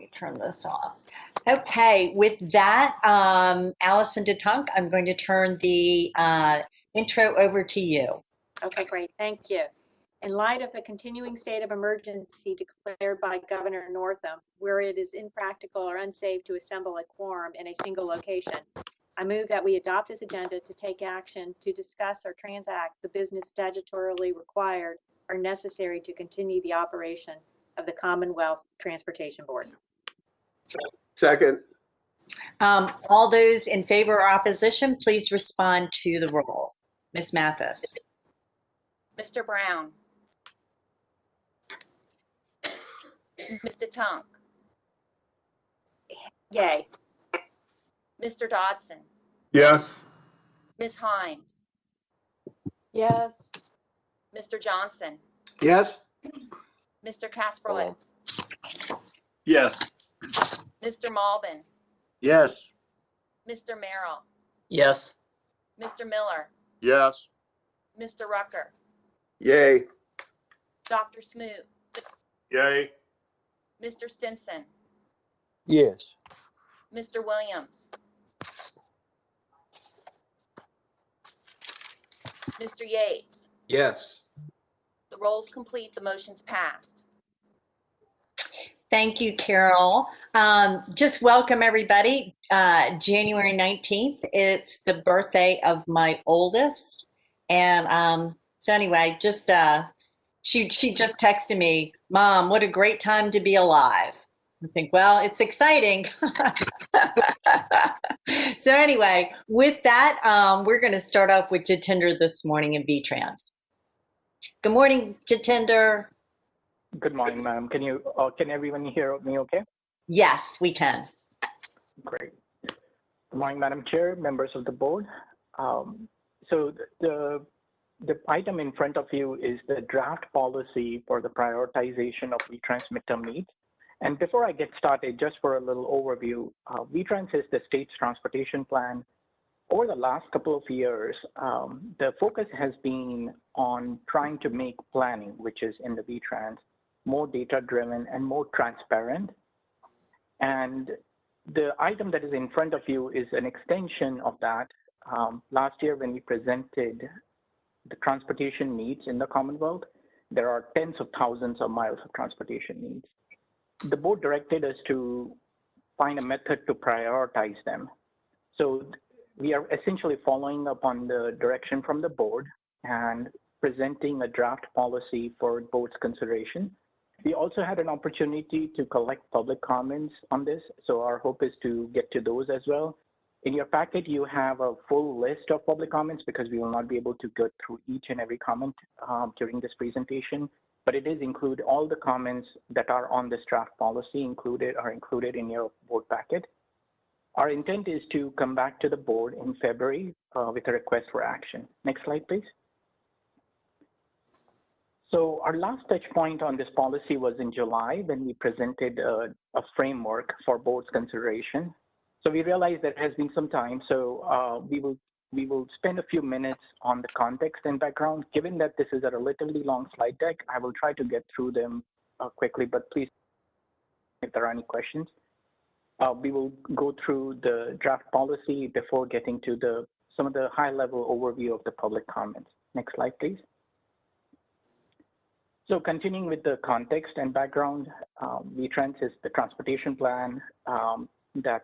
me turn this off. Okay, with that, Allison DeTunk, I'm going to turn the intro over to you. Okay, great. Thank you. In light of the continuing state of emergency declared by Governor Northam, where it is impractical or unsafe to assemble a quorum in a single location, I move that we adopt this agenda to take action to discuss or transact the business statutorily required or necessary to continue the operation of the Commonwealth Transportation Board. Second. All those in favor or opposition, please respond to the roll. Ms. Mathis. Mr. Brown. Ms. DeTunk. Yay. Mr. Dodson. Yes. Ms. Hines. Yes. Mr. Johnson. Yes. Mr. Kasperlitz. Yes. Mr. Malbin. Yes. Mr. Merrill. Yes. Mr. Miller. Yes. Mr. Rucker. Yay. Dr. Smoot. Yay. Mr. Stinson. Yes. Mr. Williams. Mr. Yates. Yes. The roll's complete. The motion's passed. Thank you, Carol. Just welcome everybody. January 19th, it's the birthday of my oldest. And so anyway, just she just texted me, Mom, what a great time to be alive. I think, well, it's exciting. So anyway, with that, we're going to start off with Jitender this morning in VTrans. Good morning, Jitender. Good morning, ma'am. Can everyone hear me okay? Yes, we can. Great. Good morning, Madam Chair, members of the board. So the item in front of you is the draft policy for the prioritization of VTrans midterm needs. And before I get started, just for a little overview, VTrans is the state's transportation plan. Over the last couple of years, the focus has been on trying to make planning, which is in the VTrans, more data-driven and more transparent. And the item that is in front of you is an extension of that. Last year, when we presented the transportation needs in the Commonwealth, there are tens of thousands of miles of transportation needs. The board directed us to find a method to prioritize them. So we are essentially following up on the direction from the board and presenting a draft policy for board's consideration. We also had an opportunity to collect public comments on this, so our hope is to get to those as well. In your packet, you have a full list of public comments because we will not be able to go through each and every comment during this presentation, but it is include all the comments that are on this draft policy are included in your board packet. Our intent is to come back to the board in February with a request for action. Next slide, please. So our last touch point on this policy was in July when we presented a framework for board's consideration. So we realized that it has been some time, so we will spend a few minutes on the context and background. Given that this is a relatively long slide deck, I will try to get through them quickly, but please, if there are any questions. We will go through the draft policy before getting to some of the high-level overview of the public comments. Next slide, please. So continuing with the context and background, VTrans is the transportation plan that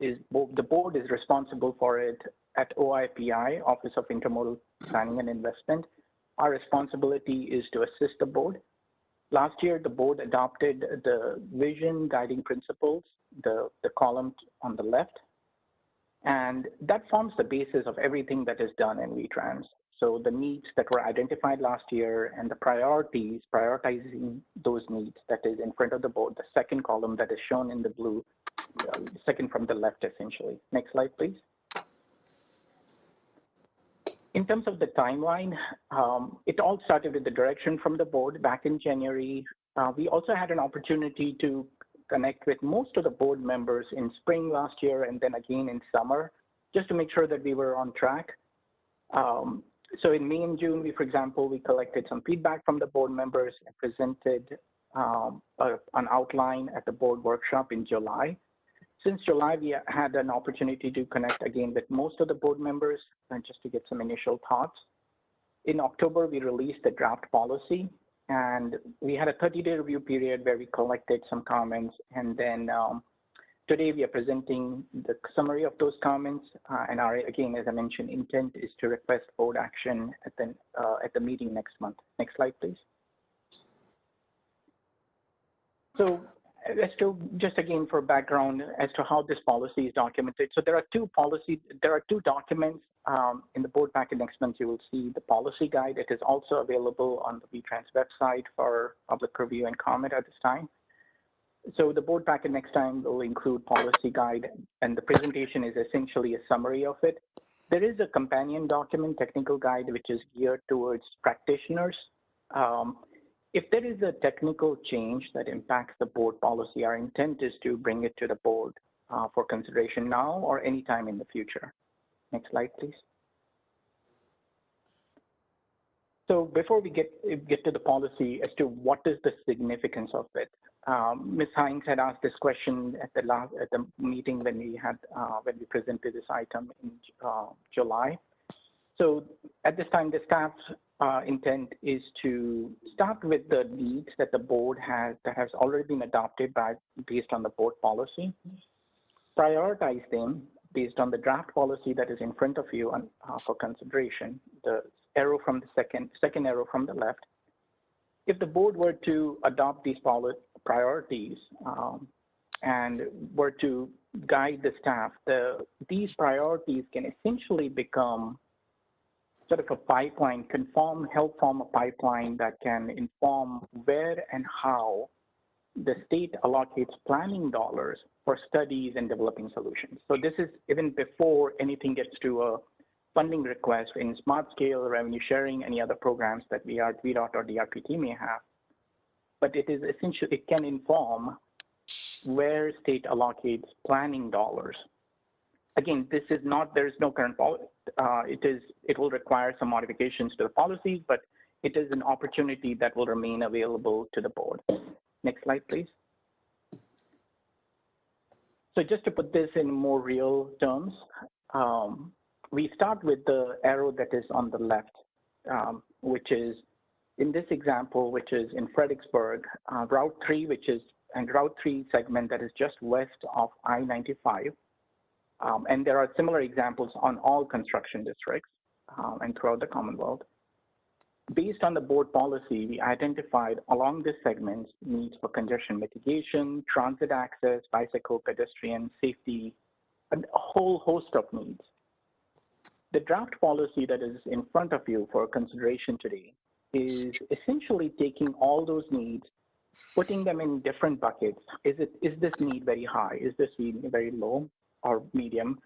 is the board is responsible for it at OIPI, Office of Intermodal Planning and Investment. Our responsibility is to assist the board. Last year, the board adopted the vision guiding principles, the column on the left, and that forms the basis of everything that is done in VTrans. So the needs that were identified last year and the priorities, prioritizing those needs that is in front of the board, the second column that is shown in the blue, second from the left, essentially. Next slide, please. In terms of the timeline, it all started with the direction from the board back in January. We also had an opportunity to connect with most of the board members in spring last year and then again in summer, just to make sure that we were on track. So in May and June, for example, we collected some feedback from the board members and presented an outline at the board workshop in July. Since July, we had an opportunity to connect again with most of the board members and just to get some initial thoughts. In October, we released the draft policy, and we had a 30-day review period where we collected some comments. And then today we are presenting the summary of those comments. And our, again, as I mentioned, intent is to request board action at the meeting next month. Next slide, please. So as to just again for background as to how this policy is documented. So there are two documents in the board packet. Next month you will see the policy guide. It is also available on the VTrans website for public review and comment at this time. So the board packet next time will include policy guide, and the presentation is essentially a summary of it. There is a companion document, technical guide, which is geared towards practitioners. If there is a technical change that impacts the board policy, our intent is to bring it to the board for consideration now or anytime in the future. Next slide, please. So before we get to the policy as to what is the significance of it, Ms. Hines had asked this question at the meeting when we presented this item in July. So at this time, the staff's intent is to start with the needs that the board has already been adopted based on the board policy, prioritize them based on the draft policy that is in front of you for consideration. The arrow from the second arrow from the left. If the board were to adopt these priorities and were to guide the staff, these priorities can essentially become sort of a pipeline, help form a pipeline that can inform where and how the state allocates planning dollars for studies and developing solutions. So this is even before anything gets to a funding request in SMARTSCALE, revenue sharing, any other programs that VDOT or DRPT may have. But it is essentially, it can inform where state allocates planning dollars. Again, this is not, there is no current policy. It will require some modifications to the policies, but it is an opportunity that will remain available to the board. Next slide, please. So just to put this in more real terms, we start with the arrow that is on the left, which is in this example, which is in Fredericksburg, Route 3, Route 3 segment that is just west of I-95. And there are similar examples on all construction districts and throughout the Commonwealth. Based on the board policy, we identified along this segment needs for congestion mitigation, transit access, bicycle, pedestrian, safety, and a whole host of needs. The draft policy that is in front of you for consideration today is essentially taking all those needs, putting them in different buckets. Is this need very high? Is this need very low or medium?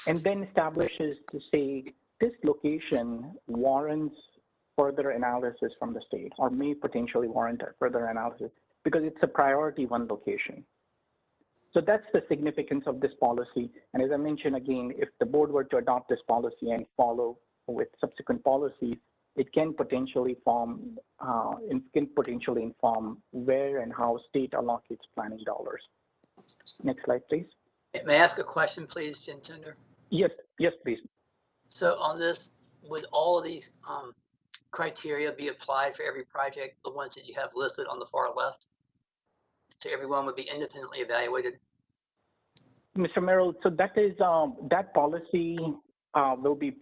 And then establishes to say this location warrants further analysis from the state, or may potentially warrant further analysis because it's a priority one location. So that's the significance of this policy. And as I mentioned again, if the board were to adopt this policy and follow with subsequent policies, it can potentially inform where and how state allocates planning dollars. Next slide, please. May I ask a question, please, Jitender? Yes, please. So on this, would all of these criteria be applied for every project, the ones that you have listed on the far left? So everyone would be independently evaluated? Mr. Merrill, so that is that policy will be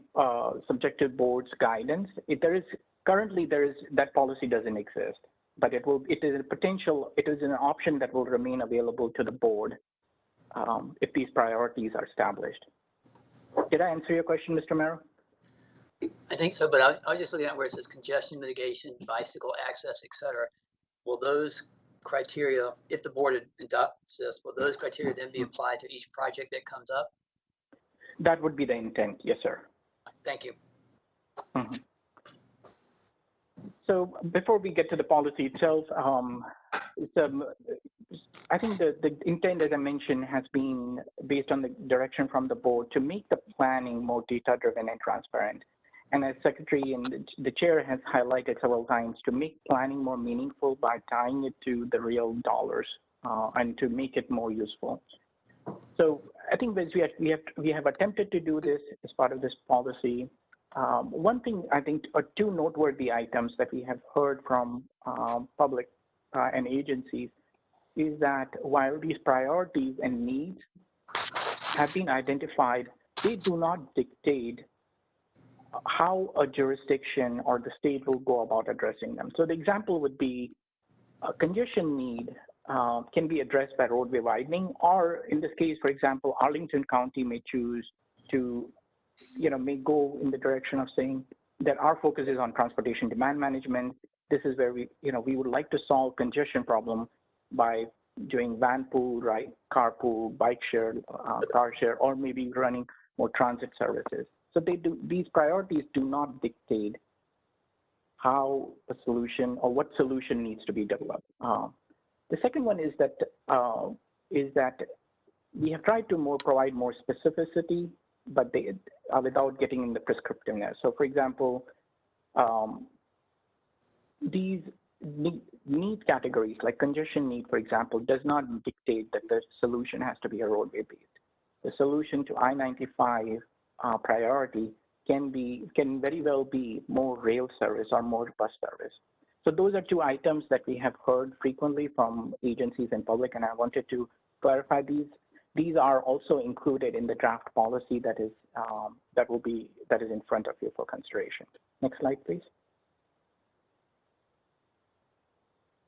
subject to board's guidance. Currently that policy doesn't exist, but it is an option that will remain available to the board if these priorities are established. Did I answer your question, Mr. Merrill? I think so, but I was just looking at where it says congestion mitigation, bicycle access, et cetera. Will those criteria, if the board adopts this, will those criteria then be applied to each project that comes up? That would be the intent, yes, sir. Thank you. Mm-hmm. So before we get to the policy itself, I think the intent, as I mentioned, has been based on the direction from the board to make the planning more data-driven and transparent. And as Secretary and the Chair has highlighted several times, to make planning more meaningful by tying it to the real dollars and to make it more useful. So I think we have attempted to do this as part of this policy. One thing I think are two noteworthy items that we have heard from public and agencies is that while these priorities and needs have been identified, they do not dictate how a jurisdiction or the state will go about addressing them. So the example would be a congestion need can be addressed by roadway widening, or in this case, for example, Arlington County may choose to, may go in the direction of saying that our focus is on transportation demand management. This is where we would like to solve congestion problem by doing van pool, right, carpool, bike share, car share, or maybe running more transit services. So these priorities do not dictate how a solution or what solution needs to be developed. The second one is that we have tried to provide more specificity, but without getting in the prescriptiveness. So, for example, these need categories like congestion need, for example, does not dictate that the solution has to be a roadway based. The solution to I-95 priority can very well be more rail service or more bus service. So those are two items that we have heard frequently from agencies and public, and I wanted to clarify these. These are also included in the draft policy that is in front of you for consideration. Next slide, please.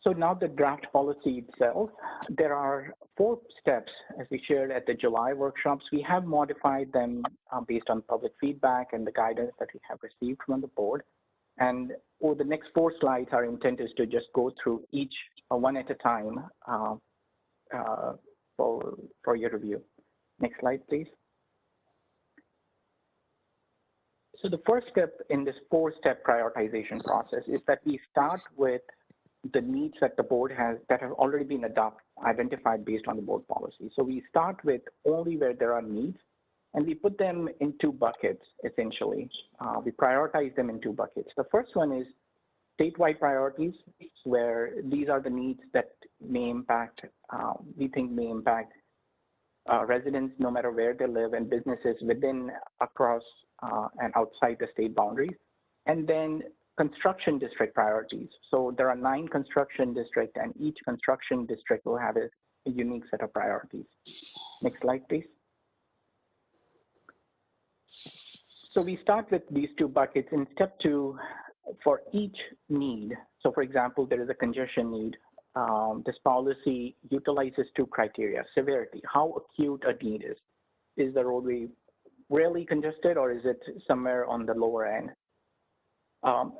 So now the draft policy itself, there are 4 steps as we shared at the July workshops. We have modified them based on public feedback and the guidance that we have received from the board. And over the next 4 slides, our intent is to just go through each one at a time for your review. Next slide, please. So the first step in this 4-step prioritization process is that we start with the needs that the board has that have already been identified based on the board policy. So we start with only where there are needs, and we put them in 2 buckets, essentially. We prioritize them in 2 buckets. The first one is statewide priorities, where these are the needs that may impact, we think may impact residents no matter where they live and businesses within, across, and outside the state boundaries. And then construction district priorities. So there are 9 construction districts, and each construction district will have a unique set of priorities. Next slide, please. So we start with these 2 buckets. In step 2, for each need, so for example, there is a congestion need. This policy utilizes 2 criteria: severity, how acute a need is. Is the roadway really congested, or is it somewhere on the lower end?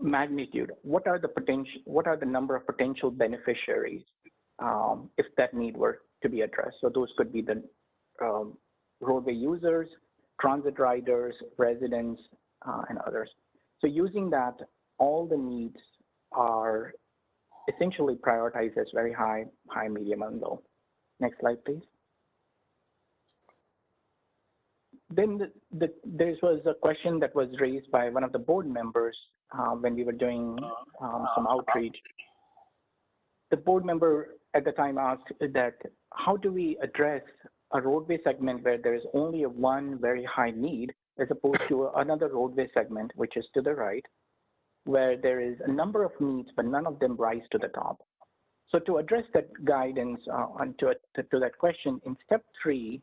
Magnitude, what are the number of potential beneficiaries if that need were to be addressed? So those could be the roadway users, transit riders, residents, and others. So using that, all the needs are essentially prioritized as very high, medium, and low. Next slide, please. Then there was a question that was raised by one of the board members when we were doing some outreach. The board member at the time asked that, how do we address a roadway segment where there is only one very high need, as opposed to another roadway segment, which is to the right, where there is a number of needs, but none of them rise to the top. So to address that guidance to that question, in step 3,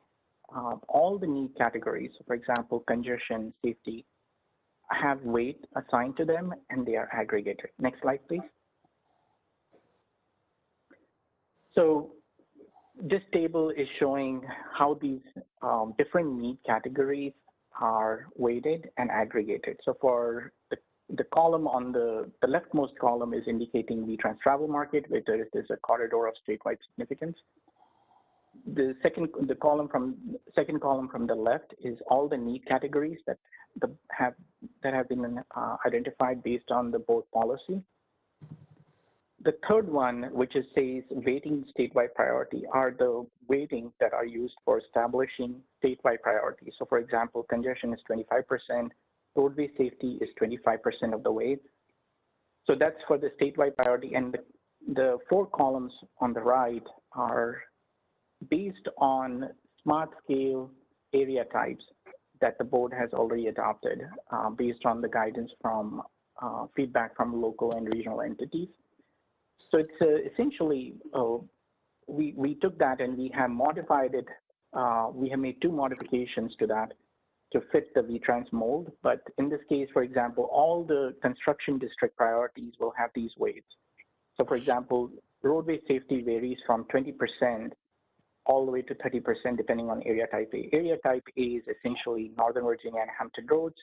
all the need categories, for example, congestion, safety, have weight assigned to them, and they are aggregated. Next slide, please. So this table is showing how these different need categories are weighted and aggregated. So for the column on the leftmost column is indicating VTrans travel market, where there is a corridor of statewide significance. The second column from the left is all the need categories that have been identified based on the board policy. The third one, which says weighting statewide priority, are the weightings that are used for establishing statewide priorities. So for example, congestion is 25%, roadway safety is 25% of the weight. So that's for the statewide priority. And the 4 columns on the right are based on smart scale area types that the board has already adopted based on the guidance from feedback from local and regional entities. So it's essentially, we took that and we have modified it. We have made 2 modifications to that to fit the VTrans mold. But in this case, for example, all the construction district priorities will have these weights. So for example, roadway safety varies from 20% all the way to 30% depending on area type A. Area type A is essentially Northern Virginia and Hampton roads.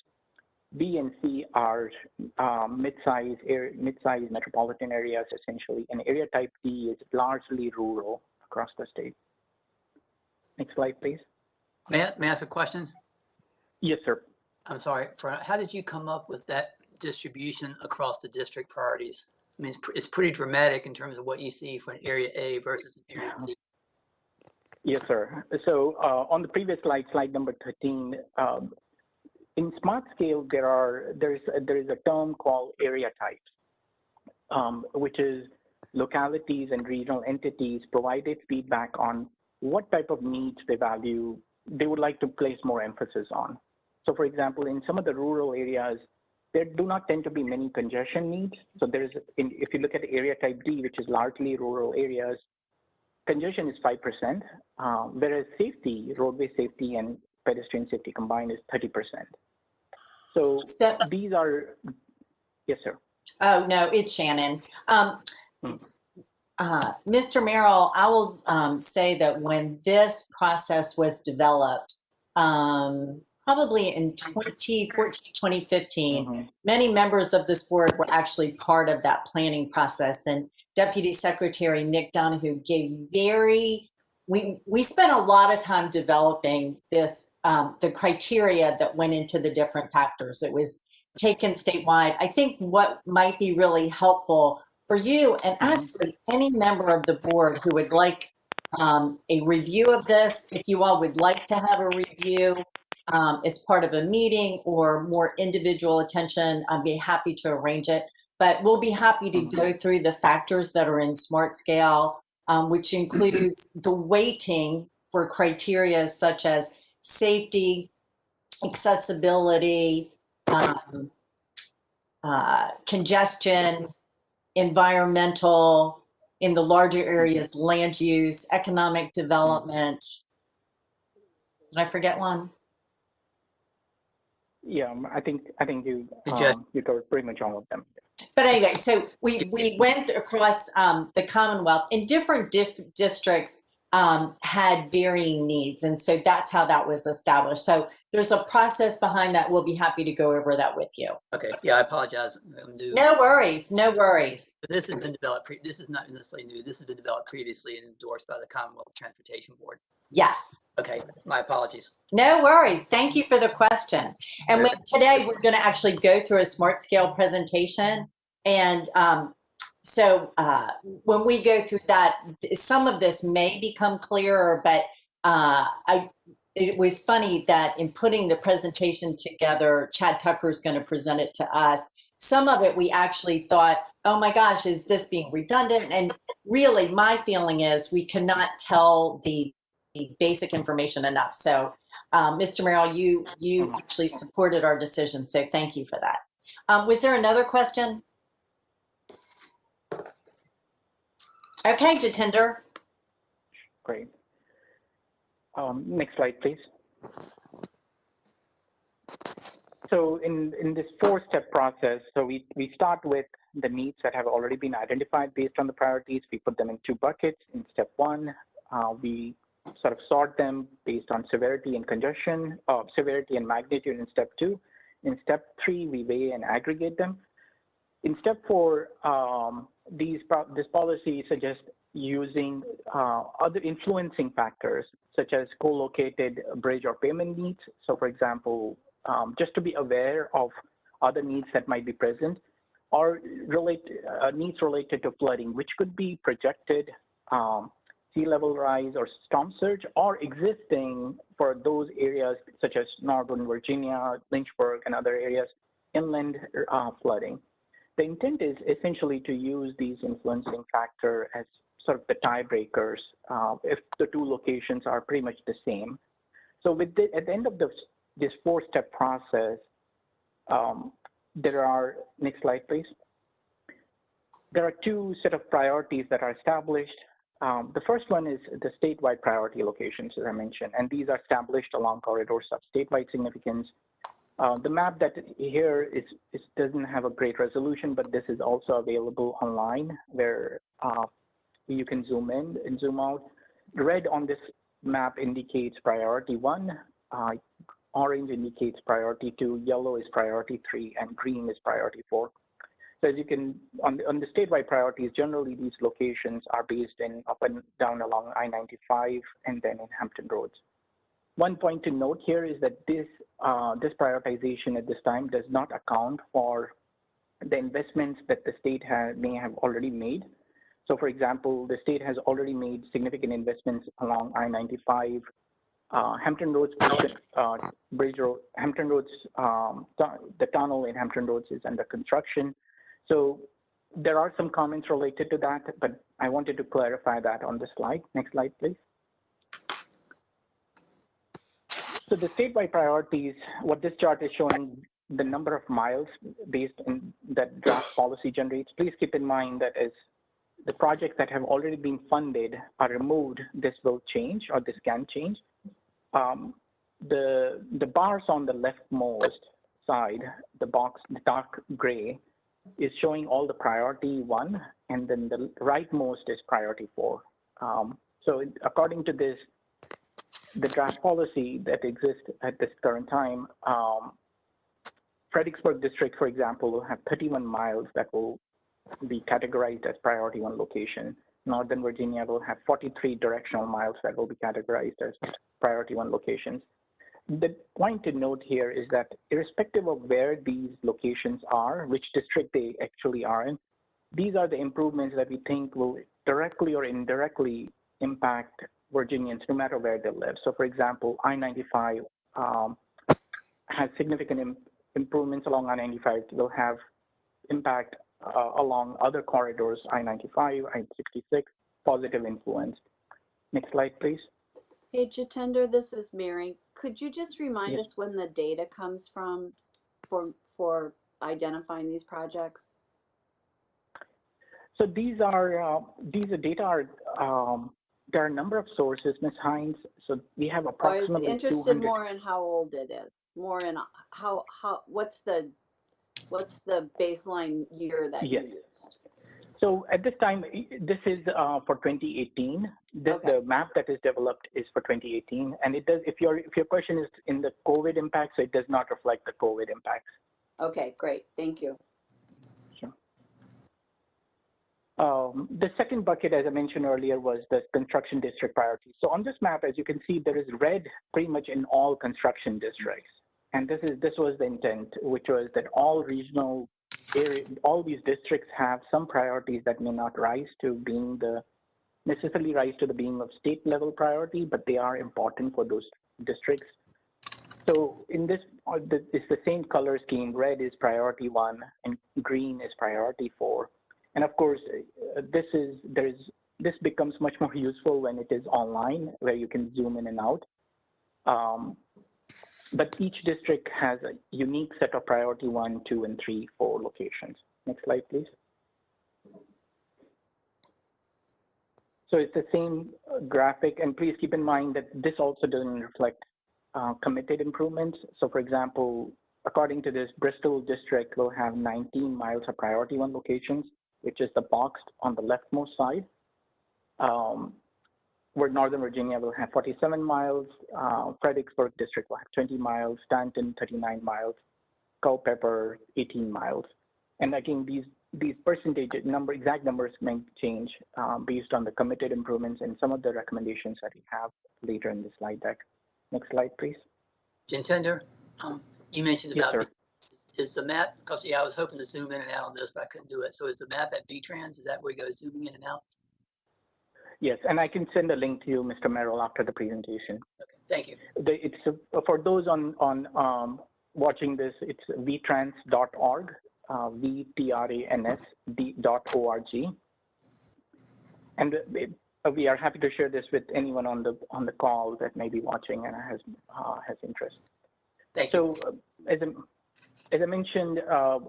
B and C are mid-size metropolitan areas essentially, and area type D is largely rural across the state. Next slide, please. May I ask a question? Yes, sir. I'm sorry, how did you come up with that distribution across the district priorities? I mean, it's pretty dramatic in terms of what you see for an area A versus an area D. Yes, sir. So on the previous slide, slide number 13, in SmartScale, there is a term called area types, which is localities and regional entities provided feedback on what type of needs they would like to place more emphasis on. So for example, in some of the rural areas, there do not tend to be many congestion needs. So if you look at the area type D, which is largely rural areas, congestion is 5%, whereas safety, roadway safety and pedestrian safety combined is 30%. So these are, yes, sir. Oh, no, it's Shannon. Mr. Merrill, I will say that when this process was developed, probably in 2014, 2015, many members of this board were actually part of that planning process. And Deputy Secretary Nick Donahue gave we spent a lot of time developing this, the criteria that went into the different factors. It was taken statewide. I think what might be really helpful for you and actually any member of the board who would like a review of this, if you all would like to have a review as part of a meeting or more individual attention, I'd be happy to arrange it. But we'll be happy to go through the factors that are in SmartScale, which includes the weighting for criteria such as safety, accessibility, congestion, environmental, in the larger areas, land use, economic development. Did I forget one? Yeah, I think you covered pretty much all of them. But anyway, so we went across the Commonwealth, and different districts had varying needs, and so that's how that was established. So there's a process behind that. We'll be happy to go over that with you. Okay, yeah, I apologize. I'm new. No worries, no worries. But this has been developed. This is not necessarily new. This has been developed previously and endorsed by the Commonwealth Transportation Board. Yes. Okay, my apologies. No worries. Thank you for the question. And today we're going to actually go through a SmartScale presentation. And so when we go through that, some of this may become clearer, but it was funny that in putting the presentation together, Chad Tucker is going to present it to us. Some of it we actually thought, oh my gosh, is this being redundant? And really my feeling is we cannot tell the basic information enough. So Mr. Merrill, you actually supported our decision. So thank you for that. Was there another question? Okay, Jitender. Great. Next slide, please. So in this 4-step process, so we start with the needs that have already been identified based on the priorities. We put them in 2 buckets. In step 1, we sort of sort them based on severity and congestion, severity and magnitude in step 2. In step 3, we weigh and aggregate them. In step 4, this policy suggests using other influencing factors such as co-located bridge or payment needs. So for example, just to be aware of other needs that might be present, or needs related to flooding, which could be projected sea level rise or storm surge, or existing for those areas such as Northern Virginia, Lynchburg, and other areas, inland flooding. The intent is essentially to use these influencing factor as sort of the tiebreakers if the two locations are pretty much the same. So with at the end of this four-step process, there are, next slide, please. There are two set of priorities that are established. The first one is the statewide priority locations, as I mentioned, and these are established along corridors of statewide significance. The map that here doesn't have a great resolution, but this is also available online where you can zoom in and zoom out. Red on this map indicates priority 1, orange indicates priority 2, yellow is priority 3, and green is priority 4. So as you can, on the statewide priorities, generally these locations are based in up and down along I-95 and then in Hampton Roads. One point to note here is that this prioritization at this time does not account for the investments that the state may have already made. So for example, the state has already made significant investments along I-95, Hampton Roads Bridge Road, Hampton Roads, the tunnel in Hampton Roads is under construction. So there are some comments related to that, but I wanted to clarify that on the slide. Next slide, please. So the statewide priorities, what this chart is showing, the number of miles based on that draft policy generates. Please keep in mind that as the projects that have already been funded are removed, this will change, or this can change. The bars on the leftmost side, the dark gray, is showing all the priority 1, and then the rightmost is priority 4. So according to this, the draft policy that exists at this current time, Fredericksburg District, for example, will have 31 miles that will be categorized as priority 1 location. Northern Virginia will have 43 directional miles that will be categorized as priority 1 locations. The point to note here is that irrespective of where these locations are, which district they actually are in, these are the improvements that we think will directly or indirectly impact Virginians no matter where they live. So for example, I-95 has significant improvements along I-95. Will have impact along other corridors, I-95, I-66, positive influence. Next slide, please. Hey, Jitender, this is Mary. Could you just remind Yes. us when the data comes from for identifying these projects? So these data are, there are a number of sources, Ms. Hines. So we have I was approximately interested 200. more in how old it is, more in how what's the baseline year that Yes. you used? So at this time, this is for 2018. The map that is developed is for 2018, and it does. If your question is in the COVID impacts, so it does not reflect the COVID impacts. Okay, great, thank you. Sure. The second bucket, as I mentioned earlier, was the construction district priorities. So on this map, as you can see, there is red pretty much in all construction districts, and this was the intent, which was that all regional all these districts have some priorities that may not necessarily rise to the being of state level priority, but they are important for those districts. So in this, it's the same color scheme. Red is priority 1 and green is priority 4. And of course, this becomes much more useful when it is online, where you can zoom in and out. But each district has a unique set of priority 1, 2, and 3, 4 locations. Next slide, please. So it's the same graphic, and please keep in mind that this also doesn't reflect committed improvements. So for example, according to this, Bristol district will have 19 miles of priority 1 locations, which is the boxed on the leftmost side. Where Northern Virginia will have 47 miles, Fredericksburg District will have 20 miles, Stanton 39 miles, Culpeper 18 miles. And again, these percentage exact numbers may change based on the committed improvements and some of the recommendations that we have later in the slide deck. Next slide, please. Jitender, you mentioned Yes, about sir. is the map, because I was hoping to zoom in and out on this, but I couldn't do it. So is the map at VTrans? Is that where you go zooming in and out? Yes, and I can send a link to you, Mr. Merrill, after the presentation. Okay, thank you. It's for those on watching this. It's VTrans.org, VTrans.org, and we are happy to share this with anyone on the call that may be watching and has interest. Thank you. So, as I mentioned,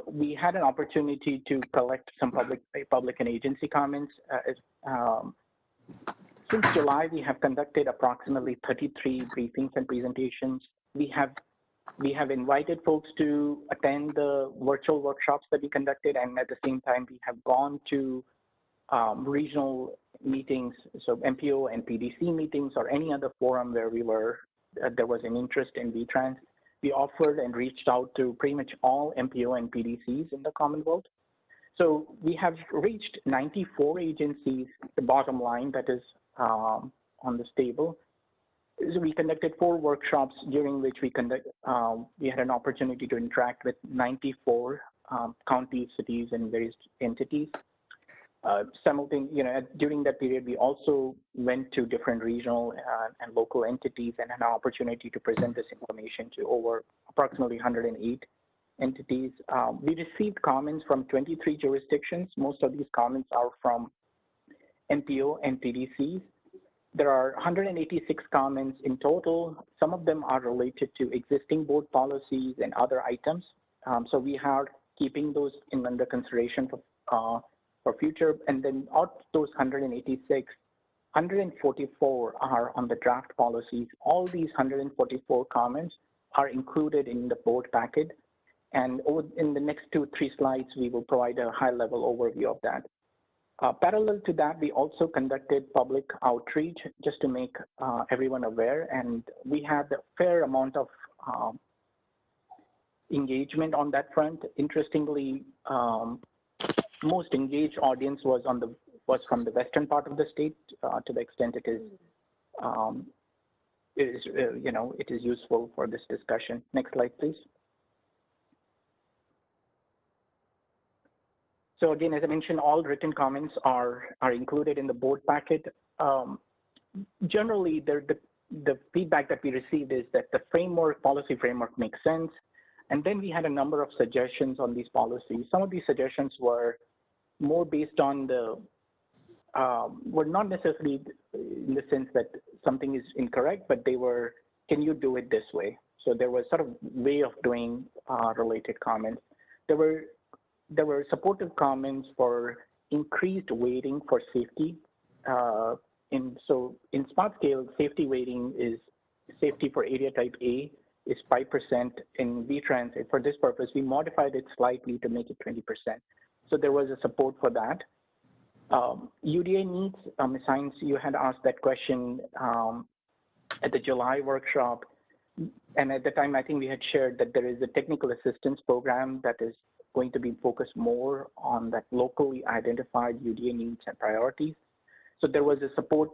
we had an opportunity to collect some public and agency comments. Since July, we have conducted approximately 33 briefings and presentations. We have invited folks to attend the virtual workshops that we conducted, and at the same time, we have gone to regional meetings, so MPO and PDC meetings, or any other forum where there was an interest in VTrans. We offered and reached out to pretty much all MPO and PDCs in the Commonwealth. So we have reached 94 agencies, the bottom line that is on this table. So we conducted 4 workshops during which we had an opportunity to interact with 94 counties, cities, and various entities. During that period, we also went to different regional and local entities and had an opportunity to present this information to over approximately 108 entities. We received comments from 23 jurisdictions. Most of these comments are from MPO and PDCs. There are 186 comments in total. Some of them are related to existing board policies and other items. So we are keeping those under consideration for future. And then out of those 186, 144 are on the draft policies. All these 144 comments are included in the board packet. And in the next 2-3 slides, we will provide a high-level overview of that. Parallel to that, we also conducted public outreach just to make everyone aware, and we had a fair amount of engagement on that front. Interestingly, most engaged audience was from the western part of the state, to the extent it is useful for this discussion. Next slide, please. So again, as I mentioned, all written comments are included in the board packet. Generally, the feedback that we received is that the policy framework makes sense. And then we had a number of suggestions on these policies. Some of these suggestions were more based on were not necessarily in the sense that something is incorrect, but they were, can you do it this way? So there was sort of way of doing related comments. There were supportive comments for increased weighting for safety. In SMARTSCALE, safety weighting is safety for area type A is 5% in VTrans. For this purpose, we modified it slightly to make it 20%. So there was a support for that. UDA needs, Ms. Hines, you had asked that question at the July workshop. And at the time, I think we had shared that there is a technical assistance program that is going to be focused more on that locally identified UDA needs and priorities. So there was a support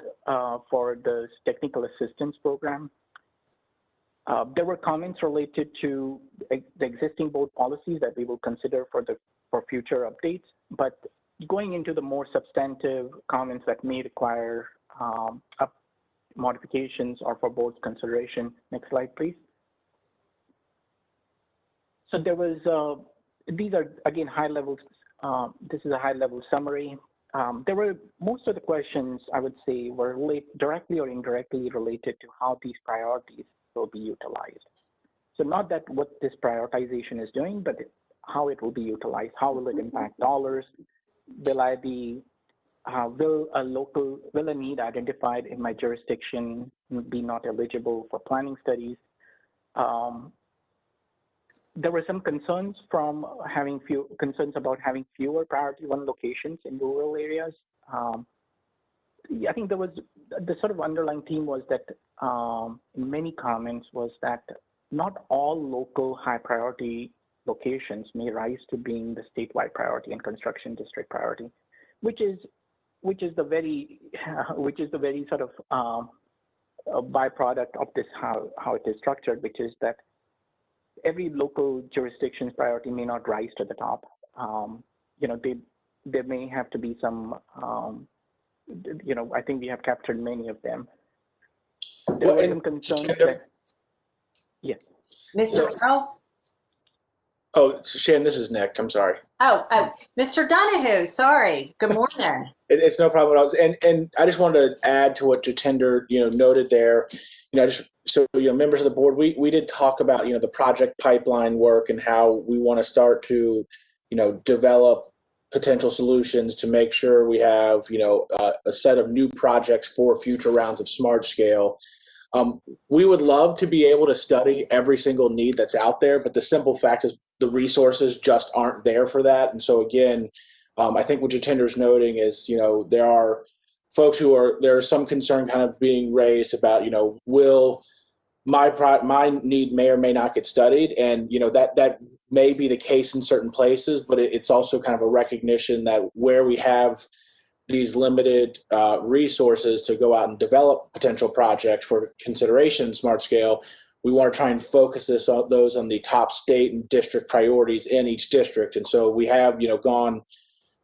for the technical assistance program. There were comments related to the existing board policies that we will consider for future updates, but going into the more substantive comments that may require modifications or for board consideration. Next slide, please. So there was, these are again high levels. This is a high level summary. There were most of the questions I would say were directly or indirectly related to how these priorities will be utilized. So not that what this prioritization is doing, but how it will be utilized. How will it impact dollars? Will a need identified in my jurisdiction be not eligible for planning studies? There were some concerns from concerns about having fewer priority 1 locations in rural areas. I think there was the sort of underlying theme was that in many comments was that not all local high priority locations may rise to being the statewide priority and construction district priority, which is the very sort of a byproduct of this how it is structured, which is that every local jurisdiction's priority may not rise to the top. There may have to be some I think we have captured many of them. There Well, were and some concerns Jitender- that, yes. Mr. Merrill? Oh, Shannon, this is Nick. I'm sorry. Oh, Mr. Donahue, sorry. Good morning. It's no problem at all. And I just wanted to add to what Jitender, noted there. Members of the board, we did talk about, the project pipeline work and how we want to start to, develop potential solutions to make sure we have, a set of new projects for future rounds of SMARTSCALE. We would love to be able to study every single need that's out there, but the simple fact is the resources just aren't there for that. And so again, I think what Jitender is noting is, there are folks there's some concern kind of being raised about, will my need may or may not get studied. And, that may be the case in certain places, but it's also kind of a recognition that where we have these limited resources to go out and develop potential projects for consideration SMARTSCALE, we want to try and focus those on the top state and district priorities in each district. And so we have, gone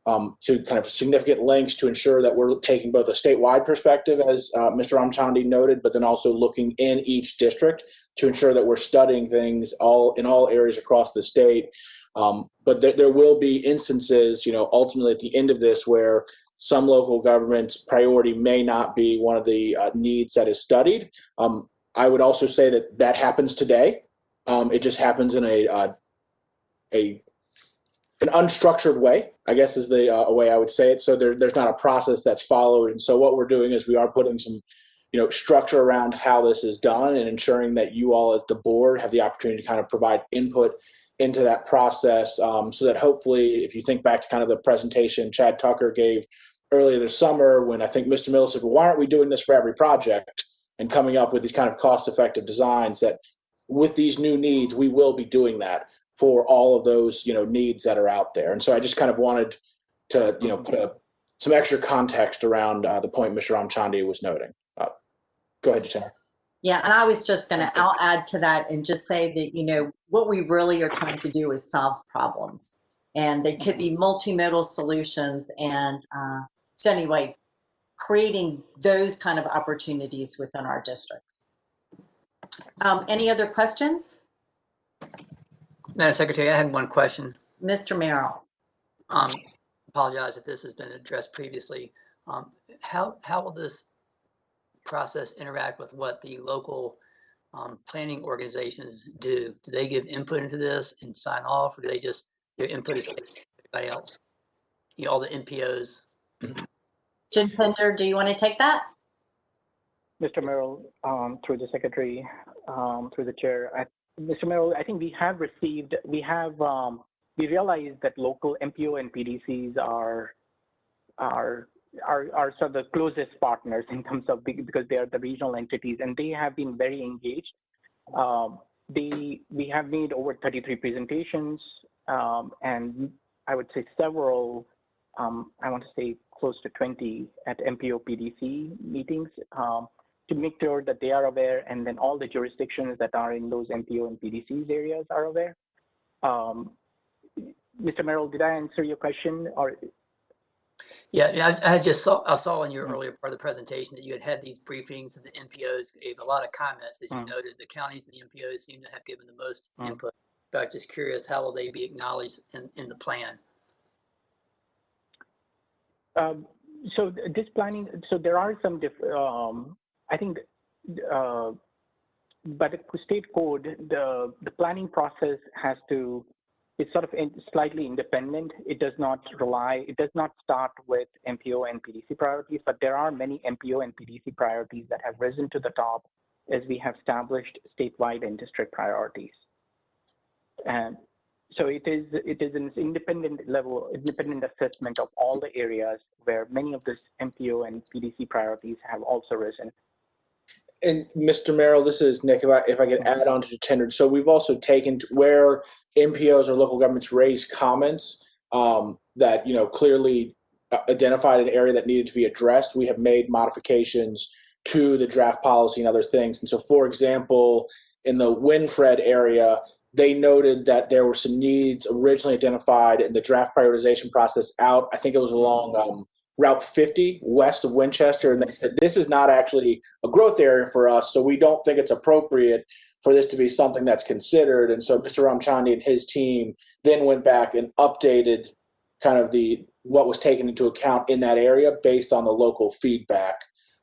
to kind of significant lengths to ensure that we're taking both a statewide perspective, as Mr. Ramchandani noted, but then also looking in each district to ensure that we're studying things in all areas across the state. But there will be instances, ultimately at the end of this, where some local government's priority may not be one of the needs that is studied. I would also say that happens today. It just happens in an unstructured way, I guess is the way I would say it. So there's not a process that's followed. And so what we're doing is we are putting some, structure around how this is done and ensuring that you all as the board have the opportunity to kind of provide input into that process, so that hopefully, if you think back to kind of the presentation Chad Tucker gave earlier this summer, when I think Mr. Miller said, well, why aren't we doing this for every project and coming up with these kind of cost-effective designs, that with these new needs, we will be doing that for all of those, needs that are out there. And so I just kind of wanted to, put some extra context around the point Mr. Ramchandani was noting. Go ahead, Jitender. Yeah, and I was just I'll add to that and just say that, what we really are trying to do is solve problems. And they could be multimodal solutions. And so anyway, creating those kind of opportunities within our districts. Any other questions? Madam Secretary, I had one question. Mr. Merrill. Apologize if this has been addressed previously. How will this process interact with what the local planning organizations do? Do they give input into this and sign off, or do they just, their input is like everybody else? All the NPOs. Jitender, do you want to take that? Mr. Merrill, through the secretary, through the chair, Mr. Merrill, I think we realize that local MPO and PDCs are sort of the closest partners in terms of, because they are the regional entities, and they have been very engaged. We have made over 33 presentations, and I would say several, I want to say close to 20 at MPO PDC meetings, to make sure that they are aware, and then all the jurisdictions that are in those MPO and PDCs areas are aware. Mr. Merrill, did I answer your question? Or Yeah, I saw in your earlier part of the presentation that you had these briefings, and the NPOs gave a lot of comments. As you noted, the counties and the NPOs seem to have given the most input. But I'm just curious, how will they be acknowledged in the plan? So this planning, so there are some I think, by the state code, the planning process it's sort of slightly independent. It does not start with MPO and PDC priorities, but there are many MPO and PDC priorities that have risen to the top as we have established statewide and district priorities. And so it is an independent assessment of all the areas where many of these MPO and PDC priorities have also risen. And Mr. Merrill, this is Nick, if I could add on to Jitender. So we've also taken where MPOs or local governments raised comments that, clearly identified an area that needed to be addressed. We have made modifications to the draft policy and other things. And so, for example, in the Winfred area, they noted that there were some needs originally identified in the draft prioritization process out. I think it was along Route 50 west of Winchester, and they said this is not actually a growth area for us, so we don't think it's appropriate for this to be something that's considered. And so Mr. Ramchandani and his team then went back and updated kind of what was taken into account in that area based on the local feedback.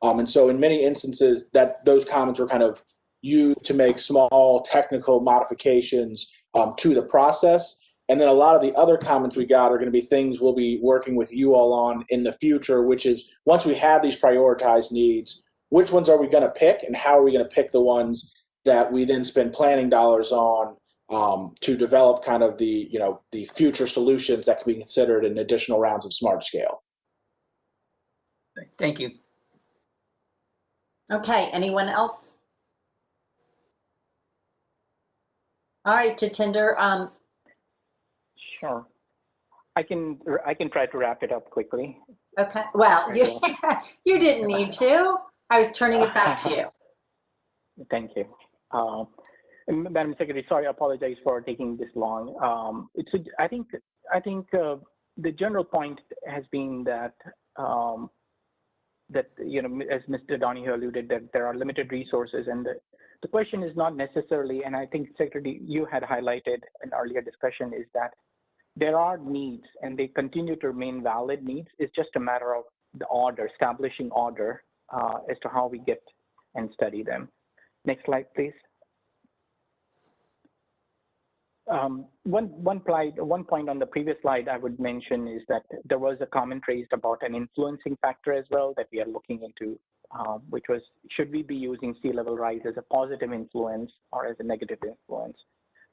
And so in many instances that those comments were kind of used to make small technical modifications to the process. And then a lot of the other comments we got are going to be things we'll be working with you all on in the future, which is once we have these prioritized needs, which ones are we going to pick and how are we going to pick the ones that we then spend planning dollars on to develop kind of the future solutions that can be considered in additional rounds of smart scale. Thank you. Okay, anyone else? All right, Jitender. Sure. I can try to wrap it up quickly. Okay. Well, you didn't need to. I was turning it back to you. Thank you. Madam Secretary, sorry, I apologize for taking this long. I think the general point has been that as Mr. Donahue alluded, that there are limited resources, and the question is not necessarily, and I think Secretary, you had highlighted in earlier discussion, is that there are needs and they continue to remain valid needs. It's just a matter of the order, establishing order as to how we get and study them. Next slide, please. One point on the previous slide I would mention is that there was a comment raised about an influencing factor as well that we are looking into, which was, should we be using sea level rise as a positive influence or as a negative influence?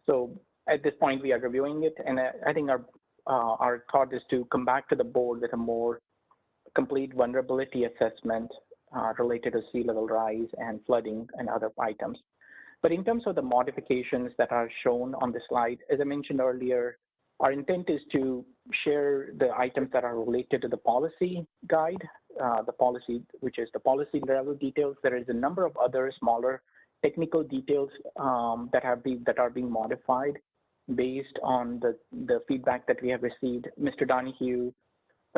So at this point, we are reviewing it, and I think our thought is to come back to the board with a more complete vulnerability assessment related to sea level rise and flooding and other items. But in terms of the modifications that are shown on the slide, as I mentioned earlier, our intent is to share the items that are related to the policy guide, the policy, which is the policy level details. There is a number of other smaller technical details that are being modified based on the feedback that we have received. Mr. Donahue,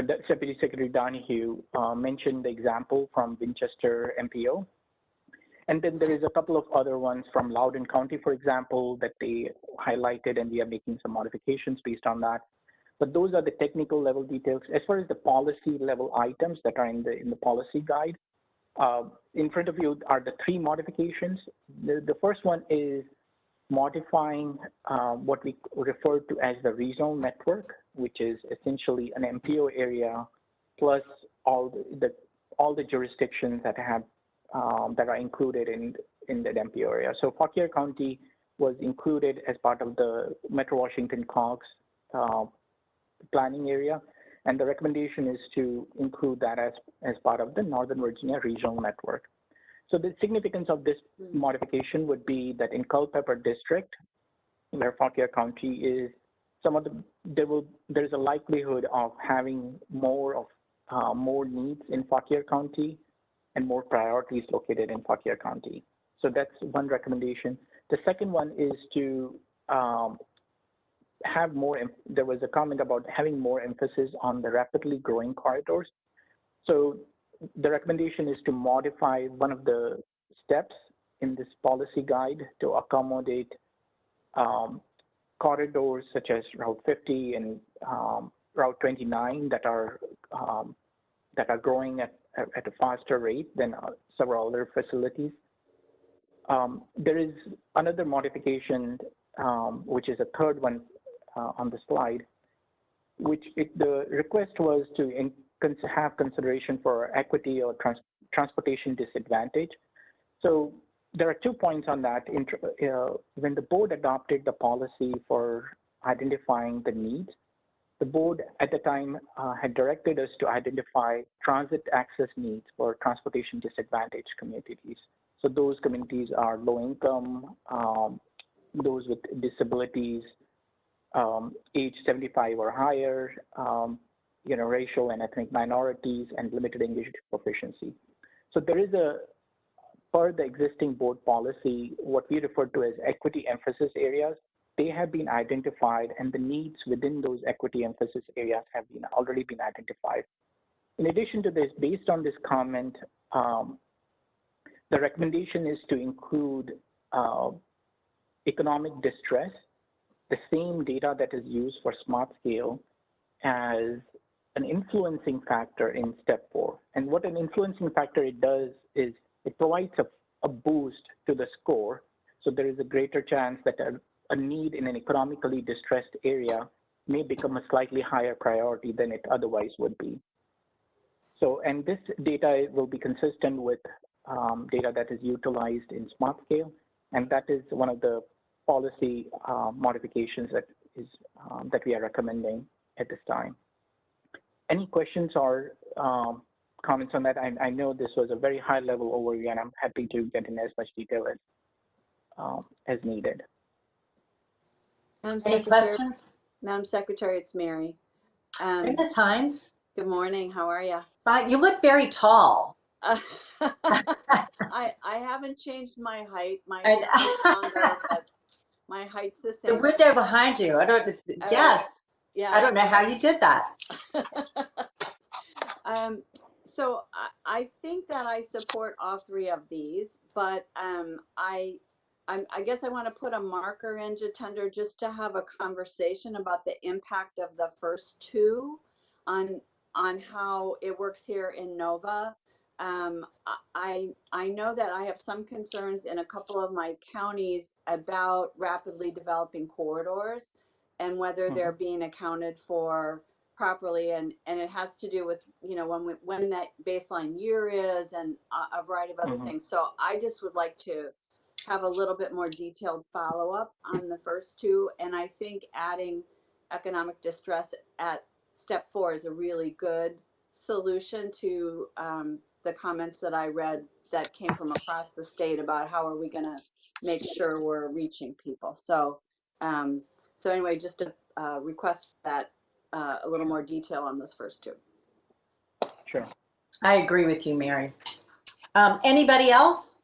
Deputy Secretary Donahue mentioned the example from Winchester MPO. And then there is a couple of other ones from Loudoun County, for example, that they highlighted, and we are making some modifications based on that. But those are the technical level details. As far as the policy level items that are in the policy guide, in front of you are the three modifications. The first one is modifying what we refer to as the regional network, which is essentially an MPO area plus all the jurisdictions that have that are included in that MPO area. So Fauquier County was included as part of the Metro Washington COGS planning area, and the recommendation is to include that as part of the Northern Virginia regional network. So the significance of this modification would be that in Culpeper District, where Fauquier County is, there is a likelihood of having more needs in Fauquier County and more priorities located in Fauquier County. So that's one recommendation. The second one is to have more, there was a comment about having more emphasis on the rapidly growing corridors. So the recommendation is to modify one of the steps in this policy guide to accommodate corridors such as Route 50 and Route 29 that are growing at a faster rate than several other facilities. There is another modification, which is a third one on the slide, which the request was to have consideration for equity or transportation disadvantage. So there are 2 points on that. When the board adopted the policy for identifying the needs, the board at the time had directed us to identify transit access needs for transportation disadvantaged communities. So those communities are low income, those with disabilities, age 75 or higher, racial and ethnic minorities, and limited English proficiency. So there is per the existing board policy, what we refer to as equity emphasis areas. They have been identified, and the needs within those equity emphasis areas have already been identified. In addition to this, based on this comment, the recommendation is to include economic distress, the same data that is used for SMARTSCALE, as an influencing factor in step 4. And what an influencing factor it does is it provides a boost to the score. So there is a greater chance that a need in an economically distressed area may become a slightly higher priority than it otherwise would be. So, and this data will be consistent with data that is utilized in SMARTSCALE, and that is one of the policy modifications that we are recommending at this time. Any questions or comments on that? I know this was a very high-level overview, and I'm happy to get in as much detail as needed. Madam Any Secretary, questions? Madam Secretary, it's Mary. Ms. Hines? Good morning. How are you? You look very tall. I haven't changed my height. My hair is longer, but my height's the The same. window behind you. I don't. Yes. Yeah. I don't know how you did that. So I think that I support all 3 of these, but I guess I want to put a marker in, Jitender, just to have a conversation about the impact of the first 2 on how it works here in Nova. I know that I have some concerns in a couple of my counties about rapidly developing corridors and whether they're being accounted for properly, and it has to do with, you know, when that baseline year is and a variety of other things. So I just would like to have a little bit more detailed follow-up on the first 2, and I think adding economic distress at step 4 is a really good solution to the comments that I read that came from across the state about how are we going to make sure we're reaching people. So so anyway, just a request that a little more detail on those first 2. Sure. I agree with you, Mary. Anybody else?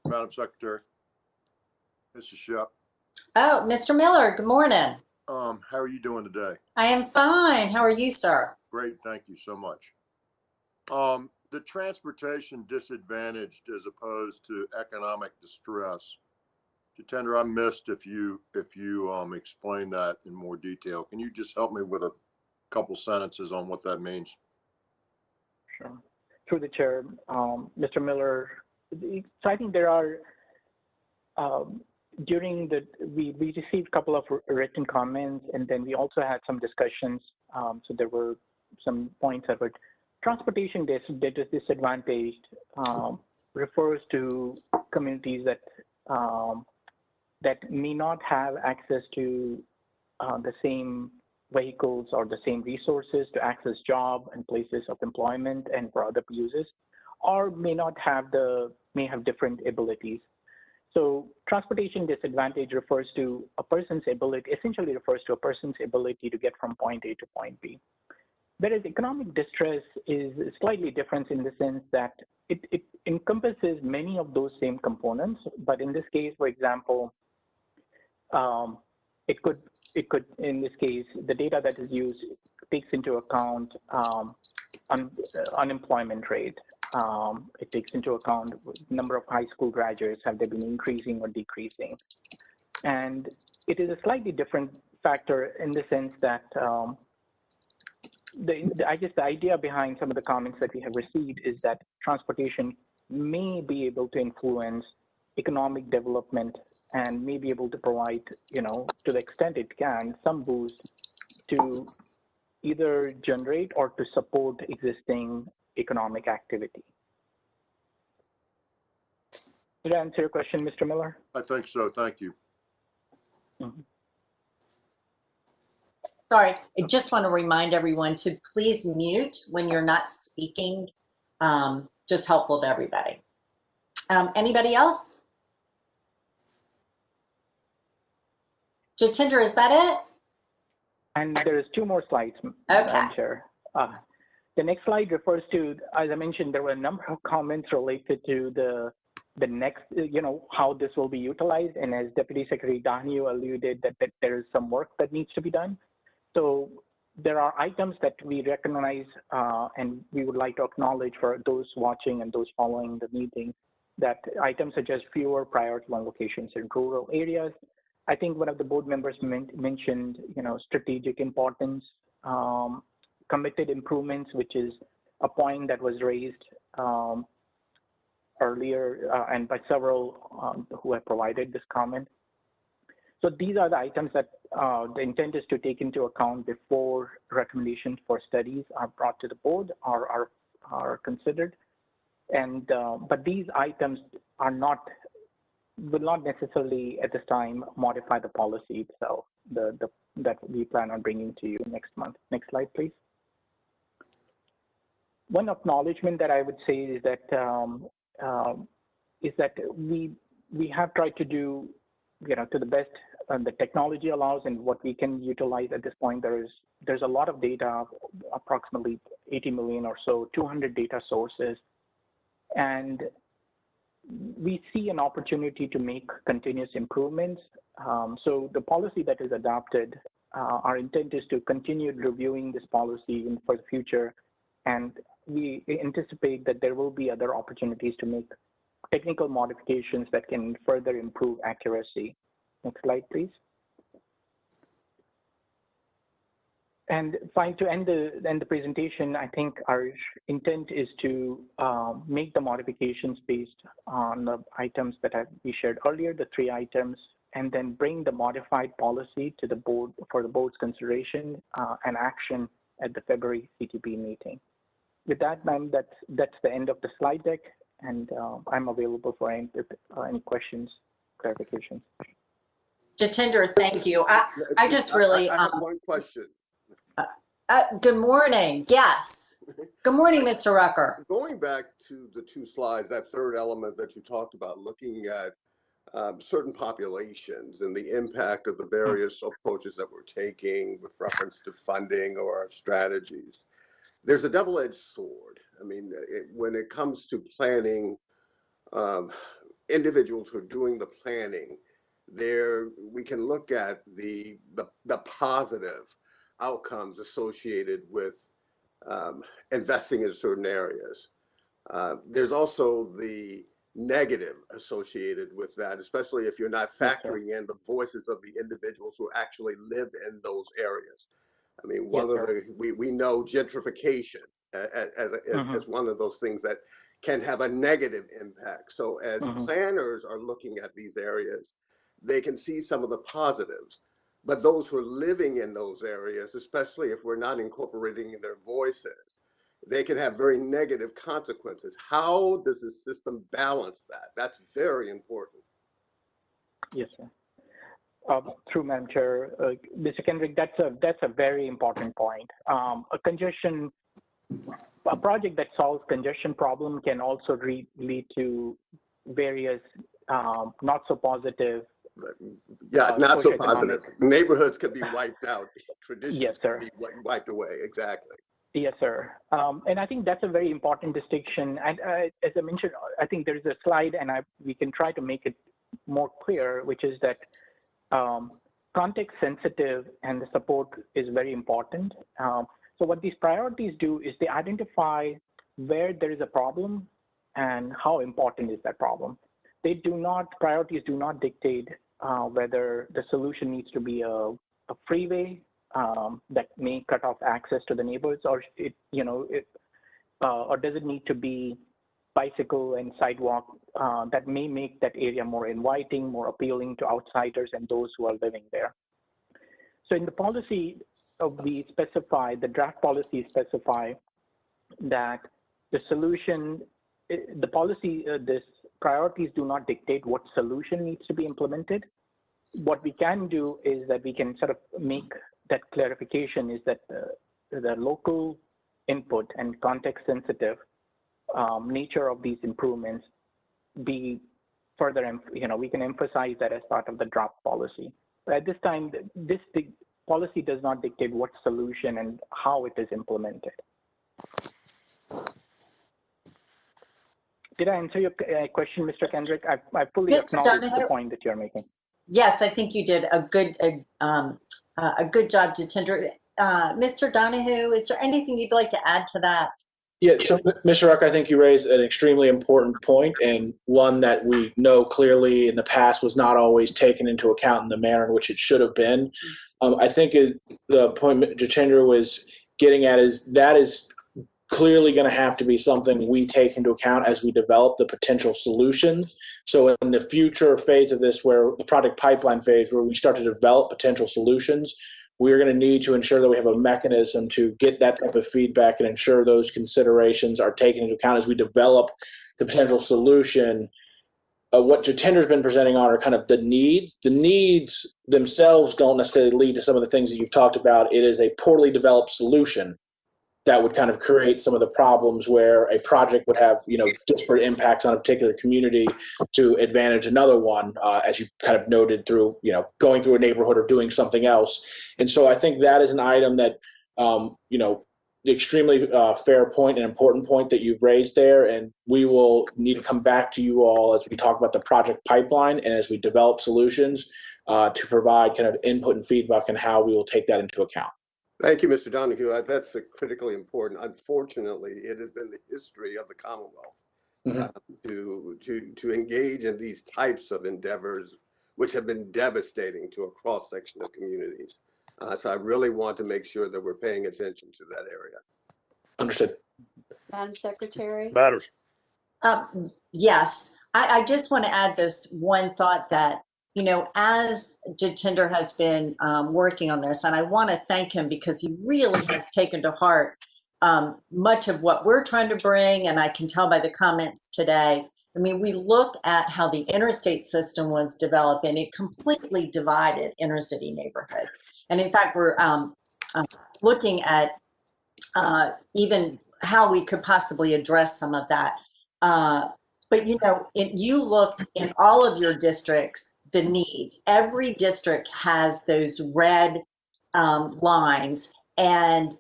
Madam Secretary. This is Shep. Oh, Mr. Miller, good morning. How are you doing today? I am fine. How are you, sir? Great, thank you so much. The transportation disadvantaged as opposed to economic distress. Jitender, I missed if you explain that in more detail. Can you just help me with a couple sentences on what that means? Sure. Through the chair, Mr. Miller, so I think there are, we received a couple of written comments, and then we also had some discussions. So there were some points that were transportation disadvantaged refers to communities that may not have access to the same vehicles or the same resources to access job and places of employment and for other uses, or may have different abilities. So transportation disadvantage refers to a person's ability, essentially refers to a person's ability to get from point A to point B. Whereas economic distress is slightly different in the sense that it encompasses many of those same components, but in this case, for example, it could, in this case, the data that is used takes into account unemployment rate. It takes into account number of high school graduates, have they been increasing or decreasing? And it is a slightly different factor in the sense that I guess the idea behind some of the comments that we have received is that transportation may be able to influence economic development and may be able to provide, you know, to the extent it can, some boost to either generate or to support existing economic activity. Did I answer your question, Mr. Miller? I think so. Thank you. Mm-hmm. Sorry, I just want to remind everyone to please mute when you're not speaking. Just helpful to everybody. Anybody else? Jitender, is that it? And there is 2 more slides, Okay. Madam Chair. The next slide refers to, as I mentioned, there were a number of comments related to the the next, how this will be utilized. And as Deputy Secretary Donahue alluded, that there is some work that needs to be done. So there are items that we recognize and we would like to acknowledge for those watching and those following the meeting, that items such as fewer priority one locations in rural areas. I think one of the board members mentioned, strategic importance, committed improvements, which is a point that was raised earlier and by several who have provided this comment. So these are the items that the intent is to take into account before recommendations for studies are brought to the board or are considered. And but these items will not necessarily at this time modify the policy itself that we plan on bringing to you next month. Next slide, please. One acknowledgement that I would say is that we have tried to do, to the best the technology allows and what we can utilize at this point. There's a lot of data, approximately 80 million or so, 200 data sources, and we see an opportunity to make continuous improvements. So the policy that is adopted, our intent is to continue reviewing this policy for the future, and we anticipate that there will be other opportunities to make technical modifications that can further improve accuracy. Next slide, please. And fine, to end the presentation, I think our intent is to make the modifications based on the items that we shared earlier, the 3 items, and then bring the modified policy to the board for the board's consideration and action at the February CTP meeting. With that, ma'am, that's the end of the slide deck, and I'm available for any questions, clarifications. Jitender, thank you. I just really. I have one question. Good morning. Yes. Good morning, Mr. Rucker. Going back to the 2 slides, that third element that you talked about, looking at certain populations and the impact of the various approaches that we're taking with reference to funding or our strategies. There's a double-edged sword. I mean, when it comes to planning, individuals who are doing the planning, we can look at the positive outcomes associated with investing in certain areas. There's also the negative associated with that, especially if you're not factoring in the voices of the individuals who actually live in those areas. I mean, we know gentrification as one of those things that can have a negative impact. So as planners are looking at these areas, they can see some of the positives, but those who are living in those areas, especially if we're not incorporating their voices, they can have very negative consequences. How does the system balance that? That's very important. Yes, sir. Through Madam Chair, Mr. Kendrick, that's a very important point. A project that solves congestion problem can also lead to various not so positive. Not so positive. Neighborhoods could be wiped out. Traditions can be wiped away. Exactly. Yes, sir. And I think that's a very important distinction. And as I mentioned, I think there is a slide, and we can try to make it more clear, which is that context sensitive and the support is very important. So what these priorities do is they identify where there is a problem and how important is that problem. Priorities do not dictate whether the solution needs to be a freeway that may cut off access to the neighborhoods, or or does it need to be bicycle and sidewalk that may make that area more inviting, more appealing to outsiders and those who are living there. So in the policy, the draft policy specify that the solution, the policy, this priorities do not dictate what solution needs to be implemented. What we can do is that we can sort of make that clarification is that the local input and context sensitive nature of these improvements be further, we can emphasize that as part of the draft policy. But at this time, the policy does not dictate what solution and how it is implemented. did I answer your question, Mr. Kendrick? I fully Mr. acknowledge the Donohue? point that you're making. Yes, I think you did a good job, Jitender. Mr. Donohue, is there anything you'd like to add to that? Yeah, so Mr. Rucker, I think you raised an extremely important point, and one that we know clearly in the past was not always taken into account in the manner in which it should have been. I think the point Jitender was getting at is that is clearly going to have to be something we take into account as we develop the potential solutions. So in the future phase of this, where the project pipeline phase, where we start to develop potential solutions, we're going to need to ensure that we have a mechanism to get that type of feedback and ensure those considerations are taken into account as we develop the potential solution. What Jitender's been presenting on are kind of the needs. The needs themselves don't necessarily lead to some of the things that you've talked about. It is a poorly developed solution that would kind of create some of the problems where a project would have, disparate impacts on a particular community to advantage another one, as you kind of noted through, going through a neighborhood or doing something else. And so I think that is an item that, the extremely fair point and important point that you've raised there. And we will need to come back to you all as we talk about the project pipeline and as we develop solutions to provide kind of input and feedback on how we will take that into account. Thank you, Mr. Donohue. That's critically important. Unfortunately, it has been the history of the Commonwealth to engage in these types of endeavors, which have been devastating to a cross section of communities. So I really want to make sure that we're paying attention to that area. Understood. Madam Secretary? Matters. Yes, I just want to add this one thought that, as Jitender has been working on this, and I want to thank him because he really has taken to heart much of what we're trying to bring, and I can tell by the comments today. I mean, we look at how the interstate system was developed, and it completely divided inner city neighborhoods. And in fact, we're looking at even how we could possibly address some of that. But, you looked in all of your districts, the needs. Every district has those red lines. And,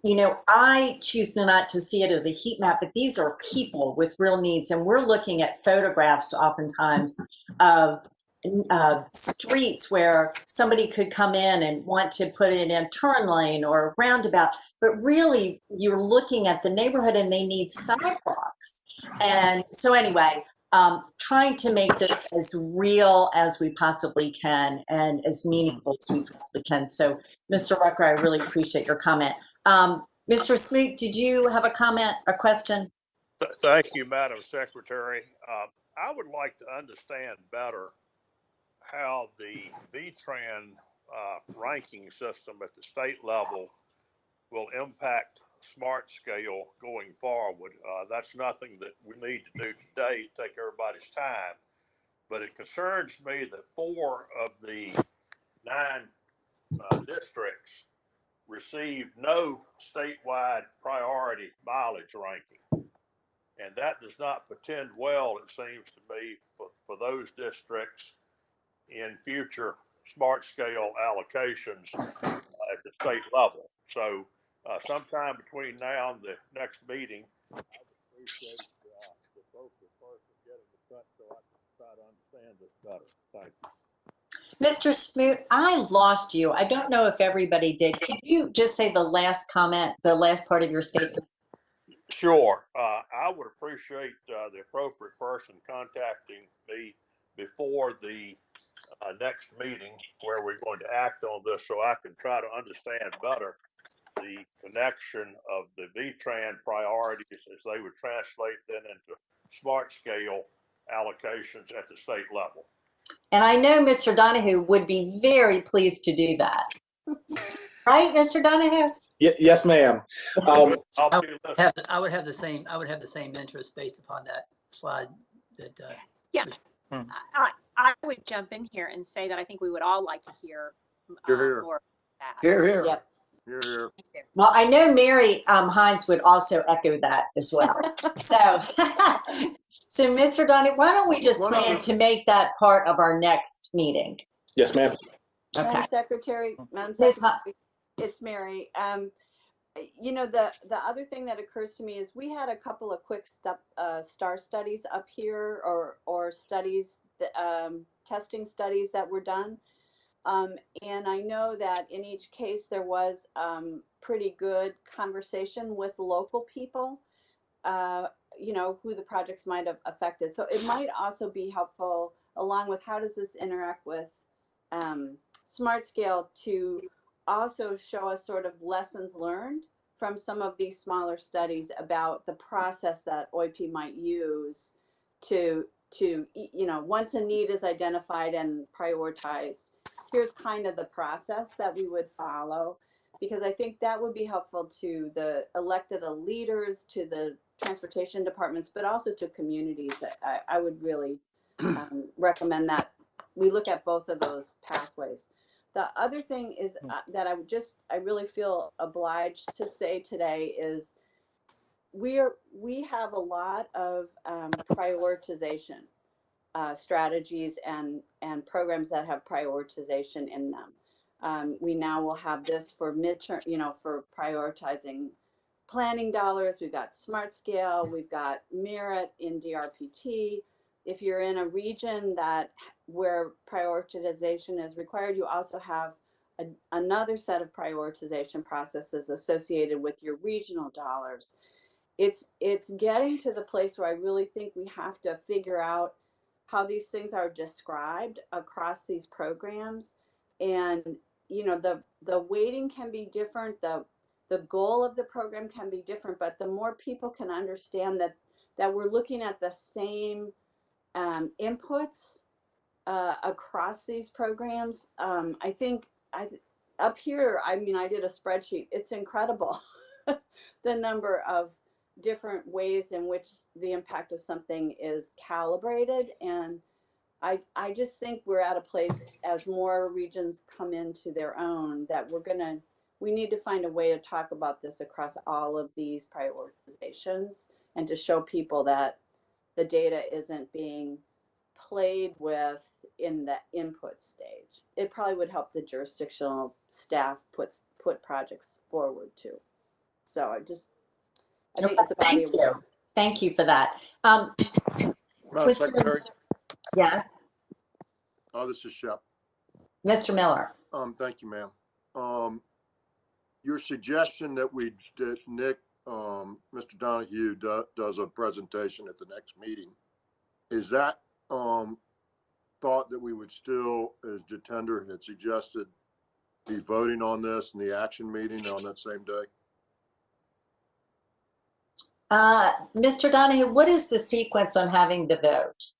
I choose not to see it as a heat map, but these are people with real needs. And we're looking at photographs oftentimes of streets where somebody could come in and want to put in a turn lane or a roundabout. But really, you're looking at the neighborhood and they need sidewalks. And so anyway, trying to make this as real as we possibly can and as meaningful as we possibly can. So, Mr. Rucker, I really appreciate your comment. Mr. Smoot, did you have a comment or question? Thank you, Madam Secretary. I would like to understand better how the VTrans ranking system at the state level will impact SMARTSCALE going forward. That's nothing that we need to do today to take everybody's time, but it concerns me that 4 of the 9 districts received no statewide priority mileage ranking. And that does not portend well, it seems to me, for those districts in future SMARTSCALE allocations at the state level. So sometime between now and the next meeting, I would appreciate the appropriate person getting in touch so I can try to understand this better. Thank you. Mr. Smoot, I lost you. I don't know if everybody did. Can you just say the last comment, the last part of your statement? Sure. I would appreciate the appropriate person contacting me before the next meeting where we're going to act on this so I can try to understand better the connection of the VTrans priorities as they would translate then into SMARTSCALE allocations at the state level. And I know Mr. Donohue would be very pleased to do that. Right, Mr. Donohue? Yes, ma'am. I would have the same interest based upon that slide that Yeah. I would jump in here and say that I think we would all like to hear more of that. Here. Yep. Here. Well, I know Mary Hines would also echo that as well. So, so Mr. Donohue, why don't we just plan to make that part of our next meeting? Yes, ma'am. Okay. Madam Secretary, it's Mary. you know, the other thing that occurs to me is we had a couple of quick STAR studies up here, or studies, testing studies that were done. And I know that in each case there was pretty good conversation with local people, you know, who the projects might have affected. So it might also be helpful, along with how does this interact with SmartScale, to also show us sort of lessons learned from some of these smaller studies about the process that OIP might use to, you know, once a need is identified and prioritized, here's kind of the process that we would follow, because I think that would be helpful to the elected leaders, to the transportation departments, but also to communities. I would really recommend that we look at both of those pathways. The other thing is that I really feel obliged to say today is we have a lot of prioritization strategies and programs that have prioritization in them. We now will have this for midterm, you know, for prioritizing planning dollars. We've got SmartScale, we've got Merit in DRPT. If you're in a region where prioritization is required, you also have another set of prioritization processes associated with your regional dollars. It's getting to the place where I really think we have to figure out how these things are described across these programs. And, you know, the weighting can be different, the goal of the program can be different, but the more people can understand that we're looking at the same inputs across these programs. I think up here, I mean, I did a spreadsheet. It's incredible the number of different ways in which the impact of something is calibrated. And I just think we're at a place, as more regions come into their own, that we need to find a way to talk about this across all of these prioritizations, and to show people that the data isn't being played with in the input stage. It probably would help the jurisdictional staff put projects forward too. So I think it's a body of work. Thank you for that. Madam Secretary. Yes. This is Shep. Mr. Miller. Thank you, ma'am. Your suggestion that Nick, Mr. Donahue does a presentation at the next meeting, is that thought that we would still, as Jitender had suggested, be voting on this in the action meeting on that same day? Mr. Donahue, what is the sequence on having the vote?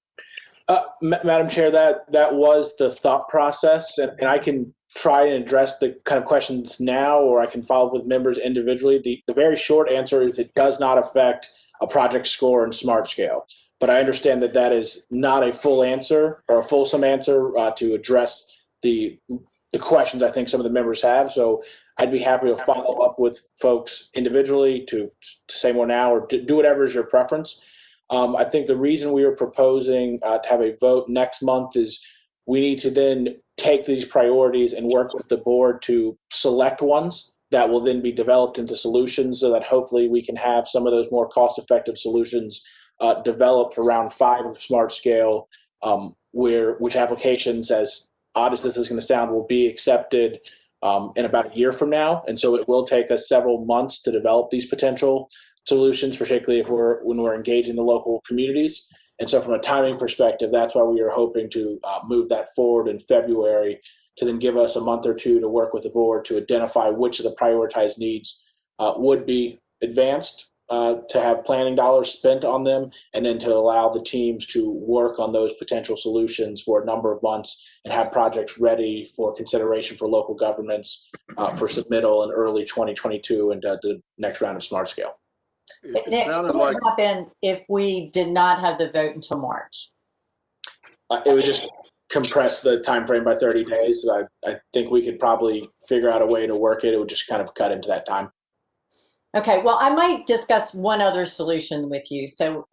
Madam Chair, that was the thought process, and I can try and address the kind of questions now, or I can follow up with members individually. The very short answer is it does not affect a project score in SmartScale, but I understand that is not a full answer or a fulsome answer to address the questions I think some of the members have. So I'd be happy to follow up with folks individually to say more now, or do whatever is your preference. I think the reason we are proposing to have a vote next month is we need to then take these priorities and work with the board to select ones that will then be developed into solutions, so that hopefully we can have some of those more cost-effective solutions developed for round 5 of SmartScale, which applications, as odd as this is going to sound, will be accepted in about a year from now. And so it will take us several months to develop these potential solutions, particularly when we're engaging the local communities. And so from a timing perspective, that's why we are hoping to move that forward in February, to then give us a month or two to work with the board to identify which of the prioritized needs would be advanced, to have planning dollars spent on them, and then to allow the teams to work on those potential solutions for a number of months and have projects ready for consideration for local governments for submittal in early 2022 and the next round of SmartScale. It sounded what like would happen if we did not have the vote until March? It would just compress the time frame by 30 days. So I think we could probably figure out a way to work it. It would just kind of cut into that time. Okay, well, I might discuss one other solution with you. So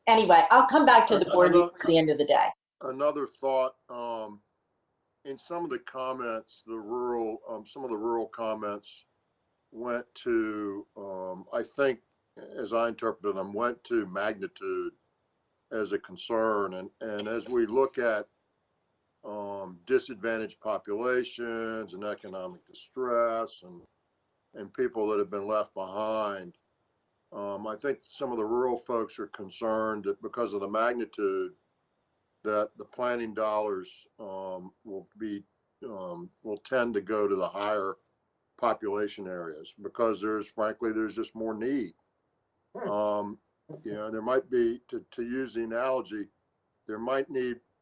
anyway, I'll come back to the board at the end of the day. Another thought, in some of the comments, some of the rural comments went to, I think, as I interpreted them, went to magnitude as a concern. And as we look at disadvantaged populations and economic distress and people that have been left behind, I think some of the rural folks are concerned that because of the magnitude that the planning dollars will tend to go to the higher population areas because frankly, there's just more need. There might be, to use the analogy, there might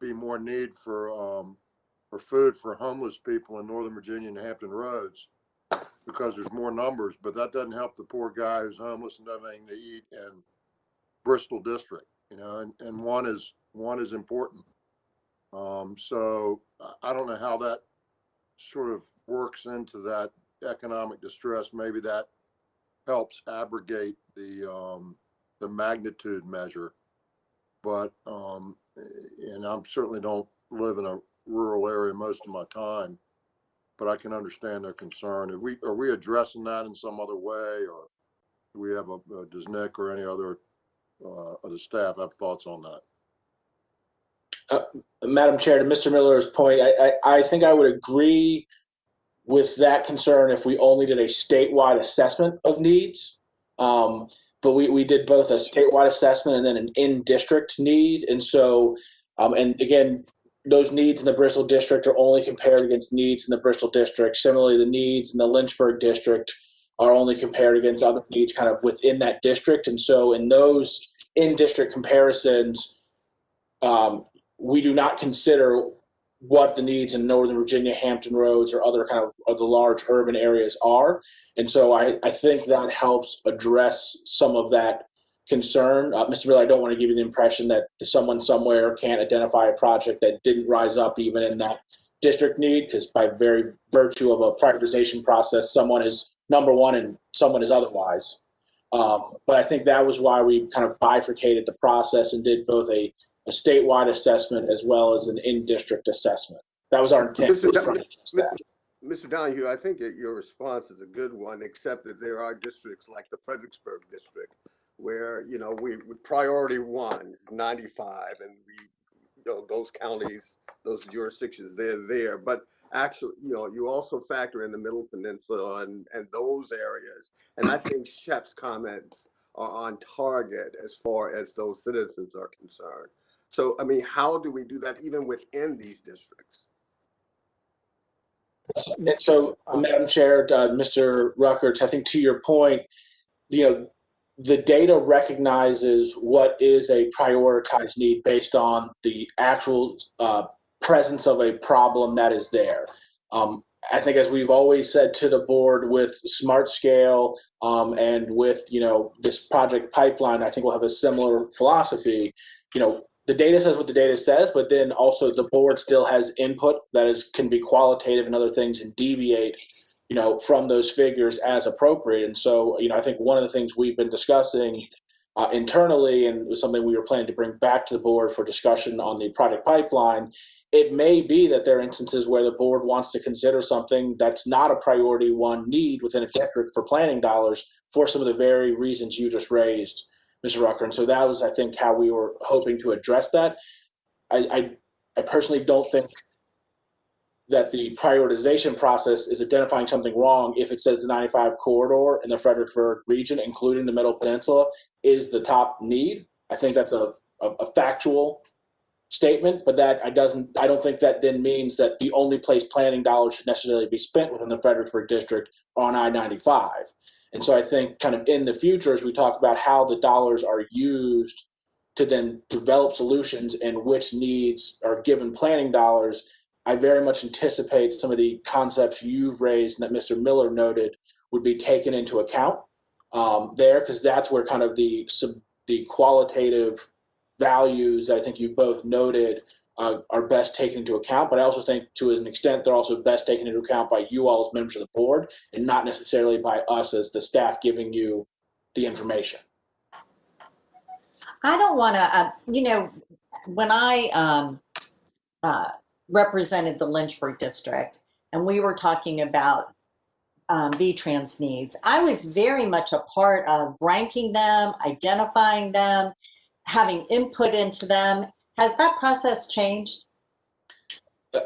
be more need for food for homeless people in Northern Virginia and Hampton Roads because there's more numbers, but that doesn't help the poor guy who's homeless and doesn't have anything to eat in Bristol district, and one is important. So I don't know how that sort of works into that economic distress. Maybe that helps abrogate the magnitude measure, but and I certainly don't live in a rural area most of my time, but I can understand their concern. Are we addressing that in some other way, or do we have does Nick or any other of the staff have thoughts on that? Madam Chair, to Mr. Miller's point, I think I would agree with that concern if we only did a statewide assessment of needs. But we did both a statewide assessment and then an in-district need. And so, and again, those needs in the Bristol district are only compared against needs in the Bristol district. Similarly, the needs in the Lynchburg district are only compared against other needs kind of within that district. And so in those in-district comparisons, we do not consider what the needs in Northern Virginia, Hampton Roads, or other kind of the large urban areas are. And so I think that helps address some of that concern. Mr. Miller, I don't want to give you the impression that someone somewhere can't identify a project that didn't rise up even in that district need, because by very virtue of a prioritization process, someone is number one and someone is otherwise. But I think that was why we kind of bifurcated the process and did both a statewide assessment as well as an in-district assessment. That was our intent. Mr. Donahue, I think that your response is a good one, except that there are districts like the Fredericksburg district where, we priority one is 95, and those counties, those jurisdictions, they're there. But actually, you also factor in the Middle Peninsula and those areas. And I think Shep's comments are on target as far as those citizens are concerned. So, I mean, how do we do that even within these districts? So, Madam Chair, Mr. Ruckert, I think to your point, the data recognizes what is a prioritized need based on the actual presence of a problem that is there. I think, as we've always said to the board with SMARTSCALE and with this project pipeline, I think we'll have a similar philosophy. The data says what the data says, but then also the board still has input that can be qualitative and other things and deviate, from those figures as appropriate. And so, I think one of the things we've been discussing internally, and it was something we were planning to bring back to the board for discussion on the project pipeline, it may be that there are instances where the board wants to consider something that's not a priority one need within a district for planning dollars for some of the very reasons you just raised, Mr. Rucker. And so that was, I think, how we were hoping to address that. I personally don't think that the prioritization process is identifying something wrong if it says the 95 corridor in the Fredericksburg region, including the Middle Peninsula, is the top need. I think that's a factual statement, but that I don't think that then means that the only place planning dollars should necessarily be spent within the Fredericksburg district on I-95. And so I think kind of in the future, as we talk about how the dollars are used to then develop solutions and which needs are given planning dollars, I very much anticipate some of the concepts you've raised and that Mr. Miller noted would be taken into account there, because that's where kind of the qualitative values I think you both noted are best taken into account. But I also think to an extent they're also best taken into account by you all as members of the board and not necessarily by us as the staff giving you the information. I don't want to, when I represented the Lynchburg district and we were talking about VTrans needs. I was very much a part of ranking them, identifying them, having input into them. Has that process changed?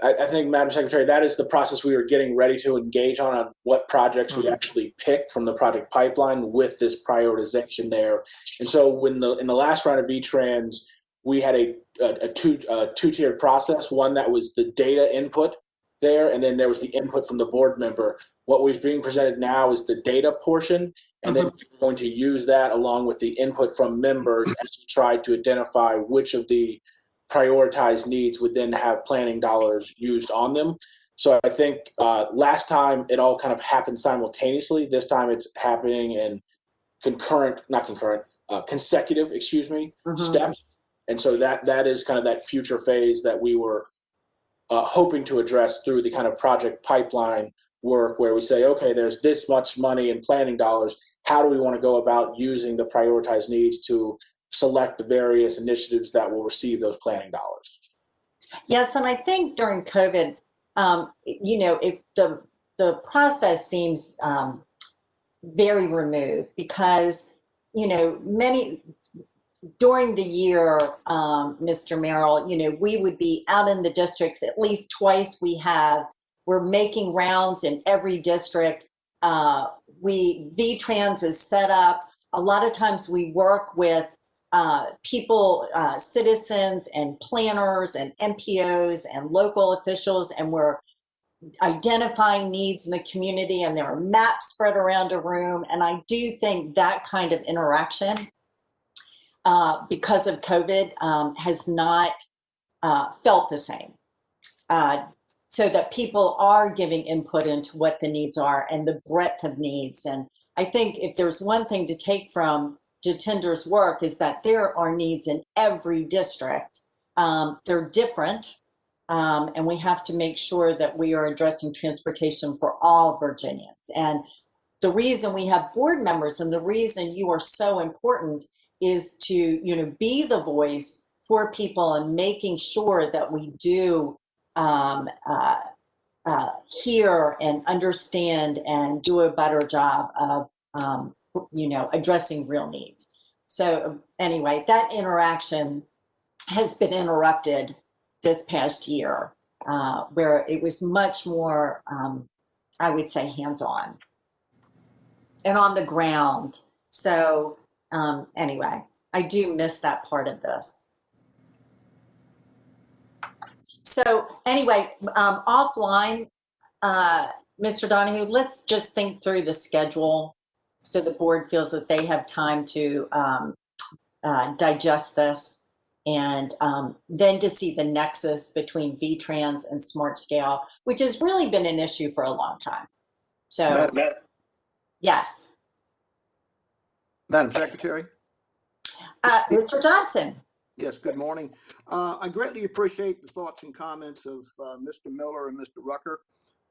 I think, Madam Secretary, that is the process we were getting ready to engage on what projects we actually pick from the project pipeline with this prioritization there. And so when in the last round of VTrans, we had a two-tiered process, one that was the data input there, and then there was the input from the board member. What was being presented now is the data portion, and then we're going to use that along with the input from members as we try to identify which of the prioritized needs would then have planning dollars used on them. So I think last time it all kind of happened simultaneously. This time it's happening in consecutive, steps. And so that is kind of that future phase that we were hoping to address through the kind of project pipeline work where we say, okay, there's this much money in planning dollars. How do we want to go about using the prioritized needs to select the various initiatives that will receive those planning dollars? Yes, and I think during COVID, the process seems very removed because, during the year, Mr. Merrill, we would be out in the districts at least twice. We're making rounds in every district. VTrans is set up. A lot of times we work with people, citizens and planners and MPOs and local officials, and we're identifying needs in the community, and there are maps spread around a room. And I do think that kind of interaction, because of COVID, has not felt the same. So that people are giving input into what the needs are and the breadth of needs. And I think if there's one thing to take from Jitender's work is that there are needs in every district. They're different, and we have to make sure that we are addressing transportation for all Virginians. And the reason we have board members and the reason you are so important is to be the voice for people and making sure that we do hear and understand and do a better job of addressing real needs. So anyway, that interaction has been interrupted this past year, where it was much more, I would say, hands-on and on the ground. So anyway, I do miss that part of this. So anyway, offline, Mr. Donahue, let's just think through the schedule so the board feels that they have time to digest this, and then to see the nexus between VTrans and SMARTSCALE, which has really been an issue for a long time. So, yes. Madam Secretary? Mr. Johnson. Yes, good morning. I greatly appreciate the thoughts and comments of Mr. Miller and Mr. Rucker.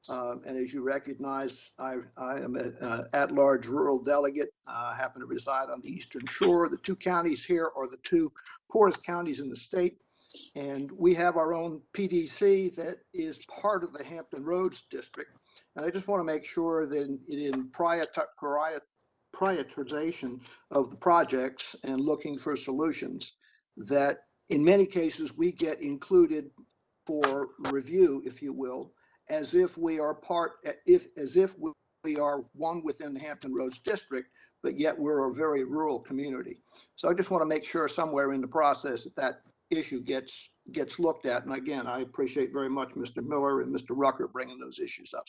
And as you recognize, I am an at-large rural delegate. I happen to reside on the Eastern Shore. The two counties here are the two poorest counties in the state. And we have our own PDC that is part of the Hampton Roads District. And I just want to make sure that in prioritization of the projects and looking for solutions, that in many cases we get included for review, if you will, as if we are we are one within the Hampton Roads District, but yet we're a very rural community. So I just want to make sure somewhere in the process that issue gets looked at. And again, I appreciate very much Mr. Miller and Mr. Rucker bringing those issues up.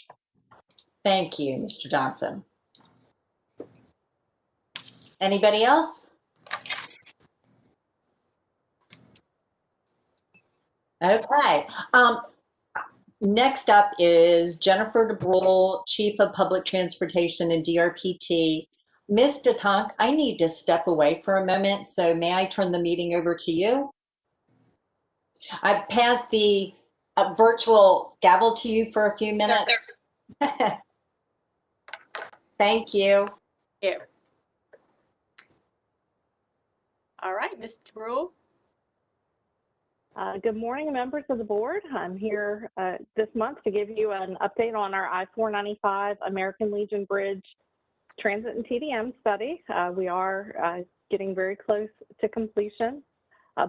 Thank you, Mr. Johnson. Anybody else? Okay. Next up is Jennifer Debruhl, Chief of Public Transportation and DRPT. Ms. DeTonk, I need to step away for a moment, so may I turn the meeting over to you? I pass the virtual gavel to you for a few minutes. Thank you. Yeah. All right, Ms. Debruhl. Good morning, members of the board. I'm here this month to give you an update on our I-495 American Legion Bridge Transit and TDM study. We are getting very close to completion.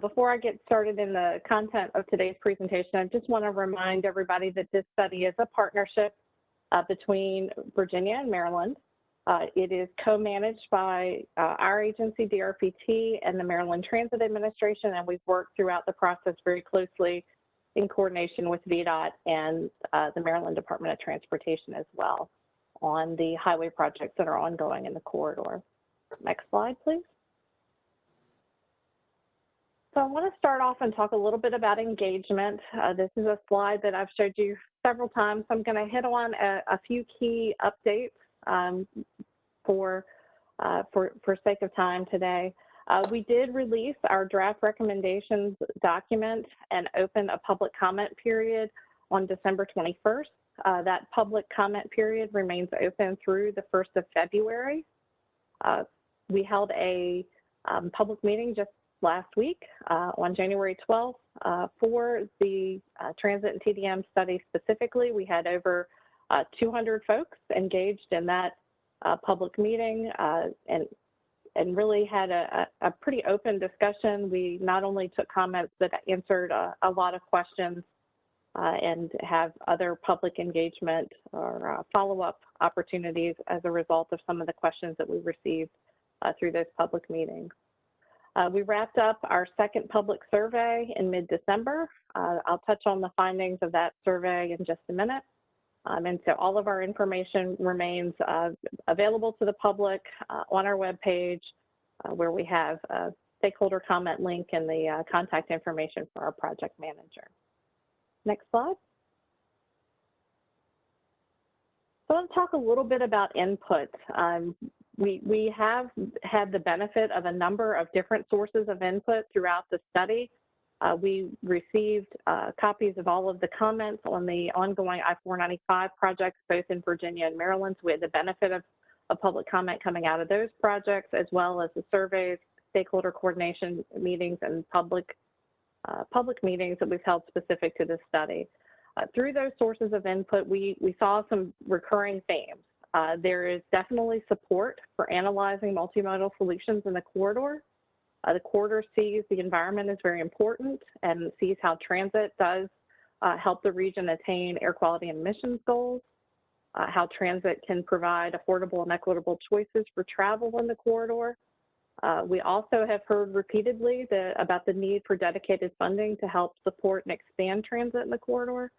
Before I get started in the content of today's presentation, I just want to remind everybody that this study is a partnership between Virginia and Maryland. It is co-managed by our agency, DRPT, and the Maryland Transit Administration, and we've worked throughout the process very closely in coordination with VDOT and the Maryland Department of Transportation as well on the highway projects that are ongoing in the corridor. Next slide, please. So I want to start off and talk a little bit about engagement. This is a slide that I've showed you several times. I'm going to hit on a few key updates for sake of time today. We did release our draft recommendations document and open a public comment period on December 21st. That public comment period remains open through the 1st of February. We held a public meeting just last week on January 12th for the transit and TDM study specifically. We had over 200 folks engaged in that public meeting and really had a pretty open discussion. We not only took comments, but answered a lot of questions and have other public engagement or follow-up opportunities as a result of some of the questions that we received through those public meetings. We wrapped up our second public survey in mid-December. I'll touch on the findings of that survey in just a minute. And so all of our information remains available to the public on our webpage where we have a stakeholder comment link and the contact information for our project manager. Next slide. So let's talk a little bit about input. We have had the benefit of a number of different sources of input throughout the study. We received copies of all of the comments on the ongoing I-495 projects, both in Virginia and Maryland. So we had the benefit of a public comment coming out of those projects, as well as the surveys, stakeholder coordination meetings, and public meetings that we've held specific to this study. Through those sources of input, we saw some recurring themes. There is definitely support for analyzing multimodal solutions in the corridor. The corridor sees the environment as very important and sees how transit does help the region attain air quality and emissions goals, how transit can provide affordable and equitable choices for travel in the corridor. We also have heard repeatedly about the need for dedicated funding to help support and expand transit in the corridor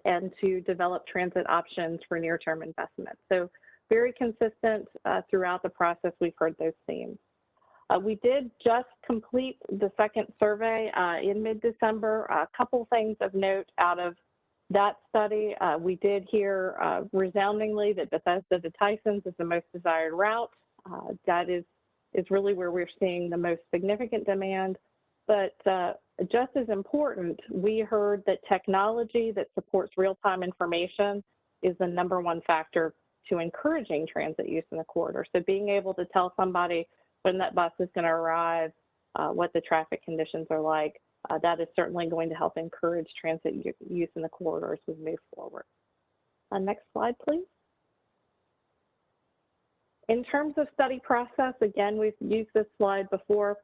and to develop transit options for near-term investment. So very consistent throughout the process, we've heard those themes. We did just complete the second survey in mid-December. A couple things of note out of that study. We did hear resoundingly that Bethesda to Tysons is the most desired route. That is really where we're seeing the most significant demand. But just as important, we heard that technology that supports real-time information is the #1 factor to encouraging transit use in the corridor. So being able to tell somebody when that bus is going to arrive, what the traffic conditions are like, that is certainly going to help encourage transit use in the corridor as we move forward. Next slide, please. In terms of study process, again, we've used this slide before.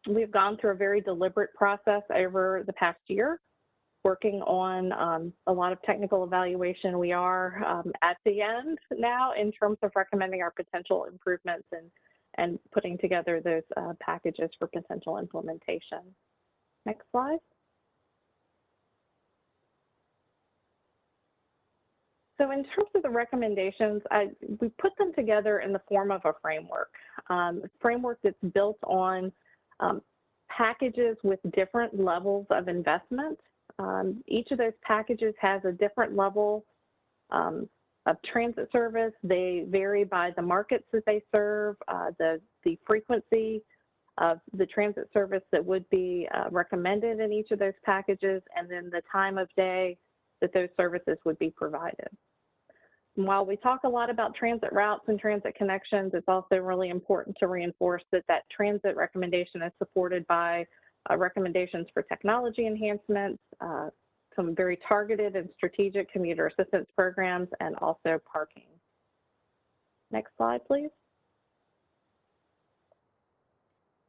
We've gone through a very deliberate process over the past year, working on a lot of technical evaluation. We are at the end now in terms of recommending our potential improvements and putting together those packages for potential implementation. Next slide. So in terms of the recommendations, we put them together in the form of a framework that's built on packages with different levels of investment. Each of those packages has a different level of transit service. They vary by the markets that they serve, the frequency of the transit service that would be recommended in each of those packages, and then the time of day that those services would be provided. And while we talk a lot about transit routes and transit connections, it's also really important to reinforce that that transit recommendation is supported by recommendations for technology enhancements, some very targeted and strategic commuter assistance programs, and also parking. Next slide, please.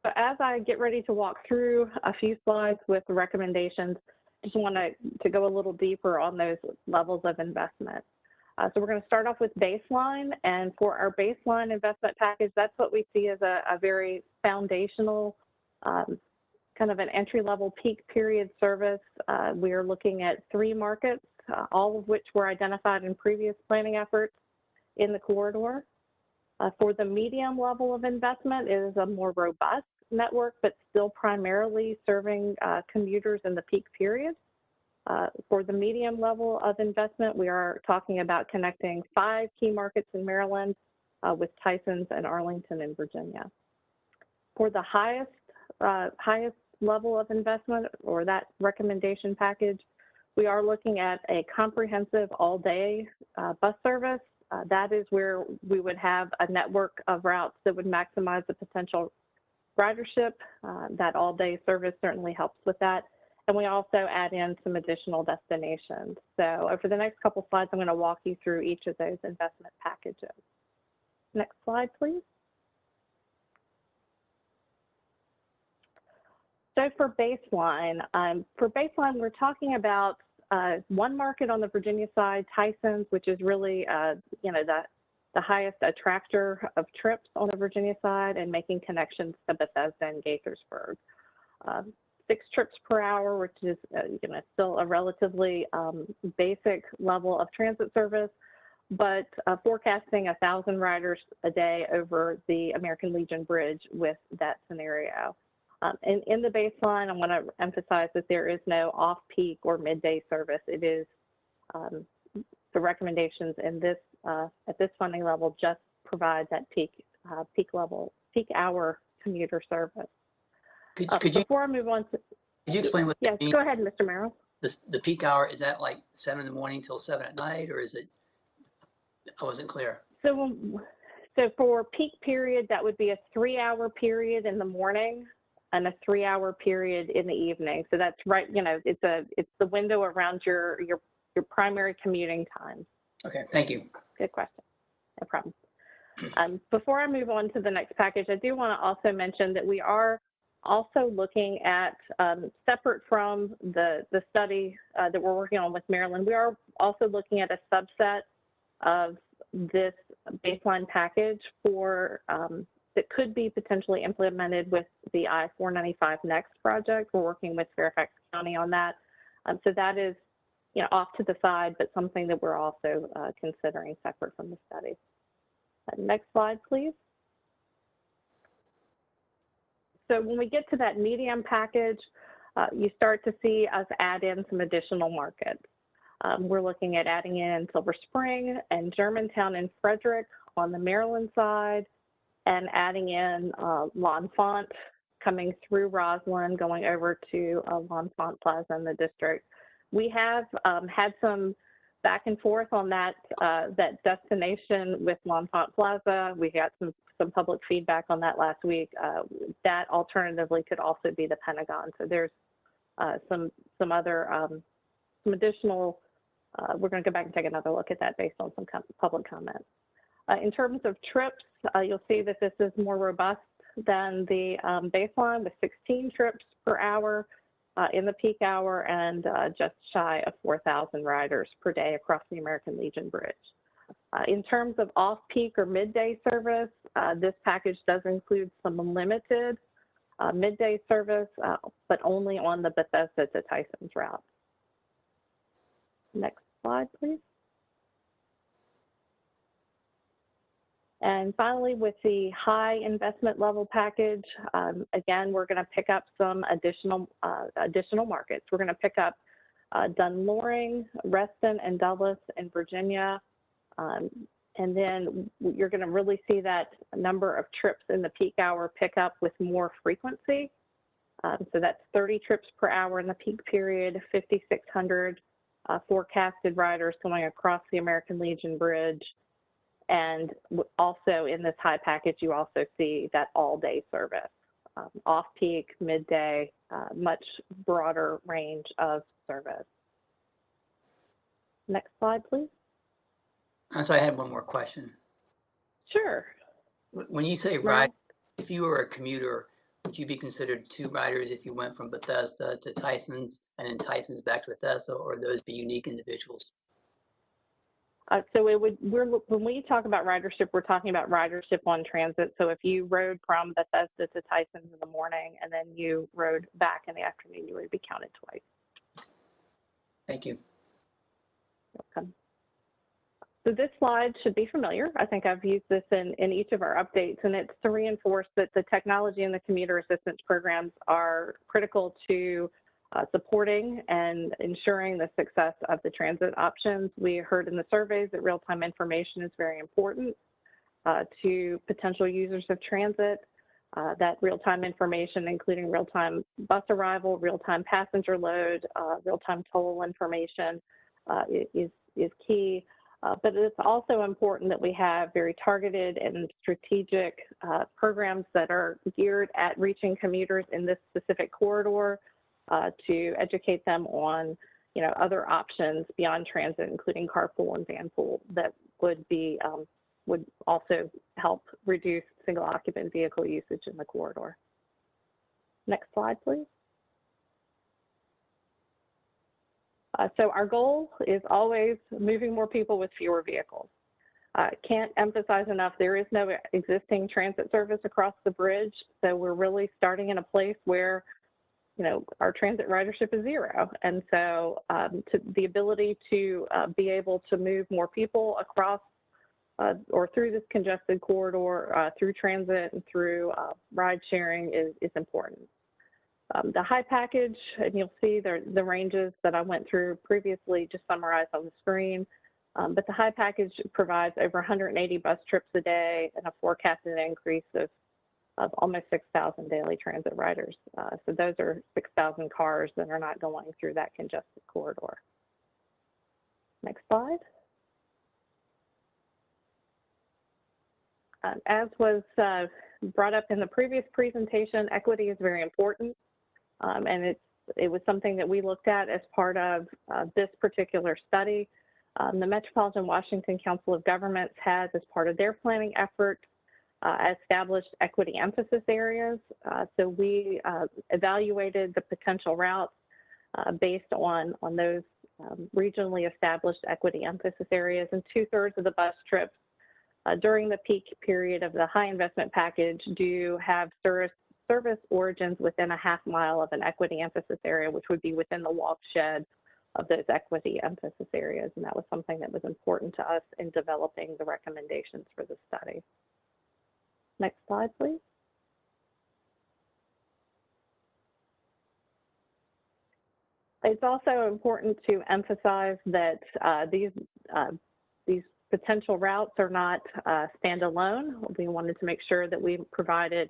So as I get ready to walk through a few slides with the recommendations, just want to go a little deeper on those levels of investment. So we're going to start off with baseline, and for our baseline investment package, that's what we see as a very foundational, kind of an entry-level peak period service. We are looking at 3 markets, all of which were identified in previous planning efforts in the corridor. For the medium level of investment, it is a more robust network, but still primarily serving commuters in the peak period. For the medium level of investment, we are talking about connecting 5 key markets in Maryland with Tysons and Arlington in Virginia. For the highest level of investment, or that recommendation package, we are looking at a comprehensive all-day bus service. That is where we would have a network of routes that would maximize the potential ridership. That all-day service certainly helps with that. And we also add in some additional destinations. So over the next couple slides, I'm going to walk you through each of those investment packages. Next slide, please. So for baseline, we're talking about 1 market on the Virginia side, Tysons, which is really, the highest attractor of trips on the Virginia side, and making connections to Bethesda and Gaithersburg. 6 trips per hour, which is still a relatively basic level of transit service, but forecasting 1,000 riders a day over the American Legion Bridge with that scenario. And in the baseline, I want to emphasize that there is no off-peak or midday service. It is the recommendations in this at this funding level just provide that peak hour commuter service. Before I move on to, could you explain what? Yes, go ahead, Mr. Merrill. The peak hour, is that like 7 in the morning till 7 at night, or is it? I wasn't clear. So for peak period, that would be a 3-hour period in the morning and a 3-hour period in the evening. So that's right. It's the window around your primary commuting time. Okay, thank you. Good question. No problem. Before I move on to the next package, I do want to also mention that we are also looking at, separate from the study that we're working on with Maryland, we are also looking at a subset of this baseline package for that could be potentially implemented with the I-495 Next project. We're working with Fairfax County on that. So that is, off to the side, but something that we're also considering separate from the study. Next slide, please. So when we get to that medium package, you start to see us add in some additional markets. We're looking at adding in Silver Spring and Germantown and Frederick on the Maryland side, and adding in L'Enfant coming through Roslyn, going over to L'Enfant Plaza in the district. We have had some back and forth on that destination with L'Enfant Plaza. We got some public feedback on that last week. That alternatively could also be the Pentagon. So there's some additional, we're going to go back and take another look at that based on some public comments. In terms of trips, you'll see that this is more robust than the baseline, with 16 trips per hour in the peak hour, and just shy of 4,000 riders per day across the American Legion Bridge. In terms of off-peak or midday service, this package does include some limited midday service, but only on the Bethesda to Tysons route. Next slide, please. And finally, with the high investment level package, again, we're going to pick up some additional markets. We're going to pick up Dunn-Loring, Reston, and Dulles in Virginia. And then you're going to really see that number of trips in the peak hour pick up with more frequency. So that's 30 trips per hour in the peak period, 5,600 forecasted riders going across the American Legion Bridge. And also in this high package, you also see that all-day service off-peak, midday, much broader range of service. Next slide, please. I'm sorry, I had one more question. Sure. When you say Right. ride, if you were a commuter, would you be considered two riders if you went from Bethesda to Tyson's and then Tyson's back to Bethesda, or would those be unique individuals? So when we talk about ridership, we're talking about ridership on transit. So if you rode from Bethesda to Tyson's in the morning and then you rode back in the afternoon, you would be counted twice. Thank you. Welcome. So this slide should be familiar. I think I've used this in each of our updates, and it's to reinforce that the technology and the commuter assistance programs are critical to supporting and ensuring the success of the transit options. We heard in the surveys that real-time information is very important to potential users of transit. That real-time information, including real-time bus arrival, real-time passenger load, real-time toll information is key. But it's also important that we have very targeted and strategic programs that are geared at reaching commuters in this specific corridor to educate them on, other options beyond transit, including carpool and vanpool, that would also help reduce single occupant vehicle usage in the corridor. Next slide, please. So our goal is always moving more people with fewer vehicles. Can't emphasize enough, there is no existing transit service across the bridge, so we're really starting in a place where our transit ridership is zero. And so the ability to be able to move more people across or through this congested corridor, through transit and through ride sharing is important. The high package, and you'll see the ranges that I went through previously just summarized on the screen, but the high package provides over 180 bus trips a day and a forecasted increase of almost 6,000 daily transit riders. So those are 6,000 cars that are not going through that congested corridor. Next slide. As was brought up in the previous presentation, equity is very important. And it was something that we looked at as part of this particular study. The Metropolitan Washington Council of Governments has, as part of their planning effort, established equity emphasis areas. So we evaluated the potential routes based on those regionally established equity emphasis areas, and 2/3 of the bus trips during the peak period of the high investment package do have service origins within a half mile of an equity emphasis area, which would be within the walk shed of those equity emphasis areas. And that was something that was important to us in developing the recommendations for the study. Next slide, please. It's also important to emphasize that these potential routes are not standalone. We wanted to make sure that we provided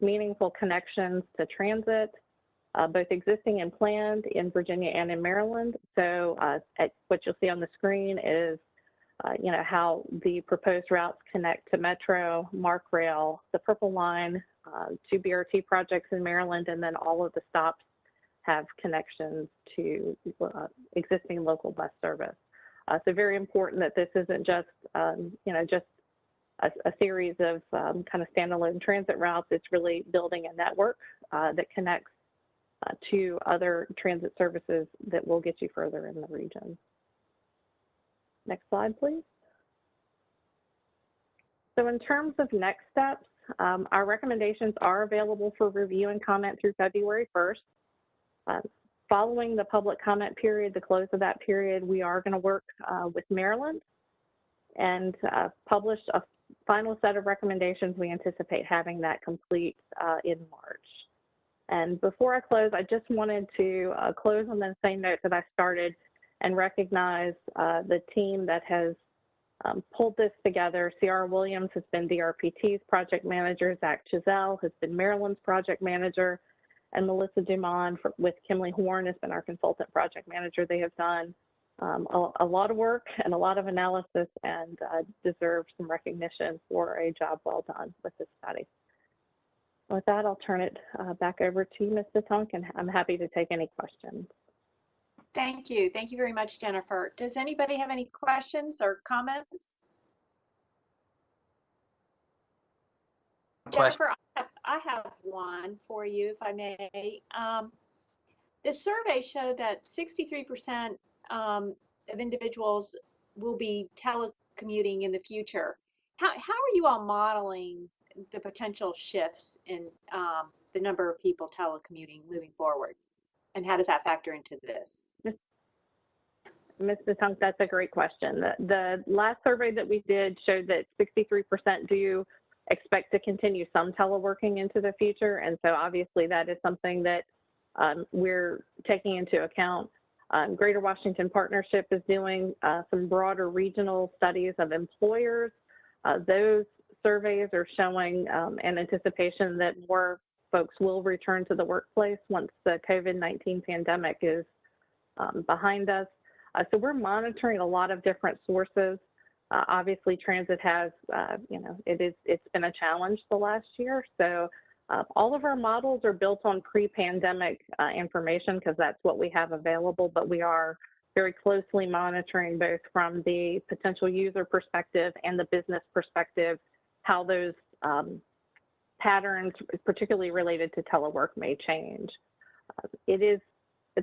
meaningful connections to transit, both existing and planned in Virginia and in Maryland. So what you'll see on the screen is, how the proposed routes connect to Metro, MARC Rail, the Purple Line, 2 BRT projects in Maryland, and then all of the stops have connections to existing local bus service. So very important that this isn't just, just a series of kind of standalone transit routes. It's really building a network that connects to other transit services that will get you further in the region. Next slide, please. So in terms of next steps, our recommendations are available for review and comment through February 1st. Following the public comment period, the close of that period, we are going to work with Maryland and publish a final set of recommendations. We anticipate having that complete in March. And before I close, I just wanted to close on the same note that I started and recognize the team that has pulled this together. Ciara Williams has been DRPT's project manager, Zach Chazelle has been Maryland's project manager, and Melissa Dumont with Kimley Horn has been our consultant project manager. They have done a lot of work and a lot of analysis and deserve some recognition for a job well done with this study. With that, I'll turn it back over to you, Mr. Tunk, and I'm happy to take any questions. Thank you. Thank you very much, Jennifer. Does anybody have any questions or comments? Jennifer, I have one for you, if I may. The survey showed that 63% of individuals will be telecommuting in the future. How are you all modeling the potential shifts in the number of people telecommuting moving forward? And how does that factor into this? Mr. Tunk, that's a great question. The last survey that we did showed that 63% do expect to continue some teleworking into the future. And so obviously that is something that we're taking into account. Greater Washington Partnership is doing some broader regional studies of employers. Those surveys are showing an anticipation that more folks will return to the workplace once the COVID-19 pandemic is behind us. So we're monitoring a lot of different sources. Obviously, transit has, it's been a challenge the last year. So all of our models are built on pre-pandemic information because that's what we have available, but we are very closely monitoring both from the potential user perspective and the business perspective, how those patterns, particularly related to telework, may change.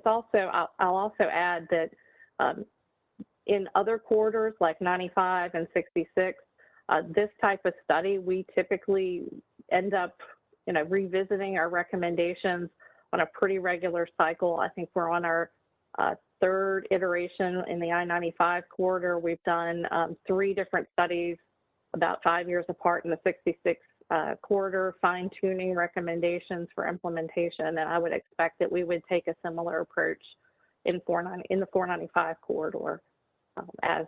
I'll also add that in other corridors like 95 and 66, this type of study, we typically end up, revisiting our recommendations on a pretty regular cycle. I think we're on our third iteration in the I-95 corridor. We've done 3 different studies about 5 years apart in the 66 corridor, fine-tuning recommendations for implementation, and I would expect that we would take a similar approach in the 495 corridor as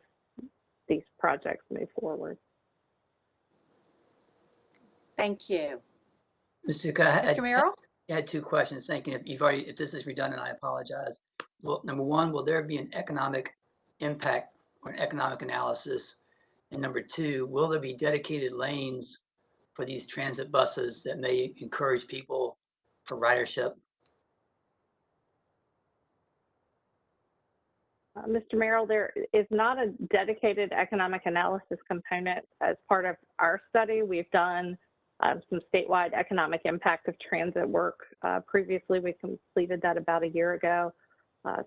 these projects move forward. Thank you. Mr. Merrill? I had 2 questions. Thinking if this is redundant, I apologize. Well, number 1, will there be an economic impact or an economic analysis? And number 2, will there be dedicated lanes for these transit buses that may encourage people for ridership? Mr. Merrill, there is not a dedicated economic analysis component as part of our study. We've done some statewide economic impact of transit work previously. We completed that about a year ago.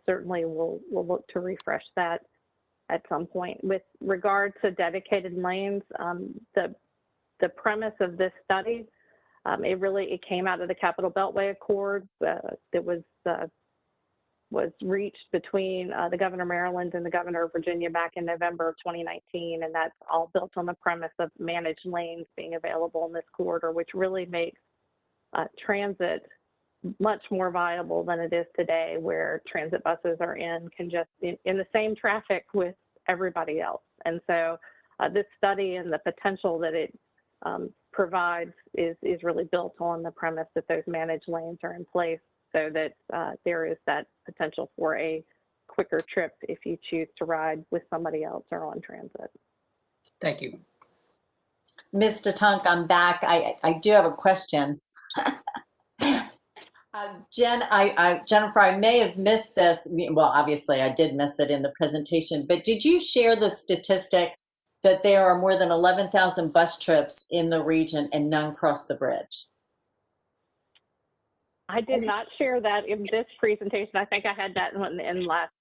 Certainly we'll look to refresh that at some point. With regard to dedicated lanes, the premise of this study, it came out of the Capital Beltway Accord that was reached between the Governor of Maryland and the Governor of Virginia back in November of 2019, and that's all built on the premise of managed lanes being available in this corridor, which really makes transit much more viable than it is today, where transit buses are in the same traffic with everybody else. And so this study and the potential that it provides is really built on the premise that those managed lanes are in place, so that there is that potential for a quicker trip if you choose to ride with somebody else or on transit. Thank you. Mr. Tunk, I'm back. I do have a question. Jennifer, I may have missed this. Well, obviously I did miss it in the presentation, but did you share the statistic that there are more than 11,000 bus trips in the region and none cross the bridge? I did not share that in this presentation. I think I had that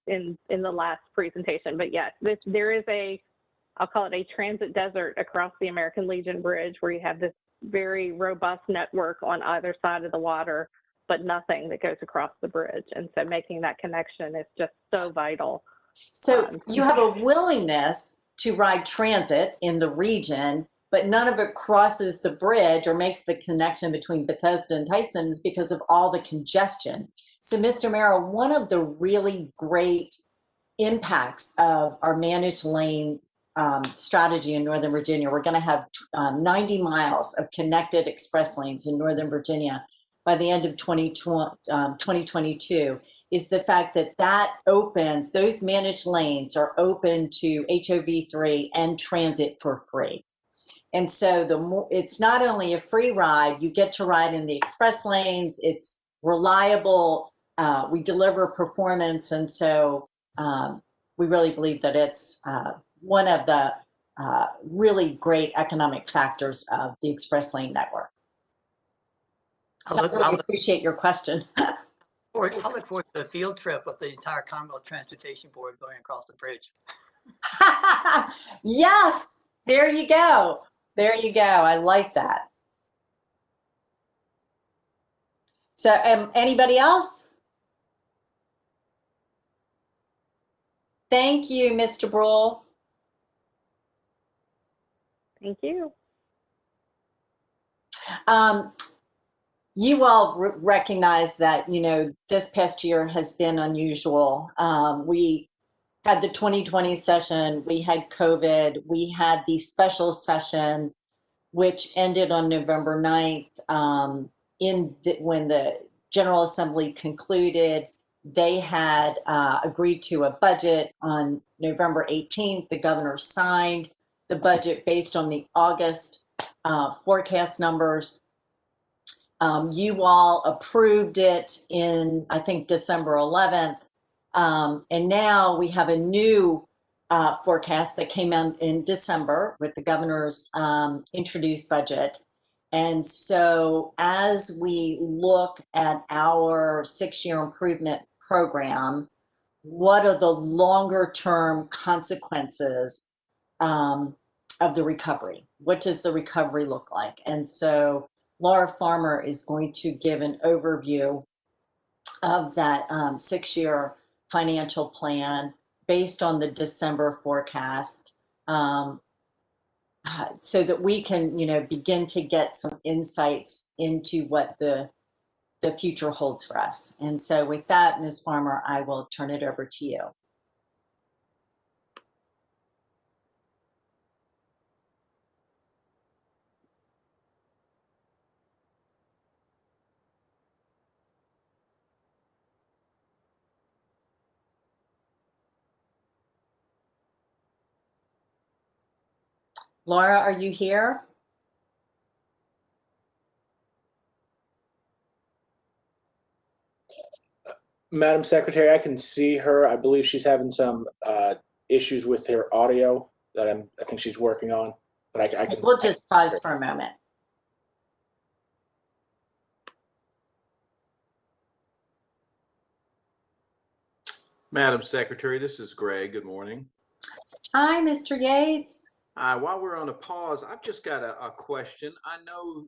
in the last presentation. But yes, there is I'll call it a transit desert across the American Legion Bridge, where you have this very robust network on either side of the water, but nothing that goes across the bridge. And so making that connection is just so vital. So you have a willingness to ride transit in the region, but none of it crosses the bridge or makes the connection between Bethesda and Tysons because of all the congestion. So Mr. Merrill, one of the really great impacts of our managed lane strategy in Northern Virginia, we're going to have 90 miles of connected express lanes in Northern Virginia by the end of 2022, is the fact that opens, those managed lanes are open to HOV3 and transit for free. And so the more, it's not only a free ride, you get to ride in the express lanes, it's reliable, we deliver performance. And so we really believe that it's one of the really great economic factors of the express lane network. So I really appreciate your question. I look forward to the field trip of the entire Commonwealth Transportation Board going across the bridge. Yes, there you go. There you go. I like that. So anybody else? Thank you, Mr. Debruhl. Thank you. You all recognize that, you know, this past year has been unusual. We had the 2020 session, we had COVID, we had the special session, which ended on November 9th. When the General Assembly concluded, they had agreed to a budget on November 18th. The governor signed the budget based on the August forecast numbers. You all approved it in, I think, December 11th. And now we have a new forecast that came out in December with the governor's introduced budget. And so as we look at our 6-year improvement program, what are the longer term consequences of the recovery? What does the recovery look like? And so Laura Farmer is going to give an overview of that 6-year financial plan based on the December forecast, so that we can, you know, begin to get some insights into what the future holds for us. And so with that, Ms. Farmer, I will turn it over to you. Laura, are you here? Madam Secretary, I can see her. I believe she's having some issues with her audio that I think she's working on. But I can. We'll just pause for a moment. Madam Secretary, this is Greg. Good morning. Hi, Mr. Yates. While we're on a pause, I've just got a question. I know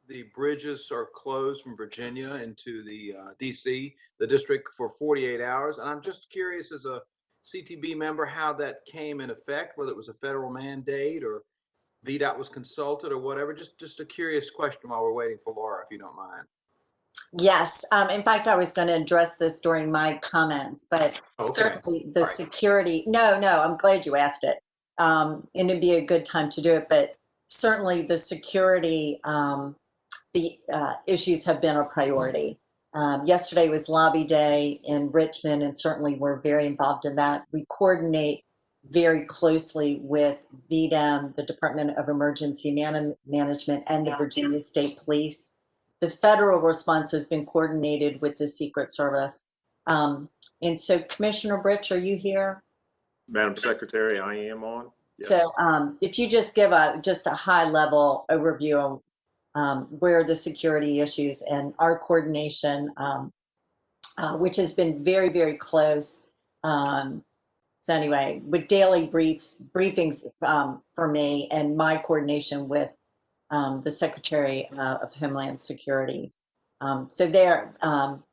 the bridges are closed from Virginia into the DC, the district, for 48 hours. And I'm just curious, as a CTB member, how that came in effect, whether it was a federal mandate or VDOT was consulted or whatever. Just a curious question while we're waiting for Laura, if you don't mind. Yes. In fact, I was going to address this during my comments, but certainly the security. No, I'm glad you asked it. And it'd be a good time to do it, but certainly the security, issues have been a priority. Yesterday was lobby day in Richmond, and certainly we're very involved in that. We coordinate very closely with VDEM, the Department of Emergency Management, and the Virginia State Police. The federal response has been coordinated with the Secret Service. And so, Commissioner Britch, are you here? Madam Secretary, I am on. Yes. So if you just give just a high level overview of where the security issues and our coordination, which has been very, very close. So anyway, with daily briefings for me and my coordination with the Secretary of Homeland Security. So there, I'll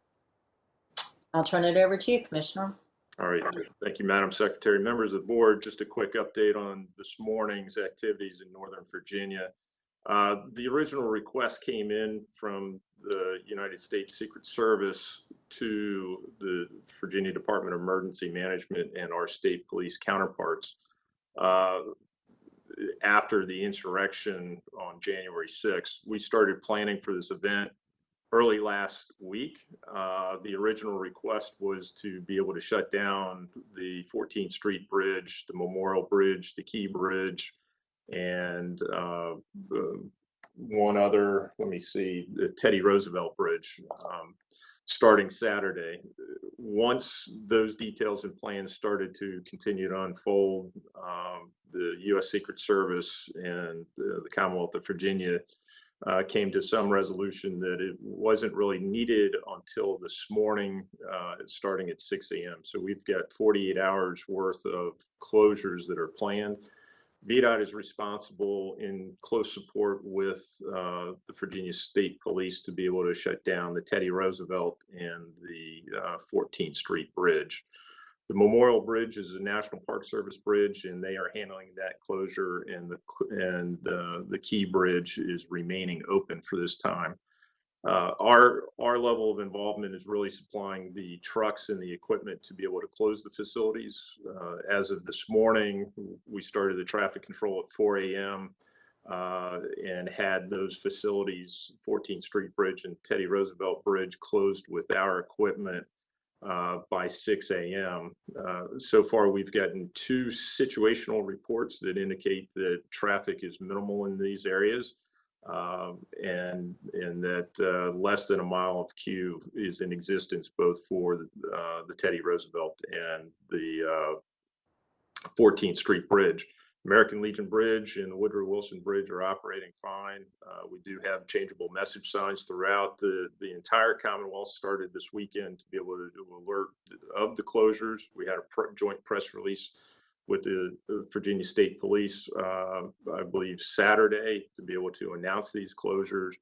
turn it over to you, Commissioner. All right. Thank you, Madam Secretary. Members of the board, just a quick update on this morning's activities in Northern Virginia. The original request came in from the United States Secret Service to the Virginia Department of Emergency Management and our state police counterparts after the insurrection on January 6th. We started planning for this event early last week. The original request was to be able to shut down the 14th Street Bridge, the Memorial Bridge, the Key Bridge, and one other, let me see, the Teddy Roosevelt Bridge, starting Saturday. Once those details and plans started to continue to unfold, the U.S. Secret Service and the Commonwealth of Virginia came to some resolution that it wasn't really needed until this morning, starting at 6 a.m. So we've got 48 hours worth of closures that are planned. VDOT is responsible in close support with the Virginia State Police to be able to shut down the Teddy Roosevelt and the 14th Street Bridge. The Memorial Bridge is a National Park Service bridge, and they are handling that closure, and the Key Bridge is remaining open for this time. Our level of involvement is really supplying the trucks and the equipment to be able to close the facilities. As of this morning, we started the traffic control at 4 a.m. And had those facilities, 14th Street Bridge and Teddy Roosevelt Bridge, closed with our equipment by 6 a.m. So far, we've gotten 2 situational reports that indicate that traffic is minimal in these areas. And that less than a mile of queue is in existence both for the Teddy Roosevelt and the 14th Street Bridge. American Legion Bridge and the Woodrow Wilson Bridge are operating fine. We do have changeable message signs throughout the entire Commonwealth. Started this weekend to be able to do alert of the closures. We had a joint press release with the Virginia State Police, I believe Saturday, to be able to announce these closures.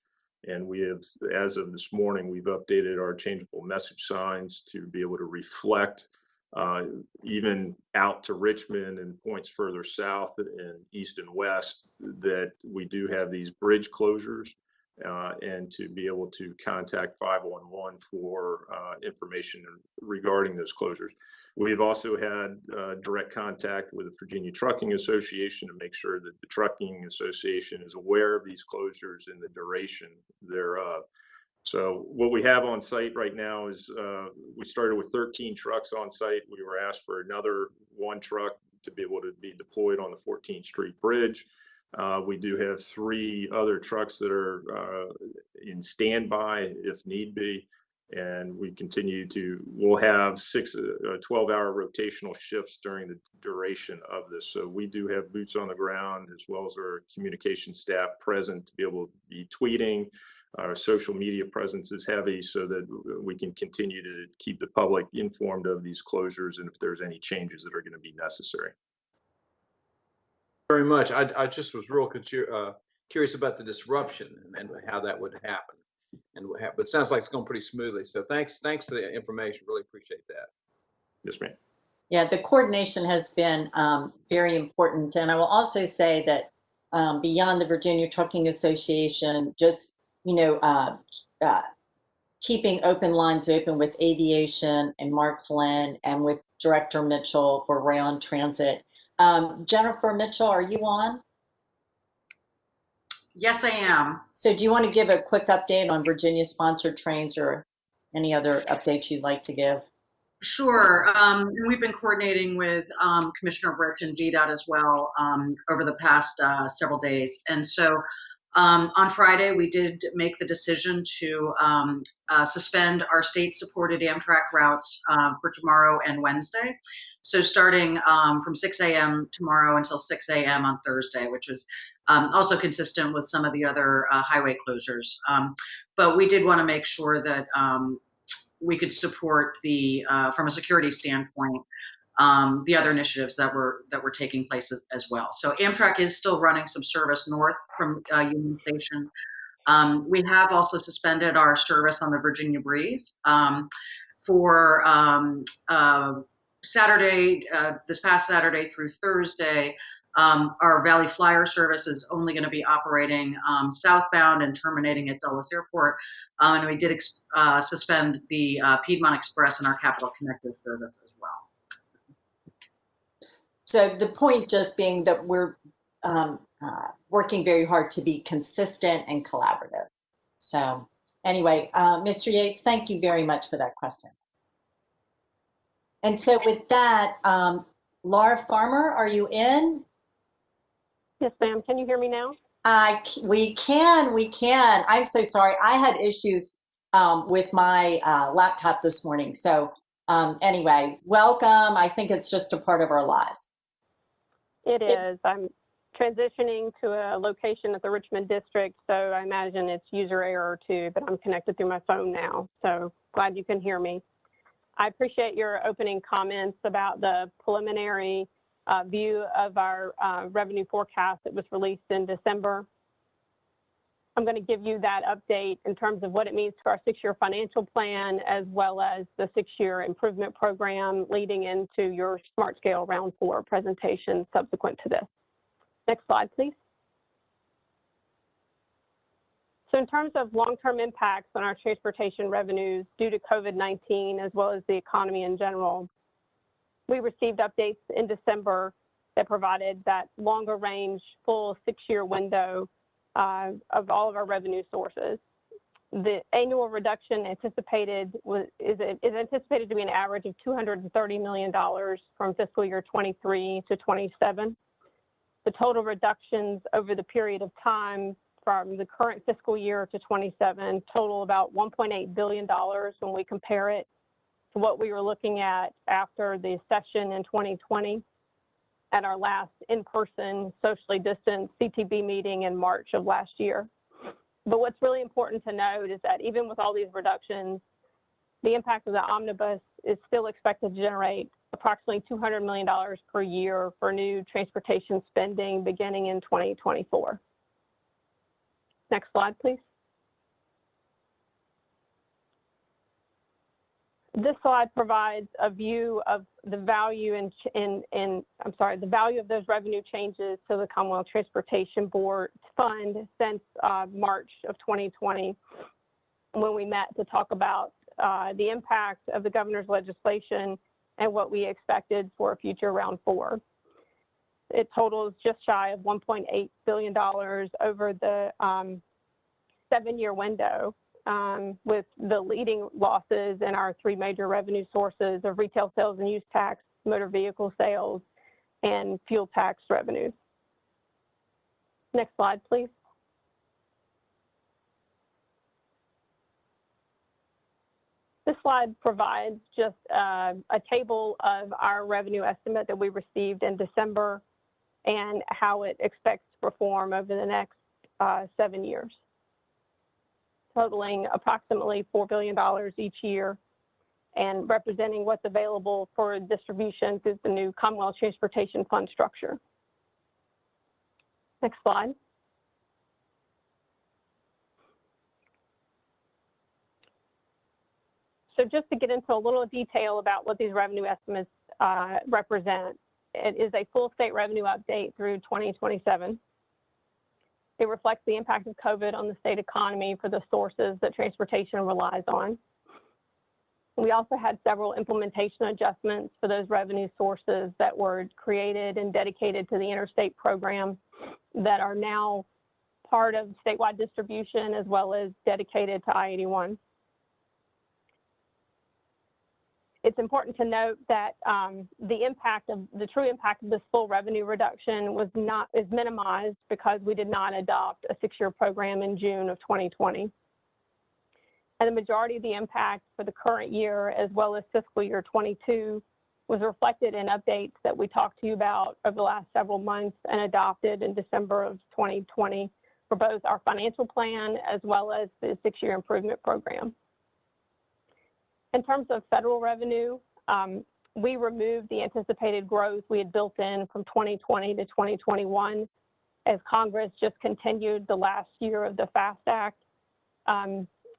And we have, as of this morning, we've updated our changeable message signs to be able to reflect even out to Richmond and points further south and east and west that we do have these bridge closures, and to be able to contact 511 for information regarding those closures. We've also had direct contact with the Virginia Trucking Association to make sure that the Trucking Association is aware of these closures and the duration thereof. So what we have on site right now is we started with 13 trucks on site. We were asked for another 1 truck to be able to be deployed on the 14th Street Bridge. We do have 3 other trucks that are in standby if need be. And we continue to, we'll have 6 12-hour rotational shifts during the duration of this. So we do have boots on the ground as well as our communication staff present to be able to be tweeting. Our social media presence is heavy so that we can continue to keep the public informed of these closures and if there's any changes that are going to be necessary. Very much. I just was real curious about the disruption and how that would happen. But it sounds like it's going pretty smoothly. So thanks for the information. Really appreciate that. Yes, ma'am. Yeah, the coordination has been very important. And I will also say that beyond the Virginia Trucking Association, just, keeping open lines open with aviation and Mark Flynn and with Director Mitchell for Rayon Transit. Jennifer Mitchell, are you on? Yes, I am. So do you want to give a quick update on Virginia sponsored trains or any other updates you'd like to give? Sure. We've been coordinating with Commissioner Britt and VDOT as well over the past several days. And so on Friday, we did make the decision to suspend our state-supported Amtrak routes for tomorrow and Wednesday. So starting from 6 a.m. tomorrow until 6 a.m. on Thursday, which is also consistent with some of the other highway closures. But we did want to make sure that we could support the, from a security standpoint, the other initiatives that were taking place as well. So Amtrak is still running some service north from Union Station. We have also suspended our service on the Virginia Breeze for Saturday, this past Saturday through Thursday. Our Valley Flyer service is only going to be operating southbound and terminating at Dulles Airport. And we did suspend the Piedmont Express and our Capital Connector service as well. So the point just being that we're working very hard to be consistent and collaborative. So anyway, Mr. Yates, thank you very much for that question. And so with that, Laura Farmer, are you in? Yes, ma'am. Can you hear me now? We can. I'm so sorry. I had issues with my laptop this morning. So anyway, welcome. I think it's just a part of our lives. It is. I'm transitioning to a location at the Richmond district, so I imagine it's user error too, but I'm connected through my phone now. So glad you can hear me. I appreciate your opening comments about the preliminary view of our revenue forecast that was released in December. I'm going to give you that update in terms of what it means to our 6-year financial plan, as well as the 6-year improvement program leading into your SMARTSCALE Round 4 presentation subsequent to this. Next slide, please. So in terms of long-term impacts on our transportation revenues due to COVID-19, as well as the economy in general, we received updates in December that provided that longer range full 6-year window of all of our revenue sources. The annual reduction anticipated is anticipated to be an average of $230 million from fiscal year 23 to 27. The total reductions over the period of time from the current fiscal year to 27 total about $1.8 billion when we compare it to what we were looking at after the session in 2020 at our last in-person socially distanced CTB meeting in March of last year. But what's really important to note is that even with all these reductions, the impact of the omnibus is still expected to generate approximately $200 million per year for new transportation spending beginning in 2024. Next slide, please. This slide provides a view of the value the value of those revenue changes to the Commonwealth Transportation Board Fund since March of 2020, when we met to talk about the impact of the governor's legislation and what we expected for a future round 4. It totals just shy of $1.8 billion over the 7-year window, with the leading losses in our 3 major revenue sources of retail sales and use tax, motor vehicle sales, and fuel tax revenues. Next slide, please. This slide provides just a table of our revenue estimate that we received in December and how it expects to perform over the next 7 years, totaling approximately $4 billion each year and representing what's available for distribution through the new Commonwealth Transportation Fund structure. Next slide. So just to get into a little detail about what these revenue estimates represent, it is a full state revenue update through 2027. It reflects the impact of COVID on the state economy for the sources that transportation relies on. We also had several implementation adjustments for those revenue sources that were created and dedicated to the Interstate program that are now part of statewide distribution as well as dedicated to I-81. It's important to note that the true impact of this full revenue reduction is minimized because we did not adopt a 6-year program in June of 2020. And the majority of the impact for the current year, as well as fiscal year 22, was reflected in updates that we talked to you about over the last several months and adopted in December of 2020 for both our financial plan as well as the 6-year improvement program. In terms of federal revenue, we removed the anticipated growth we had built in from 2020 to 2021 as Congress just continued the last year of the FAST Act.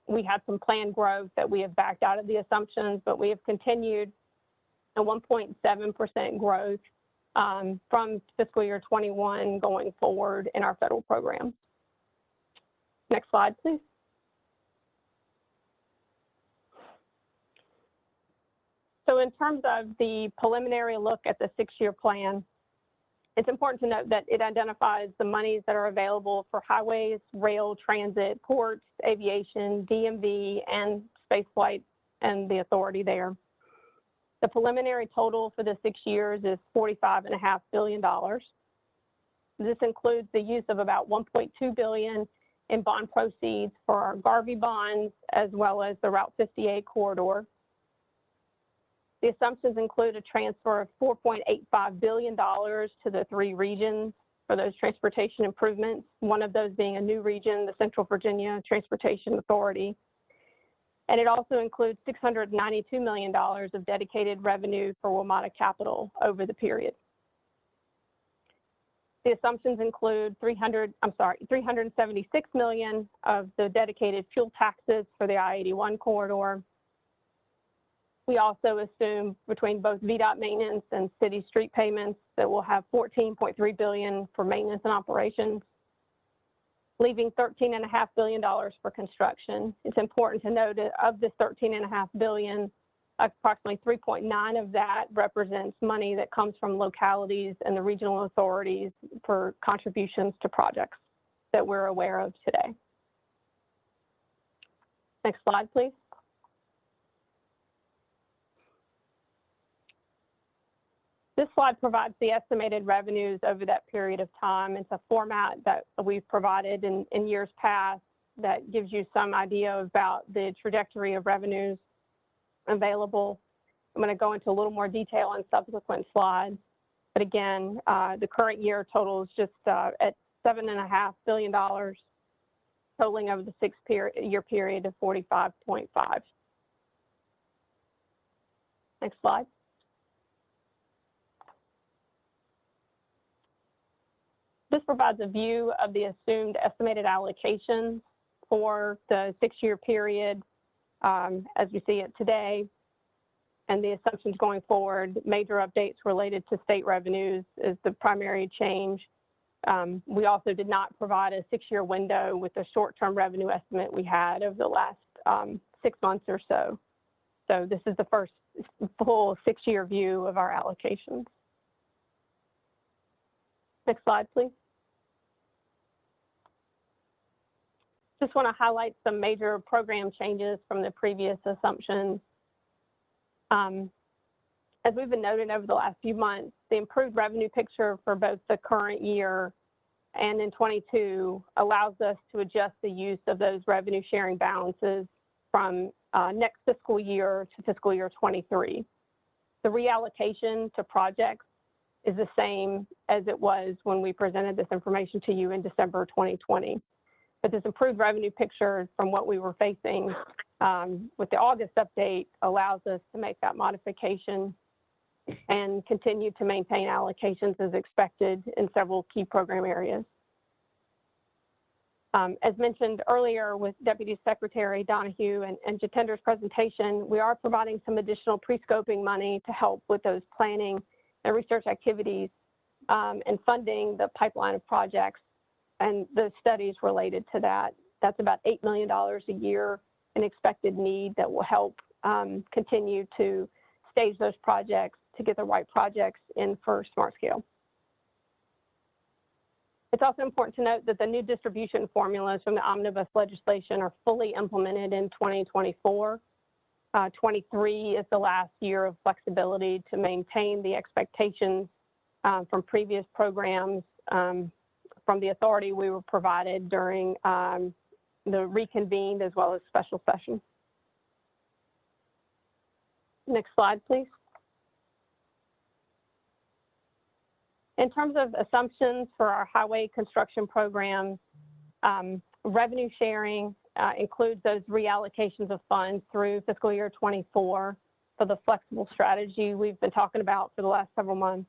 We had some planned growth that we have backed out of the assumptions, but we have continued a 1.7% growth from fiscal year 21 going forward in our federal program. Next slide, please. So in terms of the preliminary look at the 6-year plan, it's important to note that it identifies the monies that are available for highways, rail, transit, ports, aviation, DMV, and spaceflight, and the authority there. The preliminary total for the 6 years is $45.5 billion. This includes the use of about $1.2 billion in bond proceeds for our Garvey bonds, as well as the Route 58 corridor. The assumptions include a transfer of $4.85 billion to the 3 regions for those transportation improvements, one of those being a new region, the Central Virginia Transportation Authority. And it also includes $692 million of dedicated revenue for WMATA capital over the period. The assumptions include $376 million of the dedicated fuel taxes for the I-81 corridor. We also assume between both VDOT maintenance and city street payments that we'll have $14.3 billion for maintenance and operations, leaving $13.5 billion for construction. It's important to note that of this $13.5 billion, approximately 3.9 of that represents money that comes from localities and the regional authorities for contributions to projects that we're aware of today. Next slide, please. This slide provides the estimated revenues over that period of time. It's a format that we've provided in years past that gives you some idea about the trajectory of revenues available. I'm going to go into a little more detail in subsequent slides. But again, the current year total is just at $7.5 billion, totaling over the 6-year period of 45.5. Next slide. This provides a view of the assumed estimated allocations for the 6-year period as we see it today, and the assumptions going forward. Major updates related to state revenues is the primary change. We also did not provide a 6-year window with the short-term revenue estimate we had over the last 6 months or so. So this is the first full 6-year view of our allocations. Next slide, please. Just want to highlight some major program changes from the previous assumptions. As we've been noting over the last few months, the improved revenue picture for both the current year and in 22 allows us to adjust the use of those revenue sharing balances from next fiscal year to fiscal year 23. The reallocation to projects is the same as it was when we presented this information to you in December 2020. But this improved revenue picture from what we were facing with the August update allows us to make that modification and continue to maintain allocations as expected in several key program areas. As mentioned earlier with Deputy Secretary Donahue and Jitender's presentation, we are providing some additional pre-scoping money to help with those planning and research activities and funding the pipeline of projects and the studies related to that. That's about $8 million a year in expected need that will help continue to stage those projects to get the right projects in for SMARTSCALE. It's also important to note that the new distribution formulas from the omnibus legislation are fully implemented in 2024. 23 is the last year of flexibility to maintain the expectations from previous programs from the authority we were provided during the reconvened as well as special session. Next slide, please. In terms of assumptions for our highway construction programs, revenue sharing includes those reallocations of funds through fiscal year 24 for the flexible strategy we've been talking about for the last several months.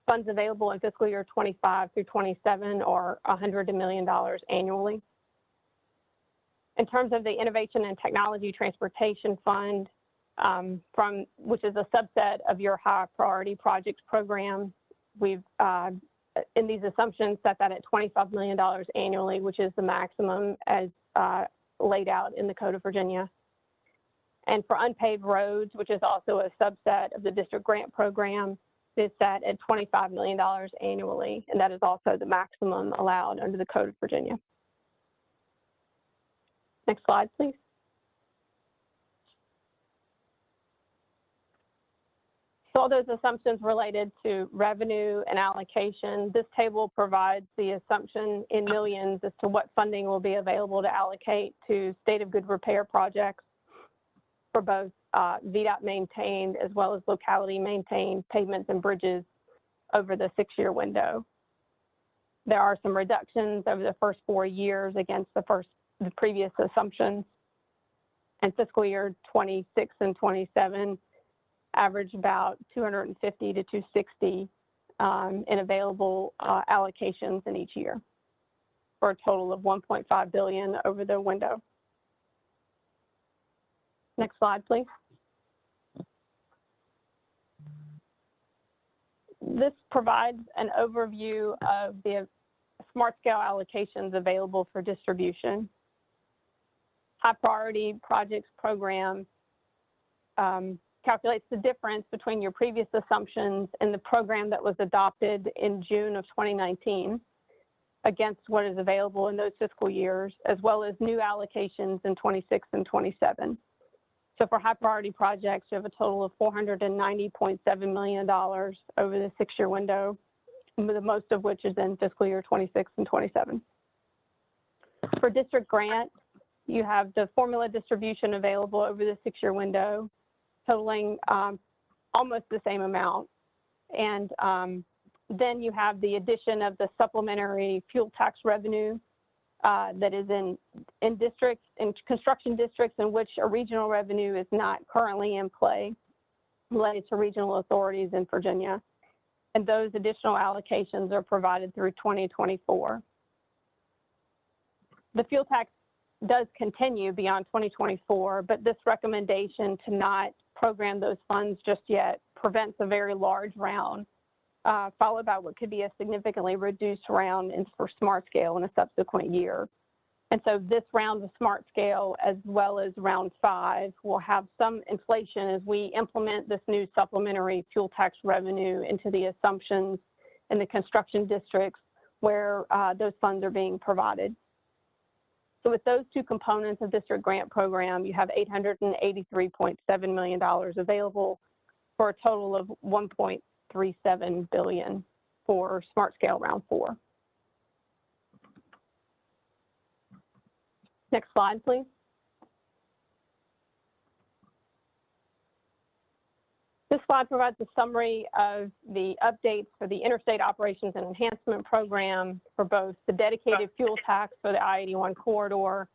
Funds available in fiscal year 25 through 27 are $100 million annually. In terms of the Innovation and Technology Transportation Fund, which is a subset of your high priority projects program, we've in these assumptions set that at $25 million annually, which is the maximum as laid out in the Code of Virginia. And for unpaved roads, which is also a subset of the district grant program, is set at $25 million annually, and that is also the maximum allowed under the Code of Virginia. Next slide, please. So all those assumptions related to revenue and allocation, this table provides the assumption in millions as to what funding will be available to allocate to state of good repair projects for both VDOT maintained as well as locality maintained pavements and bridges over the 6-year window. There are some reductions over the first 4 years against the previous assumptions. And fiscal year 26 and 27 average about 250 to 260 in available allocations in each year for a total of 1.5 billion over the window. Next slide, please. This provides an overview of the SMART scale allocations available for distribution. High priority projects program calculates the difference between your previous assumptions and the program that was adopted in June of 2019 against what is available in those fiscal years, as well as new allocations in 26 and 27. So for high priority projects, you have a total of $490.7 million over the 6-year window, the most of which is in fiscal year 26 and 27. For district grant, you have the formula distribution available over the 6-year window, totaling almost the same amount. And then you have the addition of the supplementary fuel tax revenue that is in districts, in construction districts in which a regional revenue is not currently in play related to regional authorities in Virginia. And those additional allocations are provided through 2024. The fuel tax does continue beyond 2024, but this recommendation to not program those funds just yet prevents a very large round, followed by what could be a significantly reduced round for SMART scale in a subsequent year. And so this round of SMART scale, as well as round 5, will have some inflation as we implement this new supplementary fuel tax revenue into the assumptions in the construction districts where those funds are being provided. So with those two components of district grant program, you have $883.7 million available for a total of $1.37 billion for SMART scale round 4. Next slide, please. This slide provides a summary of the updates for the Interstate Operations and Enhancement Program for both the dedicated fuel tax for the I-81 corridor,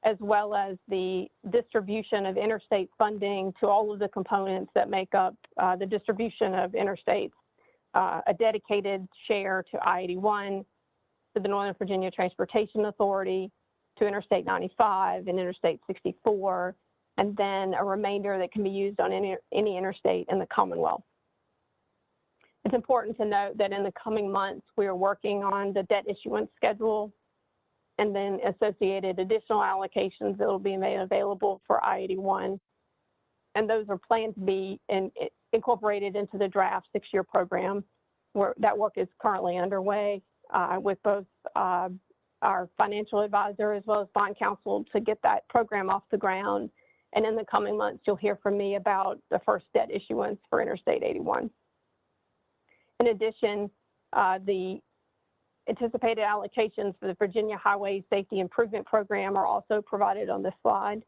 as well as the distribution of interstate funding to all of the components that make up the distribution of interstates, a dedicated share to I-81, to the Northern Virginia Transportation Authority, to Interstate 95 and Interstate 64, and then a remainder that can be used on any interstate in the Commonwealth. It's important to note that in the coming months, we are working on the debt issuance schedule and then associated additional allocations that will be made available for I-81. And those are planned to be incorporated into the draft 6-year program, where that work is currently underway with both our financial advisor as well as bond counsel to get that program off the ground. And in the coming months, you'll hear from me about the first debt issuance for Interstate 81. In addition, the anticipated allocations for the Virginia Highway Safety Improvement Program are also provided on this slide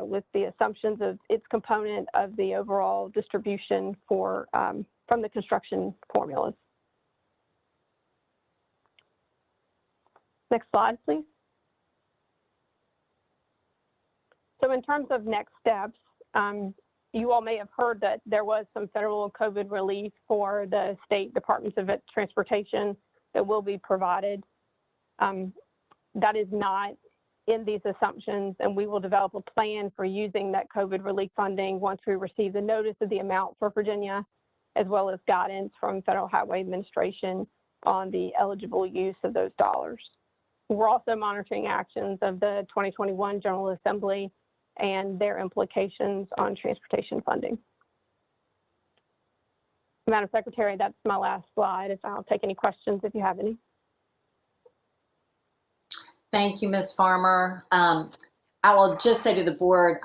with the assumptions of its component of the overall distribution for from the construction formulas. Next slide, please. So in terms of next steps, you all may have heard that there was some federal COVID relief for the state departments of transportation that will be provided. That is not in these assumptions, and we will develop a plan for using that COVID relief funding once we receive the notice of the amount for Virginia, as well as guidance from Federal Highway Administration on the eligible use of those dollars. We're also monitoring actions of the 2021 General Assembly and their implications on transportation funding. Madam Secretary, that's my last slide. I'll take any questions if you have any. Thank you, Ms. Farmer. I will just say to the board,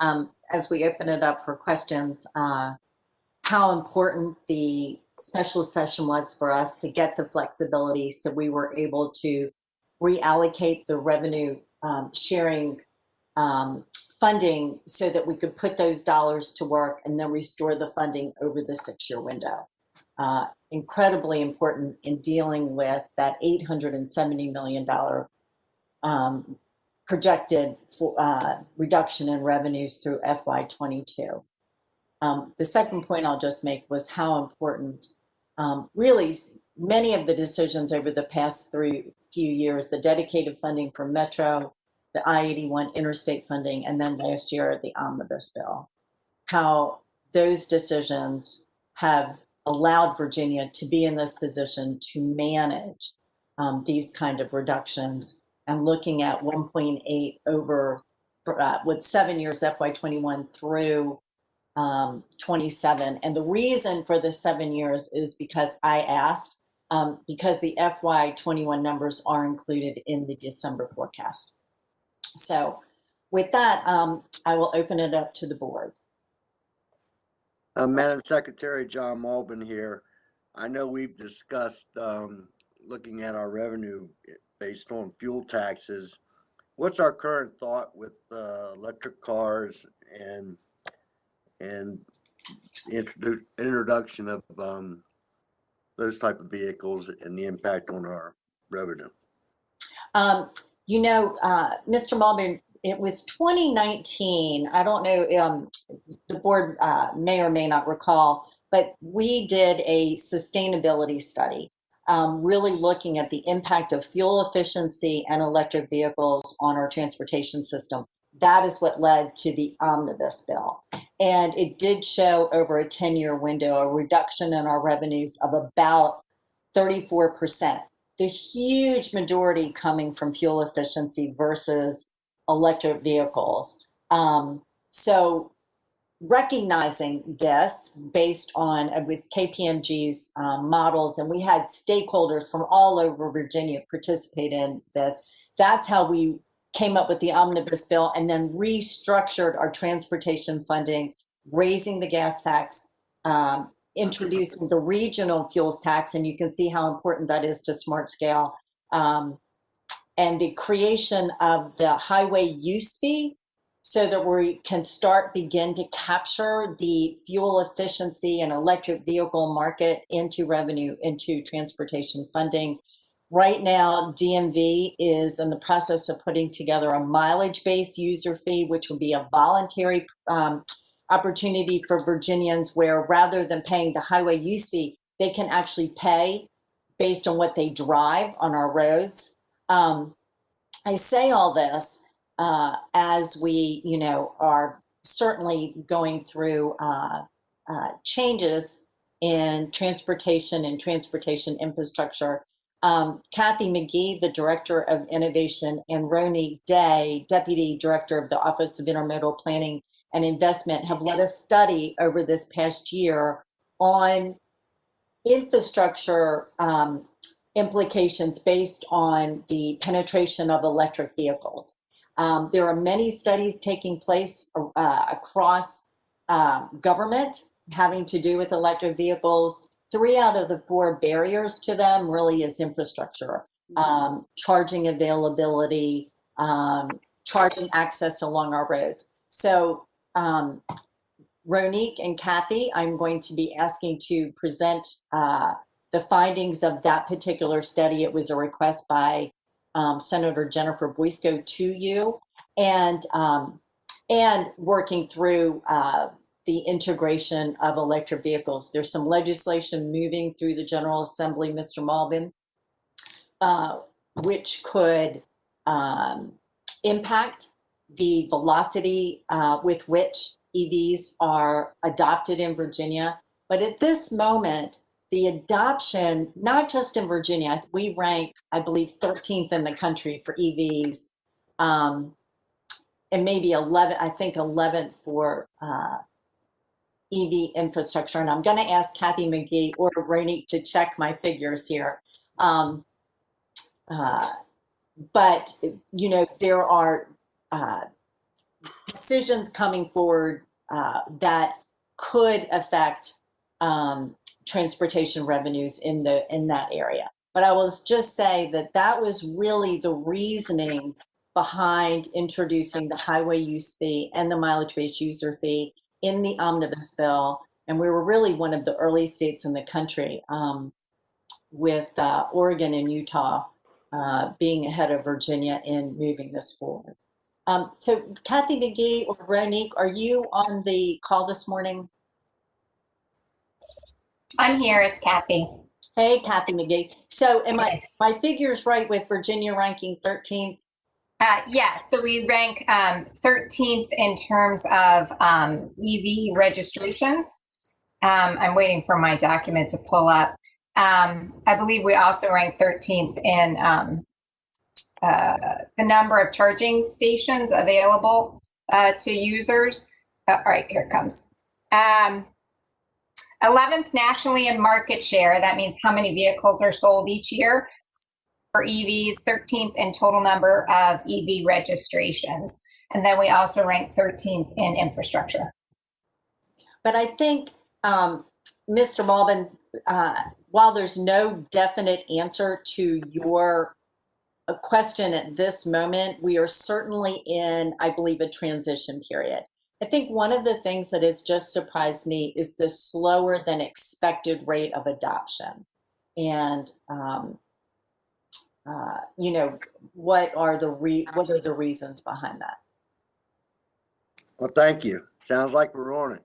as we open it up for questions, how important the special session was for us to get the flexibility so we were able to reallocate the revenue sharing funding so that we could put those dollars to work and then restore the funding over the 6-year window. Incredibly important in dealing with that $870 million projected reduction in revenues through FY22. The second point I'll just make was how important, really, many of the decisions over the past few years, the dedicated funding for Metro, the I-81 interstate funding, and then last year, the omnibus bill, how those decisions have allowed Virginia to be in this position to manage these kind of reductions, and looking at 1.8 over with 7 years, FY21 through 27. And the reason for the 7 years is because I asked, because the FY21 numbers are included in the December forecast. So with that, I will open it up to the board. Madam Secretary, John Malbin here. I know we've discussed looking at our revenue based on fuel taxes. What's our current thought with electric cars and the introduction of those type of vehicles and the impact on our revenue? You know, Mr. Malbin, it was 2019. I don't know, the board may or may not recall, but we did a sustainability study, really looking at the impact of fuel efficiency and electric vehicles on our transportation system. That is what led to the omnibus bill. And it did show over a 10-year window a reduction in our revenues of about 34%. The huge majority coming from fuel efficiency versus electric vehicles. So recognizing this based on, it was KPMG's models, and we had stakeholders from all over Virginia participate in this. That's how we came up with the omnibus bill and then restructured our transportation funding, raising the gas tax, introducing the regional fuels tax, and you can see how important that is to SMARTSCALE, and the creation of the highway use fee so that we can begin to capture the fuel efficiency and electric vehicle market into revenue, into transportation funding. Right now, DMV is in the process of putting together a mileage-based user fee, which would be a voluntary opportunity for Virginians where rather than paying the highway use fee, they can actually pay based on what they drive on our roads. I say all this as we, are certainly going through changes in transportation and transportation infrastructure. Kathy McGee, the Director of Innovation, and Roni Day, Deputy Director of the Office of Intermodal Planning and Investment, have led a study over this past year on infrastructure implications based on the penetration of electric vehicles. There are many studies taking place across government having to do with electric vehicles. 3 out of the 4 barriers to them really is infrastructure, charging availability, charging access along our roads. So Ronique and Kathy, I'm going to be asking to present the findings of that particular study. It was a request by Senator Jennifer Boysko to you, and working through the integration of electric vehicles. There's some legislation moving through the General Assembly, Mr. Malbin, which could impact the velocity with which EVs are adopted in Virginia. But at this moment, the adoption, not just in Virginia, we rank, I believe, 13th in the country for EVs, and maybe 11th for EV infrastructure. And I'm going to ask Kathy McGee or Ronique to check my figures here. But, there are decisions coming forward that could affect transportation revenues in that area. But I will just say that was really the reasoning behind introducing the highway use fee and the mileage-based user fee in the omnibus bill. And we were really one of the early states in the country, with Oregon and Utah being ahead of Virginia in moving this forward. So Kathy McGee or Ronique, are you on the call this morning? I'm here, it's Kathy. Hey, Kathy McGee. So am my figures right with Virginia ranking 13th? Yeah, so we rank 13th in terms of EV registrations. I'm waiting for my document to pull up. I believe we also rank 13th in the number of charging stations available to users. All right, here it comes. 11th nationally in market share. That means how many vehicles are sold each year for EVs. 13th in total number of EV registrations. And then we also rank 13th in infrastructure. But I think, Mr. Malvin, while there's no definite answer to your question at this moment, we are certainly in, I believe, a transition period. I think one of the things that has just surprised me is the slower than expected rate of adoption. And, you know, what are the reasons behind that? Well, thank you. Sounds like we're on it.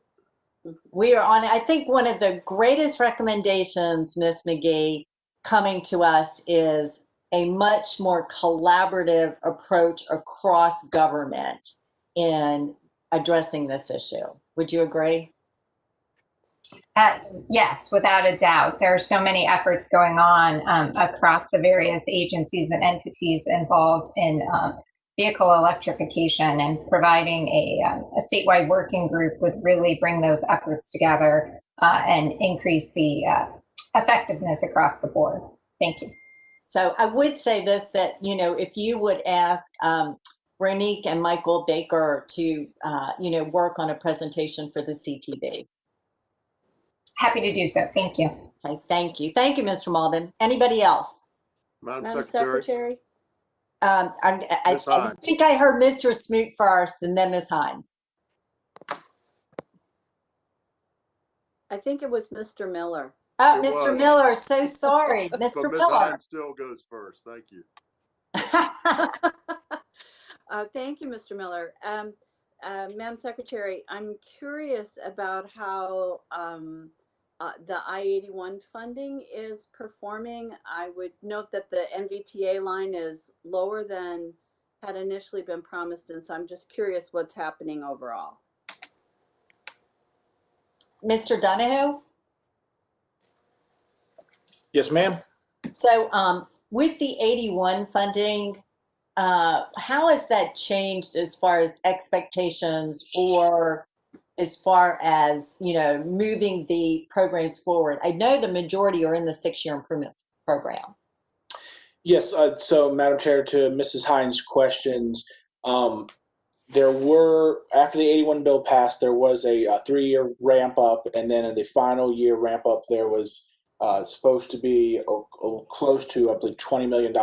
We are on it. I think one of the greatest recommendations, Ms. McGee, coming to us is a much more collaborative approach across government in addressing this issue. Would you agree? Yes, without a doubt. There are so many efforts going on across the various agencies and entities involved in vehicle electrification, and providing a statewide working group would really bring those efforts together and increase the effectiveness across the board. Thank you. So I would say this, that, you know, if you would ask Ronique and Michael Baker to, you know, work on a presentation for the CTV. Happy to do so. Thank you. Okay, thank you. Thank you, Mr. Malvin. Anybody else? Madam Secretary? I think I heard Mr. Smoot first and then Ms. Hines. I think it was Mr. Miller. Oh, Mr. Miller, so sorry. Mr. But Ms. Miller. Hines still goes first. Thank you. Thank you, Mr. Miller. Madam Secretary, I'm curious about how the I-81 funding is performing. I would note that the NVTA line is lower than had initially been promised, and so I'm just curious what's happening overall. Mr. Donahue? Yes, ma'am. So with the 81 funding, how has that changed as far as expectations, or as far as, you know, moving the programs forward? I know the majority are in the 6-year improvement program. Yes. So, Madam Chair, to Mrs. Hines' questions, there were, after the 81 bill passed, there was a 3-year ramp up, and then in the final year ramp up, there was supposed to be close to, I believe, $20 million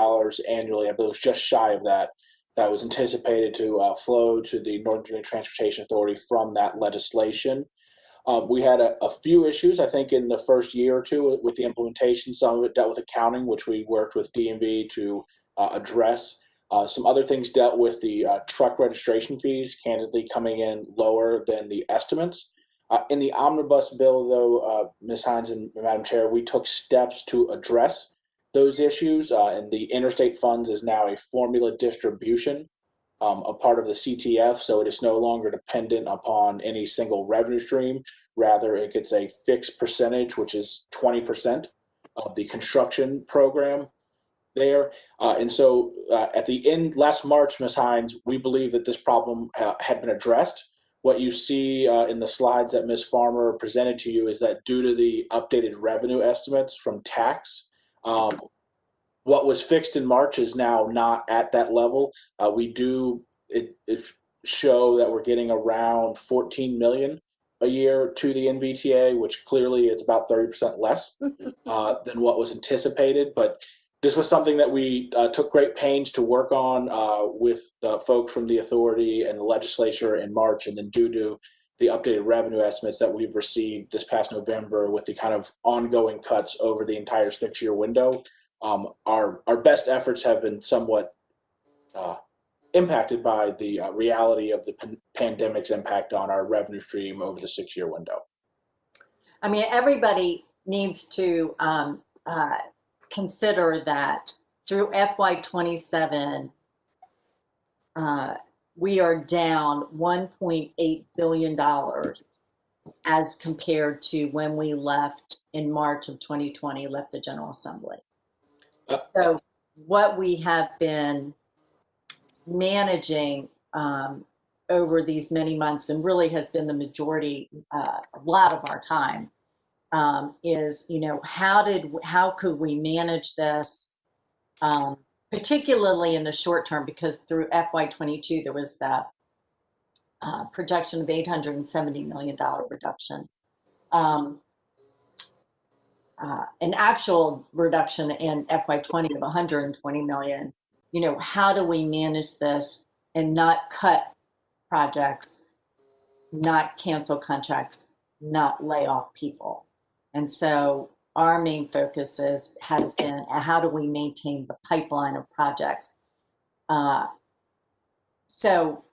annually. I believe it was just shy of that. That was anticipated to flow to the Northern Virginia Transportation Authority from that legislation. We had a few issues, I think, in the first year or two with the implementation. Some of it dealt with accounting, which we worked with DMV to address. Some other things dealt with the truck registration fees, candidly coming in lower than the estimates. In the omnibus bill, though, Ms. Hines and Madam Chair, we took steps to address those issues, and the interstate funds is now a formula distribution, a part of the CTF, so it is no longer dependent upon any single revenue stream. Rather, it gets a fixed percentage, which is 20% of the construction program there. And so at the end, last March, Ms. Hines, we believe that this problem had been addressed. What you see in the slides that Ms. Farmer presented to you is that due to the updated revenue estimates from tax, what was fixed in March is now not at that level. We do show that we're getting around $14 million a year to the NVTA, which clearly is about 30% less than what was anticipated. But this was something that we took great pains to work on with the folks from the authority and the legislature in March, and then due to the updated revenue estimates that we've received this past November with the kind of ongoing cuts over the entire 6-year window, our best efforts have been somewhat impacted by the reality of the pandemic's impact on our revenue stream over the 6-year window. I mean, everybody needs to consider that through FY27, we are down $1.8 billion as compared to when we left in March of 2020, left the General Assembly. So what we have been managing over these many months, and really has been the majority, a lot of our time, is, you know, how could we manage this, particularly in the short term, because through FY22 there was the projection of $870 million reduction, an actual reduction in FY20 of $120 million. You know, how do we manage this and not cut projects, not cancel contracts, not lay off people? And so our main focus has been how do we maintain the pipeline of projects? So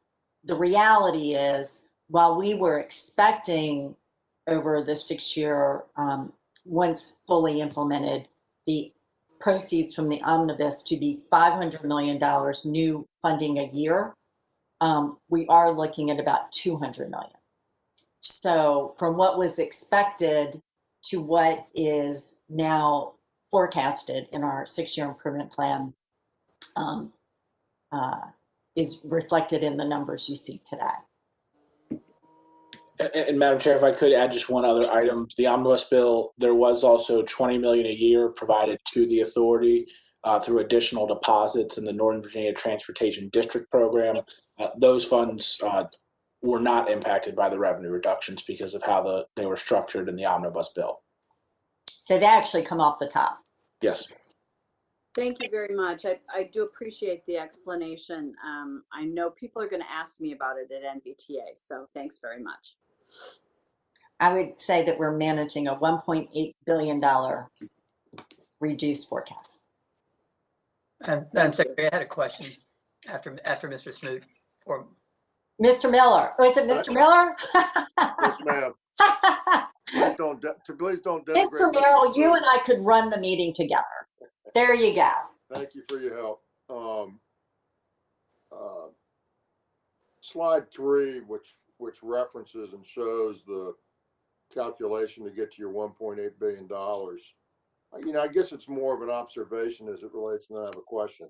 the reality is, while we were expecting over the 6-year, once fully implemented, the proceeds from the omnibus to be $500 million new funding a year, we are looking at about $200 million. So from what was expected to what is now forecasted in our 6-year improvement plan is reflected in the numbers you see today. And Madam Chair, if I could add just one other item, the omnibus bill, there was also $20 million a year provided to the authority through additional deposits in the Northern Virginia Transportation District Program. Those funds were not impacted by the revenue reductions because of how they were structured in the omnibus bill. So they actually come off the top. Yes. Thank you very much. I do appreciate the explanation. I know people are going to ask me about it at NVTA, so thanks very much. I would say that we're managing a $1.8 billion reduced forecast. Madam Secretary, I had a question after Mr. Smoot. Or Mr. Miller. Oh, is it Mr. Miller? Yes, ma'am. Please don't denigrate Mr. Merrill, you and I could run the meeting together. There you go. Thank you for your help. Slide 3, which references and shows the calculation to get to your $1.8 billion. You know, I guess it's more of an observation as it relates, and then I have a question.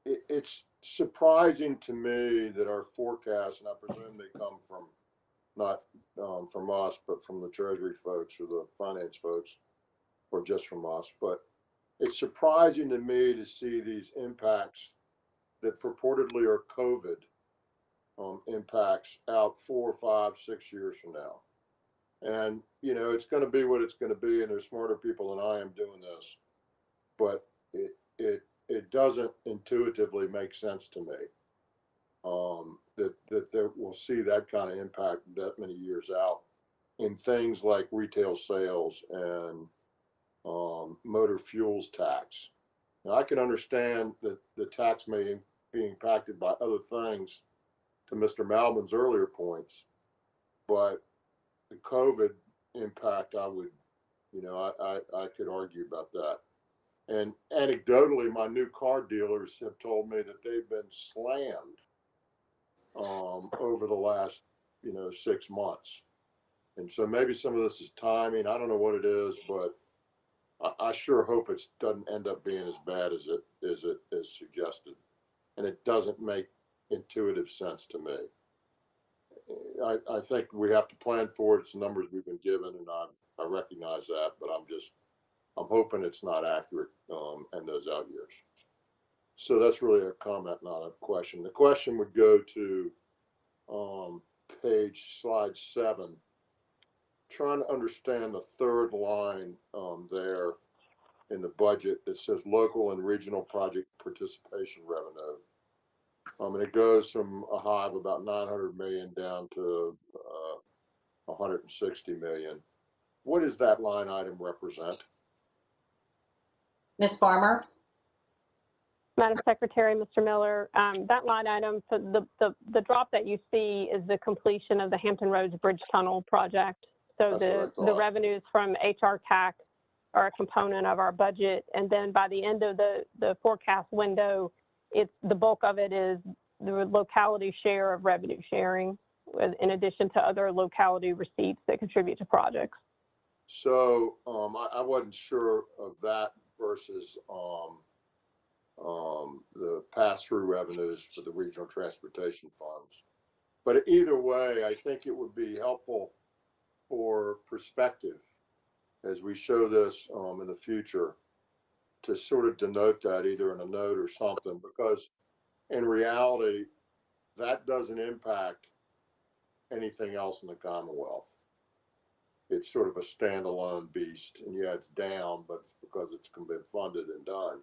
It's surprising to me that our forecasts, and I presume they come from not from us, but from the Treasury folks or the finance folks, or just from us, but it's surprising to me to see these impacts that purportedly are COVID impacts out 4, 5, 6 years from now. And, you know, it's going to be what it's going to be, and there's smarter people than I am doing this, but it doesn't intuitively make sense to me that we'll see that kind of impact that many years out in things like retail sales and motor fuels tax. Now, I can understand that the tax may be impacted by other things, to Mr. Malvin's earlier points, but the COVID impact, I would, you know, I could argue about that. And anecdotally, my new car dealers have told me that they've been slammed over the last, you know, 6 months. And so maybe some of this is timing. I don't know what it is, but I sure hope it doesn't end up being as bad as it is suggested. And it doesn't make intuitive sense to me. I think we have to plan for it. It's the numbers we've been given, and I recognize that, but I'm hoping it's not accurate in those out years. So that's really a comment, not a question. The question would go to page, slide 7, trying to understand the third line there in the budget. It says local and regional project participation revenue. And it goes from a high of about 900 million down to 160 million. What does that line item represent? Ms. Farmer? Madam Secretary, Mr. Miller, that line item, so the drop that you see is the completion of the Hampton Roads Bridge Tunnel project. So the revenues from HR TAC are a component of our budget. And then by the end of the forecast window, the bulk of it is the locality share of revenue sharing, in addition to other locality receipts that contribute to projects. So I wasn't sure of that versus the pass-through revenues for the regional transportation funds. But either way, I think it would be helpful for perspective as we show this in the future to sort of denote that either in a note or something, because in reality, that doesn't impact anything else in the Commonwealth. It's sort of a standalone beast, and yeah, it's down, but it's because it's been funded and done.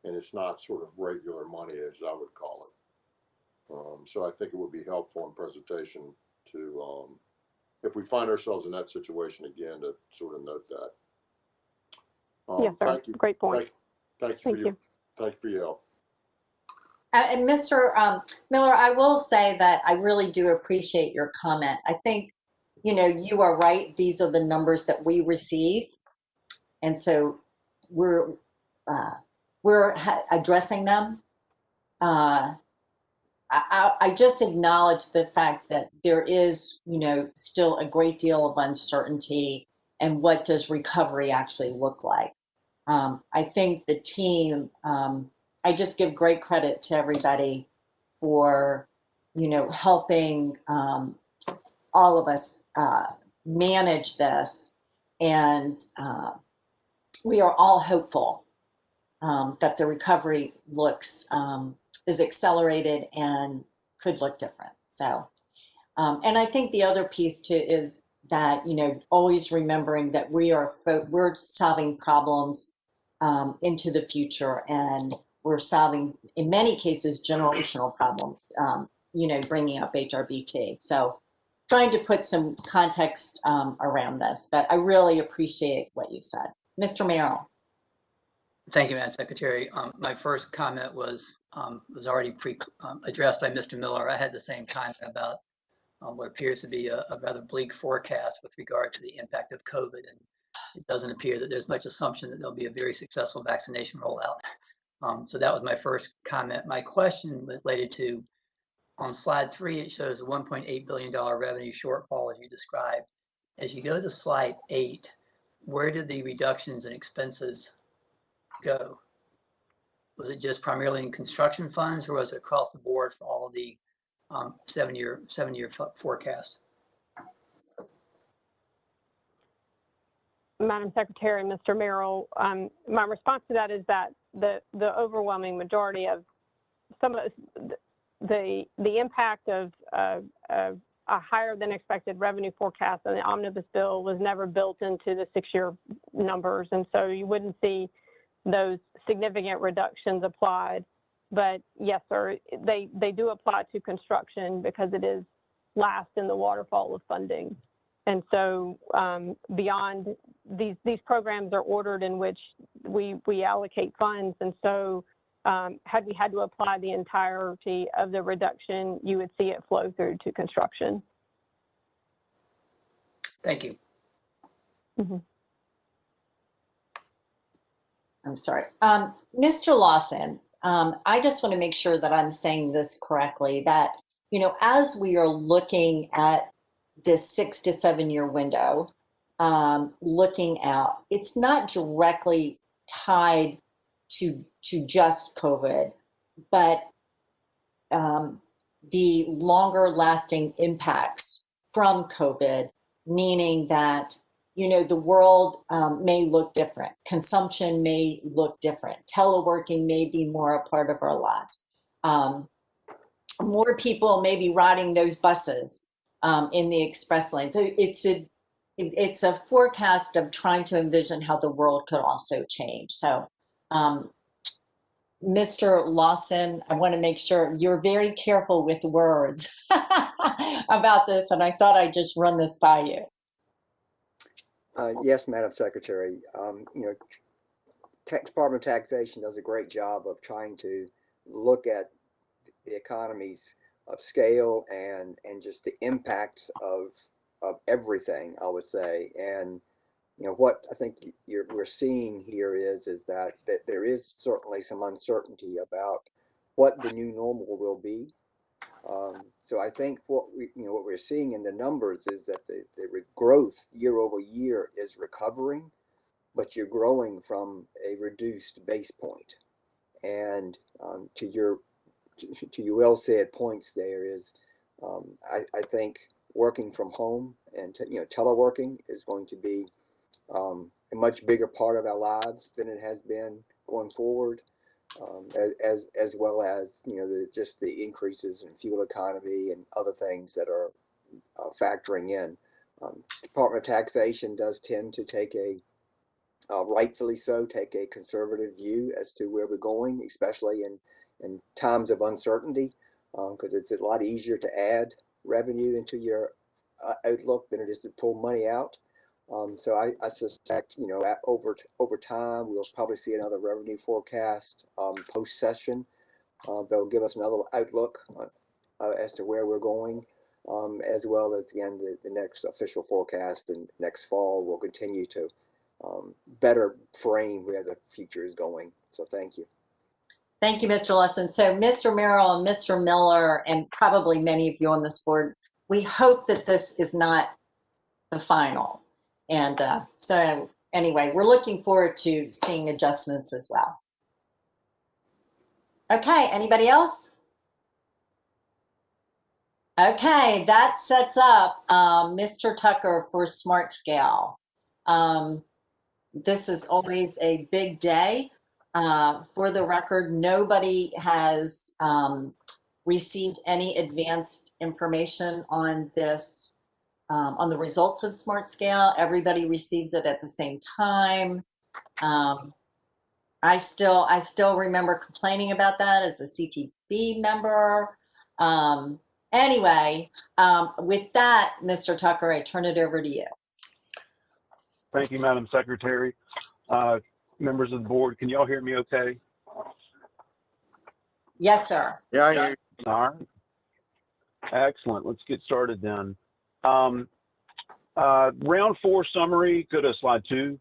And it's not sort of regular money, as I would call it. So I think it would be helpful in presentation to, if we find ourselves in that situation again, to sort of note that. Yes, sir. Thank you. Great point. Thank you for your help. And Mr. Miller, I will say that I really do appreciate your comment. I think, you know, you are right. These are the numbers that we receive. And so we're addressing them. I just acknowledge the fact that there is, you know, still a great deal of uncertainty, and what does recovery actually look like? I think the team, I just give great credit to everybody for, you know, helping all of us manage this. And we are all hopeful that the recovery is accelerated and could look different. So, and I think the other piece too is that, you know, always remembering that we're solving problems into the future, and we're solving, in many cases, generational problems, you know, bringing up HRBT. So trying to put some context around this, but I really appreciate what you said. Mr. Merrill. Thank you, Madam Secretary. My first comment was already addressed by Mr. Miller. I had the same comment about what appears to be a rather bleak forecast with regard to the impact of COVID. And it doesn't appear that there's much assumption that there'll be a very successful vaccination rollout. So that was my first comment. My question related to, on slide 3, it shows a $1.8 billion revenue shortfall as you described. As you go to slide 8, where did the reductions in expenses go? Was it just primarily in construction funds, or was it across the board for all of the 7-year forecast? Madam Secretary, Mr. Merrill, my response to that is that the overwhelming majority of some of the impact of a higher than expected revenue forecast in the omnibus bill was never built into the 6-year numbers, and so you wouldn't see those significant reductions applied. But yes, sir, they do apply to construction because it is last in the waterfall of funding. And so beyond these programs are ordered in which we allocate funds. And so had we had to apply the entirety of the reduction, you would see it flow through to construction. Thank you. Mm-hmm. I'm sorry. Mr. Lawson, I just want to make sure that I'm saying this correctly, that, you know, as we are looking at this 6 to 7 year window, looking out, it's not directly tied to just COVID, but the longer lasting impacts from COVID, meaning that, you know, the world may look different. Consumption may look different. Teleworking may be more a part of our lives. More people may be riding those buses in the express lane. So it's a forecast of trying to envision how the world could also change. So, Mr. Lawson, I want to make sure you're very careful with words about this, and I thought I'd just run this by you. Yes, Madam Secretary. You know, Department of Taxation does a great job of trying to look at the economies of scale and just the impacts of everything, I would say. And you know what I think we're seeing here is that there is certainly some uncertainty about what the new normal will be. So I think what we're seeing in the numbers is that the growth year over year is recovering, but you're growing from a reduced base point. And to your well said points, there is I think working from home and teleworking is going to be a much bigger part of our lives than it has been going forward, as well as just the increases in fuel economy and other things that are factoring in. Department of Taxation does tend to take rightfully so, take a conservative view as to where we're going, especially in times of uncertainty, because it's a lot easier to add revenue into your outlook than it is to pull money out. So I suspect, over time, we'll probably see another revenue forecast post-session. They'll give us another outlook as to where we're going, as well as, again, the next official forecast and next fall will continue to better frame where the future is going. So thank you. Thank you, Mr. Lawson. So Mr. Merrill and Mr. Miller, and probably many of you on this board, we hope that this is not the final. And so anyway, we're looking forward to seeing adjustments as well. Okay, anybody else? Okay, that sets up Mr. Tucker for SMARTSCALE. This is always a big day. For the record, nobody has received any advanced information on this, on the results of SMARTSCALE. Everybody receives it at the same time. I still remember complaining about that as a CTB member. Anyway, with that, Mr. Tucker, I turn it over to you. Thank you, Madam Secretary. Members of the board, can y'all hear me okay? Yes, sir. Yeah, I hear you. All right. Excellent. Let's get started then. Round 4 summary, go to slide 2.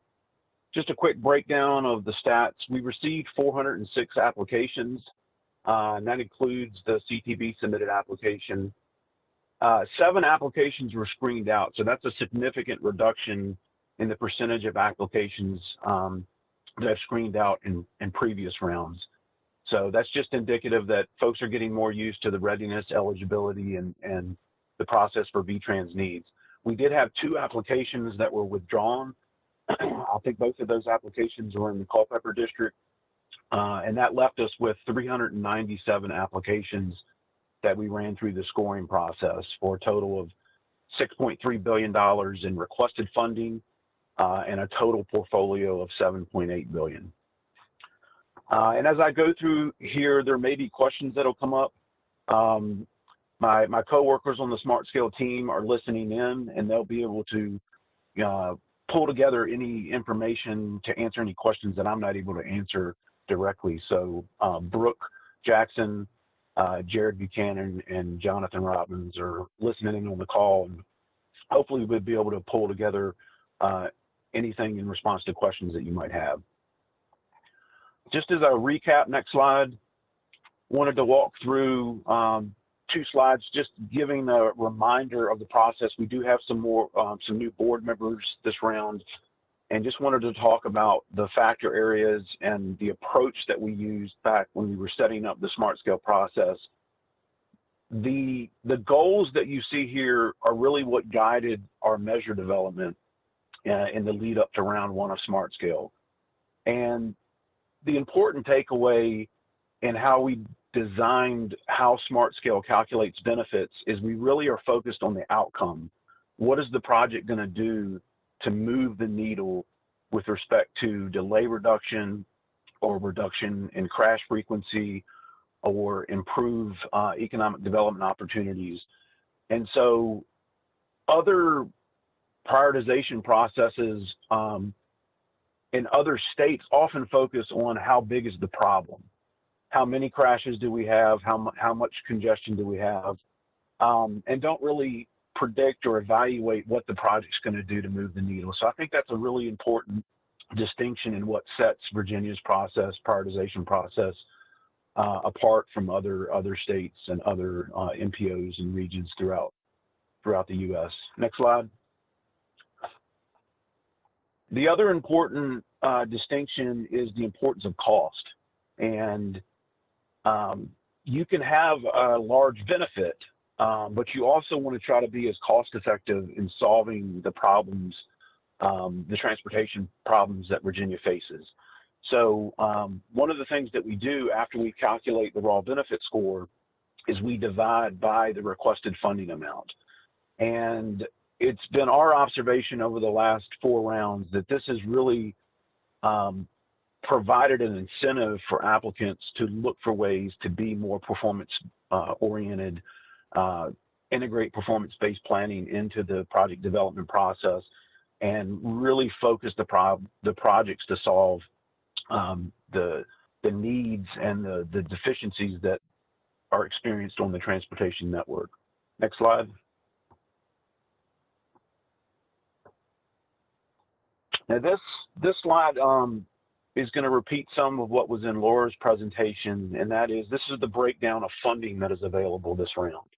Just a quick breakdown of the stats. We received 406 applications, and that includes the CTB submitted application. 7 applications were screened out, so that's a significant reduction in the percentage of applications that have screened out in previous rounds. So that's just indicative that folks are getting more used to the readiness, eligibility, and the process for VTrans needs. We did have 2 applications that were withdrawn. I think both of those applications were in the Culpeper district, and that left us with 397 applications that we ran through the scoring process for a total of $6.3 billion in requested funding and a total portfolio of $7.8 billion. And as I go through here, there may be questions that'll come up. My coworkers on the SMARTSCALE team are listening in, and they'll be able to pull together any information to answer any questions that I'm not able to answer directly. So Brooke Jackson, Jared Buchanan, and Jonathan Robbins are listening in on the call, and hopefully we'll be able to pull together anything in response to questions that you might have. Just as a recap, next slide, wanted to walk through 2 slides, just giving a reminder of the process. We do have some new board members this round, and just wanted to talk about the factor areas and the approach that we used back when we were setting up the SMARTSCALE process. The goals that you see here are really what guided our measure development in the lead up to round 1 of SMARTSCALE. And the important takeaway in how we designed how SmartScale calculates benefits is we really are focused on the outcome. What is the project going to do to move the needle with respect to delay reduction or reduction in crash frequency or improve economic development opportunities? And so other prioritization processes in other states often focus on how big is the problem. How many crashes do we have? How much congestion do we have? And don't really predict or evaluate what the project's going to do to move the needle. So I think that's a really important distinction in what sets Virginia's process, prioritization process, apart from other states and other MPOs and regions throughout the U.S. Next slide. The other important distinction is the importance of cost. And you can have a large benefit, but you also want to try to be as cost effective in solving the problems, the transportation problems that Virginia faces. So one of the things that we do after we calculate the raw benefit score is we divide by the requested funding amount. And it's been our observation over the last 4 rounds that this has really provided an incentive for applicants to look for ways to be more performance oriented, integrate performance-based planning into the project development process, and really focus the projects to solve the needs and the deficiencies that are experienced on the transportation network. Next slide. Now this slide is going to repeat some of what was in Laura's presentation, and that is this is the breakdown of funding that is available this round.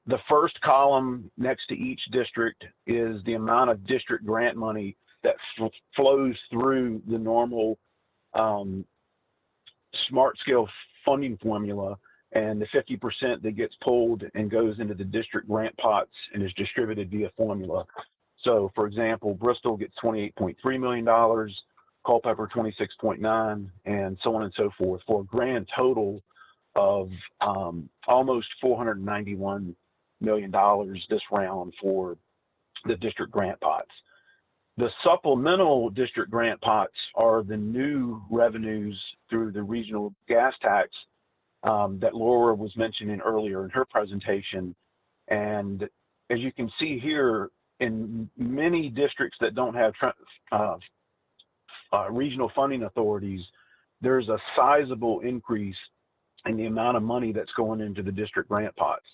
The first column next to each district is the amount of district grant money that flows through the normal SmartScale funding formula, and the 50% that gets pulled and goes into the district grant pots and is distributed via formula. So, for example, Bristol gets $28.3 million, Culpeper 26.9, and so on and so forth, for a grand total of almost $491 million this round for the district grant pots. The supplemental district grant pots are the new revenues through the regional gas tax that Laura was mentioning earlier in her presentation. And as you can see here, in many districts that don't have regional funding authorities, there's a sizable increase in the amount of money that's going into the district grant pots.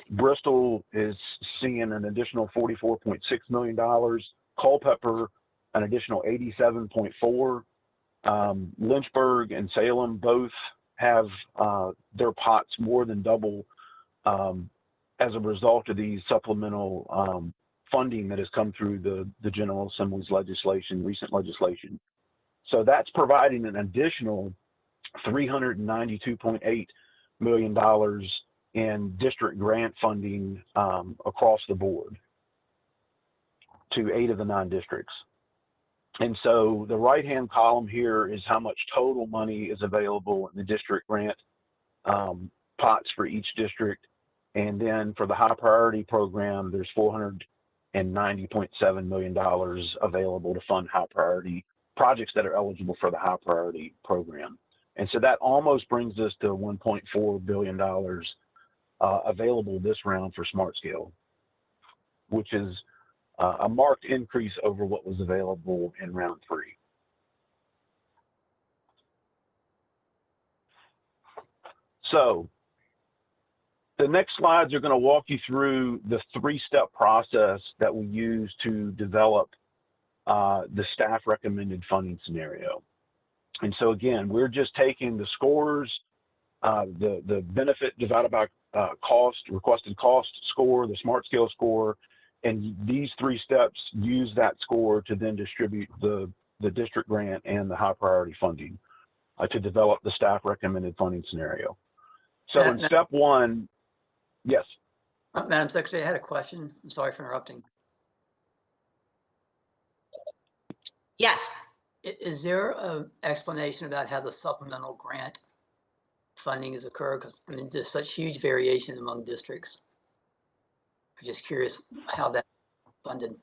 Bristol is seeing an additional $44.6 million, Culpeper an additional $87.4 million, Lynchburg and Salem both have their pots more than double as a result of these supplemental funding that has come through the General Assembly's recent legislation. So that's providing an additional $392.8 million in district grant funding across the board to 8 of the 9 districts. And so the right-hand column here is how much total money is available in the district grant pots for each district. And then for the high priority program, there's $490.7 million available to fund high priority projects that are eligible for the high priority program. And so that almost brings us to $1.4 billion available this round for SmartScale, which is a marked increase over what was available in round 3. So the next slides are going to walk you through the 3-step process that we use to develop the staff recommended funding scenario. And so again, we're just taking the scores, the benefit divided by cost, requested cost score, the SmartScale score, and these 3 steps use that score to then distribute the district grant and the high priority funding to develop the staff recommended funding scenario. So in step 1, yes. Madam Secretary, I had a question. I'm sorry for interrupting. Yes. Is there an explanation about how the supplemental grant funding has occurred? 'Cause, I mean, there's such huge variation among districts. I'm just curious how that's funded.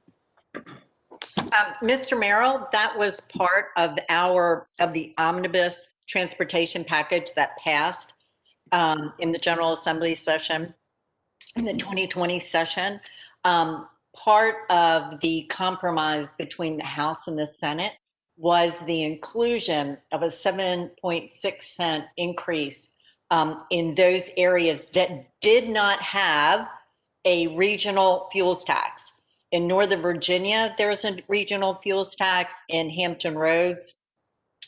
Mr. Merrill, that was part of the omnibus transportation package that passed in the General Assembly session, in the 2020 session. Part of the compromise between the House and the Senate was the inclusion of a 7.6 cent increase in those areas that did not have a regional fuels tax. In Northern Virginia, there's a regional fuels tax. In Hampton Roads,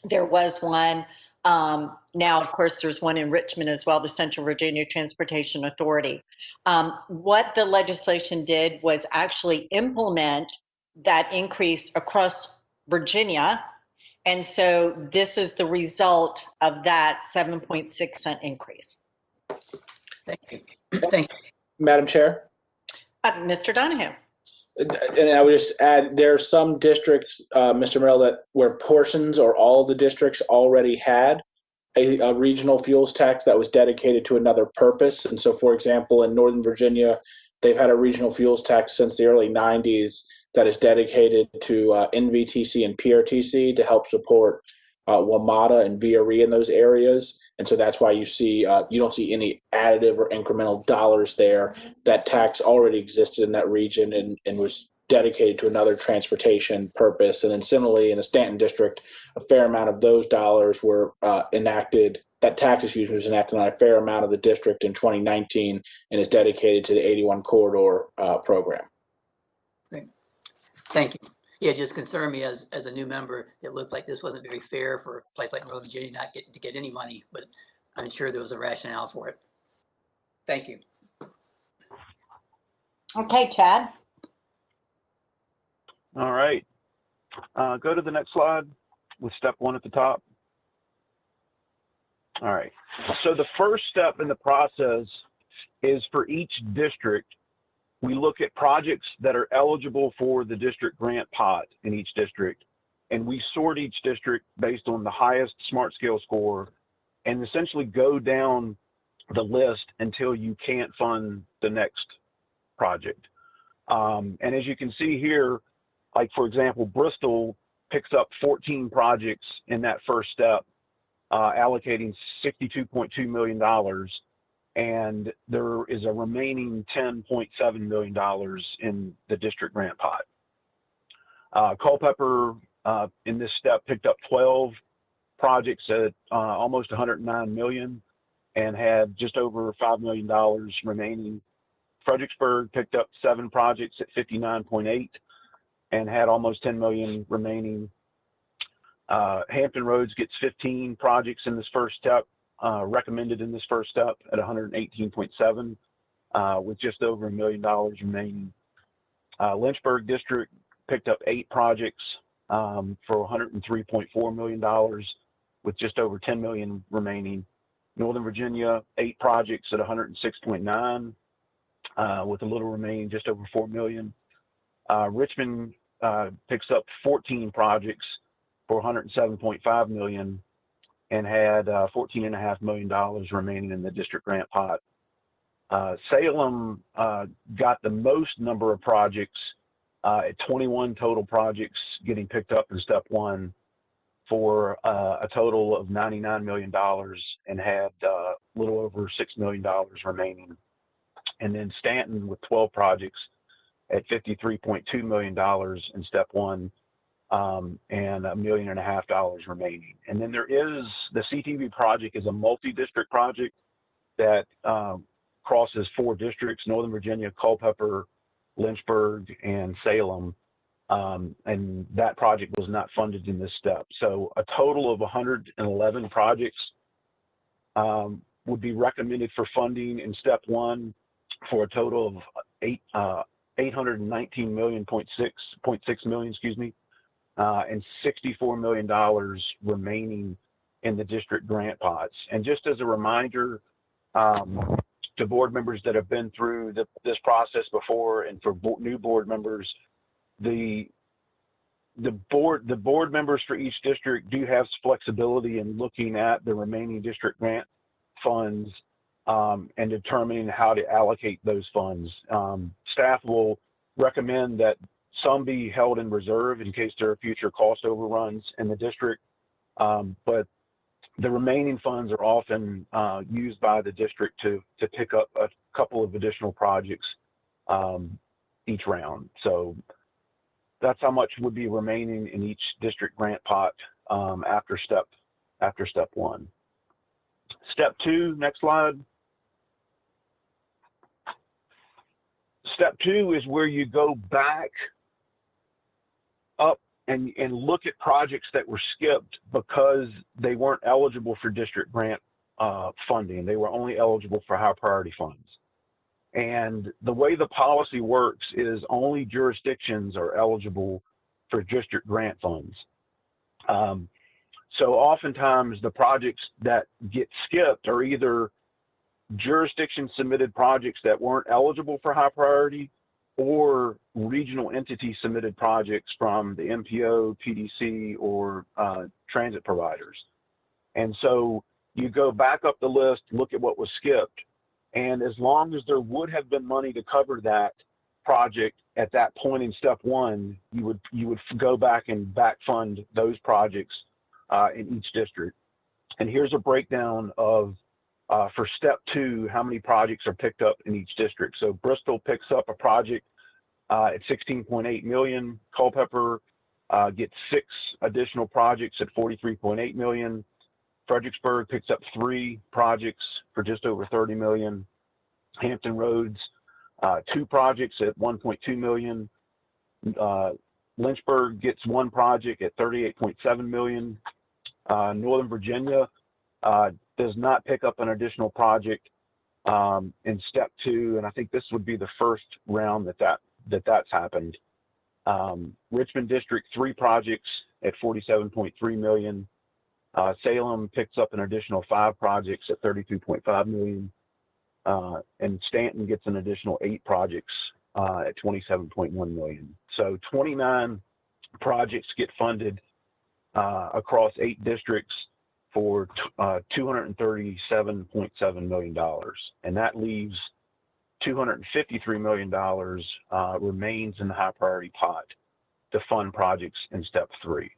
there was one. Now, of course, there's one in Richmond as well, the Central Virginia Transportation Authority. What the legislation did was actually implement that increase across Virginia. And so this is the result of that 7.6 cent increase. Thank you. Thank you. Madam Chair? Mr. Donahue. And I would just add, there are some districts, Mr. Merrill, where portions or all of the districts already had a regional fuels tax that was dedicated to another purpose. And so, for example, in Northern Virginia, they've had a regional fuels tax since the early 90s that is dedicated to NVTC and PRTC to help support WMATA and VRE in those areas. And so that's why you see you don't see any additive or incremental dollars there. That tax already existed in that region and was dedicated to another transportation purpose. And then similarly in the Stanton district, a fair amount of those dollars were enacted. That tax, was enacted on a fair amount of the district in 2019 and is dedicated to the 81 corridor program. Thank you. Yeah, it just concerned me as a new member. It looked like this wasn't very fair for a place like Northern Virginia not to get any money, but I'm sure there was a rationale for it. Thank you. Okay, Chad. All right. Go to the next slide with step 1 at the top. All right. So the first step in the process is for each district, we look at projects that are eligible for the district grant pot in each district, and we sort each district based on the highest SMARTSCALE score and essentially go down the list until you can't fund the next project. And as you can see here, like for example, Bristol picks up 14 projects in that first step, allocating $62.2 million. And there is a remaining $10.7 million in the district grant pot. Culpeper in this step picked up 12 projects at almost $109 million and had just over $5 million remaining. Fredericksburg picked up 7 projects at 59.8 and had almost $10 million remaining. Hampton Roads gets 15 projects in this first step. Recommended in this first step at 118.7 with just over $1 million remaining. Lynchburg District picked up 8 projects for $103.4 million with just over $10 million remaining. Northern Virginia, 8 projects at 106.9 with a little remaining, just over $4 million. Richmond picks up 14 projects for $107.5 million and had $14.5 million remaining in the district grant pot. Salem got the most number of projects at 21 total projects getting picked up in step 1 for a total of $99 million and had a little over $6 million remaining. And then Stanton with 12 projects at $53.2 million in step 1. And $1.5 million remaining. And then there is the CTV project is a multi-district project that crosses 4 districts: Northern Virginia, Culpeper, Lynchburg, and Salem. And that project was not funded in this step. So a total of 111 projects would be recommended for funding in step 1 for a total of $819.6 million, excuse me. And $64 million remaining in the district grant pots. And just as a reminder to board members that have been through this process before and for new board members, the the board members for each district do have flexibility in looking at the remaining district grant funds and determining how to allocate those funds. Staff will recommend that some be held in reserve in case there are future cost overruns in the district, but the remaining funds are often used by the district to pick up a couple of additional projects each round. So that's how much would be remaining in each district grant pot after step one. Step two, next slide. Step two is where you go back up and look at projects that were skipped because they weren't eligible for district grant funding. They were only eligible for high priority funds. And the way the policy works is only jurisdictions are eligible for district grant funds. So oftentimes the projects that get skipped are either jurisdiction submitted projects that weren't eligible for high priority or regional entity submitted projects from the MPO, PDC, or transit providers. And so you go back up the list, look at what was skipped, and as long as there would have been money to cover that project at that point in step one, you would go back and back fund those projects in each district. And here's a breakdown of for step two, how many projects are picked up in each district. So Bristol picks up a project at 16.8 million. Culpeper gets 6 additional projects at 43.8 million. Fredericksburg picks up 3 projects for just over 30 million. Hampton Roads, 2 projects at 1.2 million. Lynchburg gets 1 project at 38.7 million. Northern Virginia does not pick up an additional project in step two, and I think this would be the first round that's happened. Richmond District, 3 projects at 47.3 million. Salem picks up an additional 5 projects at 32.5 million. And Stanton gets an additional 8 projects at 27.1 million. So 29 projects get funded across 8 districts for $237.7 million. And that leaves $253 million remains in the high priority pot to fund projects in step 3.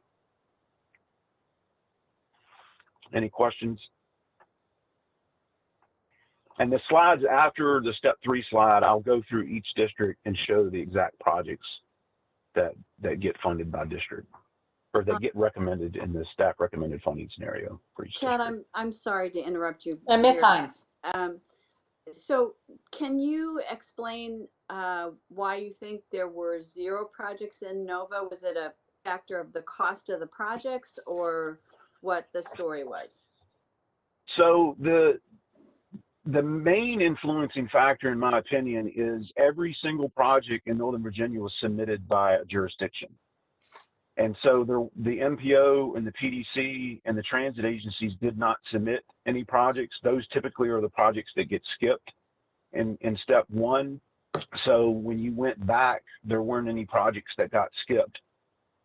Any questions? And the slides after the step 3 slide, I'll go through each district and show the exact projects that get funded by district, or that get recommended in the staff recommended funding scenario for each Chad, district. I'm sorry to interrupt you. Ms. here. Hines. So can you explain why you think there were 0 projects in Nova? Was it a factor of the cost of the projects, or what the story was? So the main influencing factor, in my opinion, is every single project in Northern Virginia was submitted by a jurisdiction. And so the MPO and the PDC and the transit agencies did not submit any projects. Those typically are the projects that get skipped in step 1. So when you went back, there weren't any projects that got skipped.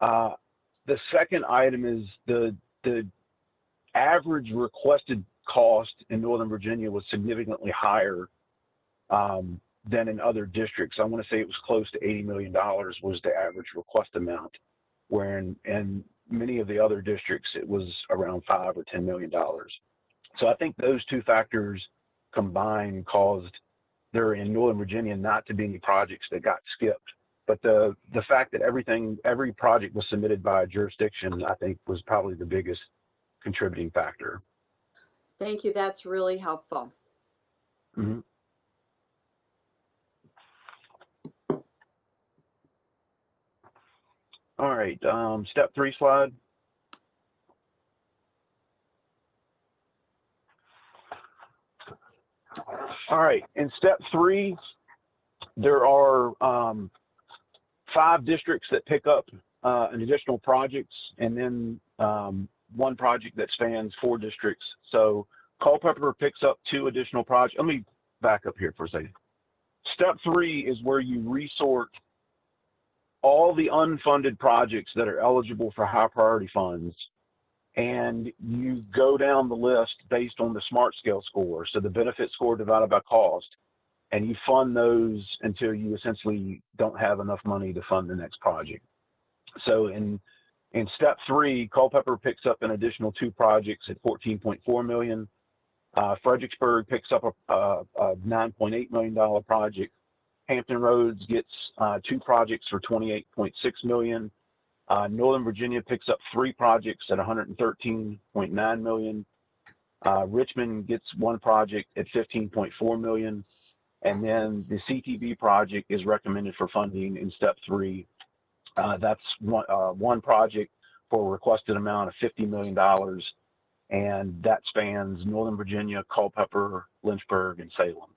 The second item is the average requested cost in Northern Virginia was significantly higher than in other districts. I want to say it was close to $80 million was the average request amount, where in many of the other districts, it was around $5 or $10 million. So I think those 2 factors combined caused there in Northern Virginia not to be any projects that got skipped. But the fact that every project was submitted by a jurisdiction, I think, was probably the biggest contributing factor. Thank you. That's really helpful. Mm-hmm. All right, step 3 slide. All right, in step 3, there are 5 districts that pick up an additional projects, and then 1 project that spans 4 districts. So Culpeper picks up 2 additional projects. Let me back up here for a second. Step 3 is where you resort all the unfunded projects that are eligible for high priority funds, and you go down the list based on the SMARTSCALE score, so the benefit score divided by cost, and you fund those until you essentially don't have enough money to fund the next project. So in step 3, Culpeper picks up an additional 2 projects at $14.4 million. Fredericksburg picks up a $9.8 million project. Hampton Roads gets 2 projects for $28.6 million. Northern Virginia picks up 3 projects at $113.9 million. Richmond gets 1 project at $15.4 million. And then the CTB project is recommended for funding in step 3. That's one project for a requested amount of $50 million. And that spans Northern Virginia, Culpeper, Lynchburg, and Salem.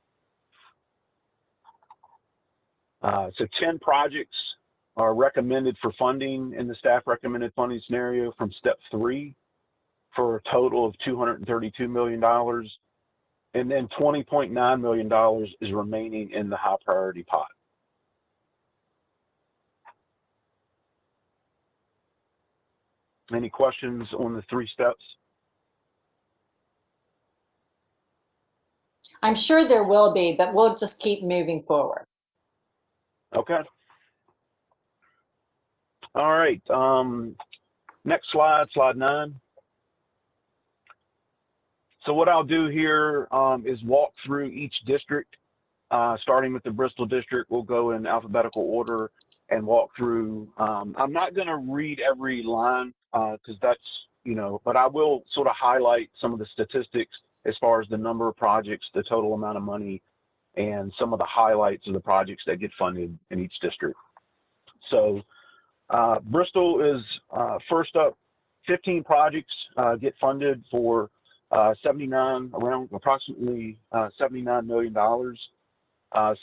So 10 projects are recommended for funding in the staff recommended funding scenario from step 3 for a total of $232 million. And then $20.9 million is remaining in the high priority pot. Any questions on the 3 steps? I'm sure there will be, but we'll just keep moving forward. Okay. All right. Next slide, slide 9. So what I'll do here is walk through each district, starting with the Bristol district. We'll go in alphabetical order and walk through. I'm not going to read every line because that's, but I will sort of highlight some of the statistics as far as the number of projects, the total amount of money, and some of the highlights of the projects that get funded in each district. So Bristol is first up. 15 projects get funded for around approximately $79 million.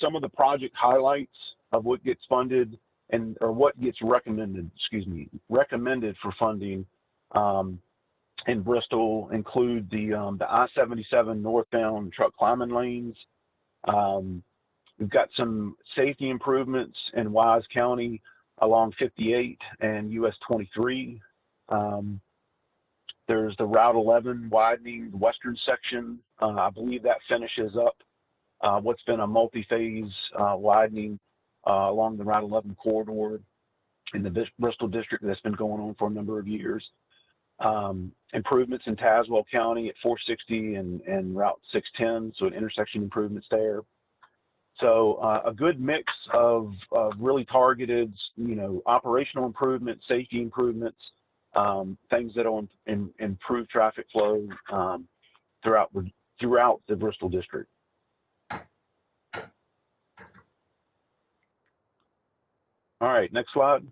Some of the project highlights of what gets funded or what gets recommended for funding in Bristol include the I-77 northbound truck climbing lanes. We've got some safety improvements in Wise County along 58 and US 23. There's the Route 11 widening the western section. I believe that finishes up what's been a multi-phase widening along the Route 11 corridor in the Bristol district that's been going on for a number of years. Improvements in Tazewell County at 460 and Route 610, so an intersection improvements there. So a good mix of really targeted, operational improvements, safety improvements, things that will improve traffic flow throughout the Bristol district. All right, next slide.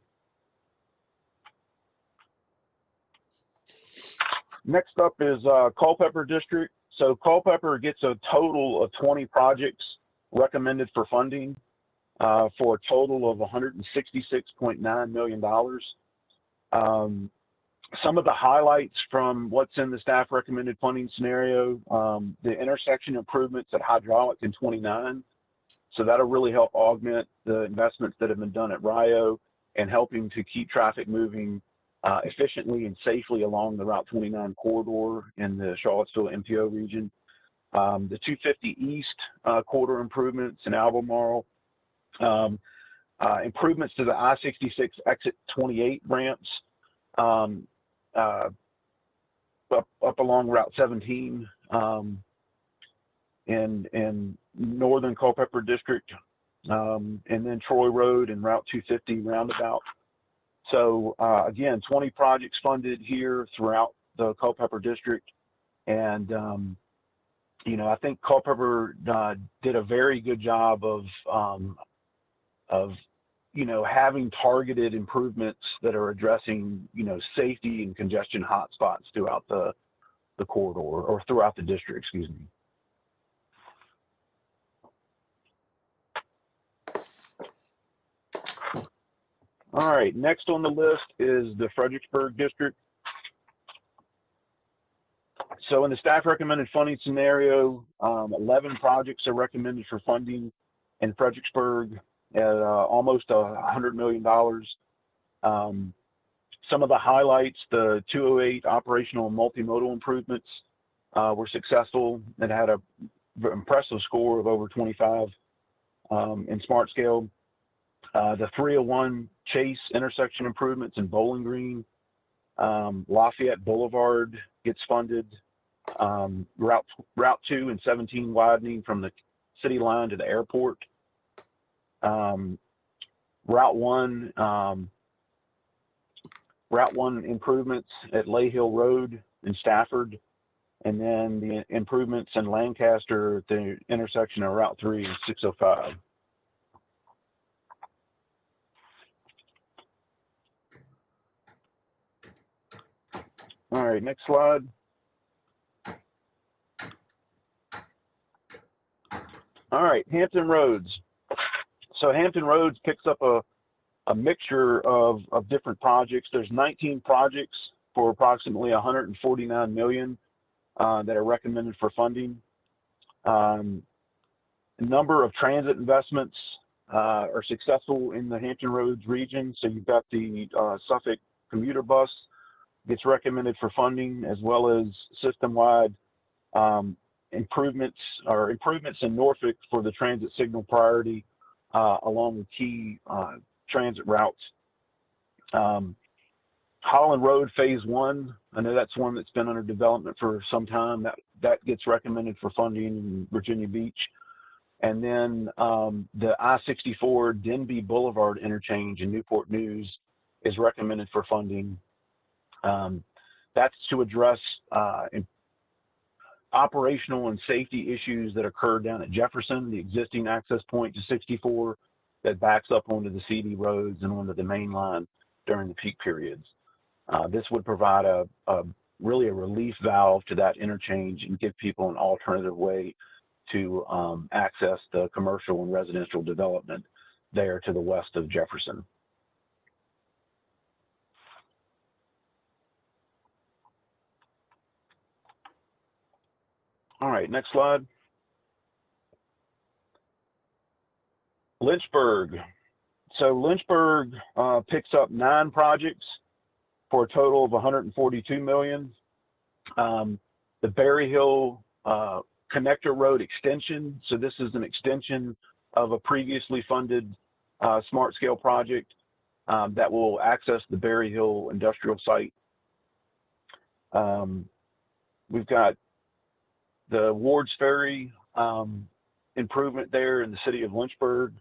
Next up is Culpeper district. So Culpeper gets a total of 20 projects recommended for funding for a total of $166.9 million. Some of the highlights from what's in the staff recommended funding scenario, the intersection improvements at Hydraulic and 29. So that'll really help augment the investments that have been done at Rio and helping to keep traffic moving efficiently and safely along the Route 29 corridor in the Charlottesville MPO region. The 250 East corridor improvements in Albemarle, improvements to the I-66 exit 28 ramps up along Route 17 in northern Culpeper district, and then Troy Road and Route 250 roundabout. So again, 20 projects funded here throughout the Culpeper district. And, I think Culpeper did a very good job of having targeted improvements that are addressing, safety and congestion hotspots throughout the corridor or throughout the district, excuse me. All right, next on the list is the Fredericksburg district. So in the staff recommended funding scenario, 11 projects are recommended for funding in Fredericksburg. at almost $100 million. Some of the highlights, the 208 operational and multimodal improvements were successful and had an impressive score of over 25 in SMARTSCALE. The 301 Chase intersection improvements in Bowling Green, Lafayette Boulevard gets funded, Route 2 and 17 widening from the city line to the airport, Route 1 improvements at Lay Hill Road in Stafford, and then the improvements in Lancaster at the intersection of Route 3 and 605. All right, next slide. All right, Hampton Roads. So Hampton Roads picks up a mixture of different projects. There's 19 projects for approximately $149 million that are recommended for funding. A number of transit investments are successful in the Hampton Roads region. So you've got the Suffolk commuter bus gets recommended for funding, as well as system-wide improvements in Norfolk for the transit signal priority, along with key transit routes. Holland Road Phase 1, I know that's one that's been under development for some time. That gets recommended for funding in Virginia Beach. And then the I-64 Denby Boulevard interchange in Newport News is recommended for funding. That's to address operational and safety issues that occurred down at Jefferson, the existing access point to 64 that backs up onto the CD roads and onto the main line during the peak periods. This would provide really a relief valve to that interchange and give people an alternative way to access the commercial and residential development there to the west of Jefferson. All right, next slide. Lynchburg. So Lynchburg picks up 9 projects for a total of $142 million. The Berry Hill Connector Road extension. So this is an extension of a previously funded SMARTSCALE project that will access the Berry Hill industrial site. We've got the Wards Ferry improvement there in the city of Lynchburg,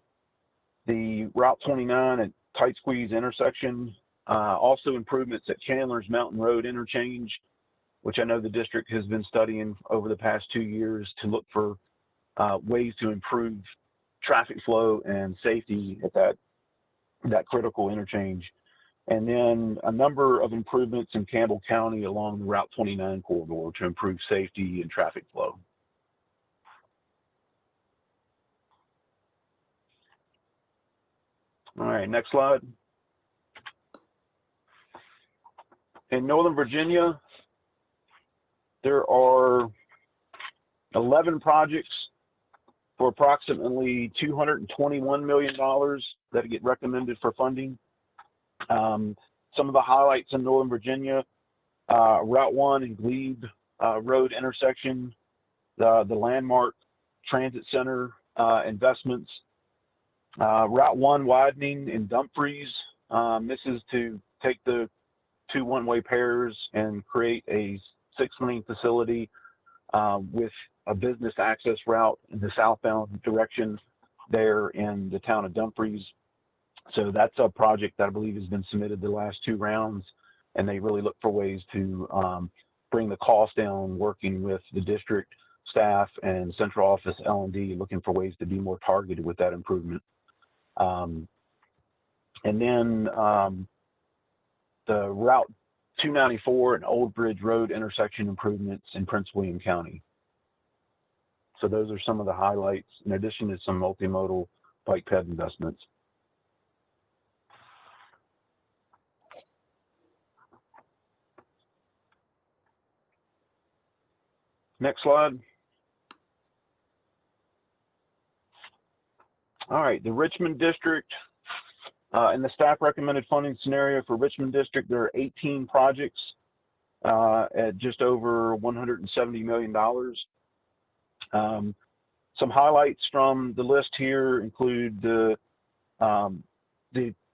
the Route 29 at Tight Squeeze intersection, also improvements at Chandler's Mountain Road interchange, which I know the district has been studying over the past 2 years to look for ways to improve traffic flow and safety at that critical interchange. And then a number of improvements in Campbell County along the Route 29 corridor to improve safety and traffic flow. All right, next slide. In Northern Virginia, there are 11 projects for approximately $221 million that get recommended for funding. Some of the highlights in Northern Virginia, Route 1 and Glebe Road intersection, the landmark transit center investments, Route 1 widening in Dumfries. This is to take the 2 one-way pairs and create a 6-lane facility with a business access route in the southbound direction there in the town of Dumfries. So that's a project that I believe has been submitted the last 2 rounds, and they really look for ways to bring the cost down, working with the district staff and central office L&D, looking for ways to be more targeted with that improvement. And then the Route 294 and Old Bridge Road intersection improvements in Prince William County. So those are some of the highlights, in addition to some multimodal bike ped investments. Next slide. All right, the Richmond District, in the staff recommended funding scenario for Richmond District, there are 18 projects at just over $170 million. Some highlights from the list here include the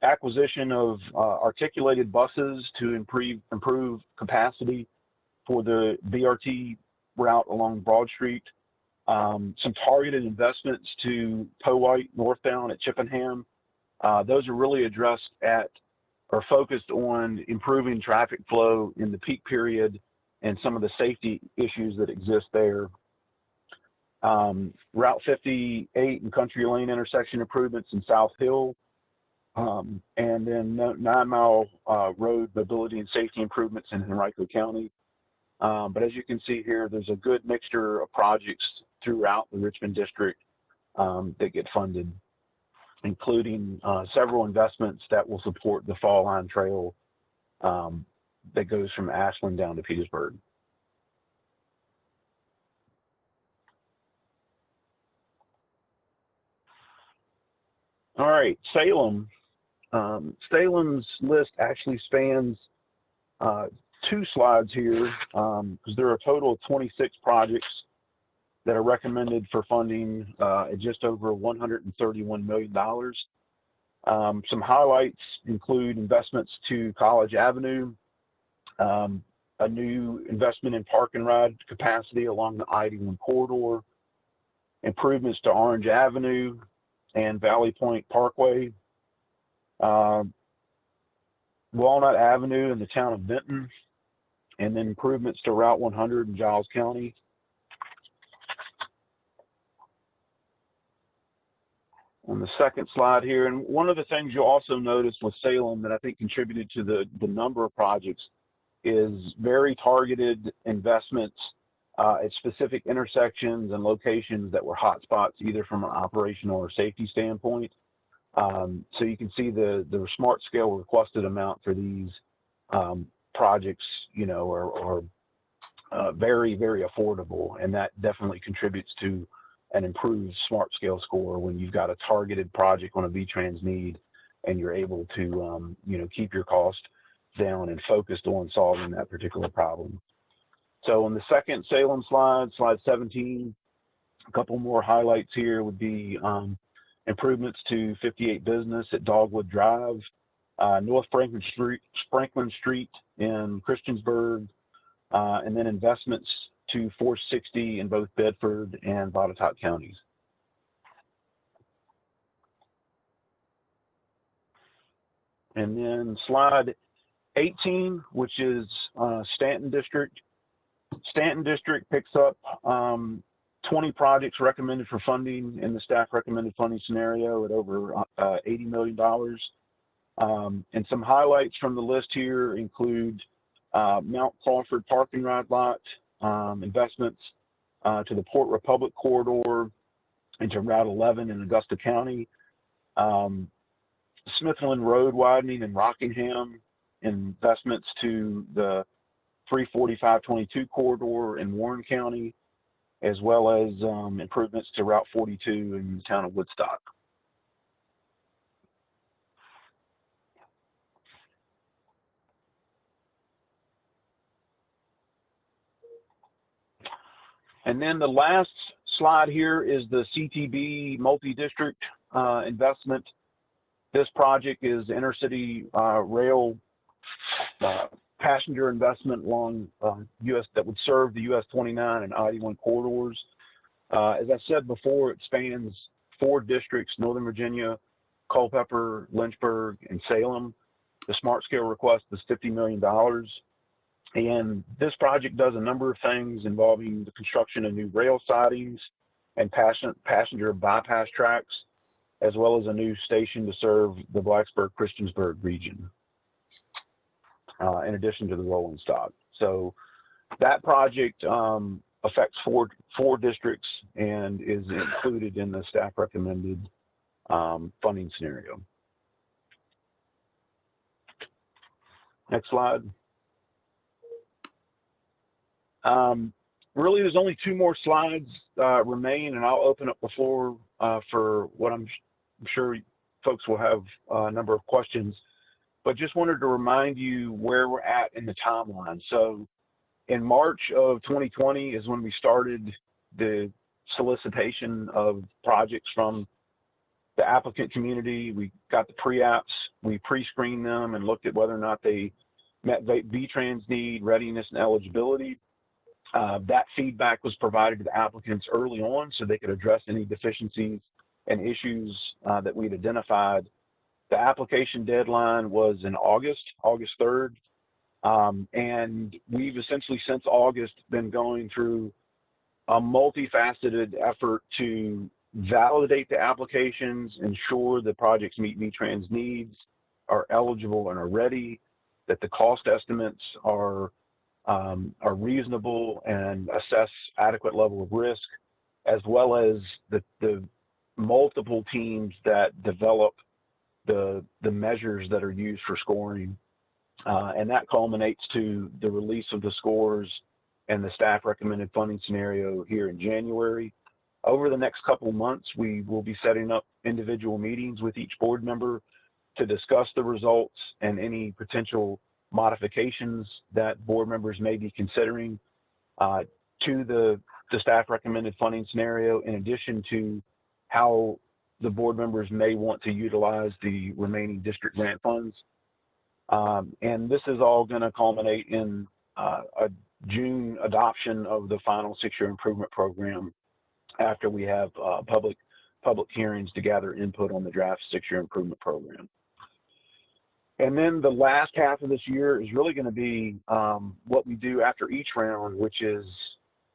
acquisition of articulated buses to improve capacity for the BRT route along Broad Street. Some targeted investments to Powhite northbound at Chippenham. Those are really addressed at or focused on improving traffic flow in the peak period and some of the safety issues that exist there. Route 58 and Country Lane intersection improvements in South Hill, and then 9 Mile Road mobility and safety improvements in Henrico County. But as you can see here, there's a good mixture of projects throughout the Richmond District that get funded, including several investments that will support the Fall Line Trail that goes from Ashland down to Petersburg. All right, Salem. Salem's list actually spans 2 slides here because there are a total of 26 projects that are recommended for funding at just over $131 million. Some highlights include investments to College Avenue, a new investment in park and ride capacity along the I-81 corridor, improvements to Orange Avenue and Valley Point Parkway, Walnut Avenue in the town of Benton, and then improvements to Route 100 in Giles County. On the second slide here, and one of the things you'll also notice with Salem that I think contributed to the number of projects is very targeted investments at specific intersections and locations that were hotspots, either from an operational or safety standpoint. So you can see the smart scale requested amount for these projects, you know, are very, very affordable, and that definitely contributes to an improved smart scale score when you've got a targeted project on a VTrans need and you're able to, you know, keep your cost down and focused on solving that particular problem. So on the second Salem slide, slide 17, a couple more highlights here would be improvements to 58 Business at Dogwood Drive, North Franklin Street in Christiansburg, and then investments to 460 in both Bedford and Botetourt counties. And then slide 18, which is Stanton District. Stanton District picks up 20 projects recommended for funding in the staff recommended funding scenario at over $80 million. And some highlights from the list here include Mount Crawford Park and Ride Lot, investments to the Port Republic corridor into Route 11 in Augusta County, Smithland Road widening in Rockingham, investments to the 345-22 corridor in Warren County, as well as improvements to Route 42 in the town of Woodstock. And then the last slide here is the CTB multi-district investment. This project is intercity rail passenger investment along US that would serve the US 29 and I-81 corridors. As I said before, it spans 4 districts: Northern Virginia, Culpeper, Lynchburg, and Salem. The smart scale request is $50 million. And this project does a number of things involving the construction of new rail sidings and passenger bypass tracks, as well as a new station to serve the Blacksburg-Christiansburg region, in addition to the rolling stock. So that project affects four districts and is included in the staff recommended funding scenario. Next slide. Really, there's only 2 more slides remain, and I'll open up the floor for what I'm I'm sure folks will have a number of questions, but just wanted to remind you where we're at in the timeline. So in March of 2020 is when we started the solicitation of projects from the applicant community. We got the pre-apps, we pre-screened them and looked at whether or not they met VTrans need, readiness, and eligibility. That feedback was provided to the applicants early on so they could address any deficiencies and issues that we'd identified. The application deadline was in August 3rd. And we've essentially since August been going through a multifaceted effort to validate the applications, ensure the projects meet VTrans needs, are eligible and are ready, that the cost estimates are reasonable and assess adequate level of risk, as well as the multiple teams that develop the measures that are used for scoring. And that culminates to the release of the scores and the staff recommended funding scenario here in January. Over the next couple of months, we will be setting up individual meetings with each board member to discuss the results and any potential modifications that board members may be considering to the staff recommended funding scenario, in addition to how the board members may want to utilize the remaining district grant funds. And this is all going to culminate in a June adoption of the final 6-year improvement program after we have public hearings to gather input on the draft 6-year improvement program. And then the last half of this year is really going to be what we do after each round, which is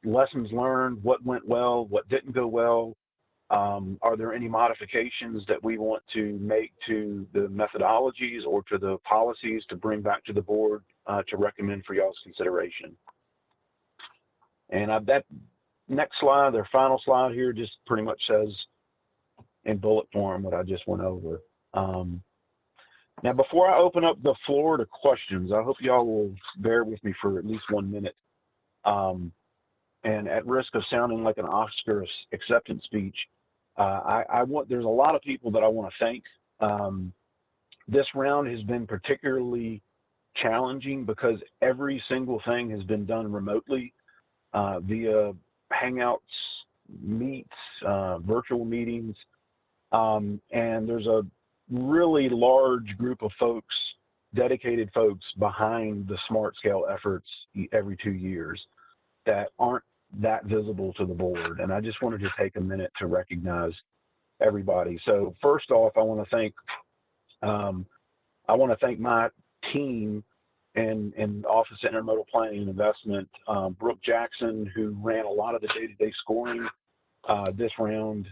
lessons learned, what went well, what didn't go well. Are there any modifications that we want to make to the methodologies or to the policies to bring back to the board to recommend for y'all's consideration? And that next slide, their final slide here, just pretty much says in bullet form what I just went over. Now, before I open up the floor to questions, I hope y'all will bear with me for at least 1 minute. And at risk of sounding like an Oscar acceptance speech, there's a lot of people that I want to thank. This round has been particularly challenging because every single thing has been done remotely via Hangouts, Meets, virtual meetings. And there's a really large group of folks, dedicated folks behind the SMARTSCALE efforts every 2 years that aren't that visible to the board. And I just wanted to take a minute to recognize everybody. So first off, I want to thank my team in Office of Intermodal Planning and Investment, Brooke Jackson, who ran a lot of the day-to-day scoring this round,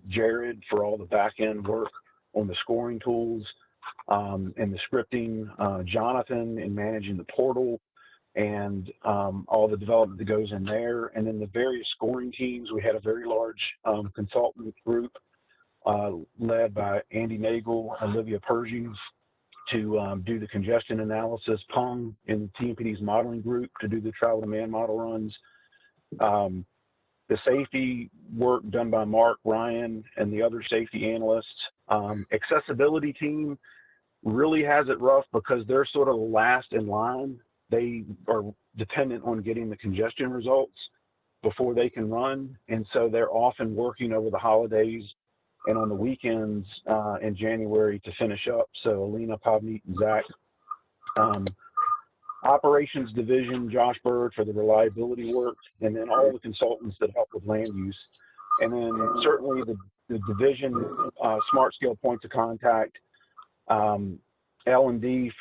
Jared for all the back-end work on the scoring tools and the scripting, Jonathan in managing the portal, and all the development that goes in there. And then the various scoring teams, we had a very large consultant group led by Andy Nagel, Olivia Pershing, to do the congestion analysis, Pung in the TMPD's modeling group to do the travel demand model runs. The safety work done by Mark, Ryan, and the other safety analysts. Accessibility team really has it rough because they're sort of last in line. They are dependent on getting the congestion results before they can run. And so they're often working over the holidays and on the weekends in January to finish up. So Alina, Pavneet, and Zach. Operations division, Josh Bird for the reliability work, and then all the consultants that help with land use. And then certainly the division, SMARTSCALE points of contact, L&D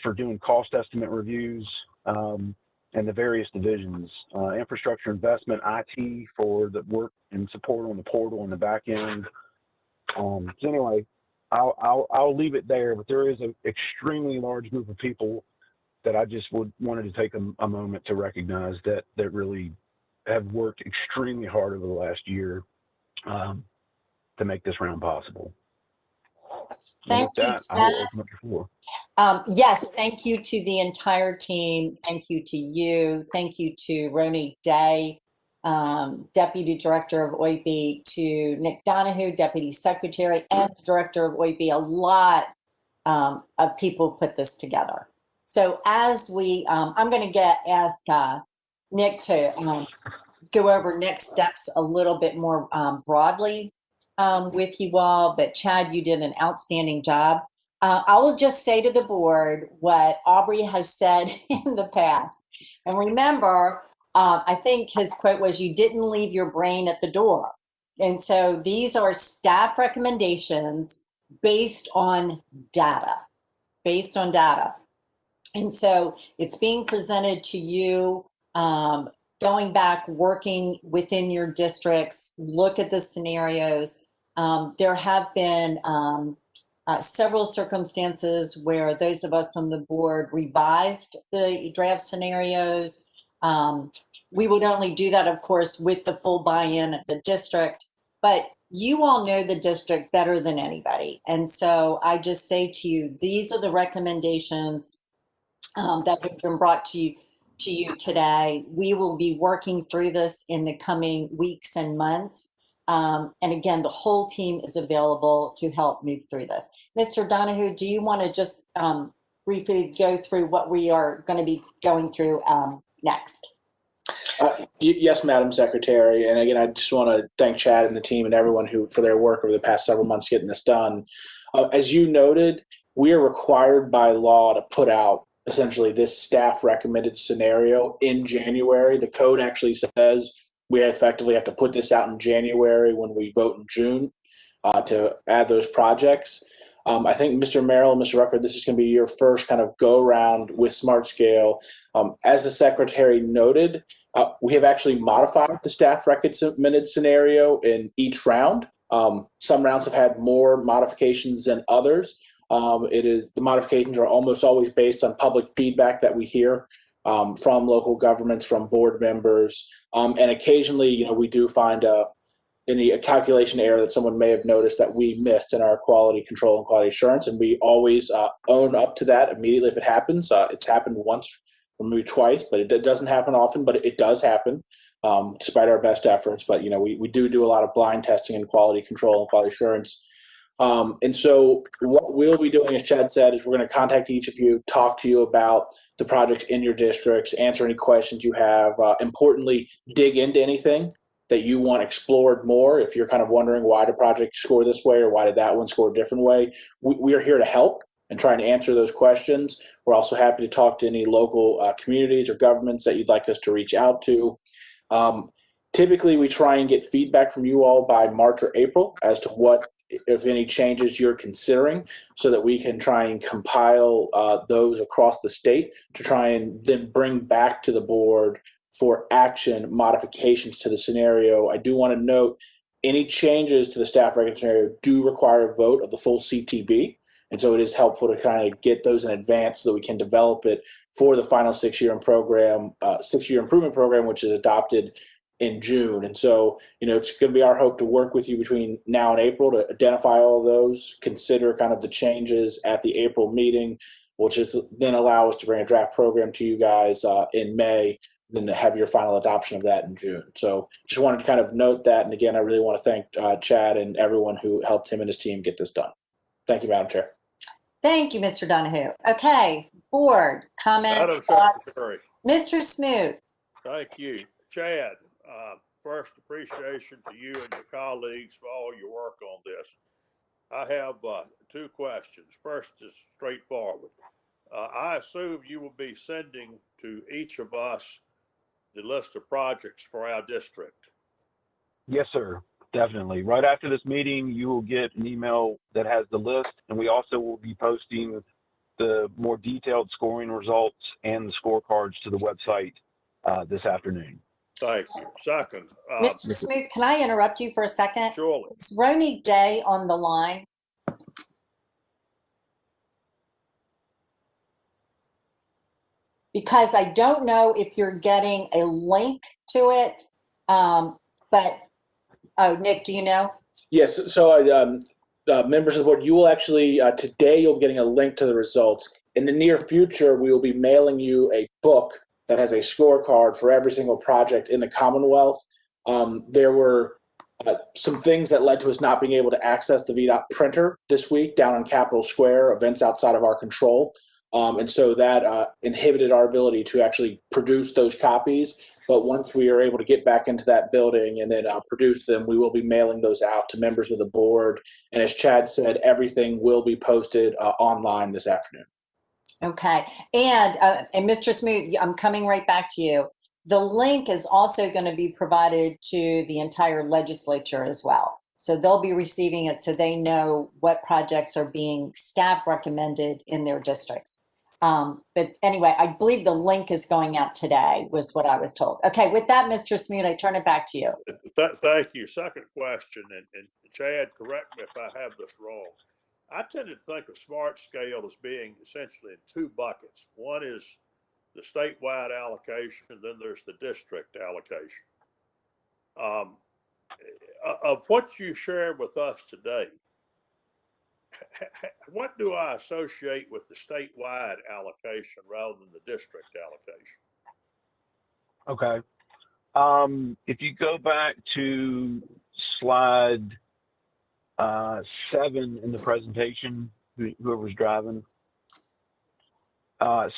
for doing cost estimate reviews, and the various divisions, infrastructure investment, IT for the work and support on the portal and the back end. So anyway, I'll leave it there, but there is an extremely large group of people that I just wanted to take a moment to recognize that really have worked extremely hard over the last year to make this round possible. Thank you, I will open up the floor. Yes, thank you to the entire team. Thank you to you. Thank you to Roni Day Deputy Director of OIB, to Nick Donahue, Deputy Secretary, and the Director of OIB. A lot of people put this together. So as we, I'm going to ask Nick to go over next steps a little bit more broadly with you all, but Chad, you did an outstanding job. I will just say to the board what Aubrey has said in the past. And remember, I think his quote was, "You didn't leave your brain at the door." And so these are staff recommendations based on data, And so it's being presented to you, going back, working within your districts, look at the scenarios. There have been several circumstances where those of us on the board revised the draft scenarios. We would only do that, of course, with the full buy-in of the district, but you all know the district better than anybody. And so I just say to you, these are the recommendations that have been brought to you today. We will be working through this in the coming weeks and months. And again, the whole team is available to help move through this. Mr. Donahue, do you want to just briefly go through what we are going to be going through next? Yes, Madam Secretary. And again, I just want to thank Chad and the team and everyone for their work over the past several months getting this done. As you noted, we are required by law to put out essentially this staff recommended scenario in January. The code actually says we effectively have to put this out in January when we vote in June to add those projects. I think Mr. Merrill and Mr. Rucker, this is going to be your first kind of go round with SmartScale. As the Secretary noted, we have actually modified the staff recommended scenario in each round. Some rounds have had more modifications than others. The modifications are almost always based on public feedback that we hear from local governments, from board members, and occasionally, we do find a calculation error that someone may have noticed that we missed in our quality control and quality assurance, and we always own up to that immediately if it happens. It's happened once or maybe twice, but it doesn't happen often, but it does happen despite our best efforts. But, we do a lot of blind testing and quality control and quality assurance. And so what we'll be doing, as Chad said, is we're going to contact each of you, talk to you about the projects in your districts, answer any questions you have, importantly, dig into anything that you want explored more. If you're kind of wondering why the project scored this way or why did that one score a different way, we are here to help and trying to answer those questions. We're also happy to talk to any local communities or governments that you'd like us to reach out to. Typically, we try and get feedback from you all by March or April as to what, if any, changes you're considering, so that we can try and compile those across the state to try and then bring back to the board for action modifications to the scenario. I do want to note any changes to the staff recommendation scenario do require a vote of the full CTB. And so it is helpful to kind of get those in advance so that we can develop it for the final six-year improvement program, which is adopted in June. And so, it's going to be our hope to work with you between now and April to identify all of those, consider kind of the changes at the April meeting, which is then allow us to bring a draft program to you guys in May, then to have your final adoption of that in June. So just wanted to kind of note that. And again, I really want to thank Chad and everyone who helped him and his team get this done. Thank you, Madam Chair. Thank you, Mr. Donahue. Okay, board comments, thoughts. Mr. Smoot. Thank you. Chad, first appreciation to you and your colleagues for all your work on this. I have two questions. First is straightforward. I assume you will be sending to each of us the list of projects for our district. Yes, sir. Definitely. Right after this meeting, you will get an email that has the list, and we also will be posting the more detailed scoring results and the scorecards to the website this afternoon. Thank you. Second. Mr. Smoot, can I interrupt you for a second? Surely. Is Roni Day on the line? Because I don't know if you're getting a link to it, but, Nick, do you know? Yes, so members of the board, you will actually, today you'll be getting a link to the results. In the near future, we will be mailing you a book that has a scorecard for every single project in the Commonwealth. There were some things that led to us not being able to access the VDOT printer this week down on Capitol Square, events outside of our control. And so that inhibited our ability to actually produce those copies. But once we are able to get back into that building and then produce them, we will be mailing those out to members of the board. And as Chad said, everything will be posted online this afternoon. Okay. And Mr. Smoot, I'm coming right back to you. The link is also going to be provided to the entire legislature as well. So they'll be receiving it so they know what projects are being staff recommended in their districts. But anyway, I believe the link is going out today, was what I was told. Okay, with that, Mr. Smoot, I turn it back to you. Thank you. Second question, and Chad, correct me if I have this wrong. I tend to think of SMARTSCALE as being essentially in two buckets. One is the statewide allocation, then there's the district allocation. Of what you shared with us today, what do I associate with the statewide allocation rather than the district allocation? Okay. If you go back to slide 7 in the presentation, whoever's driving,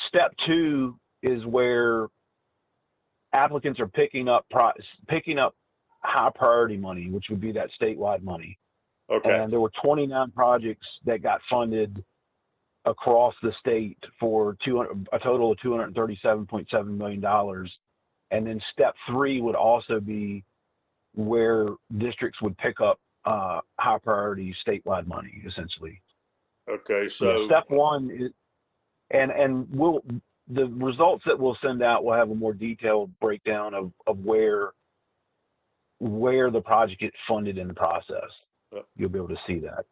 step 2 is where applicants are picking up high priority money, which would be that statewide money. Okay. And there were 29 projects that got funded across the state for a total of $237.7 million. And then step 3 would also be where districts would pick up high priority statewide money, essentially. Okay, so step 1 is, and the results that we'll send out will have a more detailed breakdown of where the project gets funded in the process. You'll be able to see that.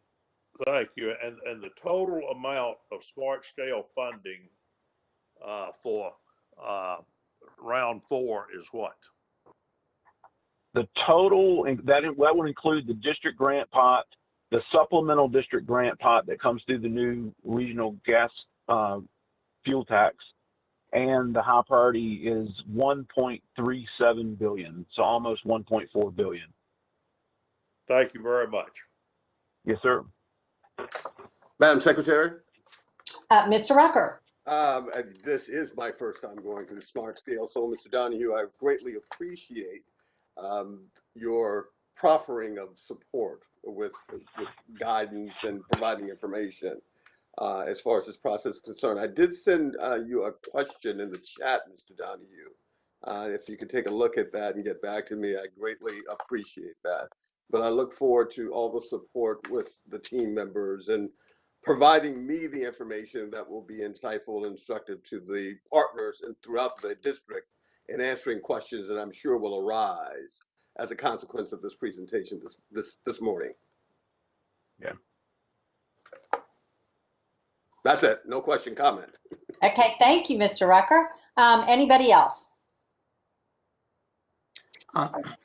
Thank you. And the total amount of SMARTSCALE funding for round 4 is what? The total, that would include the district grant pot, the supplemental district grant pot that comes through the new regional gas fuel tax, and the high priority is $1.37 billion, so almost $1.4 billion. Thank you very much. Yes, sir. Madam Secretary? Mr. Rucker. This is my first time going through SMARTSCALE, so Mr. Donahue, I greatly appreciate your proffering of support with guidance and providing information as far as this process is concerned. I did send you a question in the chat, Mr. Donahue. If you could take a look at that and get back to me, I greatly appreciate that. But I look forward to all the support with the team members and providing me the information that will be insightful and instructive to the partners and throughout the district in answering questions that I'm sure will arise as a consequence of this presentation this morning. Yeah. That's it. No question, comment. Okay, thank you, Mr. Rucker. Anybody else?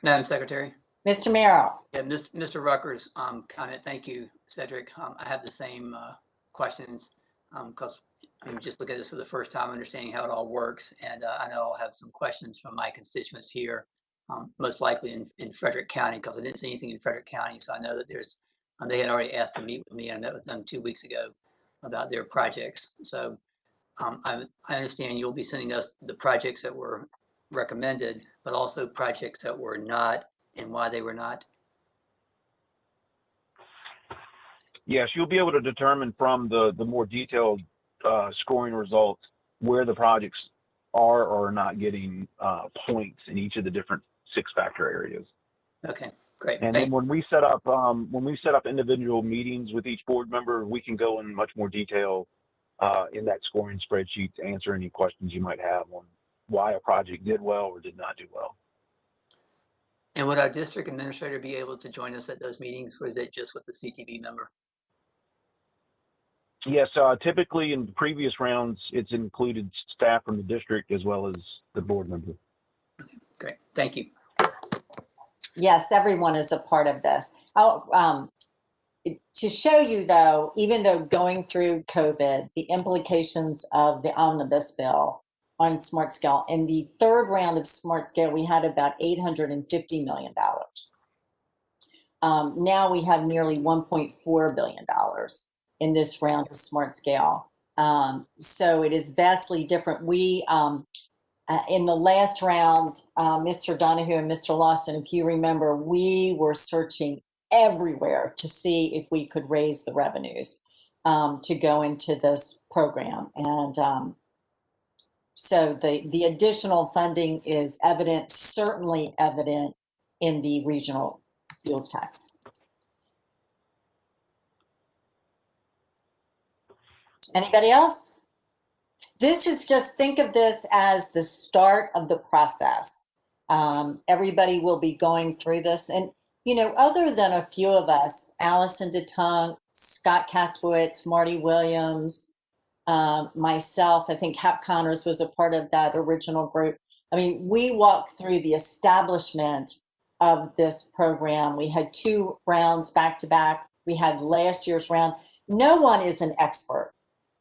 Madam Secretary. Mr. Merrill. Yeah, Mr. Rucker's comment. Thank you, Cedric. I have the same questions because I'm just looking at this for the first time, understanding how it all works. And I know I'll have some questions from my constituents here, most likely in Frederick County, because I didn't see anything in Frederick County. So I know that there's, they had already asked to meet with me. I met with them 2 weeks ago about their projects. So I understand you'll be sending us the projects that were recommended, but also projects that were not and why they were not. Yes, you'll be able to determine from the more detailed scoring results where the projects are or are not getting points in each of the different 6-factor areas. Okay, great. And then when we set up individual meetings with each board member, we can go in much more detail in that scoring spreadsheet to answer any questions you might have on why a project did well or did not do well. And would our district administrator be able to join us at those meetings, or is it just with the CTB member? Yes, typically in previous rounds, it's included staff from the district as well as the board member. Okay, great, thank you. Yes, everyone is a part of this. To show you, though, even though going through COVID, the implications of the omnibus bill on SmartScale. In the third round of SmartScale, we had about $850 million. Now we have nearly $1.4 billion in this round of SmartScale. So it is vastly different. We, in the last round, Mr. Donahue and Mr. Lawson, if you remember, we were searching everywhere to see if we could raise the revenues to go into this program. And so the additional funding is evident, certainly evident in the regional fuels tax. Anybody else? This is just, think of this as the start of the process. Everybody will be going through this. And, you know, other than a few of us, Allison DeTonk, Scott Kaspowitz, Marty Williams, myself, I think Hap Connors was a part of that original group. I mean, we walked through the establishment of this program. We had 2 rounds back to back. We had last year's round. No one is an expert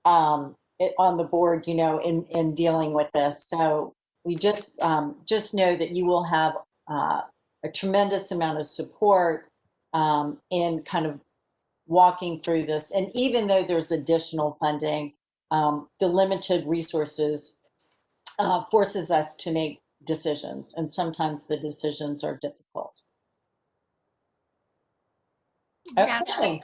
on the board, you know, in dealing with this. So we just know that you will have a tremendous amount of support in kind of walking through this. And even though there's additional funding, the limited resources forces us to make decisions, and sometimes the decisions are difficult. Okay.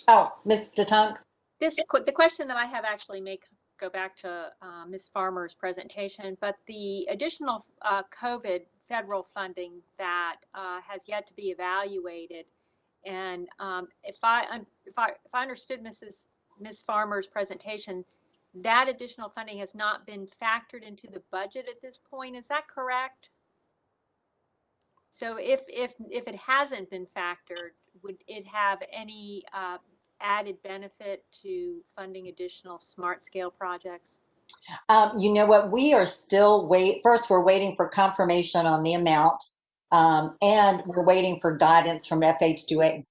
Oh, Ms. DeTonk. The question that I have actually may go back to Ms. Farmer's presentation, but the additional COVID federal funding that has yet to be evaluated, and if I understood Ms. Farmer's presentation, that additional funding has not been factored into the budget at this point. Is that correct? So if it hasn't been factored, would it have any added benefit to funding additional SmartScale projects? You know what, we are still first we're waiting for confirmation on the amount, and we're waiting for guidance from FHWA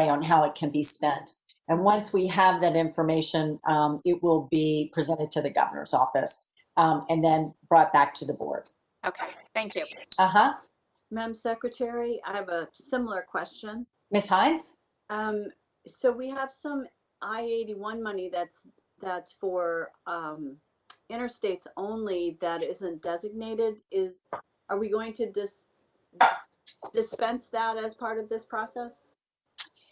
on how it can be spent. And once we have that information, it will be presented to the governor's office and then brought back to the board. Okay, thank you. Madam Secretary, I have a similar question. Ms. Hines? So we have some I-81 money that's for interstates only that isn't designated. Are we going to dispense that as part of this process?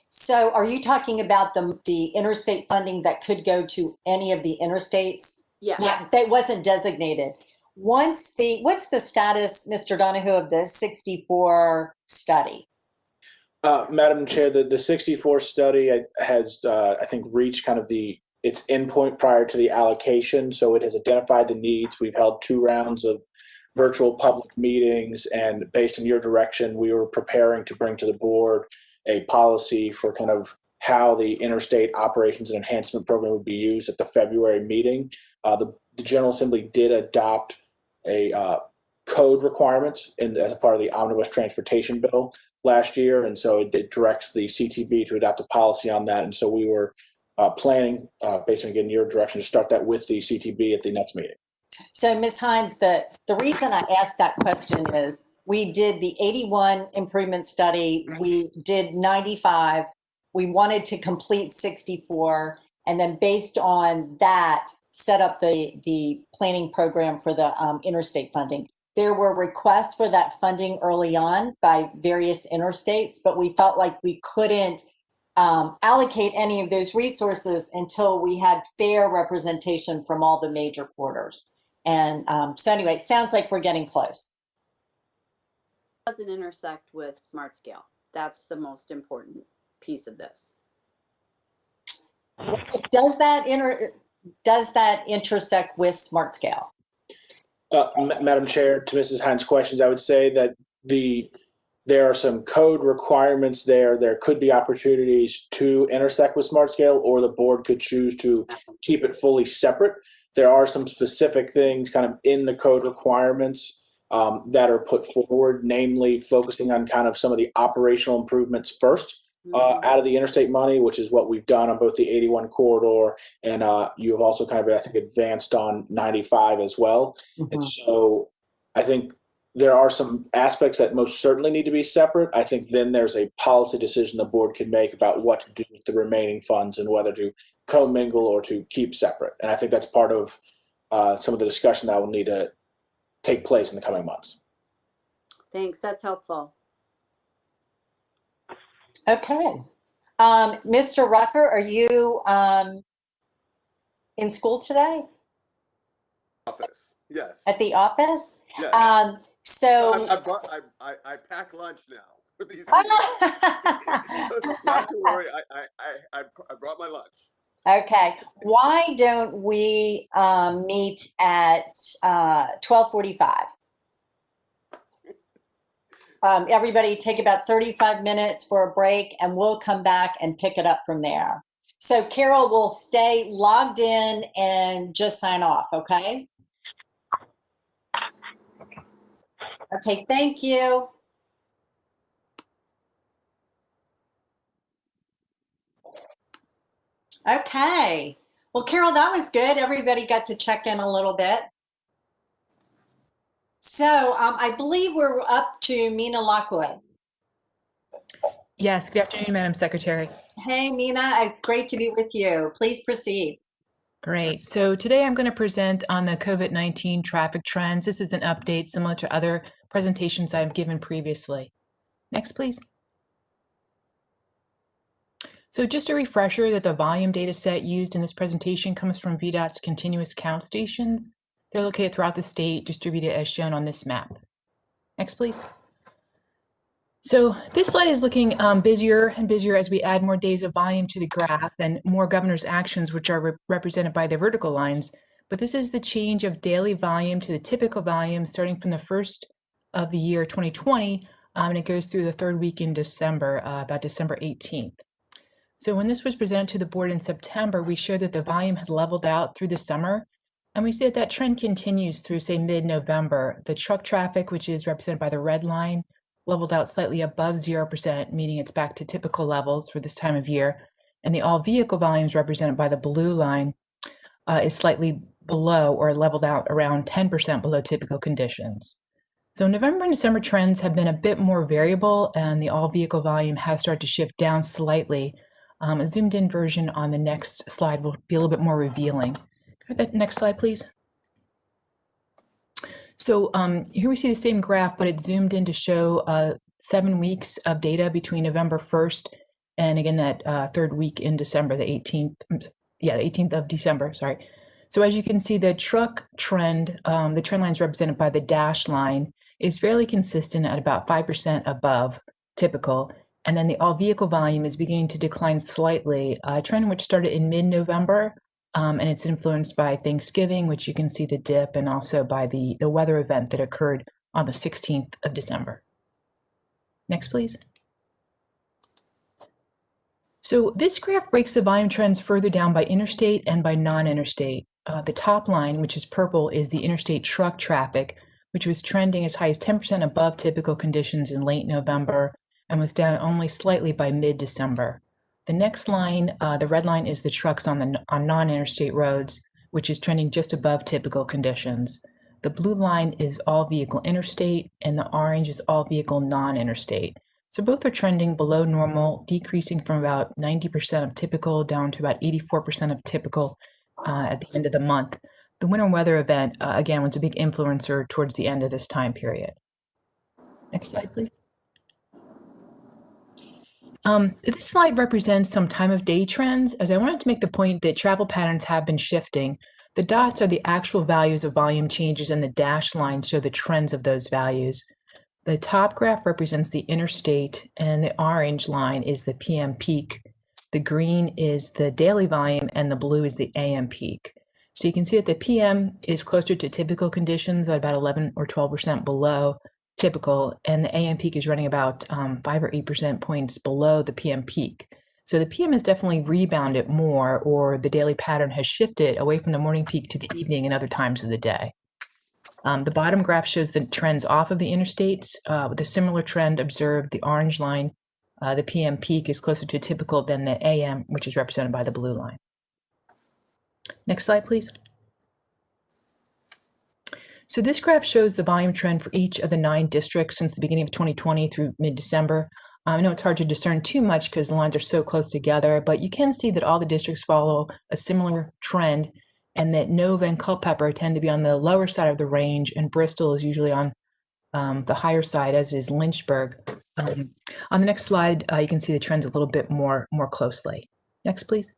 So are you talking about the interstate funding that could go to any of the interstates? Yes. Yeah, that wasn't designated. What's the status, Mr. Donahue, of the 64 study? Madam Chair, the 64 study has, I think, reached kind of its endpoint prior to the allocation. So it has identified the needs. We've held 2 rounds of virtual public meetings, and based on your direction, we were preparing to bring to the board a policy for kind of how the Interstate Operations and Enhancement Program would be used at the February meeting. The General Assembly did adopt a code requirements as a part of the Omnibus Transportation Bill last year, and so it directs the CTB to adopt a policy on that. And so we were planning, based on again your direction, to start that with the CTB at the next meeting. So Ms. Hines, the reason I asked that question is we did the 81 improvement study, we did 95, we wanted to complete 64, and then based on that, set up the planning program for the interstate funding. There were requests for that funding early on by various interstates, but we felt like we couldn't allocate any of those resources until we had fair representation from all the major corridors. And so anyway, it sounds like we're getting close. It doesn't intersect with SmartScale. That's the most important piece of this. Does that intersect with SmartScale? Madam Chair, to Mrs. Hines' questions, I would say that there are some code requirements there. There could be opportunities to intersect with SmartScale, or the board could choose to keep it fully separate. There are some specific things kind of in the code requirements that are put forward, namely focusing on kind of some of the operational improvements first out of the interstate money, which is what we've done on both the 81 corridor, and you have also kind of, I think, advanced on 95 as well. And so I think there are some aspects that most certainly need to be separate. I think then there's a policy decision the board can make about what to do with the remaining funds and whether to commingle or to keep separate. And I think that's part of some of the discussion that will need to take place in the coming months. Thanks, that's helpful. Okay. Mr. Rucker, are you in school today? Office, yes. At the office? Yes. So I pack lunch now for these meetings. Not to worry, I brought my lunch. Okay. Why don't we meet at 12:45? Everybody take about 35 minutes for a break, and we'll come back and pick it up from there. So Carol will stay logged in and just sign off, okay? Okay, thank you. Okay. Well, Carol, that was good. Everybody got to check in a little bit. So I believe we're up to Mena Lockwood. Yes, good afternoon, Madam Secretary. Hey, Mena, it's great to be with you. Please proceed. Great. So today I'm going to present on the COVID-19 traffic trends. This is an update similar to other presentations I've given previously. Next, please. So just a refresher that the volume data set used in this presentation comes from VDOT's continuous count stations. They're located throughout the state, distributed as shown on this map. Next, please. So this slide is looking busier and busier as we add more days of volume to the graph and more governor's actions, which are represented by the vertical lines. But this is the change of daily volume to the typical volume starting from the first of the year 2020, and it goes through the third week in December, about December 18th. So when this was presented to the board in September, we showed that the volume had leveled out through the summer, and we see that that trend continues through, say, mid-November. The truck traffic, which is represented by the red line, leveled out slightly above 0%, meaning it's back to typical levels for this time of year. And the all vehicle volumes represented by the blue line is slightly below or leveled out around 10% below typical conditions. So November and December trends have been a bit more variable, and the all vehicle volume has started to shift down slightly. A zoomed in version on the next slide will be a little bit more revealing. That next slide, please. So here we see the same graph, but it's zoomed in to show 7 weeks of data between November 1st and again that third week in December, the 18th. Yeah, the 18th of December, sorry. So as you can see, the truck trend, the trend line is represented by the dash line, is fairly consistent at about 5% above typical. And then the all vehicle volume is beginning to decline slightly, a trend which started in mid-November. And it's influenced by Thanksgiving, which you can see the dip, and also by the weather event that occurred on the 16th of December. Next, please. So this graph breaks the volume trends further down by interstate and by non-interstate. The top line, which is purple, is the interstate truck traffic, which was trending as high as 10% above typical conditions in late November and was down only slightly by mid-December. The next line, the red line, is the trucks on non-interstate roads, which is trending just above typical conditions. The blue line is all vehicle interstate, and the orange is all vehicle non-interstate. So both are trending below normal, decreasing from about 90% of typical down to about 84% of typical at the end of the month. The winter weather event, again, was a big influencer towards the end of this time period. Next slide, please. This slide represents some time of day trends, as I wanted to make the point that travel patterns have been shifting. The dots are the actual values of volume changes, and the dash line show the trends of those values. The top graph represents the interstate, and the orange line is the PM peak. The green is the daily volume, and the blue is the AM peak. So you can see that the PM is closer to typical conditions at about 11 or 12% below typical, and the AM peak is running about 5 or 8% points below the PM peak. So the PM has definitely rebounded more, or the daily pattern has shifted away from the morning peak to the evening and other times of the day. The bottom graph shows the trends off of the interstates with a similar trend observed. The orange line The PM peak is closer to typical than the AM, which is represented by the blue line. Next slide, please. So this graph shows the volume trend for each of the 9 districts since the beginning of 2020 through mid-December. I know it's hard to discern too much because the lines are so close together, but you can see that all the districts follow a similar trend, and that Nova and Culpeper tend to be on the lower side of the range, and Bristol is usually on the higher side, as is Lynchburg. On the next slide, you can see the trends a little bit more closely. Next, please.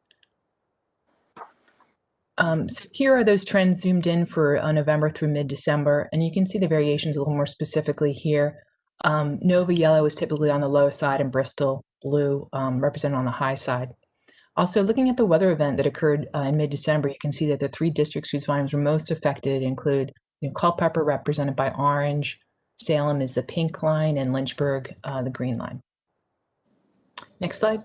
So here are those trends zoomed in for November through mid-December, and you can see the variations a little more specifically here. Nova yellow is typically on the low side, and Bristol blue represented on the high side. Also, looking at the weather event that occurred in mid-December, you can see that the 3 districts whose volumes were most affected include Culpeper, represented by orange, Salem is the pink line, and Lynchburg, the green line. Next slide.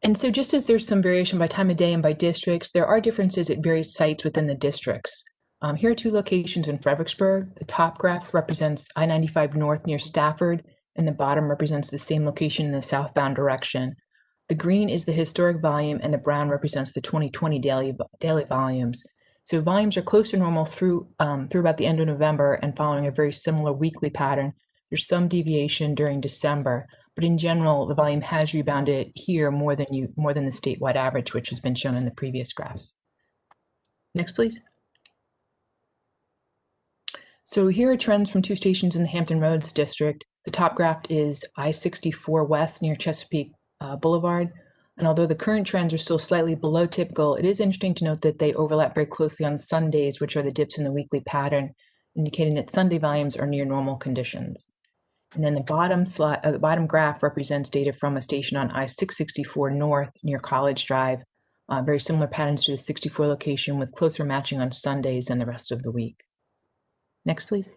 And so just as there's some variation by time of day and by districts, there are differences at various sites within the districts. Here are 2 locations in Fredericksburg. The top graph represents I-95 North near Stafford, and the bottom represents the same location in the southbound direction. The green is the historic volume, and the brown represents the 2020 daily volumes. So volumes are close to normal through about the end of November and following a very similar weekly pattern. There's some deviation during December, but in general, the volume has rebounded here more than the statewide average, which has been shown in the previous graphs. Next, please. So here are trends from 2 stations in the Hampton Roads district. The top graph is I-64 West near Chesapeake Boulevard. And although the current trends are still slightly below typical, it is interesting to note that they overlap very closely on Sundays, which are the dips in the weekly pattern, indicating that Sunday volumes are near normal conditions. And then the bottom graph represents data from a station on I-664 North near College Drive. Very similar patterns to the 64 location, with closer matching on Sundays than the rest of the week. Next, please.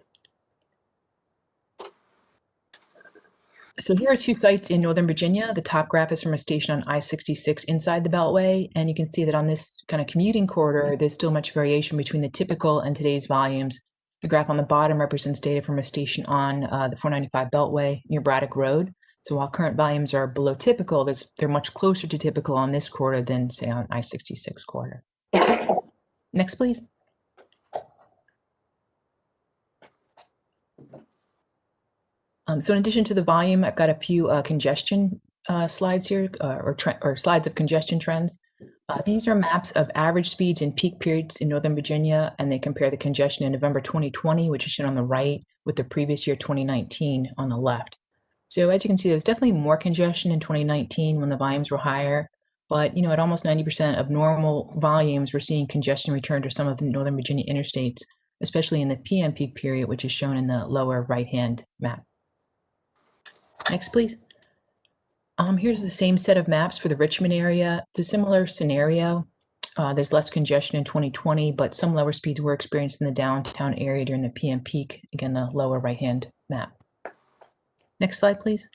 So here are 2 sites in Northern Virginia. The top graph is from a station on I-66 inside the Beltway, and you can see that on this kind of commuting corridor, there's still much variation between the typical and today's volumes. The graph on the bottom represents data from a station on the 495 Beltway near Braddock Road. So while current volumes are below typical, they're much closer to typical on this corridor than, say, on I-66 corridor. Next, please. So in addition to the volume, I've got a few congestion slides here, or slides of congestion trends. These are maps of average speeds and peak periods in Northern Virginia, and they compare the congestion in November 2020, which is shown on the right, with the previous year 2019 on the left. So as you can see, there's definitely more congestion in 2019 when the volumes were higher, but at almost 90% of normal volumes, we're seeing congestion return to some of the Northern Virginia interstates, especially in the PM peak period, which is shown in the lower right-hand map. Next, please. Here's the same set of maps for the Richmond area. It's a similar scenario. There's less congestion in 2020, but some lower speeds were experienced in the downtown area during the PM peak. Again, the lower right-hand map. Next slide, please.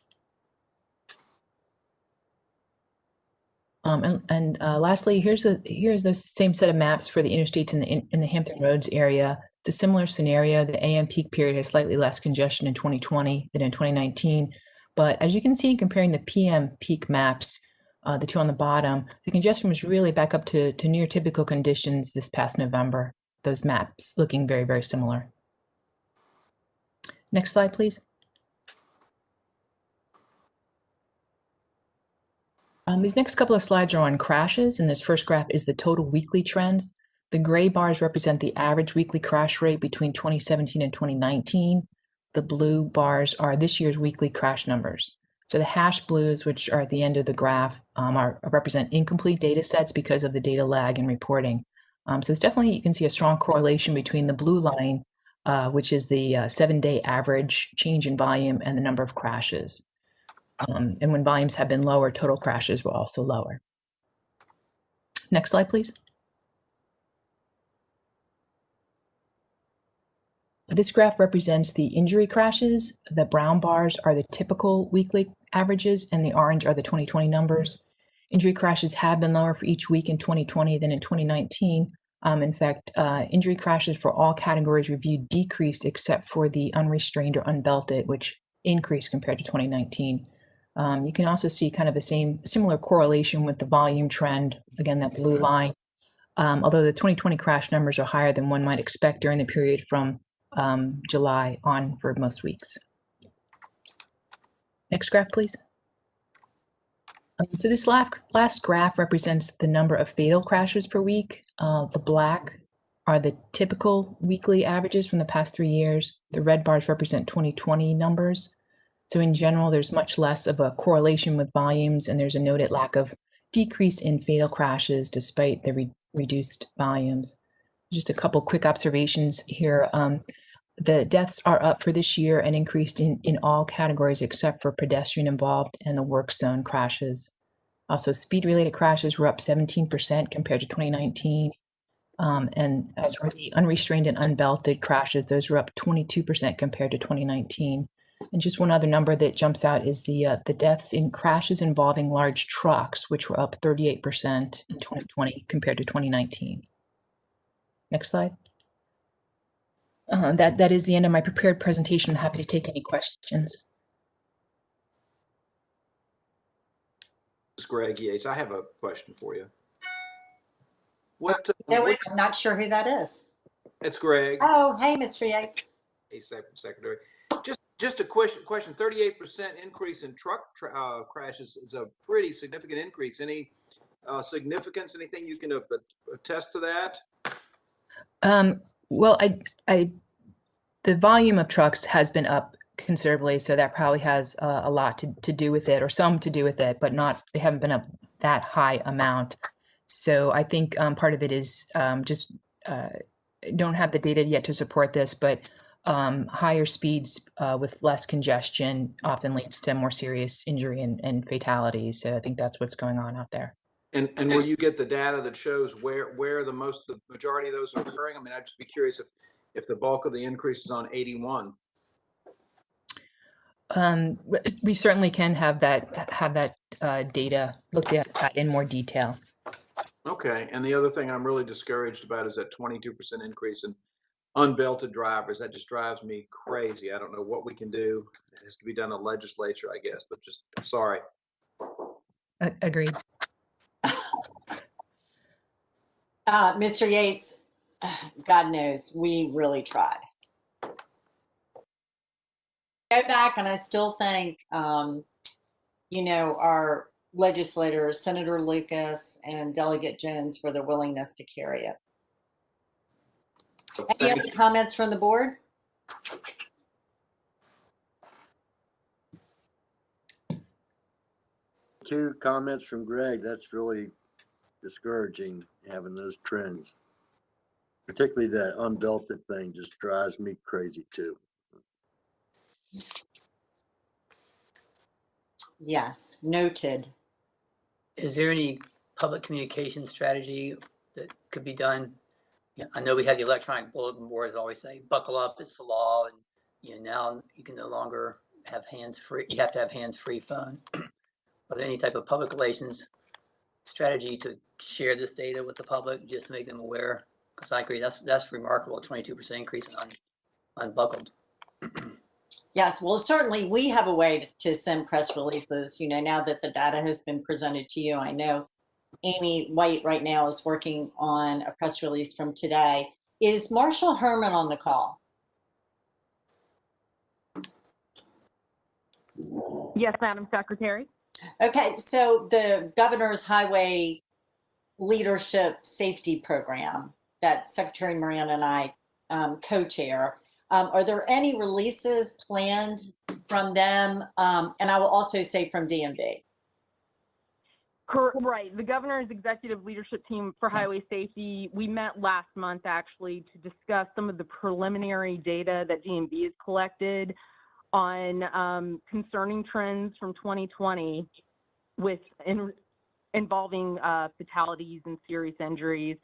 Lastly, here's the same set of maps for the interstates in the Hampton Roads area. It's a similar scenario. The AM peak period has slightly less congestion in 2020 than in 2019. But as you can see, comparing the PM peak maps, the 2 on the bottom, the congestion was really back up to near typical conditions this past November. Those maps looking very, very similar. Next slide, please. These next couple of slides are on crashes, and this first graph is the total weekly trends. The gray bars represent the average weekly crash rate between 2017 and 2019. The blue bars are this year's weekly crash numbers. So the hash blues, which are at the end of the graph, represent incomplete data sets because of the data lag in reporting. So it's definitely, you can see a strong correlation between the blue line, which is the 7-day average change in volume, and the number of crashes. And when volumes have been lower, total crashes were also lower. Next slide, please. This graph represents the injury crashes. The brown bars are the typical weekly averages, and the orange are the 2020 numbers. Injury crashes have been lower for each week in 2020 than in 2019. In fact, injury crashes for all categories reviewed decreased except for the unrestrained or unbelted, which increase compared to 2019. You can also see kind of the similar correlation with the volume trend, again, that blue line. Although the 2020 crash numbers are higher than one might expect during the period from July on for most weeks. Next graph, please. So this last graph represents the number of fatal crashes per week. The black are the typical weekly averages from the past 3 years. The red bars represent 2020 numbers. So in general, there's much less of a correlation with volumes, and there's a noted lack of decrease in fatal crashes despite the reduced volumes. Just a couple quick observations here. The deaths are up for this year and increased in all categories except for pedestrian involved and the work zone crashes. Also, speed-related crashes were up 17% compared to 2019. And as for the unrestrained and unbelted crashes, those were up 22% compared to 2019. And just one other number that jumps out is the deaths in crashes involving large trucks, which were up 38% in 2020 compared to 2019. Next slide. That is the end of my prepared presentation. I'm happy to take any questions. This is Greg Yates. I have a question for you. I'm not sure who that is. It's Greg. Oh, hey, Mr. Yates. Hey, Secretary. Just a question. 38% increase in truck crashes is a pretty significant increase. Any significance? Anything you can attest to that? Well, the volume of trucks has been up considerably, so that probably has a lot to do with it, or some to do with it, but they haven't been up that high amount. So I think part of it is just don't have the data yet to support this, but higher speeds with less congestion often leads to more serious injury and fatalities. So I think that's what's going on out there. And will you get the data that shows where the majority of those are occurring? I mean, I'd just be curious if the bulk of the increase is on 81. We certainly can have that data looked at in more detail. Okay. And the other thing I'm really discouraged about is that 22% increase in unbelted drivers. That just drives me crazy. I don't know what we can do. It has to be done in the legislature, I guess, but just sorry. Agreed. Mr. Yates, God knows, we really tried. Go back, and I still thank, our legislators, Senator Lucas and Delegate Jones, for their willingness to carry it. Any other comments from the board? Two comments from Greg. That's really discouraging, having those trends. Particularly that unbelted thing just drives me crazy too. Yes, noted. Is there any public communication strategy that could be done? Yeah, I know we have the electronic bulletin boards always say, buckle up, it's the law. And now you can no longer have hands-free, you have to have hands-free phone. Are there any type of public relations strategy to share this data with the public just to make them aware? Because I agree, that's remarkable, 22% increase in unbuckled. Yes, well, certainly we have a way to send press releases, now that the data has been presented to you. I know Amy White right now is working on a press release from today. Is Marshall Herman on the call? Yes, Madam Secretary. Okay, so the governor's highway leadership safety program that Secretary Moran and I co-chair, are there any releases planned from them? And I will also say from DMV. Right. The governor's executive leadership team for highway safety, we met last month actually to discuss some of the preliminary data that DMV has collected on concerning trends from 2020 involving fatalities and serious injuries.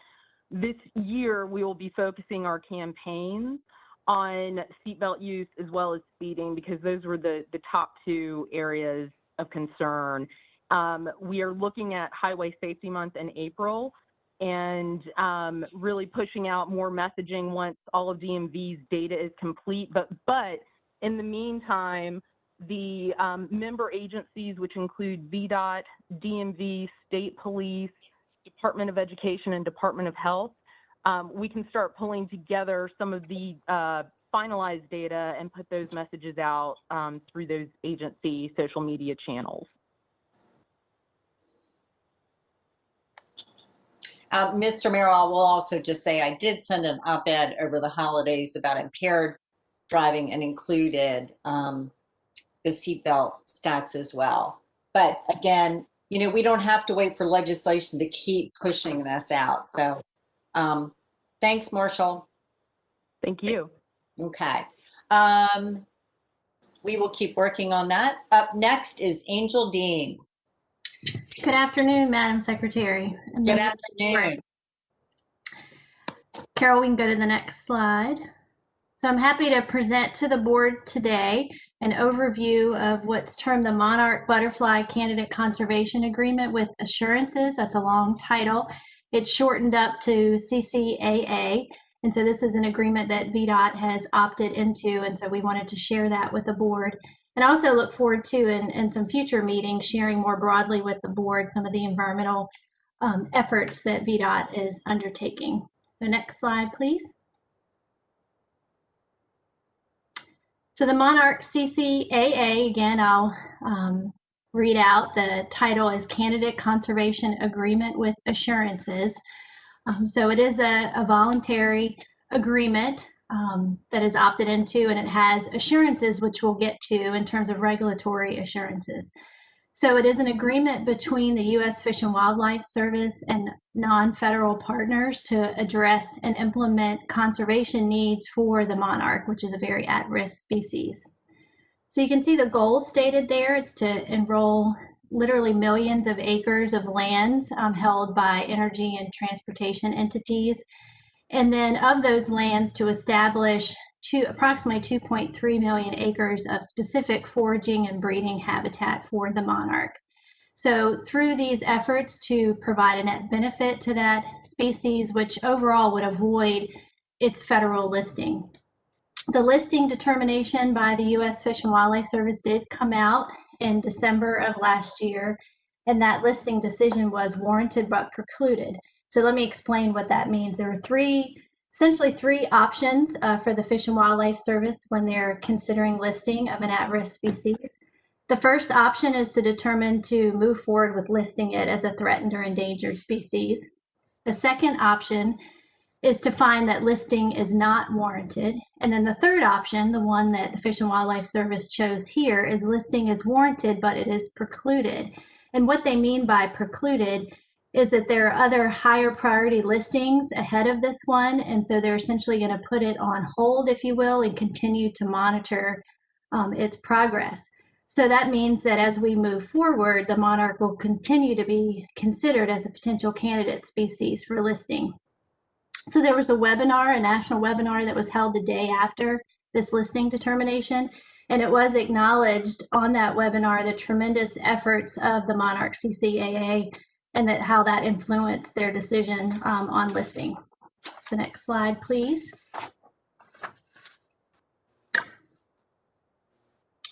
This year, we will be focusing our campaigns on seatbelt use as well as speeding, because those were the top two areas of concern. We are looking at Highway Safety Month in April and really pushing out more messaging once all of DMV's data is complete. But in the meantime, the member agencies, which include VDOT, DMV, state police, Department of Education, and Department of Health, we can start pulling together some of the finalized data and put those messages out through those agency social media channels. Mr. Merrill, I will also just say I did send an op-ed over the holidays about impaired driving and included the seatbelt stats as well. But again, you know, we don't have to wait for legislation to keep pushing this out. So thanks, Marshall. Thank you. Okay. We will keep working on that. Up next is Angel Deem. Good afternoon, Madam Secretary. Good afternoon. Carol, we can go to the next slide. So I'm happy to present to the board today an overview of what's termed the Monarch Butterfly Candidate Conservation Agreement with Assurances. That's a long title. It's shortened up to CCAA. And so this is an agreement that VDOT has opted into. And so we wanted to share that with the board. And I also look forward to, in some future meetings, sharing more broadly with the board some of the environmental efforts that VDOT is undertaking. So next slide, please. So the Monarch CCAA, again, I'll read out. The title is Candidate Conservation Agreement with Assurances. So it is a voluntary agreement that is opted into, and it has assurances, which we'll get to in terms of regulatory assurances. So it is an agreement between the U.S. Fish and Wildlife Service and non-federal partners to address and implement conservation needs for the monarch, which is a very at-risk species. So you can see the goals stated there. It's to enroll literally millions of acres of lands held by energy and transportation entities. And then of those lands to establish approximately 2.3 million acres of specific foraging and breeding habitat for the monarch. So through these efforts to provide a net benefit to that species, which overall would avoid its federal listing. The listing determination by the U.S. Fish and Wildlife Service did come out in December of last year, and that listing decision was warranted but precluded. So let me explain what that means. There are essentially three options for the Fish and Wildlife Service when they're considering listing of an at-risk species. The first option is to determine to move forward with listing it as a threatened or endangered species. The second option is to find that listing is not warranted. And then the third option, the one that the Fish and Wildlife Service chose here, is listing is warranted, but it is precluded. And what they mean by precluded is that there are other higher priority listings ahead of this one. And so they're essentially going to put it on hold, if you will, and continue to monitor its progress. So that means that as we move forward, the monarch will continue to be considered as a potential candidate species for listing. So there was a webinar, a national webinar that was held the day after this listing determination. And it was acknowledged on that webinar the tremendous efforts of the Monarch CCAA and how that influenced their decision on listing. So next slide, please.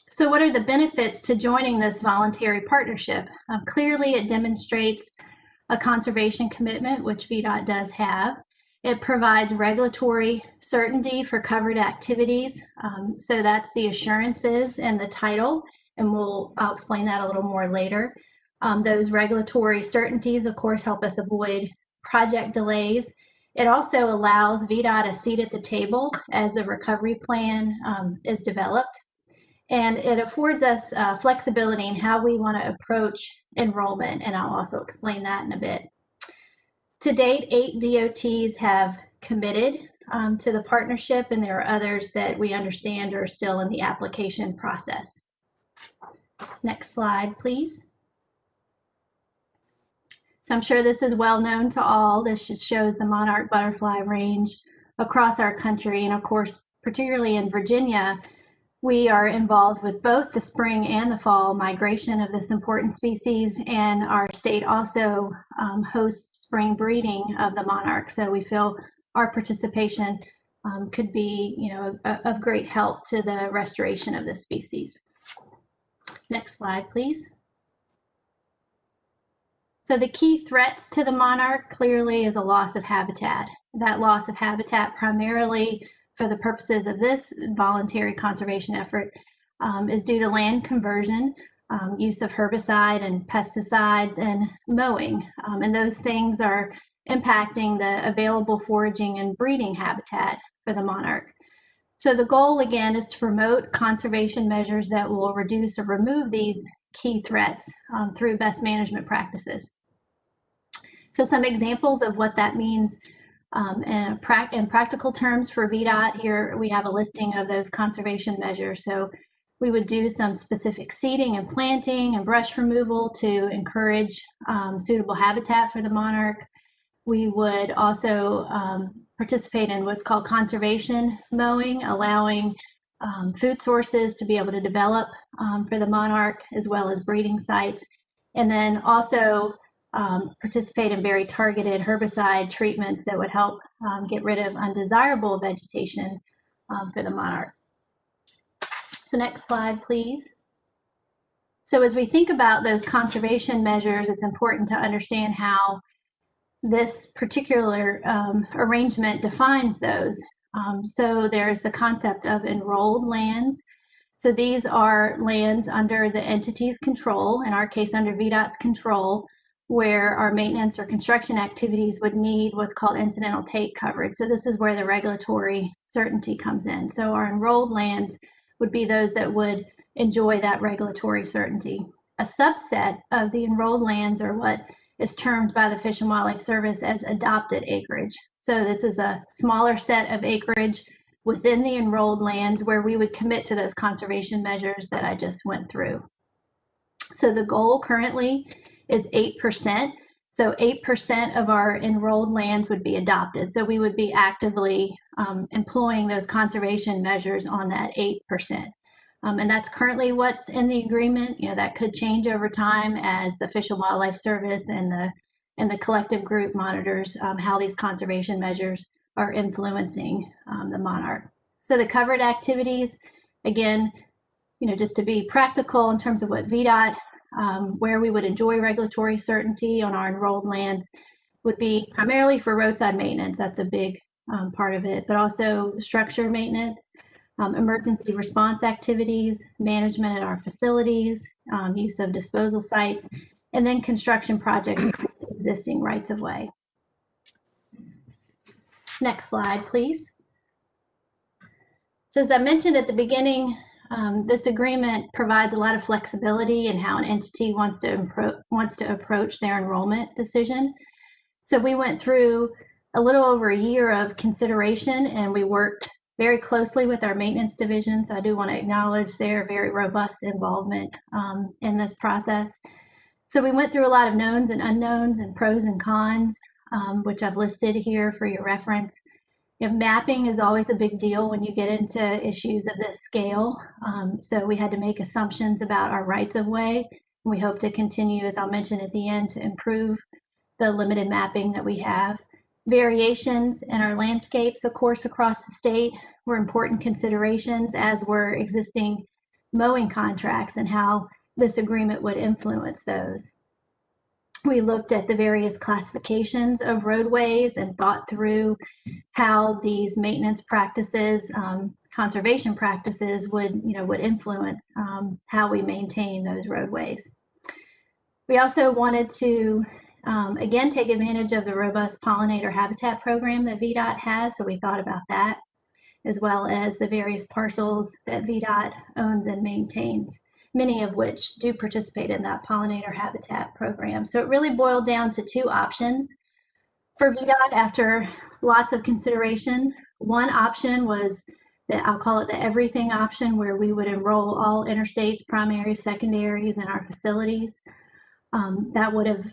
So what are the benefits to joining this voluntary partnership? Clearly, it demonstrates a conservation commitment, which VDOT does have. It provides regulatory certainty for covered activities. So that's the assurances and the title, and I'll explain that a little more later. Those regulatory certainties, of course, help us avoid project delays. It also allows VDOT a seat at the table as a recovery plan is developed. And it affords us flexibility in how we want to approach enrollment, and I'll also explain that in a bit. To date, 8 DOTs have committed to the partnership, and there are others that we understand are still in the application process. Next slide, please. So I'm sure this is well known to all. This just shows the monarch butterfly range across our country. And of course, particularly in Virginia, we are involved with both the spring and the fall migration of this important species. And our state also hosts spring breeding of the monarch. So we feel our participation could be, of great help to the restoration of this species. Next slide, please. So the key threats to the monarch clearly is a loss of habitat. That loss of habitat, primarily for the purposes of this voluntary conservation effort, is due to land conversion, use of herbicide and pesticides, and mowing. And those things are impacting the available foraging and breeding habitat for the monarch. So the goal, again, is to promote conservation measures that will reduce or remove these key threats through best management practices. So some examples of what that means in practical terms for VDOT, here we have a listing of those conservation measures. So we would do some specific seeding and planting and brush removal to encourage suitable habitat for the monarch. We would also participate in what's called conservation mowing, allowing food sources to be able to develop for the monarch, as well as breeding sites. And then also participate in very targeted herbicide treatments that would help get rid of undesirable vegetation for the monarch. So next slide, please. So as we think about those conservation measures, it's important to understand how this particular arrangement defines those. So there's the concept of enrolled lands. So these are lands under the entity's control, in our case under VDOT's control, where our maintenance or construction activities would need what's called incidental take coverage. So this is where the regulatory certainty comes in. So our enrolled lands would be those that would enjoy that regulatory certainty. A subset of the enrolled lands are what is termed by the Fish and Wildlife Service as adopted acreage. So this is a smaller set of acreage within the enrolled lands where we would commit to those conservation measures that I just went through. So the goal currently is 8%. So 8% of our enrolled lands would be adopted. So we would be actively employing those conservation measures on that 8%. And that's currently what's in the agreement. You know, that could change over time as the Fish and Wildlife Service and the collective group monitors how these conservation measures are influencing the monarch. So the covered activities, again, you know, just to be practical in terms of what VDOT, where we would enjoy regulatory certainty on our enrolled lands would be primarily for roadside maintenance. That's a big part of it, but also structure maintenance, emergency response activities, management at our facilities, use of disposal sites, and then construction projects existing rights of way. Next slide, please. So as I mentioned at the beginning, this agreement provides a lot of flexibility in how an entity wants to approach their enrollment decision. So we went through a little over a year of consideration, and we worked very closely with our maintenance division. So I do want to acknowledge their very robust involvement in this process. So we went through a lot of knowns and unknowns and pros and cons, which I've listed here for your reference. You know, mapping is always a big deal when you get into issues of this scale. So we had to make assumptions about our rights of way. We hope to continue, as I'll mention at the end, to improve the limited mapping that we have. Variations in our landscapes, of course, across the state were important considerations, as were existing mowing contracts and how this agreement would influence those. We looked at the various classifications of roadways and thought through how these maintenance practices, conservation practices would influence how we maintain those roadways. We also wanted to, again, take advantage of the robust pollinator habitat program that VDOT has. So we thought about that, as well as the various parcels that VDOT owns and maintains, many of which do participate in that pollinator habitat program. So it really boiled down to two options for VDOT after lots of consideration. One option was I'll call it the everything option, where we would enroll all interstates, primaries, secondaries in our facilities. That would have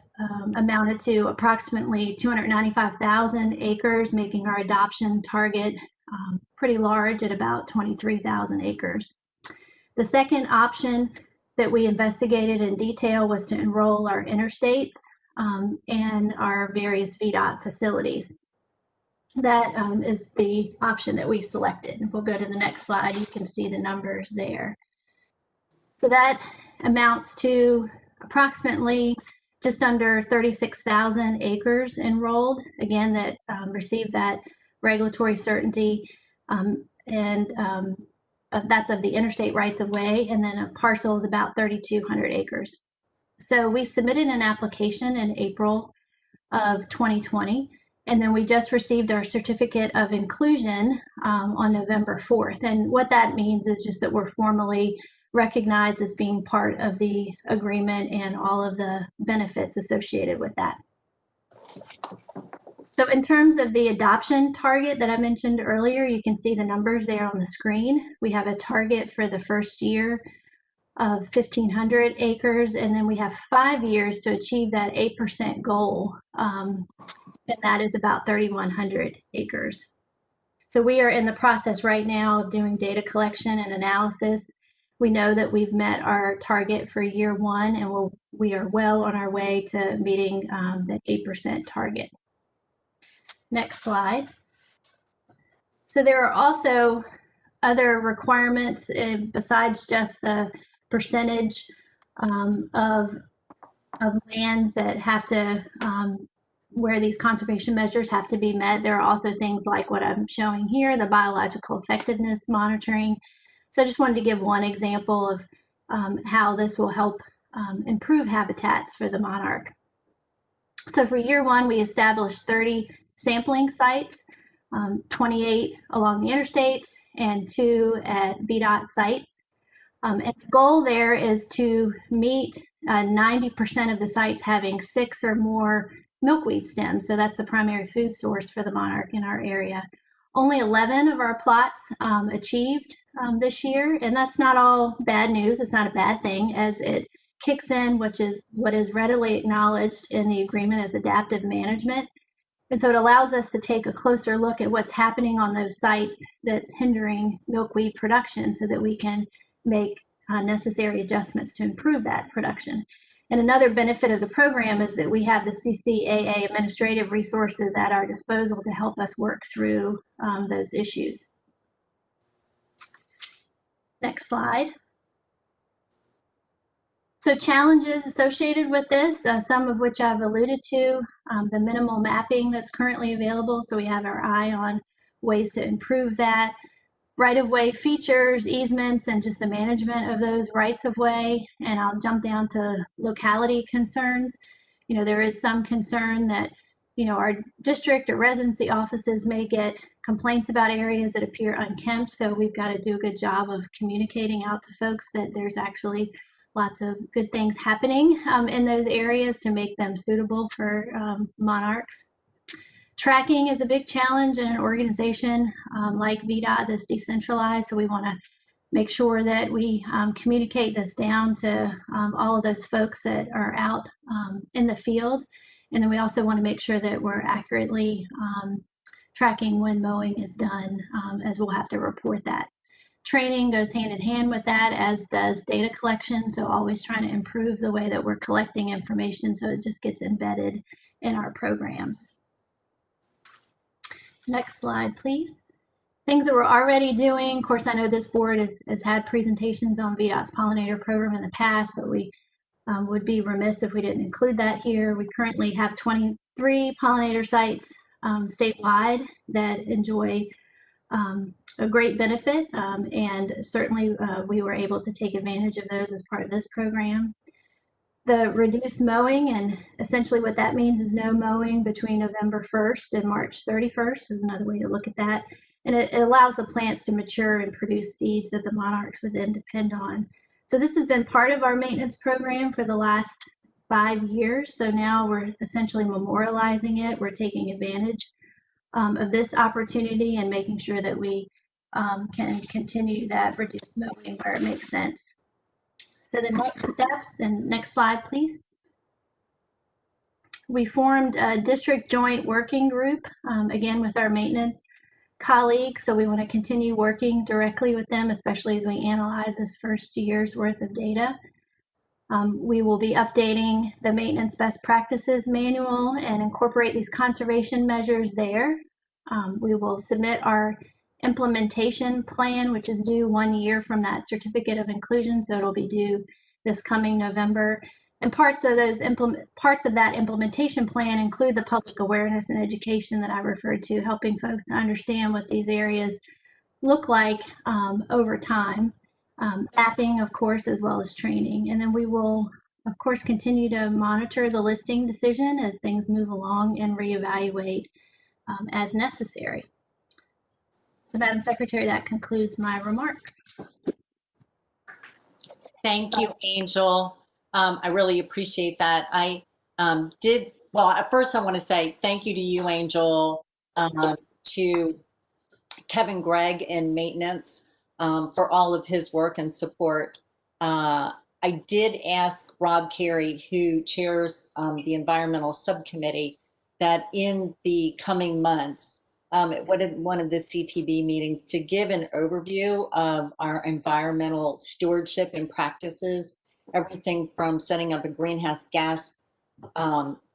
amounted to approximately 295,000 acres, making our adoption target pretty large at about 23,000 acres. The second option that we investigated in detail was to enroll our interstates and our various VDOT facilities. That is the option that we selected. We'll go to the next slide. You can see the numbers there. So that amounts to approximately just under 36,000 acres enrolled, again, that received that regulatory certainty. That's of the interstate rights of way, and then a parcel is about 3,200 acres. So we submitted an application in April of 2020, and then we just received our certificate of inclusion on November 4th. And what that means is just that we're formally recognized as being part of the agreement and all of the benefits associated with that. So in terms of the adoption target that I mentioned earlier, you can see the numbers there on the screen. We have a target for the first year of 1,500 acres, and then we have 5 years to achieve that 8% goal, and that is about 3,100 acres. So we are in the process right now of doing data collection and analysis. We know that we've met our target for year 1, and we are well on our way to meeting the 8% target. Next slide. So there are also other requirements besides just the percentage of lands that have to, where these conservation measures have to be met. There are also things like what I'm showing here, the biological effectiveness monitoring. So I just wanted to give one example of how this will help improve habitats for the monarch. So for year 1, we established 30 sampling sites, 28 along the interstates and 2 at VDOT sites. And the goal there is to meet 90% of the sites having 6 or more milkweed stems. So that's the primary food source for the monarch in our area. Only 11 of our plots achieved this year, and that's not all bad news. It's not a bad thing, as it kicks in, which is what is readily acknowledged in the agreement as adaptive management. And so it allows us to take a closer look at what's happening on those sites that's hindering milkweed production so that we can make necessary adjustments to improve that production. And another benefit of the program is that we have the CCAA administrative resources at our disposal to help us work through those issues. Next slide. So challenges associated with this, some of which I've alluded to, the minimal mapping that's currently available. So we have our eye on ways to improve that. Right-of-way features, easements, and just the management of those rights-of-way. And I'll jump down to locality concerns. You know, there is some concern that, you know, our district or residency offices may get complaints about areas that appear unkempt. So we've got to do a good job of communicating out to folks that there's actually lots of good things happening in those areas to make them suitable for monarchs. Tracking is a big challenge in an organization like VDOT that's decentralized. So we want to make sure that we communicate this down to all of those folks that are out in the field. And then we also want to make sure that we're accurately tracking when mowing is done, as we'll have to report that. Training goes hand in hand with that, as does data collection. So always trying to improve the way that we're collecting information so it just gets embedded in our programs. Next slide, please. Things that we're already doing. Of course, I know this board has had presentations on VDOT's pollinator program in the past, but we would be remiss if we didn't include that here. We currently have 23 pollinator sites statewide that enjoy a great benefit, and certainly we were able to take advantage of those as part of this program. The reduced mowing, and essentially what that means is no mowing between November 1st and March 31st is another way to look at that. And it allows the plants to mature and produce seeds that the monarchs would then depend on. So this has been part of our maintenance program for the last 5 years. So now we're essentially memorializing it. We're taking advantage of this opportunity and making sure that we can continue that reduced mowing where it makes sense. So the next steps, and next slide, please. We formed a district joint working group, again, with our maintenance colleagues. So we want to continue working directly with them, especially as we analyze this first year's worth of data. We will be updating the maintenance best practices manual and incorporate these conservation measures there. We will submit our implementation plan, which is due 1 year from that certificate of inclusion. So it'll be due this coming November. And parts of that implementation plan include the public awareness and education that I referred to, helping folks to understand what these areas look like over time, mapping, of course, as well as training. And then we will, of course, continue to monitor the listing decision as things move along and reevaluate as necessary. So, Madam Secretary, that concludes my remarks. Thank you, Angel. I really appreciate that. Well, at first I want to say thank you to you, Angel, to Kevin Gregg in maintenance for all of his work and support. I did ask Rob Carey, who chairs the environmental subcommittee, that in the coming months, at one of the CTB meetings, to give an overview of our environmental stewardship and practices, everything from setting up a greenhouse gas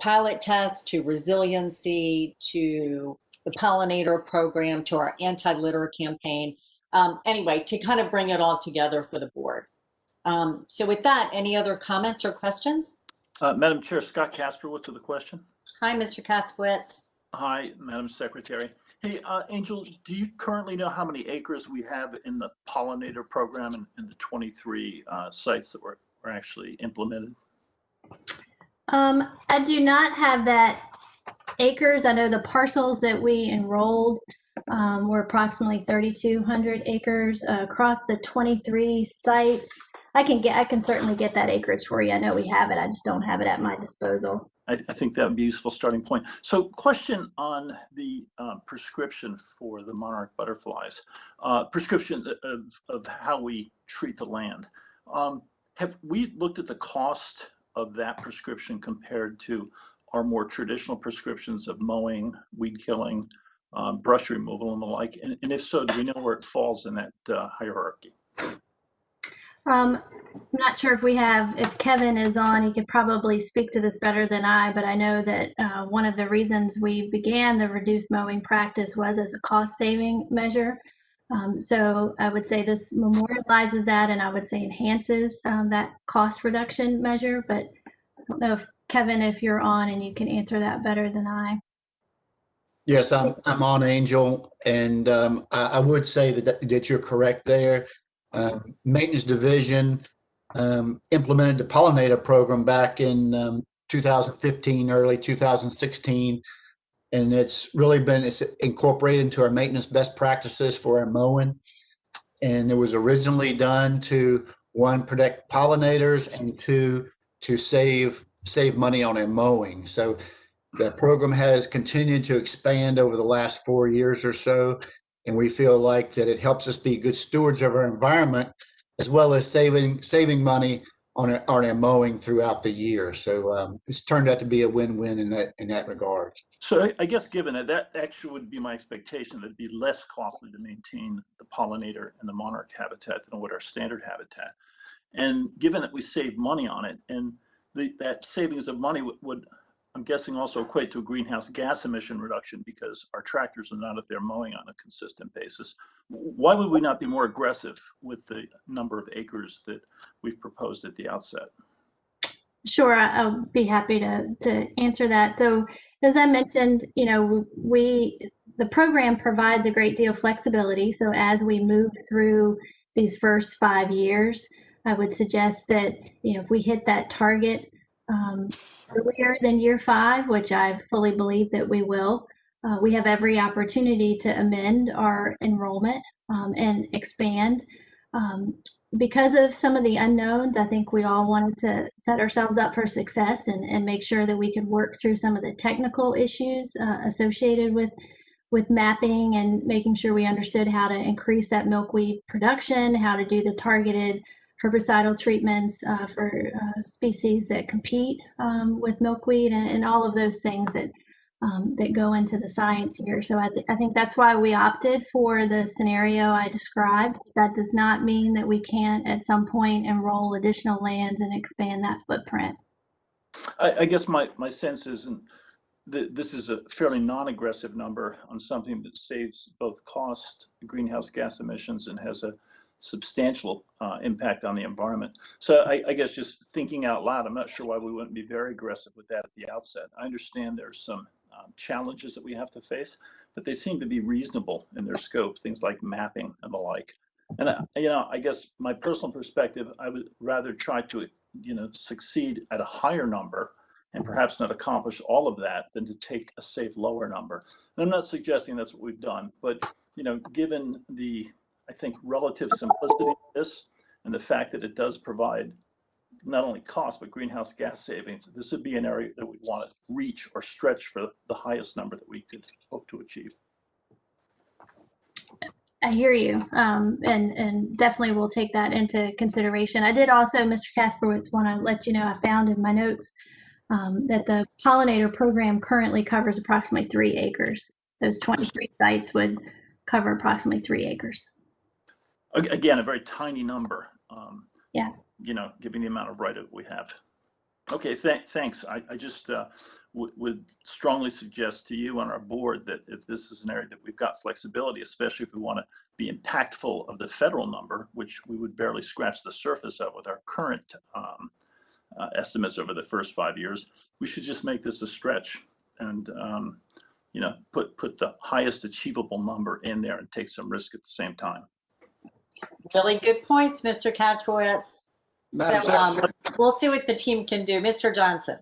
pilot test to resiliency to the pollinator program to our anti-litter campaign. Anyway, to kind of bring it all together for the board. So with that, any other comments or questions? Madam Chair, Scott Kasperwitz with a question. Hi, Mr. Katzwitz. Hi, Madam Secretary. Hey, Angel, do you currently know how many acres we have in the pollinator program and the 23 sites that were actually implemented? I do not have that acres. I know the parcels that we enrolled were approximately 3,200 acres across the 23 sites. I can certainly get that acreage for you. I know we have it. I just don't have it at my disposal. I think that would be a useful starting point. So question on the prescription for the monarch butterflies, prescription of how we treat the land. Have we looked at the cost of that prescription compared to our more traditional prescriptions of mowing, weed killing, brush removal and the like? And if so, do we know where it falls in that hierarchy? I'm not sure if Kevin is on, he could probably speak to this better than I, but I know that one of the reasons we began the reduced mowing practice was as a cost saving measure. So I would say this memorializes that, and I would say enhances that cost reduction measure, but I don't know if Kevin, if you're on and you can answer that better than I. Yes, I'm on, Angel, and I would say that you're correct there. Maintenance Division implemented the pollinator program back in 2015, early 2016, and it's incorporated into our maintenance best practices for our mowing. And it was originally done to, one, protect pollinators, and two, to save money on our mowing. So the program has continued to expand over the last 4 years or so. And we feel like that it helps us be good stewards of our environment, as well as saving money on our mowing throughout the year. So it's turned out to be a win-win in that regard. So I guess given that actually would be my expectation, that it'd be less costly to maintain the pollinator and the monarch habitat than what our standard habitat. And given that we save money on it, and that savings of money would I'm guessing also equate to a greenhouse gas emission reduction, because our tractors are not out there mowing on a consistent basis. Why would we not be more aggressive with the number of acres that we've proposed at the outset? Sure, I'll be happy to answer that. So as I mentioned, the program provides a great deal of flexibility. So as we move through these first 5 years, I would suggest that, if we hit that target earlier than year 5, which I fully believe that we will, we have every opportunity to amend our enrollment and expand. Because of some of the unknowns, I think we all wanted to set ourselves up for success and make sure that we could work through some of the technical issues associated with mapping and making sure we understood how to increase that milkweed production, how to do the targeted herbicidal treatments for species that compete with milkweed, and all of those things that go into the science here. So I think that's why we opted for the scenario I described. That does not mean that we can't at some point enroll additional lands and expand that footprint. I guess my sense is this is a fairly non-aggressive number on something that saves both cost, greenhouse gas emissions, and has a substantial impact on the environment. So I guess just thinking out loud, I'm not sure why we wouldn't be very aggressive with that at the outset. I understand there's some challenges that we have to face, but they seem to be reasonable in their scope, things like mapping and the like. And I guess my personal perspective, I would rather try to succeed at a higher number and perhaps not accomplish all of that than to take a safe lower number. And I'm not suggesting that's what we've done, but given the, I think, relative simplicity of this and the fact that it does provide not only cost, but greenhouse gas savings, this would be an area that we want to reach or stretch for the highest number that we could hope to achieve. I hear you, and definitely we'll take that into consideration. I did also, Mr. Kasperwitz, want to let you know I found in my notes that the pollinator program currently covers approximately 3 acres. Those 23 sites would cover approximately 3 acres. Again, a very tiny number. Yeah. Given the amount of right we have. Okay, thanks. I just would strongly suggest to you on our board that if this is an area that we've got flexibility, especially if we want to be impactful of the federal number, which we would barely scratch the surface of with our current estimates over the first 5 years, we should just make this a stretch and put the highest achievable number in there and take some risk at the same time. Really good points, Mr. Kasperwitz. So we'll see what the team can do. Mr. Johnson.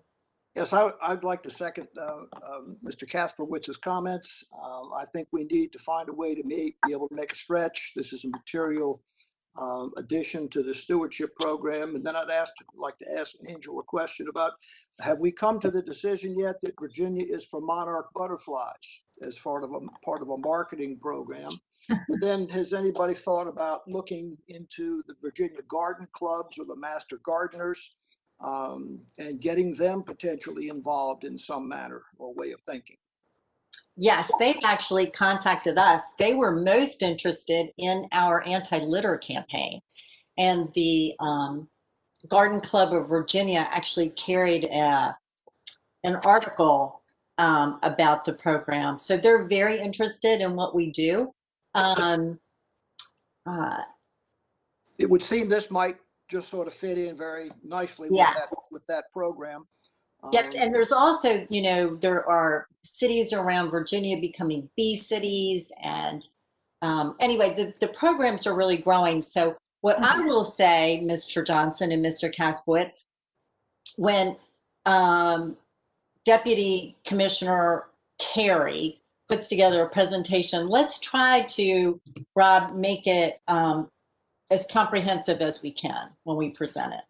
Yes, I'd like to second Mr. Kasperwitz's comments. I think we need to find a way to be able to make a stretch. This is a material addition to the stewardship program. And then I'd like to ask Angel a question about, have we come to the decision yet that Virginia is for monarch butterflies as part of a marketing program? And then has anybody thought about looking into the Virginia garden clubs or the master gardeners and getting them potentially involved in some manner or way of thinking? Yes, they've actually contacted us. They were most interested in our anti-litter campaign. And the Garden Club of Virginia actually carried an article about the program. So they're very interested in what we do. It would seem this might just sort of fit in very nicely with that program. Yes, and there's also, there are cities around Virginia becoming bee cities. And anyway, the programs are really growing. So what I will say, Mr. Johnson and Mr. Kasperwitz, when Deputy Commissioner Carey puts together a presentation, let's try to, Rob, make it as comprehensive as we can when we present it.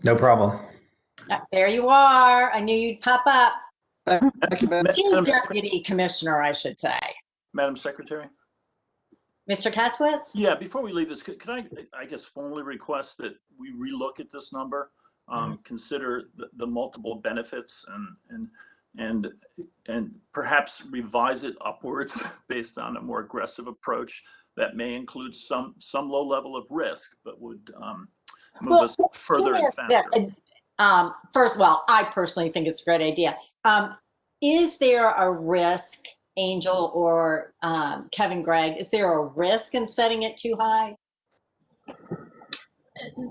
No problem. There you are. I knew you'd pop up. Thank you, Madam Chief Deputy Commissioner, I should say. Madam Secretary? Mr. Kasperwitz? Yeah, before we leave this, could I guess, formally request that we relook at this number, consider the multiple benefits and perhaps revise it upwards based on a more aggressive approach that may include some low level of risk, but would move us further and faster. First, well, I personally think it's a great idea. Is there a risk, Angel or Kevin Gregg, is there a risk in setting it too high?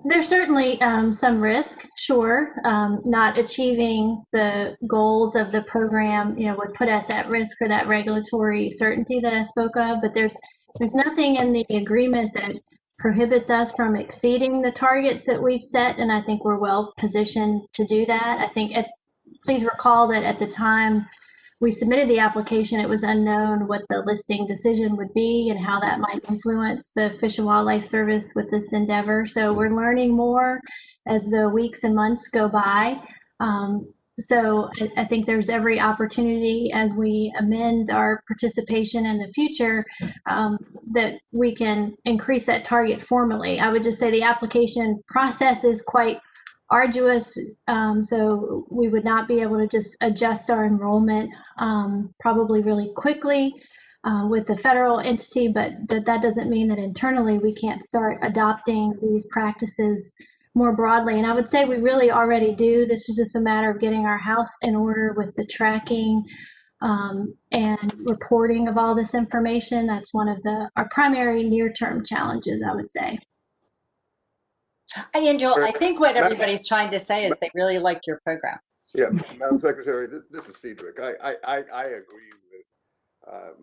There's certainly some risk, sure. Not achieving the goals of the program, would put us at risk for that regulatory certainty that I spoke of. But there's nothing in the agreement that prohibits us from exceeding the targets that we've set, and I think we're well positioned to do that. I think, please recall that at the time we submitted the application, it was unknown what the listing decision would be and how that might influence the Fish and Wildlife Service with this endeavor. So we're learning more as the weeks and months go by. So I think there's every opportunity as we amend our participation in the future that we can increase that target formally. I would just say the application process is quite arduous, so we would not be able to just adjust our enrollment probably really quickly with the federal entity, but that doesn't mean that internally we can't start adopting these practices more broadly. And I would say we really already do. This is just a matter of getting our house in order with the tracking and reporting of all this information. That's one of our primary near-term challenges, I would say. Hey, Angel, I think what everybody's trying to say is they really like your program. Yeah, Madam Secretary, this is Cedric. I agree with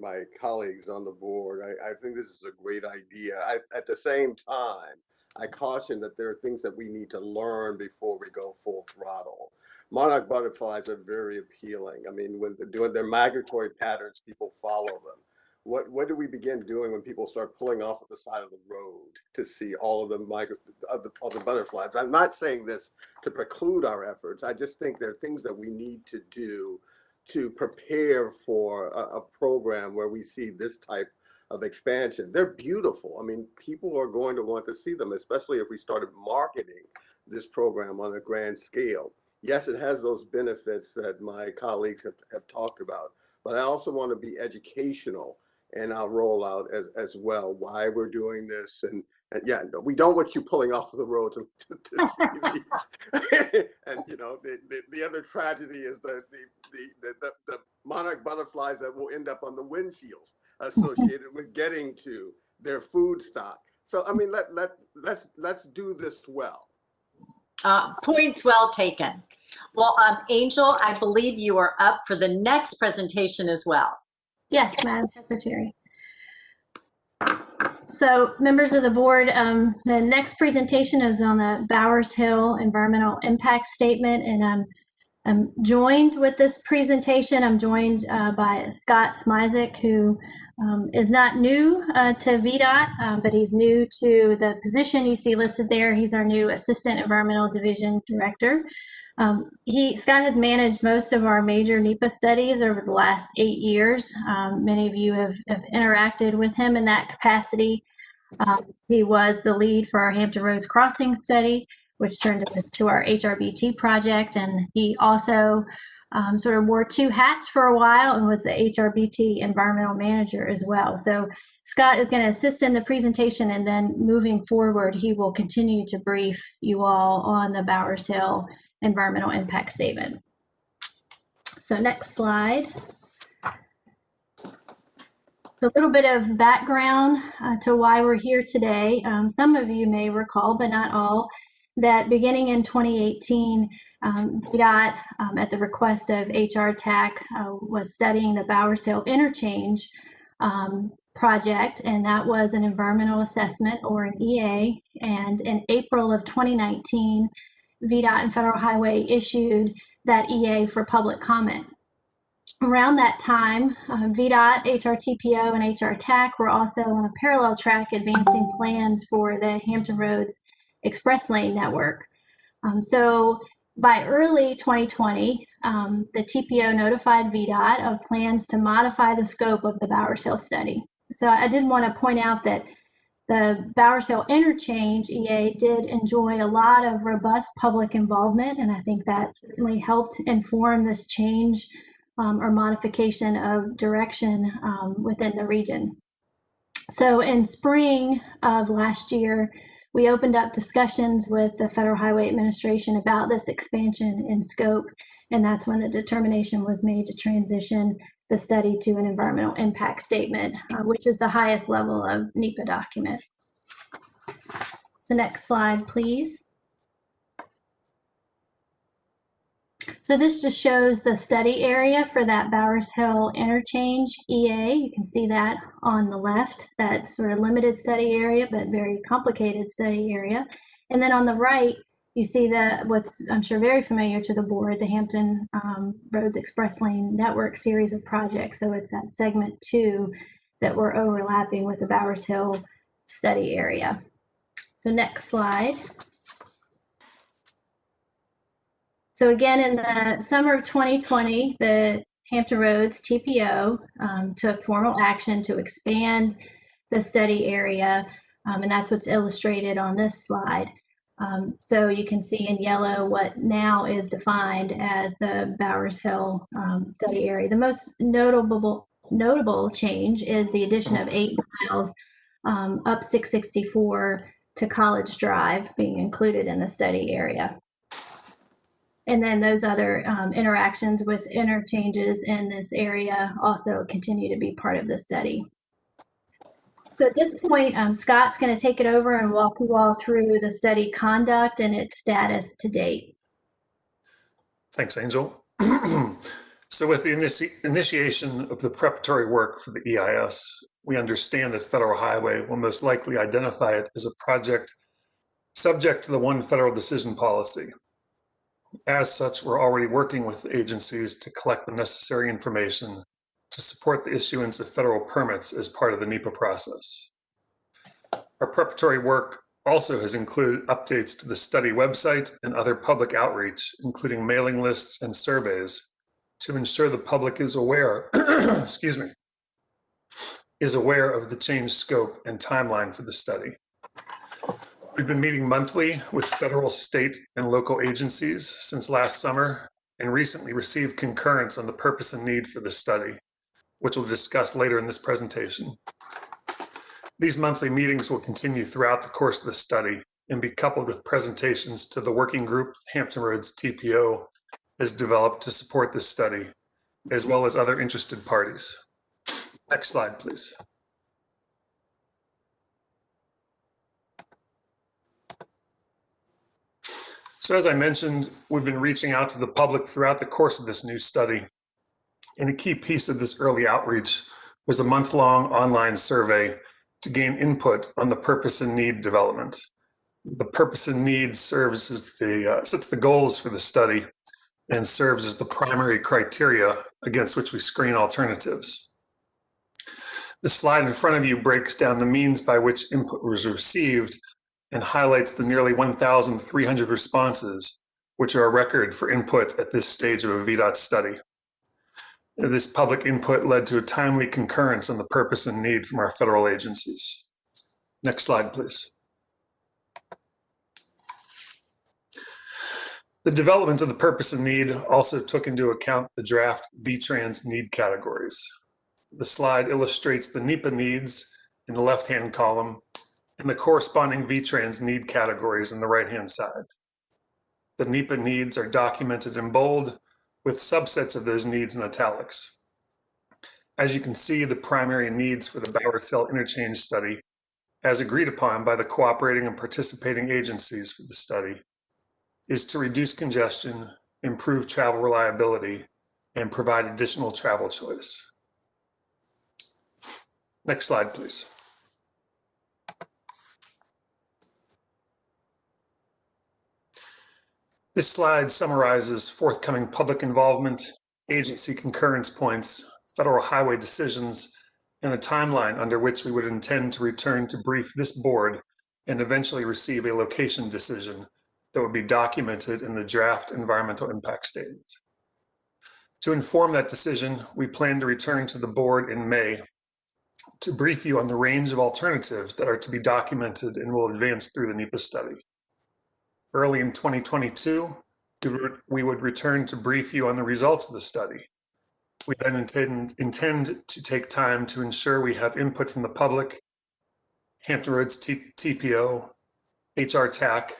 my colleagues on the board. I think this is a great idea. At the same time, I caution that there are things that we need to learn before we go full throttle. Monarch butterflies are very appealing. I mean, when they're doing their migratory patterns, people follow them. What do we begin doing when people start pulling off at the side of the road to see all of the butterflies? I'm not saying this to preclude our efforts. I just think there are things that we need to do to prepare for a program where we see this type of expansion. They're beautiful. I mean, people are going to want to see them, especially if we started marketing this program on a grand scale. Yes, it has those benefits that my colleagues have talked about, but I also want to be educational in our rollout as well, why we're doing this. And yeah, we don't want you pulling off the road to see these. And you know, the other tragedy is the monarch butterflies that will end up on the windshields associated with getting to their food stock. So I mean, let's do this well. Points well taken. Well, Angel, I believe you are up for the next presentation as well. Yes, Madam Secretary. So members of the board, the next presentation is on the Bowers Hill Environmental Impact Statement, and I'm joined with this presentation. I'm joined by Scott Smizek, who is not new to VDOT, but he's new to the position you see listed there. He's our new Assistant Environmental Division Director. Scott has managed most of our major NEPA studies over the last 8 years. Many of you have interacted with him in that capacity. He was the lead for our Hampton Roads Crossing study, which turned into our HRBT project. And he also sort of wore 2 hats for a while and was the HRBT environmental manager as well. So Scott is going to assist in the presentation, and then moving forward, he will continue to brief you all on the Bowers Hill Environmental Impact Statement. So next slide. So a little bit of background to why we're here today. Some of you may recall, but not all, that beginning in 2018, VDOT, at the request of HR TAC, was studying the Bowers Hill Interchange project, and that was an environmental assessment, or an EA. And in April of 2019, VDOT and Federal Highway issued that EA for public comment. Around that time, VDOT, HRTPO, and HR TAC were also on a parallel track advancing plans for the Hampton Roads Express Lane network. So by early 2020, the TPO notified VDOT of plans to modify the scope of the Bowers Hill study. So I did want to point out that the Bowers Hill Interchange EA did enjoy a lot of robust public involvement, and I think that certainly helped inform this change or modification of direction within the region. So in spring of last year, we opened up discussions with the Federal Highway Administration about this expansion in scope, and that's when the determination was made to transition the study to an environmental impact statement, which is the highest level of NEPA document. So next slide, please. So this just shows the study area for that Bowers Hill Interchange EA. You can see that on the left, that sort of limited study area, but very complicated study area. And then on the right, you see what's I'm sure very familiar to the board, the Hampton Roads Express Lane Network series of projects. So it's that segment 2 that we're overlapping with the Bowers Hill study area. So next slide. So again, in the summer of 2020, the Hampton Roads TPO took formal action to expand the study area, and that's what's illustrated on this slide. So you can see in yellow what now is defined as the Bowers Hill study area. The most notable change is the addition of 8 miles up 664 to College Drive being included in the study area. And then those other interactions with interchanges in this area also continue to be part of the study. So at this point, Scott's going to take it over and walk you all through the study conduct and its status to date. Thanks, Angel. So with the initiation of the preparatory work for the EIS, we understand that Federal Highway will most likely identify it as a project subject to the one federal decision policy. As such, we're already working with agencies to collect the necessary information to support the issuance of federal permits as part of the NEPA process. Our preparatory work also has included updates to the study website and other public outreach, including mailing lists and surveys, to ensure the public is aware, excuse me, is aware of the changed scope and timeline for the study. We've been meeting monthly with federal, state, and local agencies since last summer and recently received concurrence on the purpose and need for the study, which we'll discuss later in this presentation. These monthly meetings will continue throughout the course of the study and be coupled with presentations to the working group Hampton Roads TPO has developed to support this study, as well as other interested parties. Next slide, please. So as I mentioned, we've been reaching out to the public throughout the course of this new study. And a key piece of this early outreach was a month-long online survey to gain input on the purpose and need development. The purpose and need serves as sets the goals for the study and serves as the primary criteria against which we screen alternatives. The slide in front of you breaks down the means by which input was received and highlights the nearly 1,300 responses, which are a record for input at this stage of a VDOT study. This public input led to a timely concurrence on the purpose and need from our federal agencies. Next slide, please. The development of the purpose and need also took into account the draft VTrans need categories. The slide illustrates the NEPA needs in the left-hand column and the corresponding VTrans need categories on the right-hand side. The NEPA needs are documented in bold with subsets of those needs in italics. As you can see, the primary needs for the Bowers Hill interchange study, as agreed upon by the cooperating and participating agencies for the study, is to reduce congestion, improve travel reliability, and provide additional travel choice. Next slide, please. This slide summarizes forthcoming public involvement, agency concurrence points, federal highway decisions, and a timeline under which we would intend to return to brief this board and eventually receive a location decision that would be documented in the draft environmental impact statement. To inform that decision, we plan to return to the board in May to brief you on the range of alternatives that are to be documented and will advance through the NEPA study. Early in 2022, we would return to brief you on the results of the study. We then intend to take time to ensure we have input from the public, Hampton Roads TPO, HR TAC,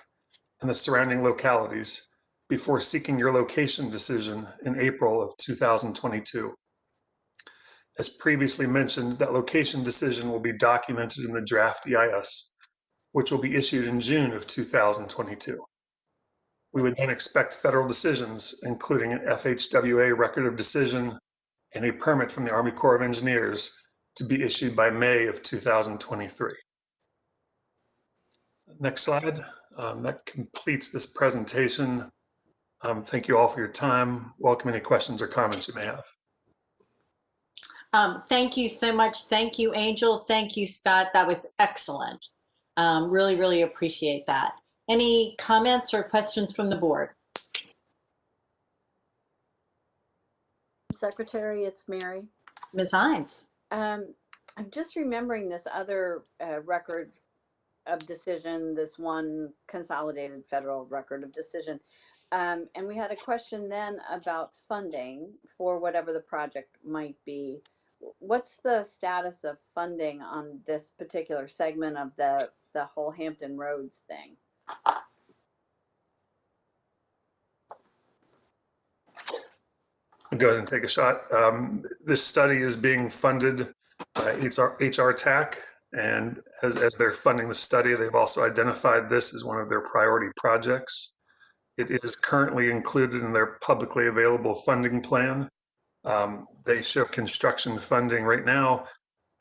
and the surrounding localities before seeking your location decision in April of 2022. As previously mentioned, that location decision will be documented in the draft EIS, which will be issued in June of 2022. We would then expect federal decisions, including an FHWA record of decision and a permit from the Army Corps of Engineers, to be issued by May of 2023. Next slide. That completes this presentation. Thank you all for your time. Welcome any questions or comments you may have. Thank you so much. Thank you, Angel. Thank you, Scott. That was excellent. Really, really appreciate that. Any comments or questions from the board? Secretary, it's Mary. Ms. Hines. I'm just remembering this other record of decision, this one consolidated federal record of decision. And we had a question then about funding for whatever the project might be. What's the status of funding on this particular segment of the whole Hampton Roads thing? I'll go ahead and take a shot. This study is being funded by HR TAC, and as they're funding the study, they've also identified this as one of their priority projects. It is currently included in their publicly available funding plan. They show construction funding right now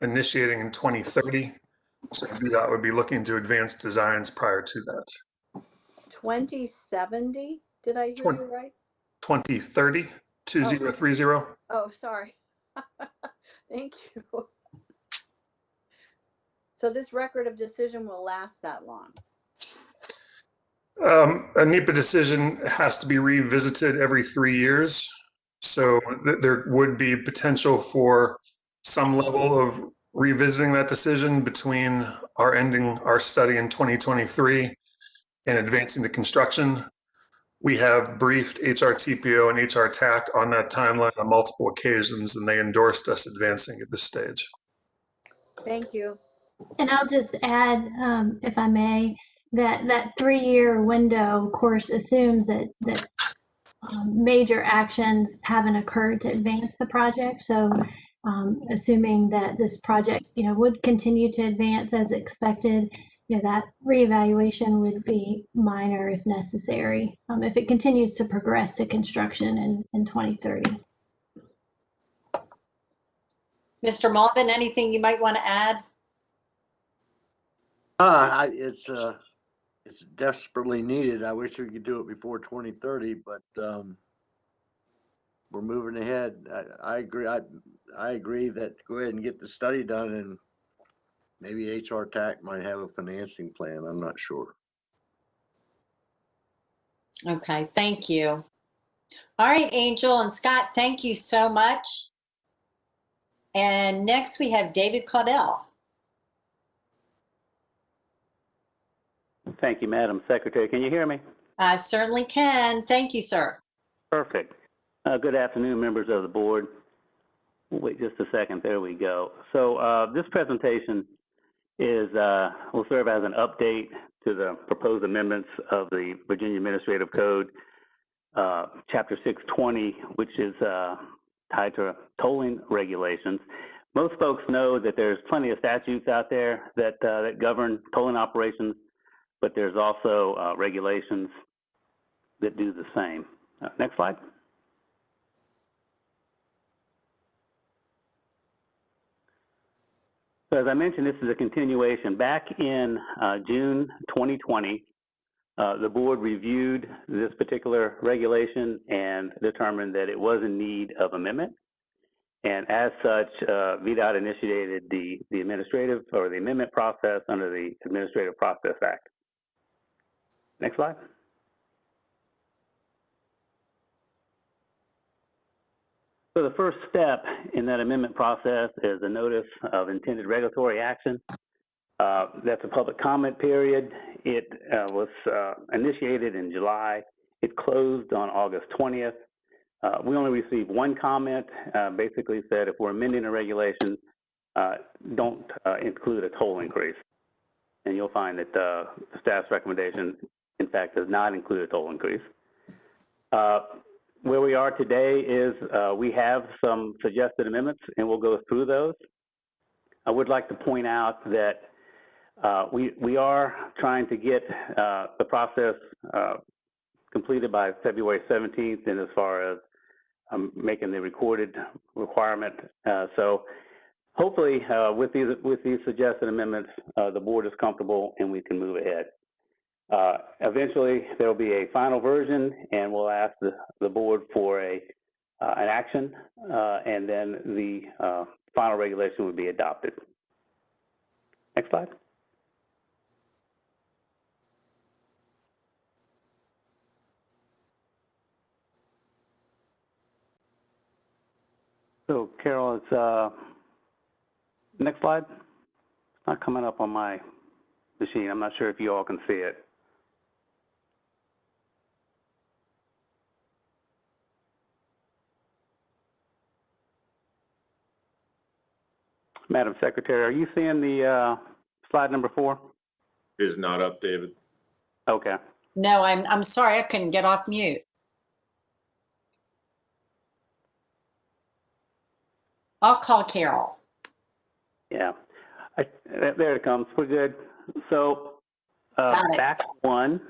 initiating in 2030. So VDOT would be looking to advance designs prior to that. 2070, did I hear you right? 2030, 2030. Oh, sorry. Thank you. So this record of decision will last that long? A NEPA decision has to be revisited every 3 years. So there would be potential for some level of revisiting that decision between our ending our study in 2023 and advancing the construction. We have briefed HRTPO and HR TAC on that timeline on multiple occasions, and they endorsed us advancing at this stage. Thank you. And I'll just add, if I may, that 3-year window, of course, assumes that major actions haven't occurred to advance the project. So assuming that this project, would continue to advance as expected, that reevaluation would be minor if necessary, if it continues to progress to construction in 2030. Mr. Malvin, anything you might want to add? It's desperately needed. I wish we could do it before 2030, but we're moving ahead. I agree. I agree that go ahead and get the study done, and maybe HR TAC might have a financing plan. I'm not sure. Okay, thank you. All right, Angel and Scott, thank you so much. And next we have David Caudill. Thank you, Madam Secretary. Can you hear me? I certainly can. Thank you, sir. Perfect. Good afternoon, members of the board. Wait just a second. There we go. So this presentation will serve as an update to the proposed amendments of the Virginia Administrative Code, Chapter 620, which is tied to tolling regulations. Most folks know that there's plenty of statutes out there that govern tolling operations, but there's also regulations that do the same. Next slide. So as I mentioned, this is a continuation. Back in June 2020, the board reviewed this particular regulation and determined that it was in need of amendment. And as such, VDOT initiated the administrative or the amendment process under the Administrative Process Act. Next slide. So the first step in that amendment process is a notice of intended regulatory action. That's a public comment period. It was initiated in July. It closed on August 20th. We only received one comment, basically said if we're amending a regulation, don't include a toll increase. And you'll find that the staff's recommendation, in fact, does not include a toll increase. Where we are today is we have some suggested amendments, and we'll go through those. I would like to point out that we are trying to get the process completed by February 17th, and as far as making the recorded requirement. So hopefully with these suggested amendments, the board is comfortable and we can move ahead. Eventually, there will be a final version, and we'll ask the board for an action, and then the final regulation will be adopted. Next slide. So, Carol, it's next slide. It's not coming up on my machine. I'm not sure if you all can see it. Madam Secretary, are you seeing the slide number 4? It is not up, David. Okay. No, I'm sorry, I couldn't get off mute. I'll call Carol. Yeah, there it comes. We're good. So back to one.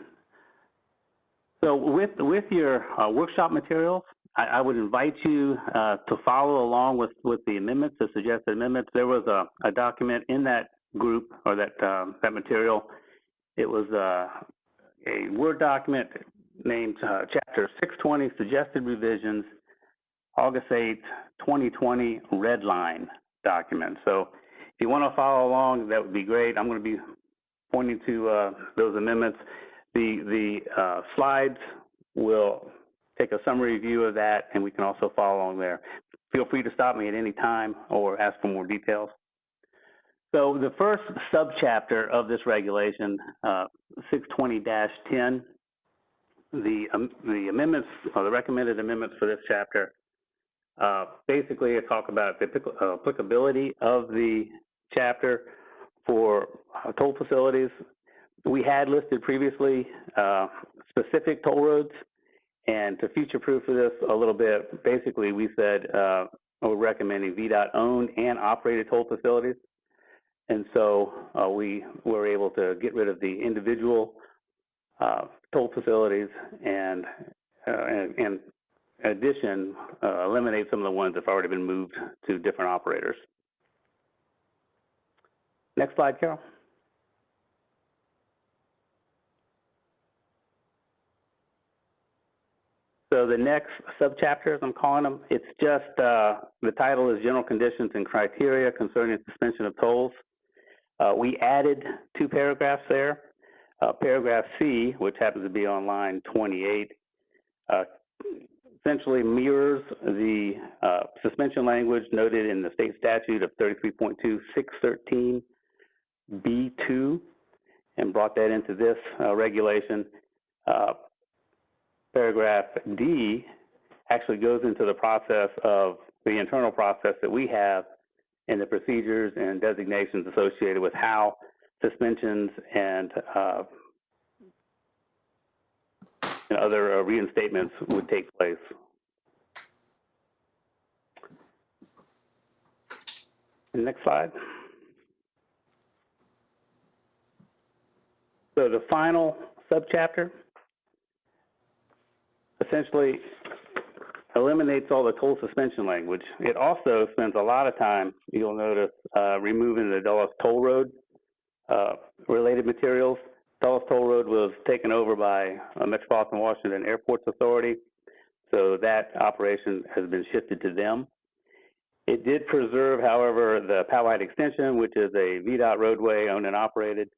So with your workshop materials, I would invite you to follow along with the amendments, the suggested amendments. There was a document in that group or that material. It was a Word document named Chapter 620, Suggested Revisions, August 8th, 2020, red line document. So if you want to follow along, that would be great. I'm going to be pointing to those amendments. The slides will take a summary view of that, and we can also follow along there. Feel free to stop me at any time or ask for more details. So the first subchapter of this regulation, 620-10, the amendments, or the recommended amendments for this chapter, basically talk about the applicability of the chapter for toll facilities. We had listed previously specific toll roads, and to future-proof for this a little bit, basically we said we're recommending VDOT owned and operated toll facilities. And so we were able to get rid of the individual toll facilities and in addition, eliminate some of the ones that have already been moved to different operators. Next slide, Carol. So the next subchapters, I'm calling them, it's just, the title is General Conditions and Criteria Concerning Suspension of Tolls. We added 2 paragraphs there. Paragraph C, which happens to be on line 28, essentially mirrors the suspension language noted in the state statute of 33.2 613B2 and brought that into this regulation. Paragraph D actually goes into the process of the internal process that we have and the procedures and designations associated with how suspensions and other reinstatements would take place. Next slide. So the final subchapter essentially eliminates all the toll suspension language. It also spends a lot of time, you'll notice, removing the Dulles Toll Road related materials. Dulles Toll Road was taken over by Metropolitan Washington Airports Authority, so that operation has been shifted to them. It did preserve, however, the Powhite Extension, which is a VDOT roadway owned and operated,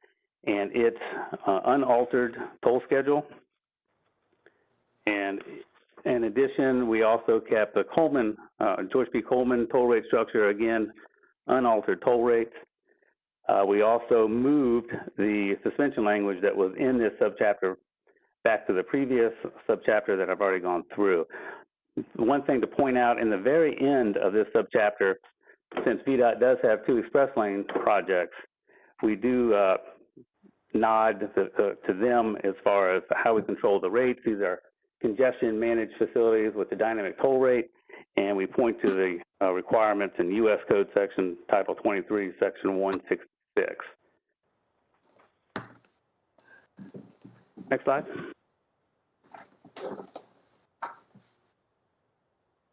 and its unaltered toll schedule. And in addition, we also kept the Coleman, George P. Coleman toll rate structure, again, unaltered toll rates. We also moved the suspension language that was in this subchapter back to the previous subchapter that I've already gone through. One thing to point out, in the very end of this subchapter, since VDOT does have 2 express lane projects, we do nod to them as far as how we control the rates. These are congestion managed facilities with the dynamic toll rate, and we point to the requirements in U.S. Code section Title 23, Section 166. Next slide.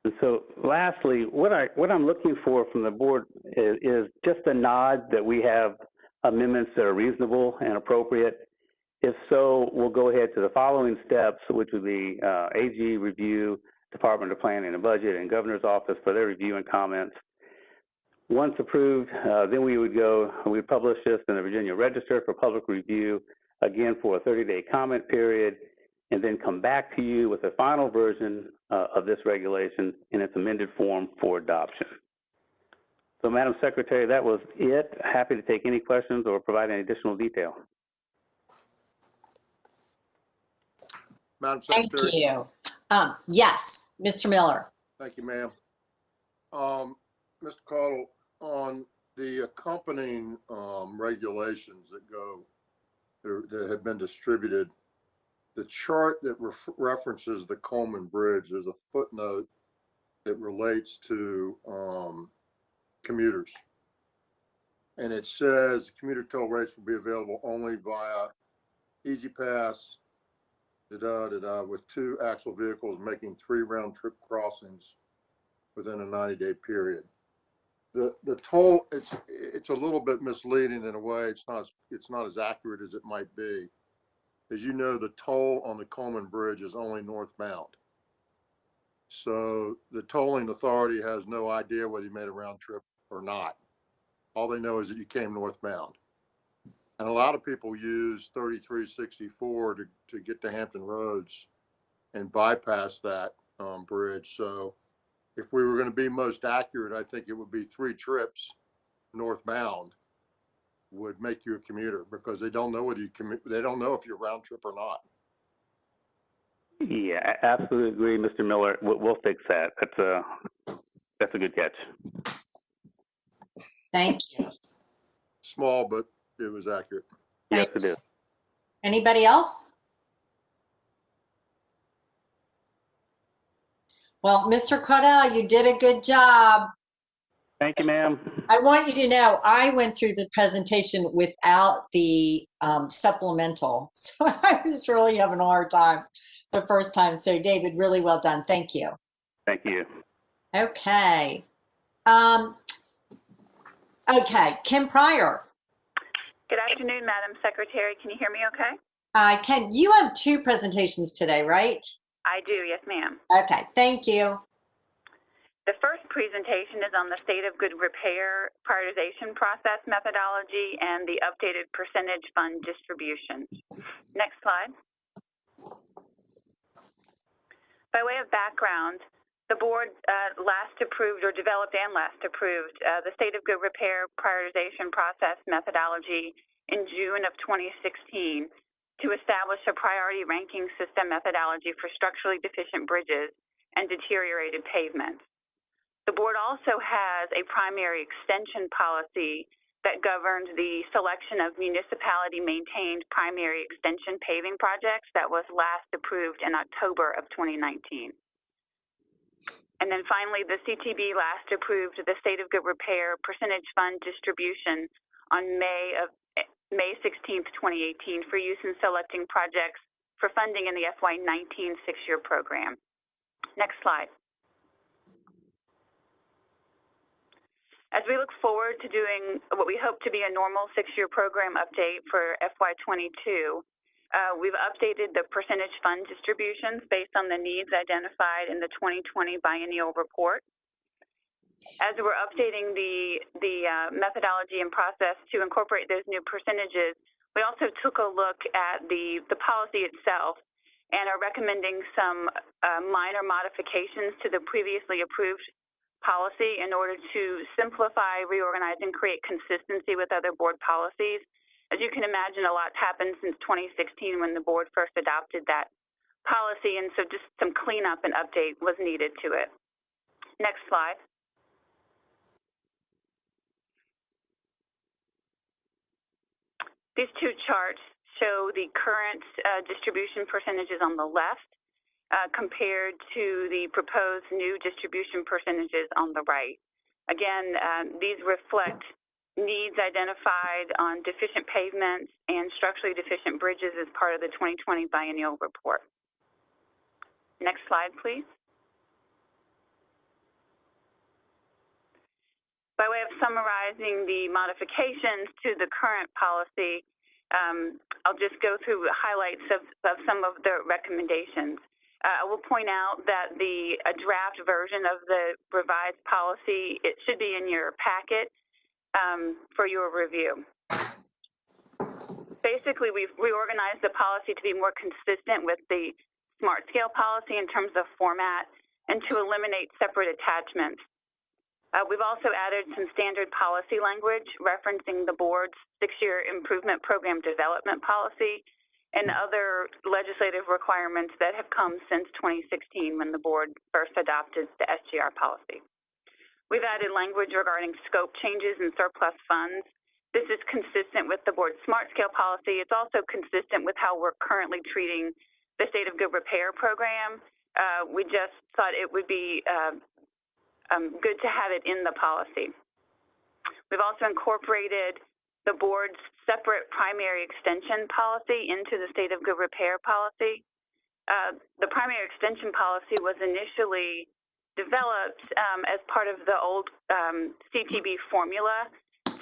And so lastly, what I'm looking for from the board is just a nod that we have amendments that are reasonable and appropriate. If so, we'll go ahead to the following steps, which would be AG review, Department of Planning and Budget, and Governor's Office for their review and comments. Once approved, then we'd publish this in the Virginia Register for public review, again for a 30-day comment period, and then come back to you with a final version of this regulation in its amended form for adoption. So, Madam Secretary, that was it. Happy to take any questions or provide any additional detail. Madam Secretary. Thank you. Yes, Mr. Miller. Thank you, ma'am. Mr. Caudill, on the accompanying regulations that have been distributed, the chart that references the Coleman Bridge, there's a footnote that relates to commuters. And it says the commuter toll rates will be available only via Easy Pass, with 2 axle vehicles making 3 round trip crossings within a 90-day period. The toll, it's a little bit misleading in a way. It's not as accurate as it might be. As you know, the toll on the Coleman Bridge is only northbound. So the tolling authority has no idea whether you made a round trip or not. All they know is that you came northbound. And a lot of people use 3364 to get to Hampton Roads and bypass that bridge. So if we were going to be most accurate, I think it would be 3 trips northbound would make you a commuter, because they don't know whether you commute. They don't know if you're round trip or not. Yeah, I absolutely agree, Mr. Miller. We'll fix that. That's a good catch. Thank you. Small, but it was accurate. Yes, it is. Anybody else? Well, Mr. Caudill, you did a good job. Thank you, ma'am. I want you to know I went through the presentation without the supplemental, so I was really having a hard time the first time. So, David, really well done. Thank you. Thank you. Okay. Okay, Kim Pryor. Good afternoon, Madam Secretary. Can you hear me okay? Ken, you have 2 presentations today, right? I do, yes, ma'am. Okay, thank you. The first presentation is on the State of Good Repair prioritization process methodology and the updated percentage fund distributions. Next slide. By way of background, the board last approved or developed and last approved the State of Good Repair prioritization process methodology in June of 2016 to establish a priority ranking system methodology for structurally deficient bridges and deteriorated pavements. The board also has a primary extension policy that governs the selection of municipality-maintained primary extension paving projects that was last approved in October of 2019. And then finally, the CTB last approved the State of Good Repair percentage fund distribution on May 16th, 2018 for use in selecting projects for funding in the FY19 6-year program. Next slide. As we look forward to doing what we hope to be a normal 6-year program update for FY22, we've updated the percentage fund distributions based on the needs identified in the 2020 biennial report. As we're updating the methodology and process to incorporate those new percentages, we also took a look at the policy itself and are recommending some minor modifications to the previously approved policy in order to simplify, reorganize, and create consistency with other board policies. As you can imagine, a lot's happened since 2016 when the board first adopted that policy, and so just some cleanup and update was needed to it. Next slide. These 2 charts show the current distribution percentages on the left compared to the proposed new distribution percentages on the right. Again, these reflect needs identified on deficient pavements and structurally deficient bridges as part of the 2020 biennial report. Next slide, please. By way of summarizing the modifications to the current policy, I'll just go through highlights of some of the recommendations. I will point out that a draft version of the revised policy, it should be in your packet for your review. Basically, we've reorganized the policy to be more consistent with the SMARTSCALE policy in terms of format and to eliminate separate attachments. We've also added some standard policy language referencing the board's 6-year improvement program development policy and other legislative requirements that have come since 2016 when the board first adopted the SGR policy. We've added language regarding scope changes and surplus funds. This is consistent with the board's SMARTSCALE policy. It's also consistent with how we're currently treating the State of Good Repair program. We just thought it would be good to have it in the policy. We've also incorporated the board's separate primary extension policy into the state of good repair policy. The primary extension policy was initially developed as part of the old CTB formula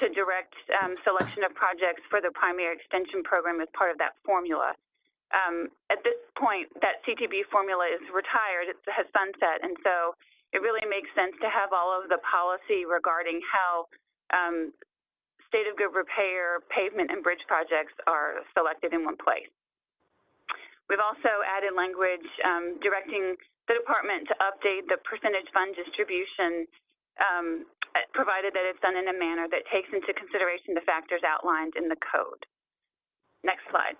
to direct selection of projects for the primary extension program as part of that formula. At this point, that CTB formula is retired, it has sunset, and so it really makes sense to have all of the policy regarding how state of good repair, pavement, and bridge projects are selected in one place. We've also added language directing the department to update the percentage fund distribution, provided that it's done in a manner that takes into consideration the factors outlined in the code. Next slide.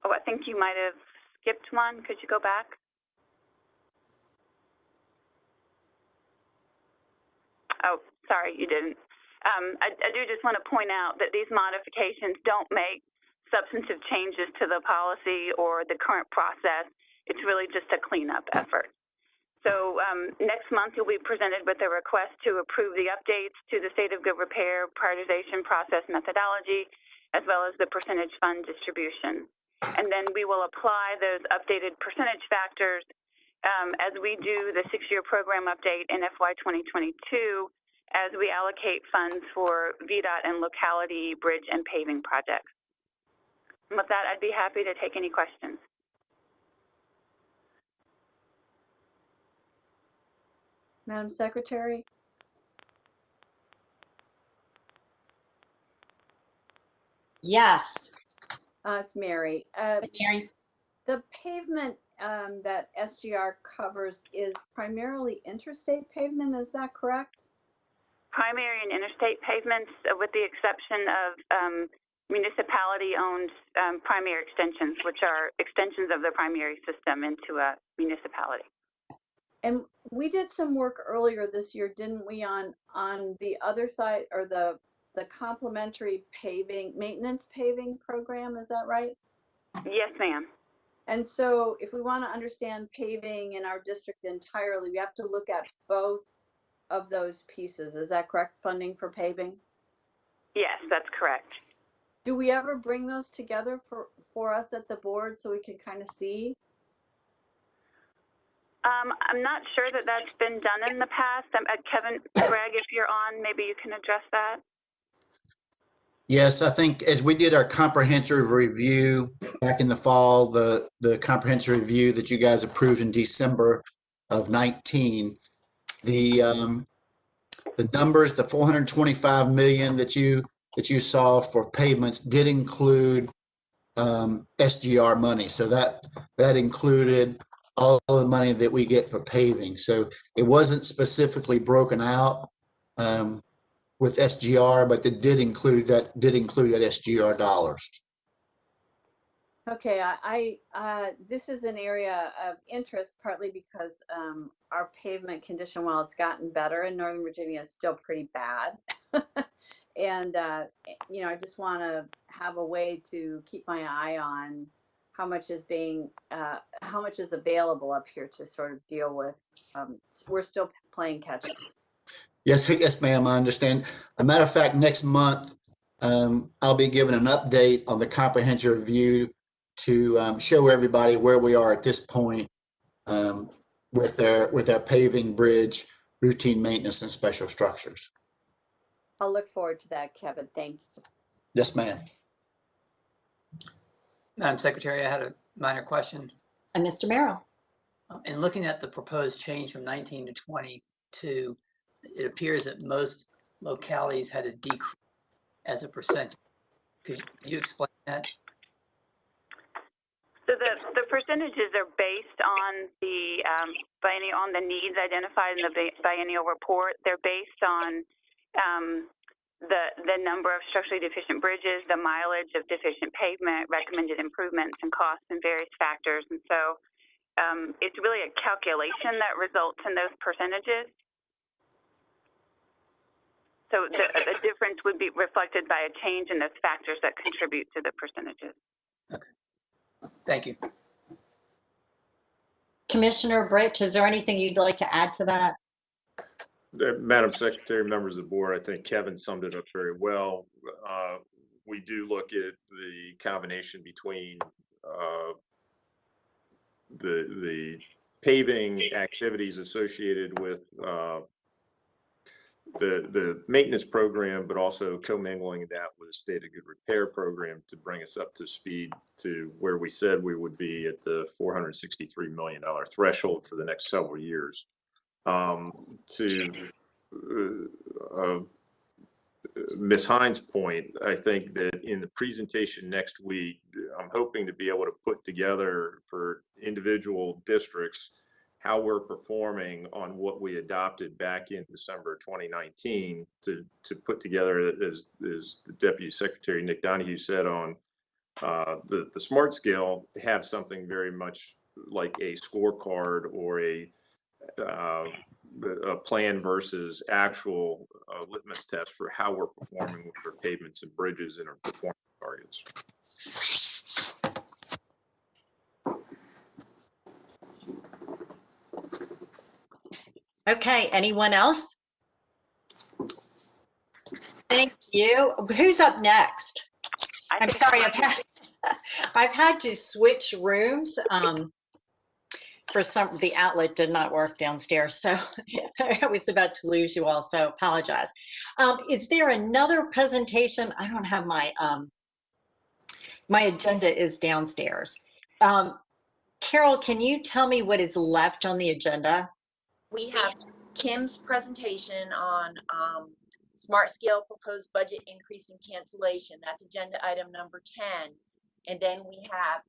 Oh, I think you might have skipped one. Could you go back? Oh, sorry, you didn't. I do just want to point out that these modifications don't make substantive changes to the policy or the current process. It's really just a cleanup effort. So next month, you'll be presented with a request to approve the updates to the state of good repair prioritization process methodology, as well as the percentage fund distribution. And then we will apply those updated percentage factors as we do the 6-year program update in FY 2022, as we allocate funds for VDOT and locality bridge and paving projects. And with that, I'd be happy to take any questions. Madam Secretary? Yes. It's Mary. Mary. The pavement that SGR covers is primarily interstate pavement, is that correct? Primary and interstate pavements, with the exception of municipality-owned primary extensions, which are extensions of the primary system into a municipality. And we did some work earlier this year, didn't we, on the other side, or the complementary paving, maintenance paving program, is that right? Yes, ma'am. And so if we want to understand paving in our district entirely, we have to look at both of those pieces. Is that correct? Funding for paving? Yes, that's correct. Do we ever bring those together for us at the board so we can kind of see? I'm not sure that that's been done in the past. Kevin, Greg, if you're on, maybe you can address that. Yes, I think as we did our comprehensive review back in the fall, the comprehensive review that you guys approved in December of 19, the numbers, the 425 million that you saw for payments did include SGR money. So that included all of the money that we get for paving. So it wasn't specifically broken out with SGR, but it did include that SGR dollars. Okay, this is an area of interest, partly because our pavement condition, while it's gotten better in Northern Virginia, is still pretty bad. And, I just want to have a way to keep my eye on how much is available up here to sort of deal with. We're still playing catch up. Yes, ma'am, I understand. A matter of fact, next month, I'll be giving an update on the comprehensive review to show everybody where we are at this point with our paving, bridge, routine maintenance, and special structures. I'll look forward to that, Kevin. Thank you. Yes, ma'am. Madam Secretary, I had a minor question. And Mr. Merrill. In looking at the proposed change from 19 to 22, it appears that most localities had a decrease as a percentage. Could you explain that? So the percentages are based on the on the needs identified in the biennial report. They're based on the number of structurally deficient bridges, the mileage of deficient pavement, recommended improvements, and costs and various factors. And so it's really a calculation that results in those percentages. So the difference would be reflected by a change in those factors that contribute to the percentages. Okay. Thank you. Commissioner Britch, is there anything you'd like to add to that? Madam Secretary, members of the board, I think Kevin summed it up very well. We do look at the combination between the paving activities associated with the maintenance program, but also commingling that with a state of good repair program to bring us up to speed to where we said we would be at the $463 million threshold for the next several years. To Ms. Hines' point, I think that in the presentation next week, I'm hoping to be able to put together for individual districts how we're performing on what we adopted back in December 2019 to put together, as the Deputy Secretary Nick Donahue said, on the SMART scale, have something very much like a scorecard or a plan versus actual litmus test for how we're performing with our pavements and bridges and our performance targets. Okay, anyone else? Thank you. Who's up next? I'm sorry, I've had to switch rooms. For some, the outlet did not work downstairs, so I was about to lose you all, so apologize. Is there another presentation? I don't have my, my agenda is downstairs. Carol, can you tell me what is left on the agenda? We have Kim's presentation on SMARTSCALE proposed budget increase and cancellation. That's agenda item number 10. And then we have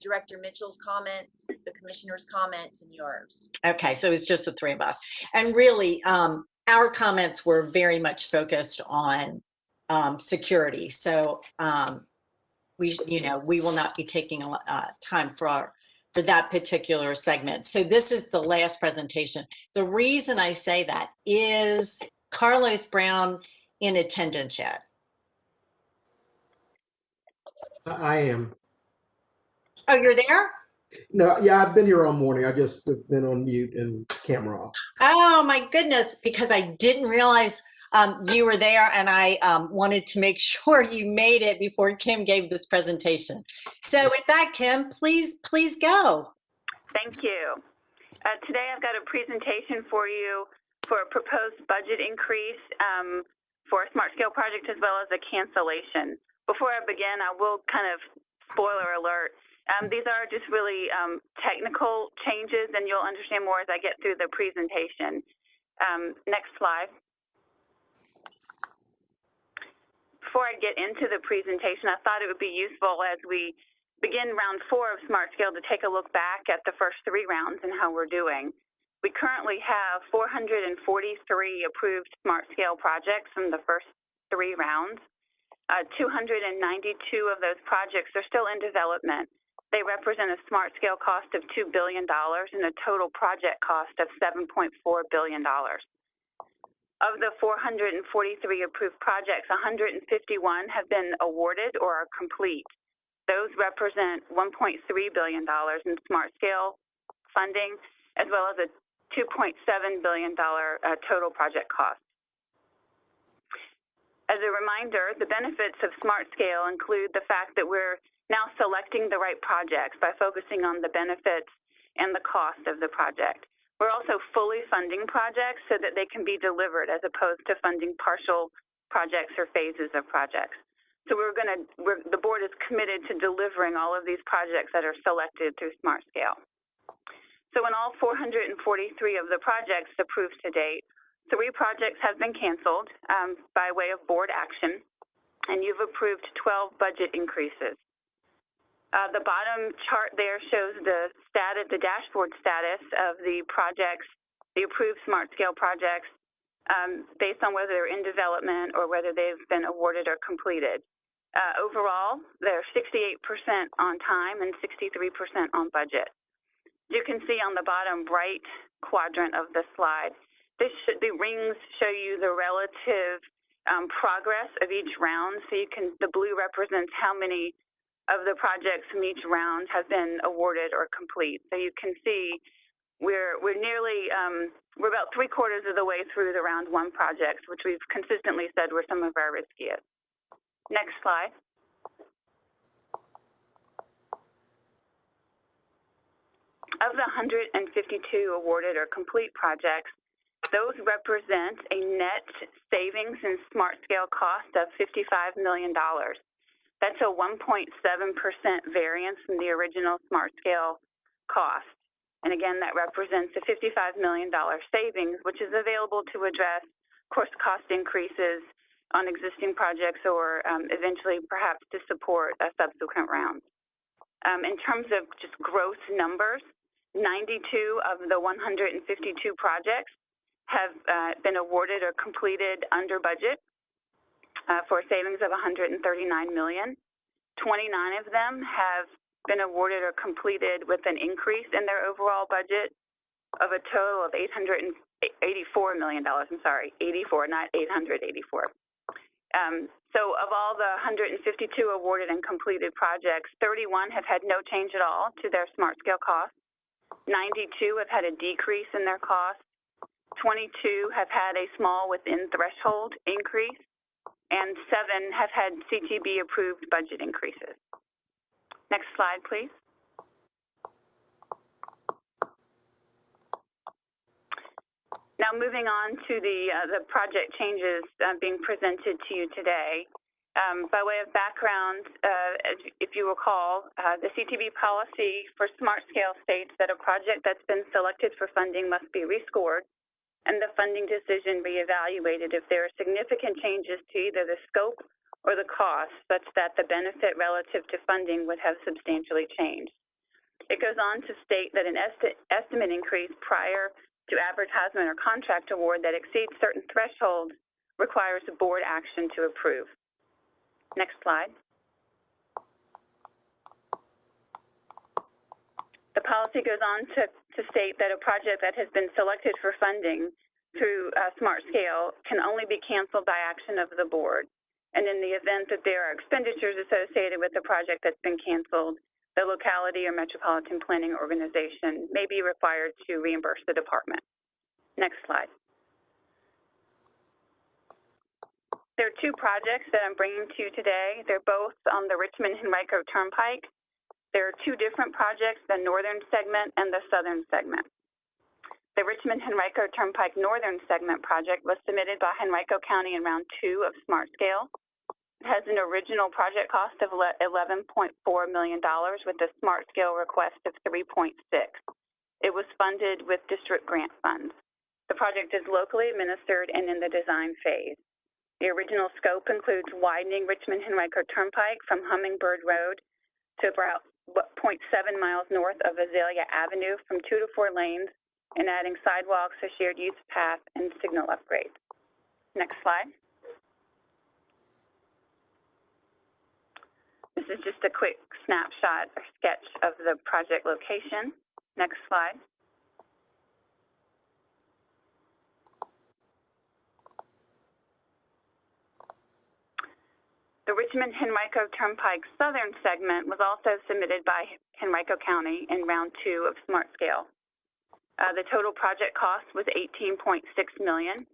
Director Mitchell's comments, the commissioner's comments, and yours. Okay, so it's just the three of us. And really, our comments were very much focused on security. So we will not be taking time for that particular segment. So this is the last presentation. The reason I say that is Carlos Brown in attendance yet? I am. Oh, you're there? No, yeah, I've been here all morning. I just have been on mute and camera off. Oh my goodness, because I didn't realize you were there, and I wanted to make sure you made it before Kim gave this presentation. So with that, Kim, please go. Thank you. Today I've got a presentation for you for a proposed budget increase for a SMARTSCALE project as well as a cancellation. Before I begin, I will kind of spoiler alert. These are just really technical changes, and you'll understand more as I get through the presentation. Next slide. Before I get into the presentation, I thought it would be useful as we begin round 4 of SMARTSCALE to take a look back at the first 3 rounds and how we're doing. We currently have 443 approved SMARTSCALE projects from the first 3 rounds. 292 of those projects are still in development. They represent a SMARTSCALE cost of $2 billion and a total project cost of $7.4 billion. Of the 443 approved projects, 151 have been awarded or are complete. Those represent $1.3 billion in SMARTSCALE funding, as well as a $2.7 billion total project cost. As a reminder, the benefits of SMARTSCALE include the fact that we're now selecting the right projects by focusing on the benefits and the cost of the project. We're also fully funding projects so that they can be delivered as opposed to funding partial projects or phases of projects. So the board is committed to delivering all of these projects that are selected through SMARTSCALE. So in all 443 of the projects approved to date, 3 projects have been canceled by way of board action, and you've approved 12 budget increases. The bottom chart there shows the dashboard status of the projects, the approved SMARTSCALE projects, based on whether they're in development or whether they've been awarded or completed. Overall, they're 68% on time and 63% on budget. You can see on the bottom right quadrant of the slide, the rings show you the relative progress of each round. So the blue represents how many of the projects from each round have been awarded or complete. So you can see we're nearly, we're about 3/4 of the way through the round 1 projects, which we've consistently said were some of our riskiest. Next slide. Of the 152 awarded or complete projects, those represent a net savings in SMARTSCALE cost of $55 million. That's a 1.7% variance from the original SMARTSCALE cost. And again, that represents a $55 million savings, which is available to address cost increases on existing projects or eventually perhaps to support a subsequent round. In terms of just gross numbers, 92 of the 152 projects have been awarded or completed under budget for a savings of $139 million. 29 of them have been awarded or completed with an increase in their overall budget of a total of $884 million. I'm sorry, 84, not 884. So of all the 152 awarded and completed projects, 31 have had no change at all to their SMARTSCALE costs. 92 have had a decrease in their costs. 22 have had a small within threshold increase, and 7 have had CTB approved budget increases. Next slide, please. Now moving on to the project changes being presented to you today. By way of background, if you recall, the CTB policy for SMARTSCALE states that a project that's been selected for funding must be rescored and the funding decision reevaluated if there are significant changes to either the scope or the cost such that the benefit relative to funding would have substantially changed. It goes on to state that an estimate increase prior to advertisement or contract award that exceeds certain thresholds requires board action to approve. Next slide. The policy goes on to state that a project that has been selected for funding through SMARTSCALE can only be canceled by action of the board. And in the event that there are expenditures associated with the project that's been canceled, the locality or metropolitan planning organization may be required to reimburse the department. Next slide. There are 2 projects that I'm bringing to you today. They're both on the Richmond-Henrico Turnpike. There are 2 different projects, the northern segment and the southern segment. The Richmond-Henrico Turnpike northern segment project was submitted by Henrico County in round 2 of SMARTSCALE. It has an original project cost of $11.4 million with a SMARTSCALE request of $3.6. It was funded with district grant funds. The project is locally administered and in the design phase. The original scope includes widening Richmond-Henrico Turnpike from Hummingbird Road to about 0.7 miles north of Azalea Avenue from 2 to 4 lanes and adding sidewalks, a shared use path, and signal upgrades. Next slide. This is just a quick snapshot or sketch of the project location. Next slide. The Richmond-Henrico Turnpike southern segment was also submitted by Henrico County in round 2 of SMARTSCALE. The total project cost was $18.6 million,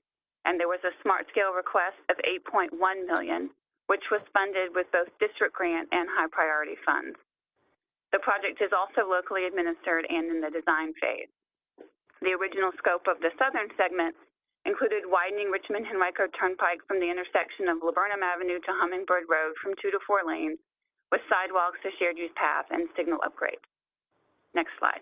and there was a SMARTSCALE request of $8.1 million, which was funded with both district grant and high priority funds. The project is also locally administered and in the design phase. The original scope of the southern segment included widening Richmond-Henrico Turnpike from the intersection of Laburnum Avenue to Hummingbird Road from 2 to 4 lanes with sidewalks, a shared use path, and signal upgrades. Next slide.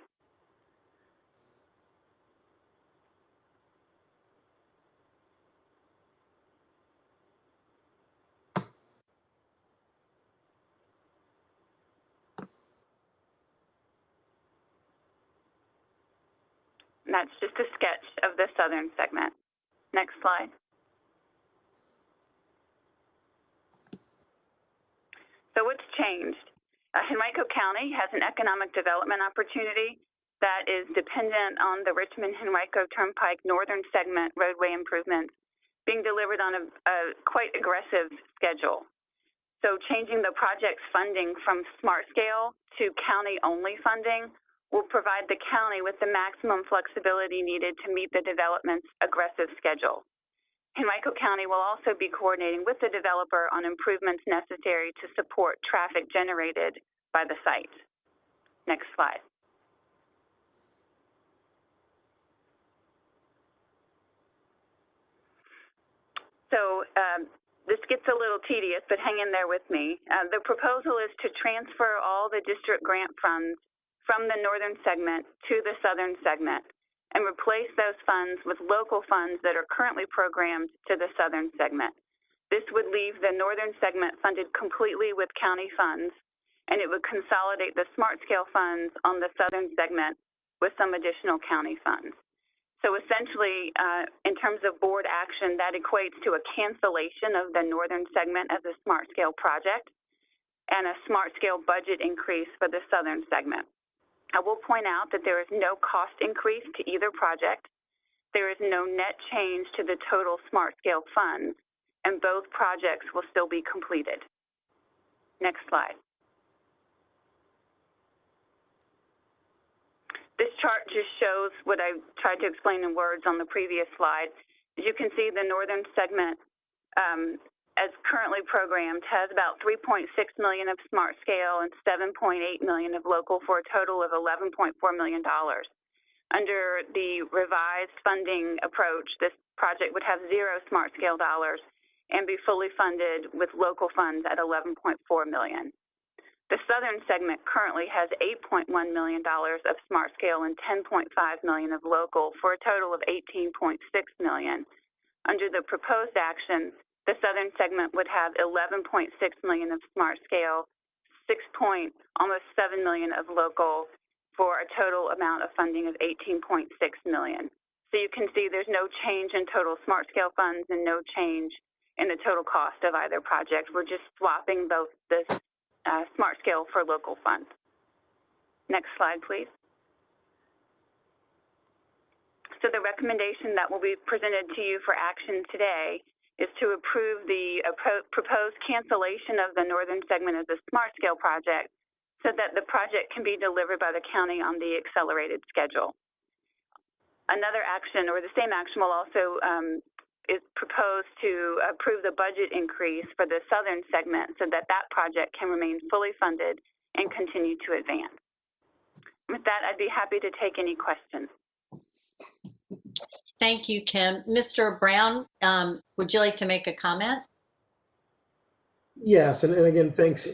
And that's just a sketch of the southern segment. Next slide. So what's changed? Henrico County has an economic development opportunity that is dependent on the Richmond-Henrico Turnpike northern segment roadway improvements being delivered on a quite aggressive schedule. So changing the project's funding from SMARTSCALE to county-only funding will provide the county with the maximum flexibility needed to meet the development's aggressive schedule. Henrico County will also be coordinating with the developer on improvements necessary to support traffic generated by the site. Next slide. So this gets a little tedious, but hang in there with me. The proposal is to transfer all the district grant funds from the northern segment to the southern segment and replace those funds with local funds that are currently programmed to the southern segment. This would leave the northern segment funded completely with county funds, and it would consolidate the SMARTSCALE funds on the southern segment with some additional county funds. So essentially, in terms of board action, that equates to a cancellation of the northern segment as a SMARTSCALE project and a SMARTSCALE budget increase for the southern segment. I will point out that there is no cost increase to either project. There is no net change to the total SMARTSCALE funds, and both projects will still be completed. Next slide. This chart just shows what I tried to explain in words on the previous slide. As you can see, the northern segment, as currently programmed, has about 3.6 million of SMARTSCALE and 7.8 million of local for a total of $11.4 million. Under the revised funding approach, this project would have 0 SMARTSCALE dollars and be fully funded with local funds at $11.4 million. The southern segment currently has $8.1 million of SMARTSCALE and $10.5 million of local for a total of $18.6 million. Under the proposed action, the southern segment would have $11.6 million of SMARTSCALE, almost $7 million of local for a total amount of funding of $18.6 million. So you can see there's no change in total SMARTSCALE funds and no change in the total cost of either project. We're just swapping both this SMARTSCALE for local funds. Next slide, please. So the recommendation that will be presented to you for action today is to approve the proposed cancellation of the northern segment as a SMARTSCALE project so that the project can be delivered by the county on the accelerated schedule. Another action, or the same action, will also is proposed to approve the budget increase for the southern segment so that that project can remain fully funded and continue to advance. With that, I'd be happy to take any questions. Thank you, Kim. Mr. Brown, would you like to make a comment? Yes, and again, thanks,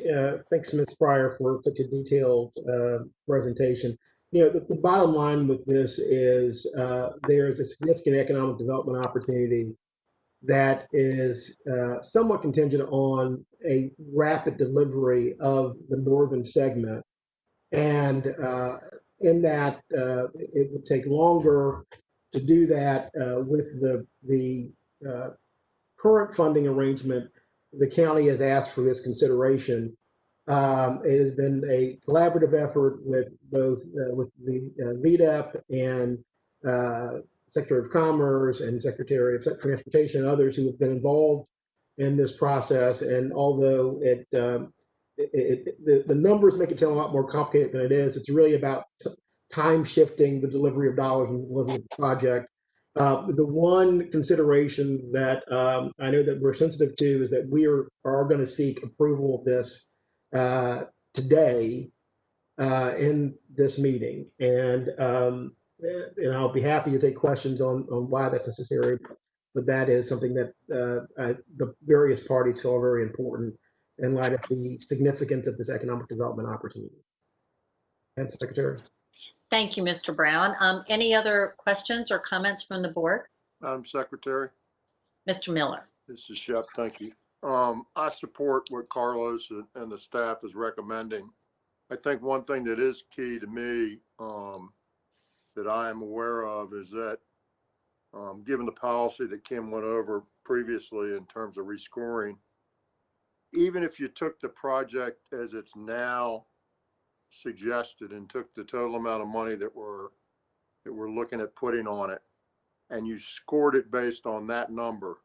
Ms. Pryor, for such a detailed presentation. You know, the bottom line with this is there is a significant economic development opportunity that is somewhat contingent on a rapid delivery of the northern segment. And in that, it would take longer to do that with the current funding arrangement. The county has asked for this consideration. It has been a collaborative effort with both with the VDEP and Secretary of Commerce and Secretary of Transportation and others who have been involved in this process. And although the numbers make it sound a lot more complicated than it is, it's really about time shifting the delivery of dollars and the delivery of the project. The one consideration that I know that we're sensitive to is that we are going to seek approval of this today in this meeting. And I'll be happy to take questions on why that's necessary, but that is something that the various parties feel very important in light of the significance of this economic development opportunity. And Secretary. Thank you, Mr. Brown. Any other questions or comments from the board? Madam Secretary. Mr. Miller. This is Shep. Thank you. I support what Carlos and the staff is recommending. I think one thing that is key to me that I am aware of is that given the policy that Kim went over previously in terms of rescoring, even if you took the project as it's now suggested and took the total amount of money that we're looking at putting on it, and you scored it based on that number,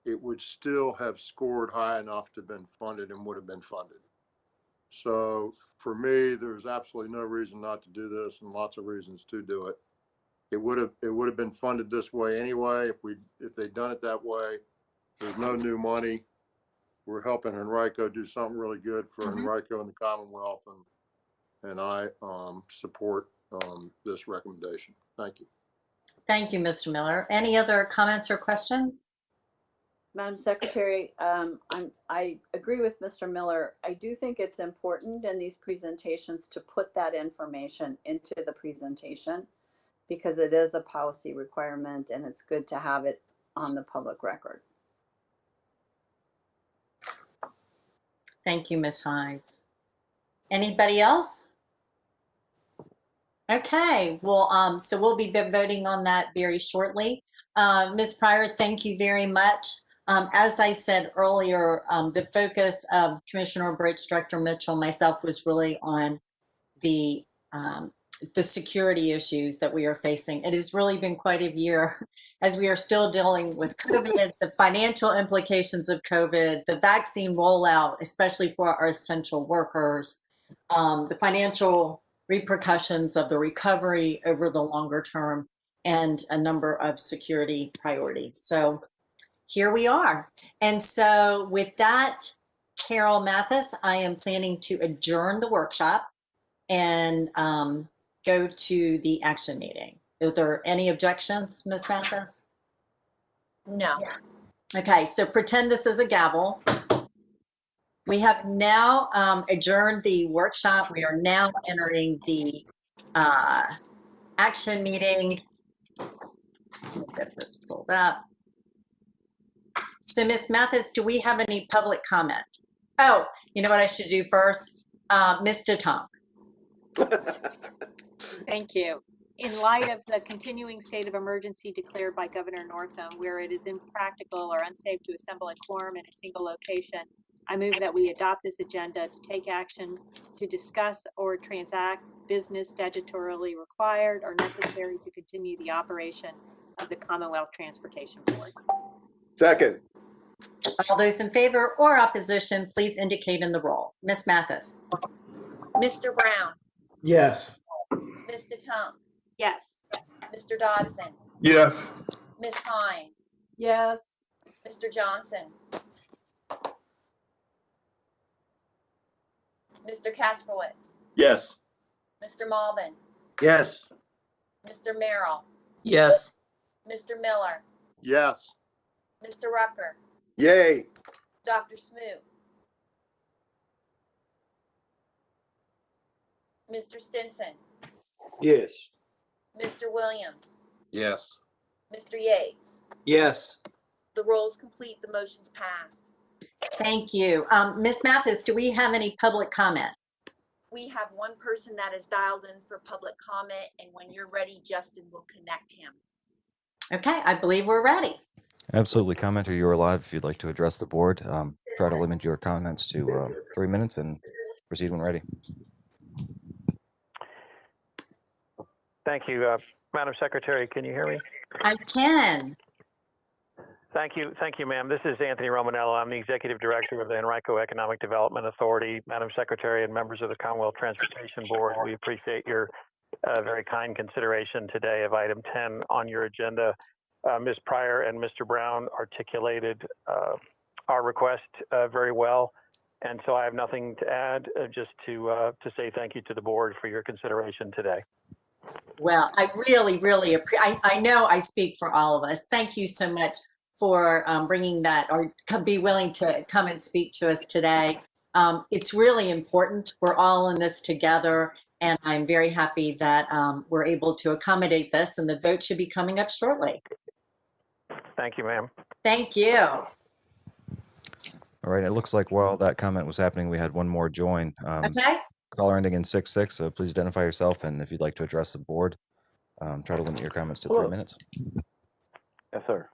it would still have scored high enough to have been funded and would have been funded. So for me, there's absolutely no reason not to do this, and lots of reasons to do it. It would have been funded this way anyway if they'd done it that way. There's no new money. We're helping Henrico do something really good for Henrico and the Commonwealth, and I support this recommendation. Thank you. Thank you, Mr. Miller. Any other comments or questions? Madam Secretary, I agree with Mr. Miller. I do think it's important in these presentations to put that information into the presentation because it is a policy requirement and it's good to have it on the public record. Thank you, Ms. Hines. Anybody else? Okay, well, so we'll be voting on that very shortly. Ms. Pryor, thank you very much. As I said earlier, the focus of Commissioner Bridge, Director Mitchell, myself was really on the security issues that we are facing. It has really been quite a year as we are still dealing with COVID, the financial implications of COVID, the vaccine rollout, especially for our essential workers, the financial repercussions of the recovery over the longer term, and a number of security priorities. So here we are. And so with that, Carol Mathis, I am planning to adjourn the workshop and go to the action meeting. Are there any objections, Ms. Mathis? No. Okay, so pretend this is a gavel. We have now adjourned the workshop. We are now entering the action meeting. Let me get this pulled up. So Ms. Mathis, do we have any public comment? Oh, you know what I should do first? Ms. DeTonk. Thank you. In light of the continuing state of emergency declared by Governor Northam, where it is impractical or unsafe to assemble a quorum in a single location, I move that we adopt this agenda to take action to discuss or transact business statutorily required or necessary to continue the operation of the Commonwealth Transportation Board. Second. All those in favor or opposition, please indicate in the roll. Ms. Mathis. Mr. Brown. Yes. Ms. DeTonk. Yes. Mr. Dodson. Yes. Ms. Hines. Yes. Mr. Johnson. Mr. Kasprowitz. Yes. Mr. Malbin. Yes. Mr. Merrill. Yes. Mr. Miller. Yes. Mr. Rucker. Yay. Dr. Smoot. Mr. Stinson. Yes. Mr. Williams. Yes. Mr. Yates. Yes. The roll is complete. The motion's passed. Thank you. Ms. Mathis, do we have any public comment? We have one person that is dialed in for public comment, and when you're ready, Justin will connect him. Okay, I believe we're ready. Absolutely. Commenter, you are live if you'd like to address the board. Try to limit your comments to 3 minutes and proceed when ready. Thank you. Madam Secretary, can you hear me? I can. Thank you, ma'am. This is Anthony Romanello. I'm the Executive Director of the Henrico Economic Development Authority. Madam Secretary and members of the Commonwealth Transportation Board, we appreciate your very kind consideration today of item 10 on your agenda. Ms. Pryor and Mr. Brown articulated our request very well, and so I have nothing to add, just to say thank you to the board for your consideration today. Well, I really appreciate, I know I speak for all of us. Thank you so much for bringing that, or be willing to come and speak to us today. It's really important. We're all in this together, and I'm very happy that we're able to accommodate this, and the vote should be coming up shortly. Thank you, ma'am. Thank you. All right. It looks like while that comment was happening, we had one more join. Okay. Caller ending in 66. Please identify yourself, and if you'd like to address the board, try to limit your comments to 3 minutes. Yes, sir.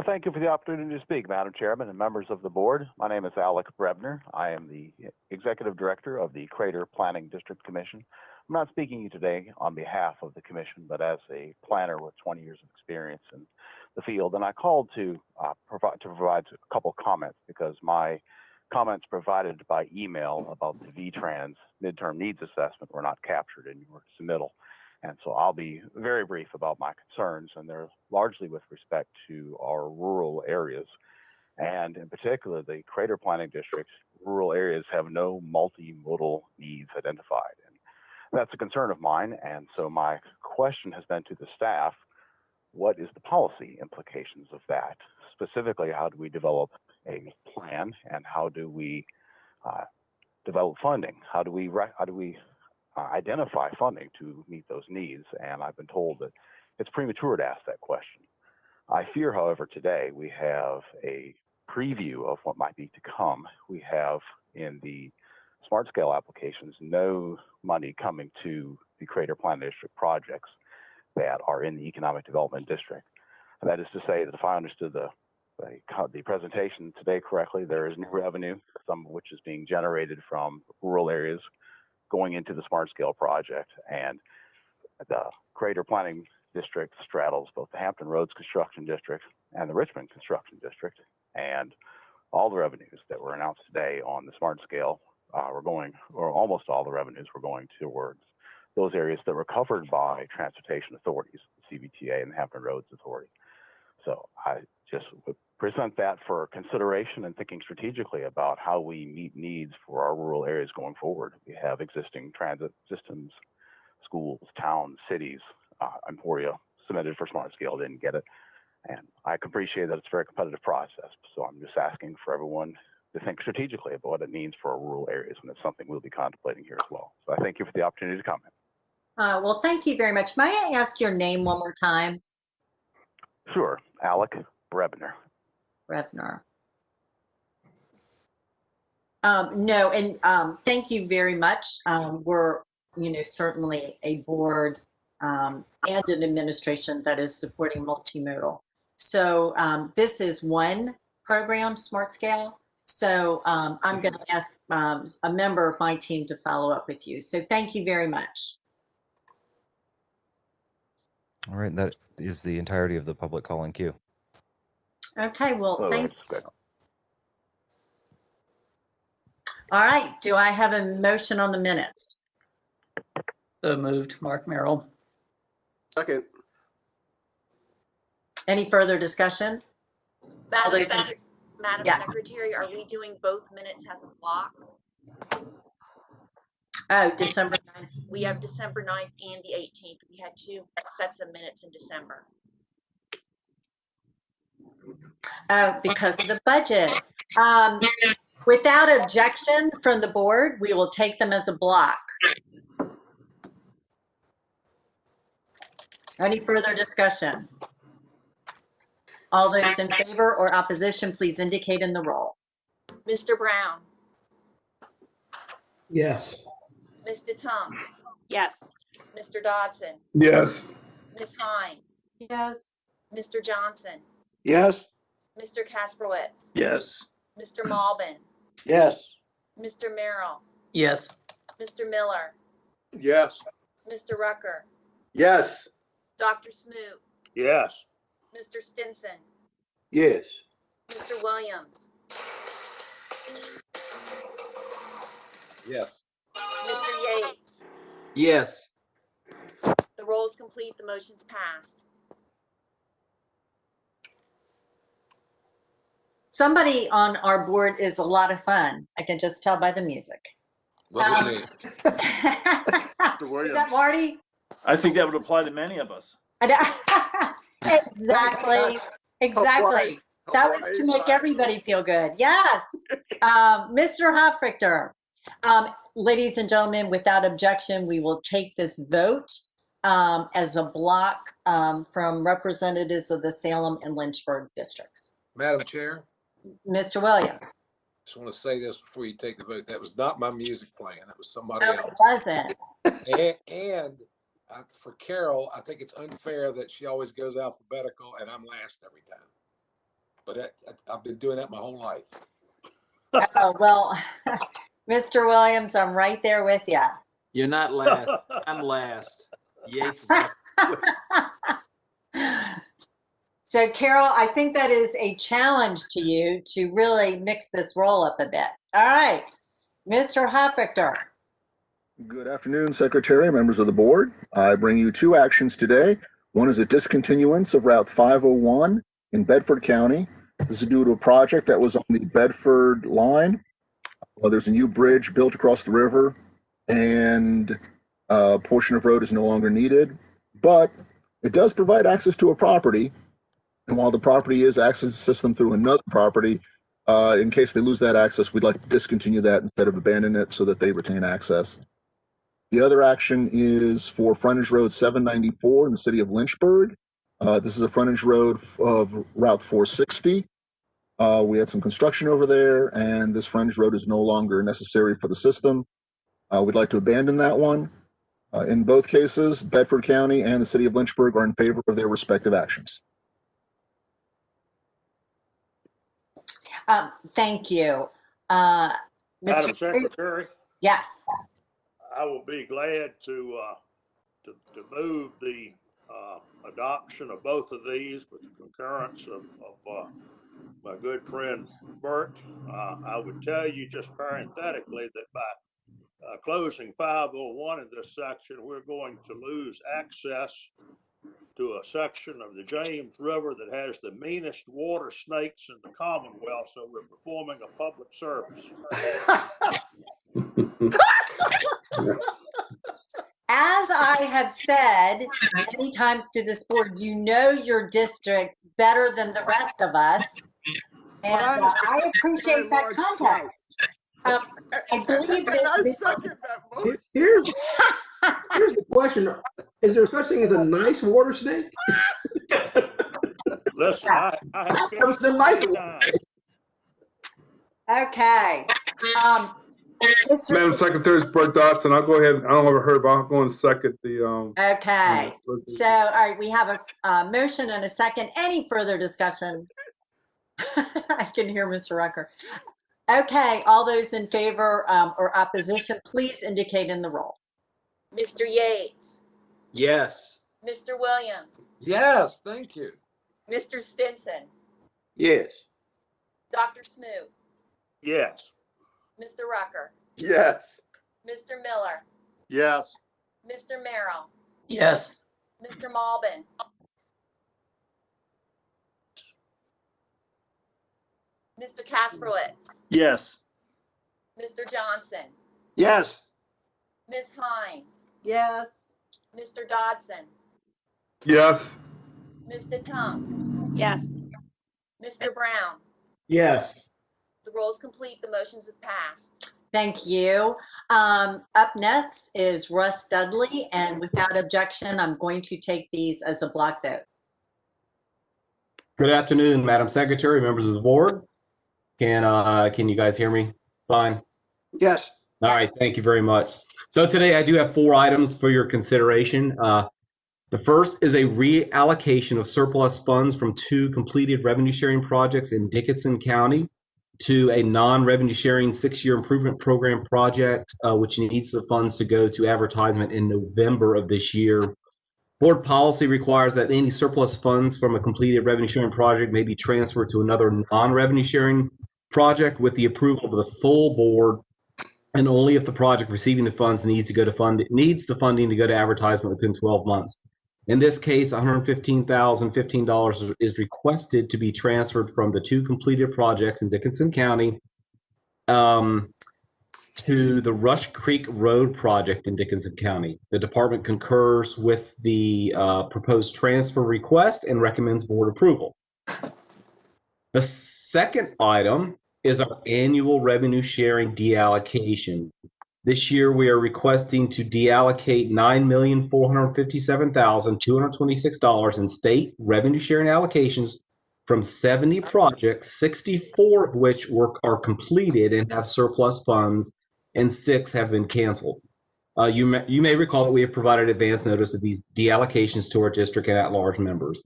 Thank you for the opportunity to speak, Madam Chairman and members of the board. My name is Alec Brebner. I am the Executive Director of the Crater Planning District Commission. I'm not speaking to you today on behalf of the commission, but as a planner with 20 years of experience in the field. And I called to provide a couple comments because my comments provided by email about the VTrans midterm needs assessment were not captured in your submittal. And so I'll be very brief about my concerns, and they're largely with respect to our rural areas. And in particular, the Crater Planning District, rural areas have no multimodal needs identified. And that's a concern of mine. And so my question has been to the staff, what is the policy implications of that? Specifically, how do we develop a plan, and how do we develop funding? How do we identify funding to meet those needs? And I've been told that it's premature to ask that question. I fear, however, today we have a preview of what might be to come. We have in the SMARTSCALE applications no money coming to the Crater Planning District projects that are in the Economic Development District. And that is to say that if I understood the presentation today correctly, there is new revenue, some of which is being generated from rural areas going into the SMARTSCALE project. And the Crater Planning District straddles both the Hampton Roads Construction District and the Richmond Construction District. And all the revenues that were announced today on the SMARTSCALE were going, or almost all the revenues were going towards those areas that were covered by transportation authorities, the CBTA and the Hampton Roads Authority. So I just would present that for consideration and thinking strategically about how we meet needs for our rural areas going forward. We have existing transit systems, schools, towns, cities. Emporia submitted for SMARTSCALE, didn't get it. And I can appreciate that it's a very competitive process. So I'm just asking for everyone to think strategically about what it means for our rural areas, and it's something we'll be contemplating here as well. So I thank you for the opportunity to comment. Well, thank you very much. May I ask your name one more time? Sure, Alec Brebner. Brebner. No, and thank you very much. We're, certainly a board and an administration that is supporting multimodal. So this is one program, SMARTSCALE. So I'm going to ask a member of my team to follow up with you. So thank you very much. All right, that is the entirety of the public calling queue. Okay, well, thank you. All right, do I have a motion on the minutes? So moved, Mark Merrill. Second. Any further discussion? Madam Yeah. Secretary, are we doing both minutes as a block? Oh, December 9th. We have December 9th and the 18th. We had 2 sets of minutes in December. Because of the budget. Without objection from the board, we will take them as a block. Any further discussion? All those in favor or opposition, please indicate in the roll. Mr. Brown, Yes. Ms. DeTunk, Yes. Mr. Dodson, Yes. Ms. Hines, Yes. Mr. Johnson, Yes. Mr. Kasperwitz, Yes. Mr. Malbin, Yes. Mr. Merrill, Yes. Mr. Miller, Yes. Mr. Rucker, Yes. Dr. Smoot, Yes. Mr. Stinson, Yes. Mr. Williams, Yes. Mr. Yates. Yes. The roll is complete. The motion's passed. Somebody on our board is a lot of fun. I can just tell by the music. Is that Marty? I think that would apply to many of us. Exactly. Exactly. That was to make everybody feel good. Yes. Mr. Hofrichter. Ladies and gentlemen, without objection, we will take this vote as a block from representatives of the Salem and Lynchburg districts. Madam Chair, Mr. Williams. just want to say this before you take the vote. That was not my music playing. That was somebody No, else. it wasn't. And for Carol, I think it's unfair that she always goes alphabetical and I'm last every time. But I've been doing that my whole life. Oh, well, Mr. Williams, I'm right there with you. You're not last. I'm last. Yates. So, Carol, I think that is a challenge to you to really mix this roll up a bit. All right, Mr. Huffichter. Good afternoon, Secretary, members of the board. I bring you two actions today. One is a discontinuance of Route 501 in Bedford County. This is due to a project that was on the Bedford line. Well, there's a new bridge built across the river, and a portion of road is no longer needed, but it does provide access to a property. And while the property is access system through another property, in case they lose that access, we'd like to discontinue that instead of abandon it so that they retain access. The other action is for frontage road 794 in the city of Lynchburg. This is a frontage road of Route 460. We had some construction over there, and this frontage road is no longer necessary for the system. We'd like to abandon that one. In both cases, Bedford County and the city of Lynchburg are in favor of their respective actions. Thank you. Madam Mr. Secretary, Yes. I will be glad to move the adoption of both of these with the concurrence of my good friend Bert. I would tell you just parenthetically that by closing 501 in this section, we're going to lose access to a section of the James River that has the meanest water snakes in the Commonwealth, so we're performing a public service. As I have said many times to this board, you know your district better than the rest of us, and I appreciate that context. I believe that Here's the question. Is there such thing as a nice water snake? Listen, I have the nice one. Okay. Madam Secretary, it's Bert Dodson. I'll go ahead. I don't know if I heard, but I'll go and second the. Okay. So, all right, we have a motion and a second. Any further discussion? I can hear Mr. Rucker. Okay, all those in favor or opposition, please indicate in the roll. Mr. Yates, Yes. Mr. Williams, Yes, thank you. Mr. Stinson, Yes. Dr. Smoot, yes. Mr. Rucker, Yes. Mr. Miller, Yes. Mr. Merrill, Yes. Mr. Malbin, Mr. Kasperlitz, Yes. Mr. Johnson, Yes. Ms. Hines, Yes. Mr. Dodson, Yes. Mr. Tunk, Yes. Mr. Brown. Yes. The roll is complete. The motions have passed. Thank you. Up next is Russ Dudley, and without objection, I'm going to take these as a block vote. Good afternoon, Madam Secretary, members of the board. Can you guys hear me? Fine. Yes. All right, thank you very much. So today I do have 4 items for your consideration. The first is a reallocation of surplus funds from 2 completed revenue sharing projects in Dickinson County to a non-revenue sharing 6-year improvement program project, which needs the funds to go to advertisement in November of this year. Board policy requires that any surplus funds from a completed revenue sharing project may be transferred to another non-revenue sharing project with the approval of the full board, and only if the project receiving the funds needs the funding to go to advertisement within 12 months. In this case, $115,015 is requested to be transferred from the 2 completed projects in Dickinson County to the Rush Creek Road project in Dickinson County. The department concurs with the proposed transfer request and recommends board approval. The second item is our annual revenue sharing deallocation. This year, we are requesting to deallocate $9,457,226 in state revenue sharing allocations from 70 projects, 64 of which are completed and have surplus funds, and 6 have been canceled. You may recall that we have provided advance notice of these deallocations to our district and at-large members.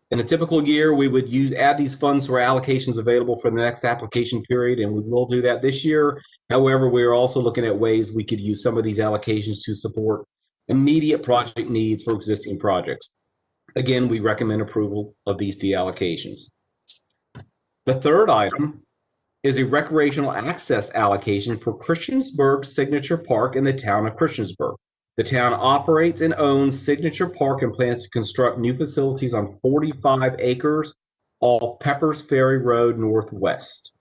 In a typical year, we would add these funds to our allocations available for the next application period, and we will do that this year. However, we are also looking at ways we could use some of these allocations to support immediate project needs for existing projects. Again, we recommend approval of these deallocations. The third item is a recreational access allocation for Christiansburg Signature Park in the town of Christiansburg. The town operates and owns Signature Park and plans to construct new facilities on 45 acres off Peppers Ferry Road Northwest.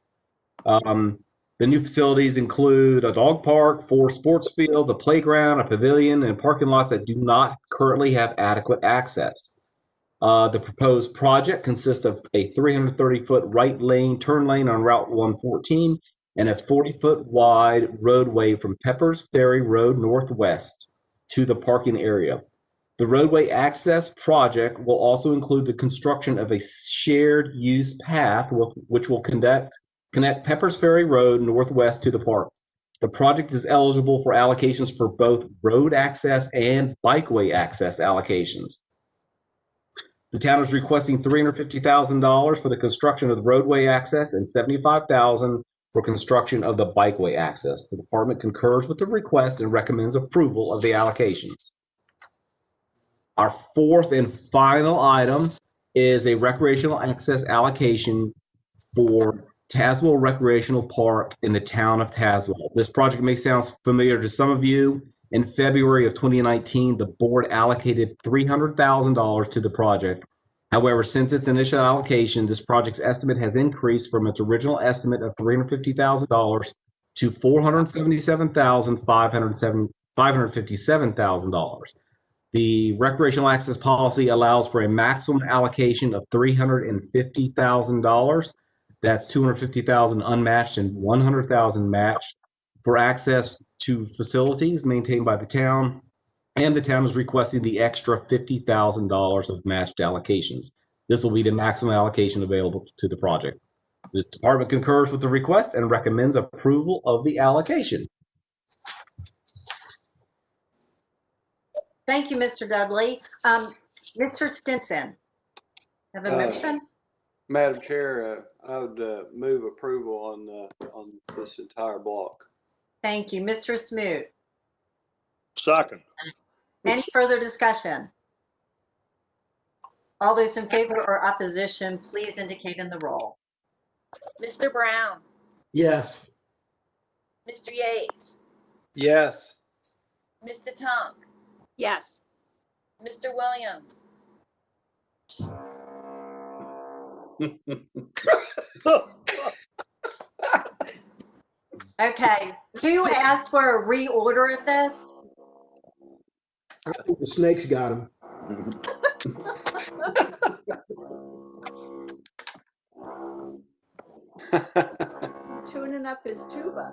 The new facilities include a dog park, 4 sports fields, a playground, a pavilion, and parking lots that do not currently have adequate access. The proposed project consists of a 330-foot right lane turn lane on Route 114 and a 40-foot wide roadway from Peppers Ferry Road Northwest to the parking area. The roadway access project will also include the construction of a shared use path which will connect Peppers Ferry Road Northwest to the park. The project is eligible for allocations for both road access and bikeway access allocations. The town is requesting $350,000 for the construction of the roadway access and $75,000 for construction of the bikeway access. The department concurs with the request and recommends approval of the allocations. Our fourth and final item is a recreational access allocation for Tazewell Recreational Park in the town of Tazewell. This project may sound familiar to some of you. In February of 2019, the board allocated $300,000 to the project. However, since its initial allocation, this project's estimate has increased from its original estimate of $350,000 to $477,557,000. The recreational access policy allows for a maximum allocation of $350,000. That's $250,000 unmatched and $100,000 matched for access to facilities maintained by the town. And the town is requesting the extra $50,000 of matched allocations. This will be the maximum allocation available to the project. The department concurs with the request and recommends approval of the allocation. Thank you, Mr. Dudley. Mr. Stinson, have a motion? Madam Chair, I would move approval on this entire block. Thank you. Mr. Smoot. Second. Any further discussion? All those in favor or opposition, please indicate in the roll. Mr. Brown, Yes. Mr. Yates, Yes. Mr. Tunk, Yes. Mr. Williams, Okay, who asked for a reorder of this? I think the snakes got him. Tuning up his tuba.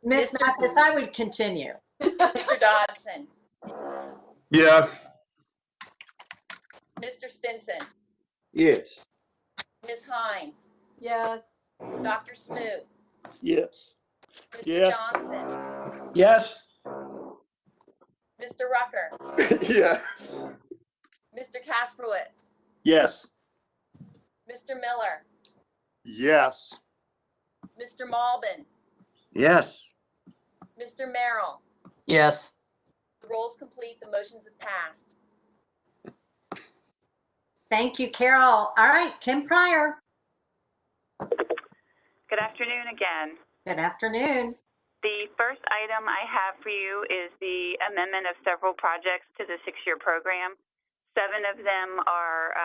Ms. Mathis, I would continue. Mr. Dodson, Yes. Mr. Stinson, Yes. Ms. Hines, Yes. Dr. Smoot, Yes. Mr. Yes. Johnson, Yes. Mr. Rucker, Yes. Mr. Kasprowitz, Yes. Mr. Miller, Yes. Mr. Malbin, Yes. Mr. Merrill. Yes. The roll is complete. The motions have passed. Thank you, Carol. All right, Kim Pryor. Good afternoon again. Good afternoon. The first item I have for you is the amendment of several projects to the 6-year program. 7 of them are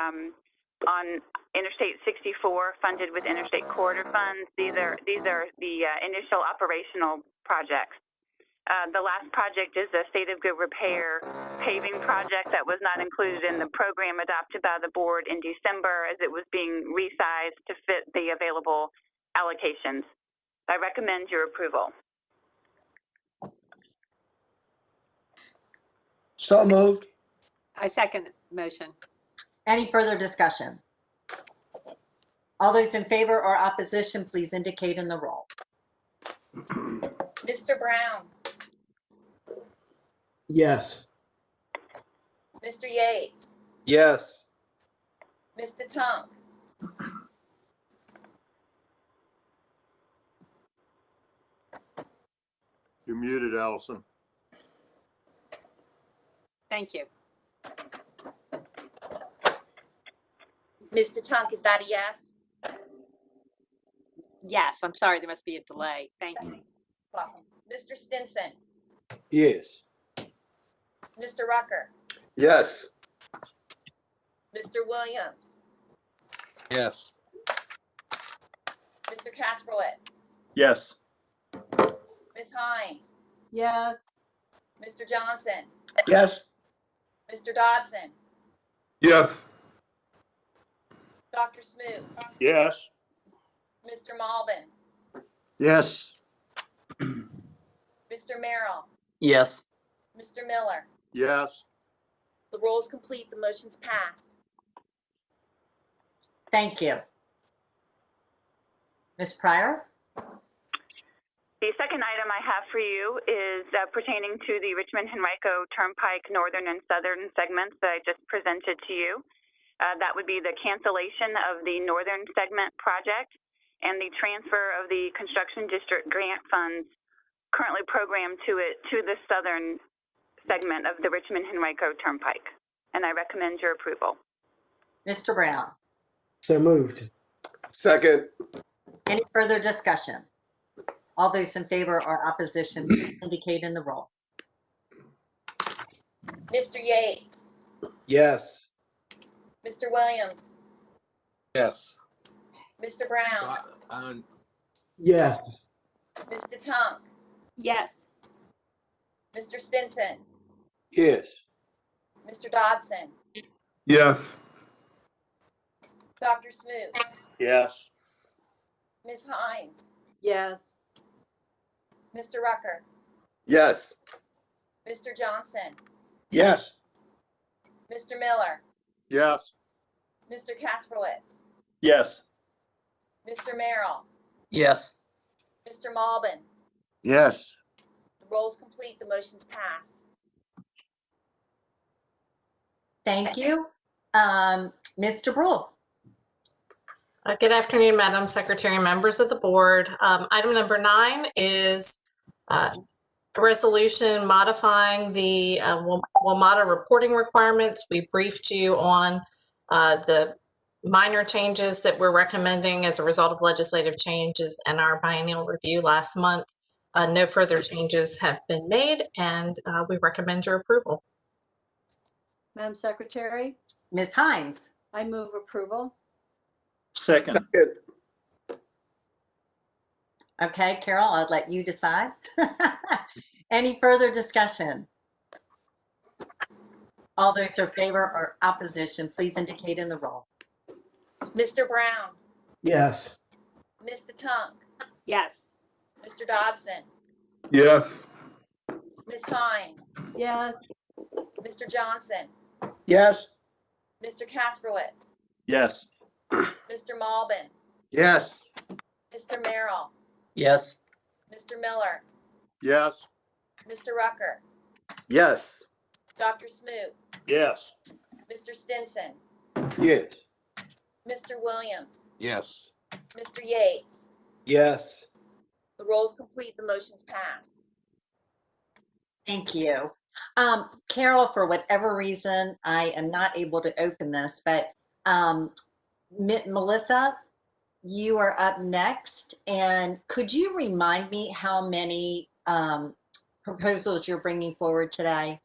on Interstate 64, funded with Interstate corridor funds. These are the initial operational projects. The last project is a state of good repair paving project that was not included in the program adopted by the board in December as it was being resized to fit the available allocations. I recommend your approval. So moved. I second the motion. Any further discussion? All those in favor or opposition, please indicate in the roll. Mr. Brown, Yes. Mr. Yates, Yes. Mr. Tunk, You're muted, Allison. Thank you. Ms. Tunk, is that a yes? Yes, I'm sorry, there must be a delay. Thank you. Welcome. Mr. Stinson, Yes. Mr. Rucker, Yes. Mr. Williams, Yes. Mr. Kasperlitz, Yes. Ms. Hines, Yes. Mr. Johnson, Yes. Mr. Dodson, Yes. Dr. Smoot, Yes. Mr. Malbin, Yes. Mr. Merrill, Yes. Mr. Miller. Yes. The roll is complete. The motion's passed. Thank you. Ms. Pryor? The second item I have for you is pertaining to the Richmond-Henrico Turnpike Northern and Southern segments that I just presented to you. That would be the cancellation of the Northern segment project and the transfer of the construction district grant funds currently programmed to the Southern segment of the Richmond-Henrico Turnpike. And I recommend your approval. Mr. Brown? So moved. Second. Any further discussion? All those in favor or opposition please indicate in the roll. Mr. Yates, Yes. Mr. Williams, Yes. Mr. Brown, Yes. Ms. Tunk, Yes. Mr. Stinson, Yes. Mr. Dodson, Yes. Dr. Smoot, Yes. Ms. Hines, Yes. Mr. Rucker, Yes. Mr. Johnson, Yes. Mr. Miller, Yes. Mr. Kasperlitz, Yes. Mr. Merrill, Yes. Mr. Malbin. Yes. The roll is complete. The motion's passed. Thank you. Ms. Debruhl? Good afternoon, Madam Secretary, members of the board. Item number 9 is a resolution modifying the WMATA reporting requirements. We briefed you on the minor changes that we're recommending as a result of legislative changes in our biennial review last month. No further changes have been made, and we recommend your approval. Madam Secretary, Ms. Hines? I move approval. Second. Okay, Carol, I'll let you decide. Any further discussion? All those in favor or opposition, please indicate in the roll. Mr. Brown, Yes. Ms. Tunk, Yes. Mr. Dodson, Yes. Ms. Hines, Yes. Mr. Johnson, Yes. Mr. Kasperlitz, Yes. Mr. Malbin, Yes. Mr. Merrill, Yes. Mr. Miller, Yes. Mr. Rucker, Yes. Dr. Smoot, Yes. Mr. Stinson, Yes. Mr. Williams, Yes. Mr. Yates. Yes. The roll is complete. The motion's passed. Thank you. Carol, for whatever reason, I am not able to open this, but Melissa, you are up next. And could you remind me how many proposals you're bringing forward today?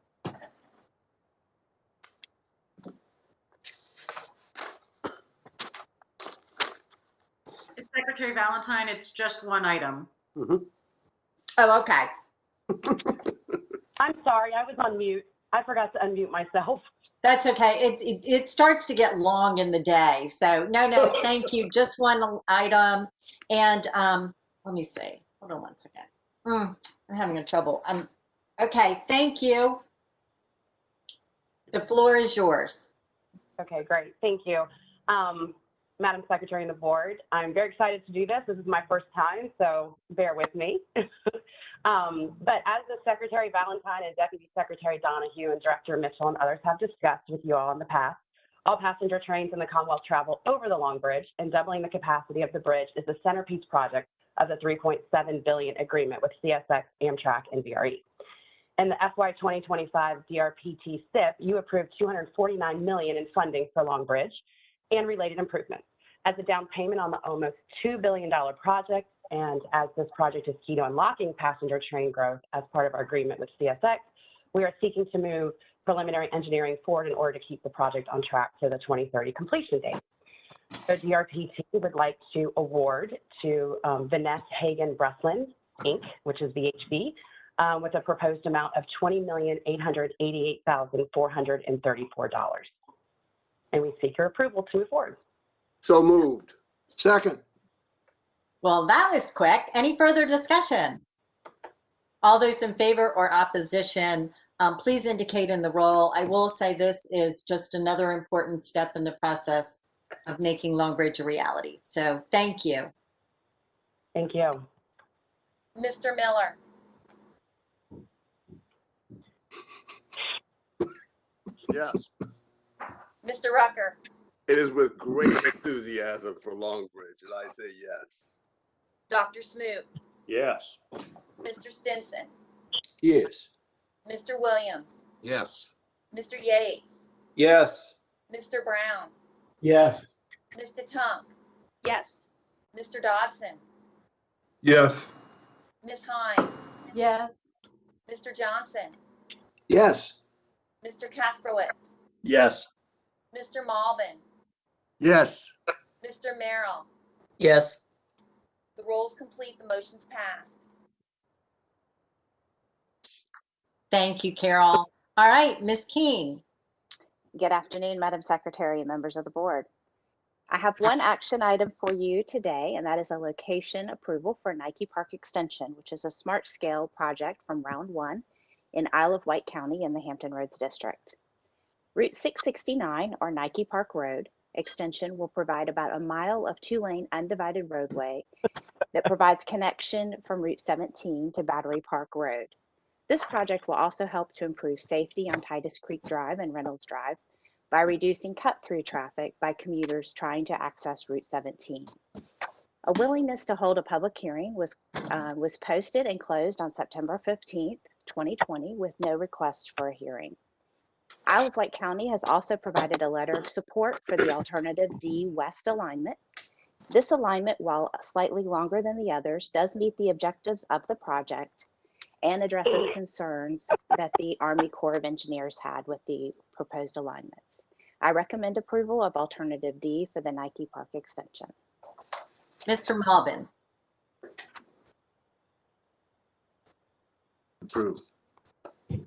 Secretary Valentine, it's just one item. Oh, okay. I'm sorry, I was on mute. I forgot to unmute myself. That's okay. It starts to get long in the day. So no, thank you. Just one item. And let me see. Hold on one second. I'm having a trouble. Okay, thank you. The floor is yours. Okay, great. Thank you. Madam Secretary and the board, I'm very excited to do this. This is my first time, so bear with me. But as the Secretary Valentine and Deputy Secretary Donahue and Director Mitchell and others have discussed with you all in the past, all passenger trains in the Commonwealth travel over the Long Bridge, and doubling the capacity of the bridge is the centerpiece project of the $3.7 billion agreement with CSX, Amtrak, and VRE. In the FY 2025 DRPT SIP, you approved $249 million in funding for Long Bridge. and related improvements. As a down payment on the almost $2 billion project, and as this project is key to unlocking passenger train growth as part of our agreement with CSX, we are seeking to move preliminary engineering forward in order to keep the project on track for the 2030 completion date. So DRPT would like to award to Vanessa Hagen Breslin, Inc., which is VHB, with a proposed amount of $20,888,434. And we seek your approval to move forward. So moved. Second. Well, that was quick. Any further discussion? All those in favor or opposition, please indicate in the roll. I will say this is just another important step in the process of making Long Bridge a reality. So thank you. Thank you. Mr. Miller, Yes. Mr. Rucker, It is with great enthusiasm for Long Bridge that I say yes. Dr. Smoot, Yes. Mr. Stinson, Yes. Mr. Williams, Yes. Mr. Yates, Yes. Mr. Brown, Yes. Mr. Tunk, Yes. Mr. Dodson, Yes. Ms. Hines, Yes. Mr. Johnson, Yes. Mr. Kasprowitz, Yes. Mr. Malvin, Yes. Mr. Merrill. Yes. The roll's complete, the motion's passed. Thank you, Carol. All right, Ms. King. Good afternoon, Madam Secretary and members of the board. I have one action item for you today, and that is a location approval for Nike Park Extension, which is a SMARTSCALE project from Round 1 in Isle of Wight County in the Hampton Roads District. Route 669, or Nike Park Road, extension will provide about a mile of two-lane undivided roadway that provides connection from Route 17 to Battery Park Road. This project will also help to improve safety on Titus Creek Drive and Reynolds Drive by reducing cut-through traffic by commuters trying to access Route 17. A willingness to hold a public hearing was posted and closed on September 15th, 2020, with no request for a hearing. Isle of Wight County has also provided a letter of support for the alternative D West alignment. This alignment, while slightly longer than the others, does meet the objectives of the project and addresses concerns that the Army Corps of Engineers had with the proposed alignments. I recommend approval of alternative D for the Nike Park extension. Mr. Malvin. Approved. Do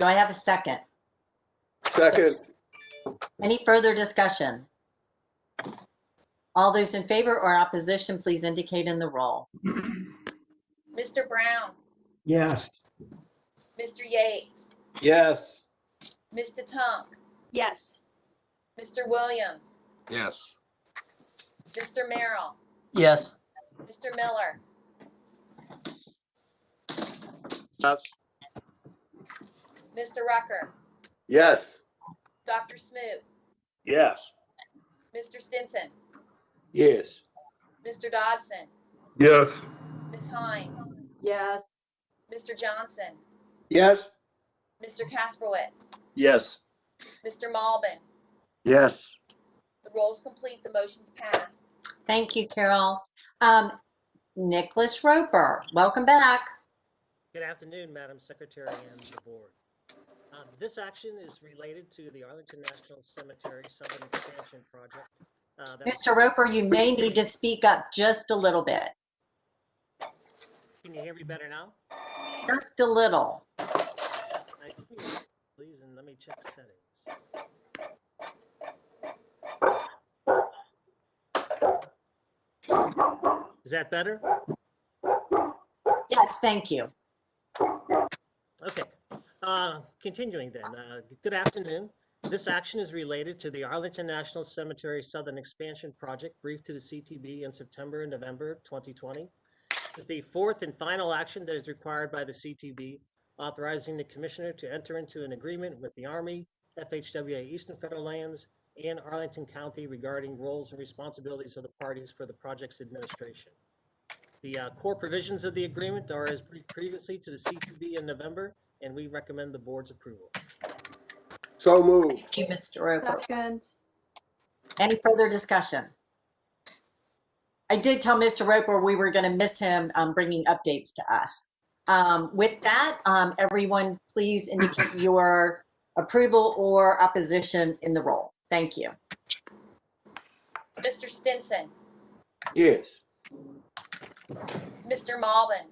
I have a second? Second. Any further discussion? All those in favor or opposition, please indicate in the roll. Mr. Brown, Yes. Mr. Yates, Yes. Mr. Tunk, Yes. Mr. Williams, Yes. Mr. Merrill, Yes. Mr. Miller, Yes. Mr. Rucker, Yes. Dr. Smoot, Yes. Mr. Stinson, Yes. Mr. Dodson, Yes. Ms. Hines, Yes. Mr. Johnson, Yes. Mr. Kasprowitz, Yes. Mr. Malvin. Yes. The roll's complete, the motion's passed. Thank you, Carol. Nicholas Roper, welcome back. Good afternoon, Madam Secretary and the board. This action is related to the Arlington National Cemetery Southern Expansion Project. Mr. Roper, you may need to speak up just a little bit. Can you hear me better now? Just a little. Please, and let me check settings. Is that better? Yes, thank you. Okay, continuing then. Good afternoon. This action is related to the Arlington National Cemetery Southern Expansion Project briefed to the CTB in September and November 2020. It's the fourth and final action that is required by the CTB, authorizing the Commissioner to enter into an agreement with the Army, FHWA Eastern Federal Lands, and Arlington County regarding roles and responsibilities of the parties for the project's administration. The core provisions of the agreement are as briefed previously to the CTB in November, and we recommend the board's approval. So moved. Thank you, Mr. Roper. Second. Any further discussion? I did tell Mr. Roper we were going to miss him bringing updates to us. With that, everyone, please indicate your approval or opposition in the roll. Thank you. Mr. Stinson, Yes. Mr. Malvin,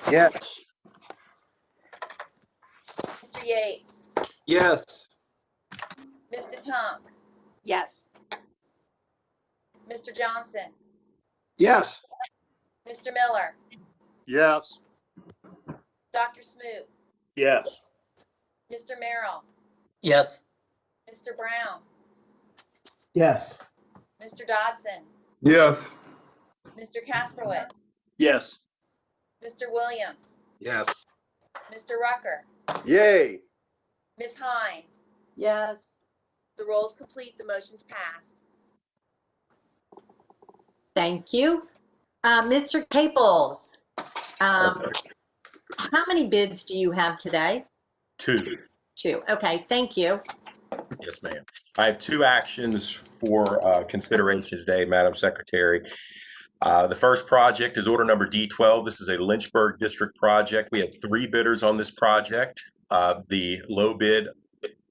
Yes. Mr. Yates, Yes. Ms. DeTonk, Yes. Mr. Johnson, Yes. Mr. Miller, Yes. Dr. Smoot, Yes. Mr. Merrill, Yes. Mr. Brown, Yes. Mr. Dodson, Yes. Mr. Kasprowitz, Yes. Mr. Williams, Yes. Mr. Rucker, Yay. Ms. Hines. Yes. The roll is complete. The motion's passed. Thank you. Mr. Caples, how many bids do you have today? 2. 2. Okay, thank you. Yes, ma'am. I have 2 actions for consideration today, Madam Secretary. The first project is order number D12. This is a Lynchburg District project. We had 3 bidders on this project. The low bid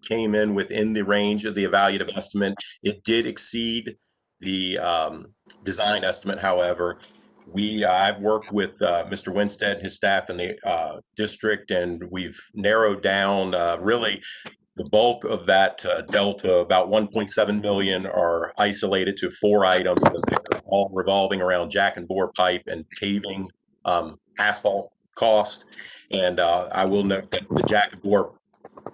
came in within the range of the evaluative estimate. It did exceed the design estimate, however. I've worked with Mr. Winstead and his staff in the district, and we've narrowed down really the bulk of that delta. About 1.7 million are isolated to 4 items, all revolving around jack and bore pipe and paving asphalt cost. And I will note that the jack and bore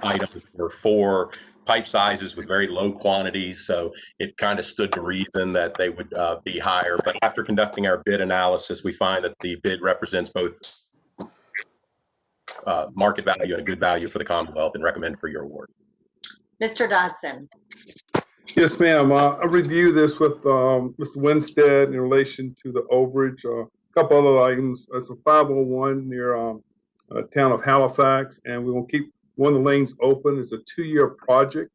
items were 4 pipe sizes with very low quantities, so it kind of stood to reason that they would be higher. But after conducting our bid analysis, we find that the bid represents both market value and a good value for the Commonwealth, and recommend for your award. Mr. Dodson. Yes, ma'am. I reviewed this with Mr. Winstead in relation to the overage. A couple other items. It's a 501 near town of Halifax, and we will keep one of the lanes open. It's a 2-year project,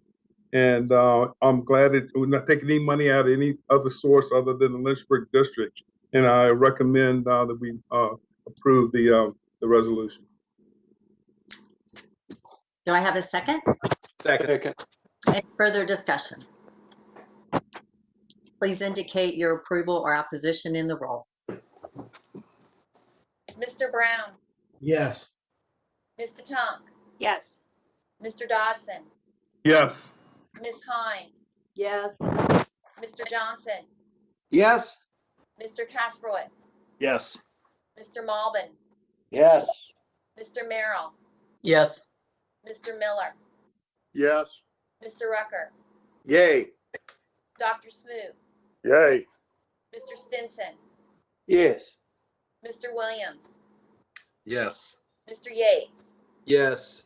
and I'm glad we're not taking any money out of any other source other than the Lynchburg District. And I recommend that we approve the resolution. Do I have a second? Second. Any further discussion? Please indicate your approval or opposition in the roll. Mr. Brown, Yes. Ms. DeTonk, Yes. Mr. Dodson, Yes. Ms. Hines, Yes. Mr. Johnson, Yes. Mr. Kasprowitz, Yes. Mr. Malvin, Yes. Mr. Merrill, Yes. Mr. Miller, Yes. Mr. Rucker, Yay. Dr. Smoot, Yay. Mr. Stinson, Yes. Mr. Williams, Yes. Mr. Yates. Yes.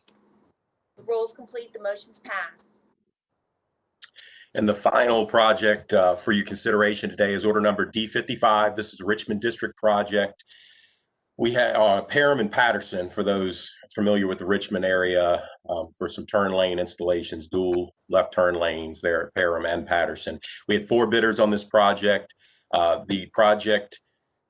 The roll is complete. The motion's passed. And the final project for your consideration today is order number D55. This is a Richmond District project. We had Parham and Patterson, for those familiar with the Richmond area, for some turn lane installations, dual left turn lanes there at Parham and Patterson. We had 4 bidders on this project. The project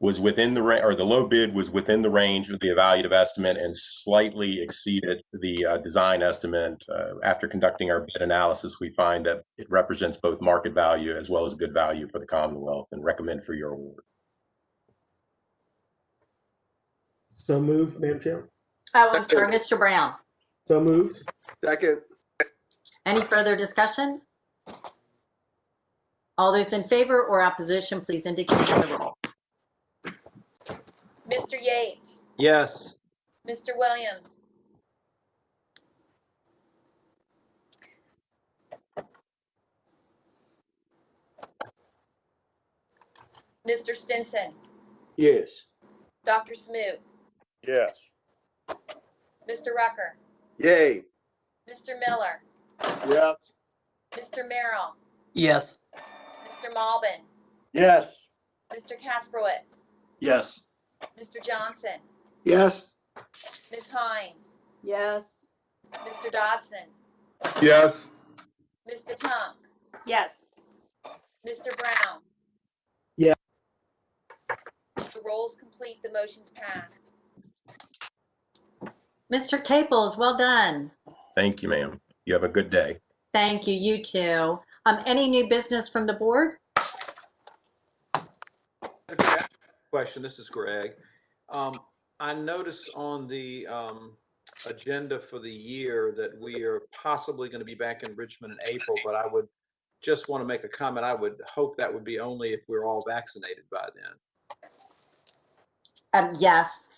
was within the range, or the low bid was within the range of the evaluative estimate and slightly exceeded the design estimate. After conducting our bid analysis, we find that it represents both market value as well as good value for the Commonwealth, and recommend for your award. So moved, Madam Chair. Oh, I'm sorry, Mr. Brown. So moved. Second. Any further discussion? All those in favor or opposition, please indicate on the roll. Mr. Yates, Yes. Mr. Williams, Mr. Stinson, Yes. Dr. Smoot, Yes. Mr. Rucker, Yay. Mr. Miller, Yes. Mr. Merrill, Yes. Mr. Malvin, Yes. Mr. Kasprowitz, Yes. Mr. Johnson, Yes. Ms. Hines, Yes. Mr. Dodson, Yes. Mr. Tunk, Yes. Mr. Brown. Yeah. The roll's complete, the motion's passed. Mr. Caples, well done. Thank you, ma'am. You have a good day. Thank you, you too. Any new business from the board? Question, this is Greg. I noticed on the agenda for the year that we are possibly going to be back in Richmond in April, but I would just want to make a comment. I would hope that would be only if we're all vaccinated by then. Yes.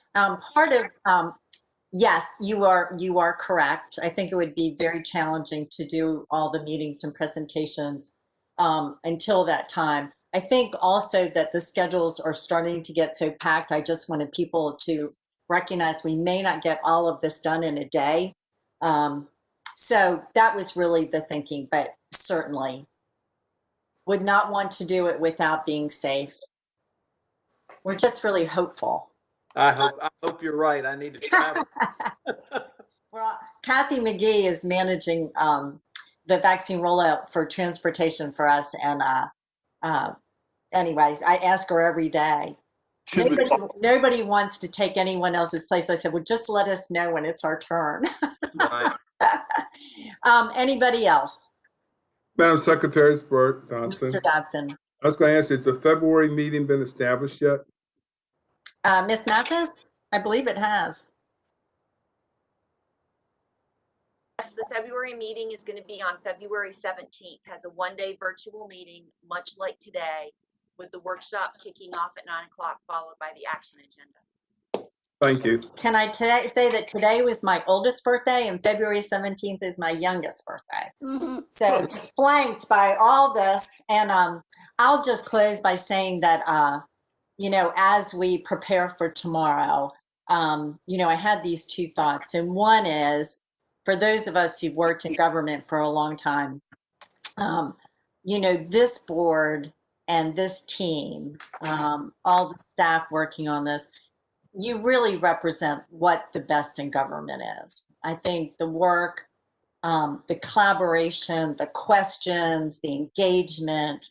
Yes, you are correct. I think it would be very challenging to do all the meetings and presentations until that time. I think also that the schedules are starting to get so packed. I just wanted people to recognize we may not get all of this done in a day. So that was really the thinking, but certainly would not want to do it without being safe. We're just really hopeful. I hope you're right. I need to travel. Well, Kathy McGee is managing the vaccine rollout for transportation for us. And anyways, I ask her every day. Nobody wants to take anyone else's place. I said, well, just let us know when it's our turn. Right. Anybody else? Madam Secretary, it's Bert Dodson. Mr. Dodson. I was going to ask you, has the February meeting been established yet? Ms. Mathis? I believe it has. Yes, the February meeting is going to be on February 17th, has a one-day virtual meeting, much like today, with the workshop kicking off at 9 o'clock, followed by the action agenda. Thank you. Can I say that today was my oldest birthday and February 17th is my youngest birthday? So just flanked by all this. And I'll just close by saying that, you know, as we prepare for tomorrow, you know, I had these two thoughts. And one is, for those of us who've worked in government for a long time, you know, this board and this team, all the staff working on this, you really represent what the best in government is. I think the work, the collaboration, the questions, the engagement,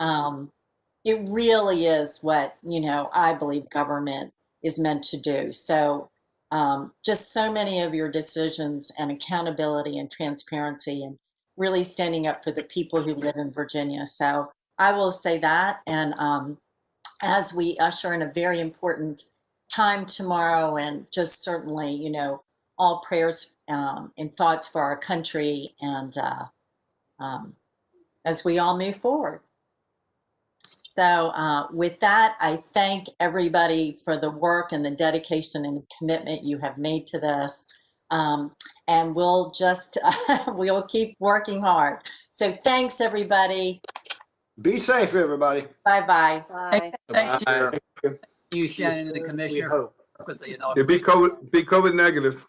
it really is what, you know, I believe government is meant to do. So just so many of your decisions and accountability and transparency and really standing up for the people who live in Virginia. So I will say that. And as we usher in a very important time tomorrow, and just certainly, you know, all prayers and thoughts for our country, and as we all move forward. So with that, I thank everybody for the work and the dedication and commitment you have made to this. And we'll just, we'll keep working hard. So thanks, everybody. Be safe, everybody. Bye-bye. Bye. Thanks Bye. to you, Shannon, and the commissioner. Yeah, be COVID negative.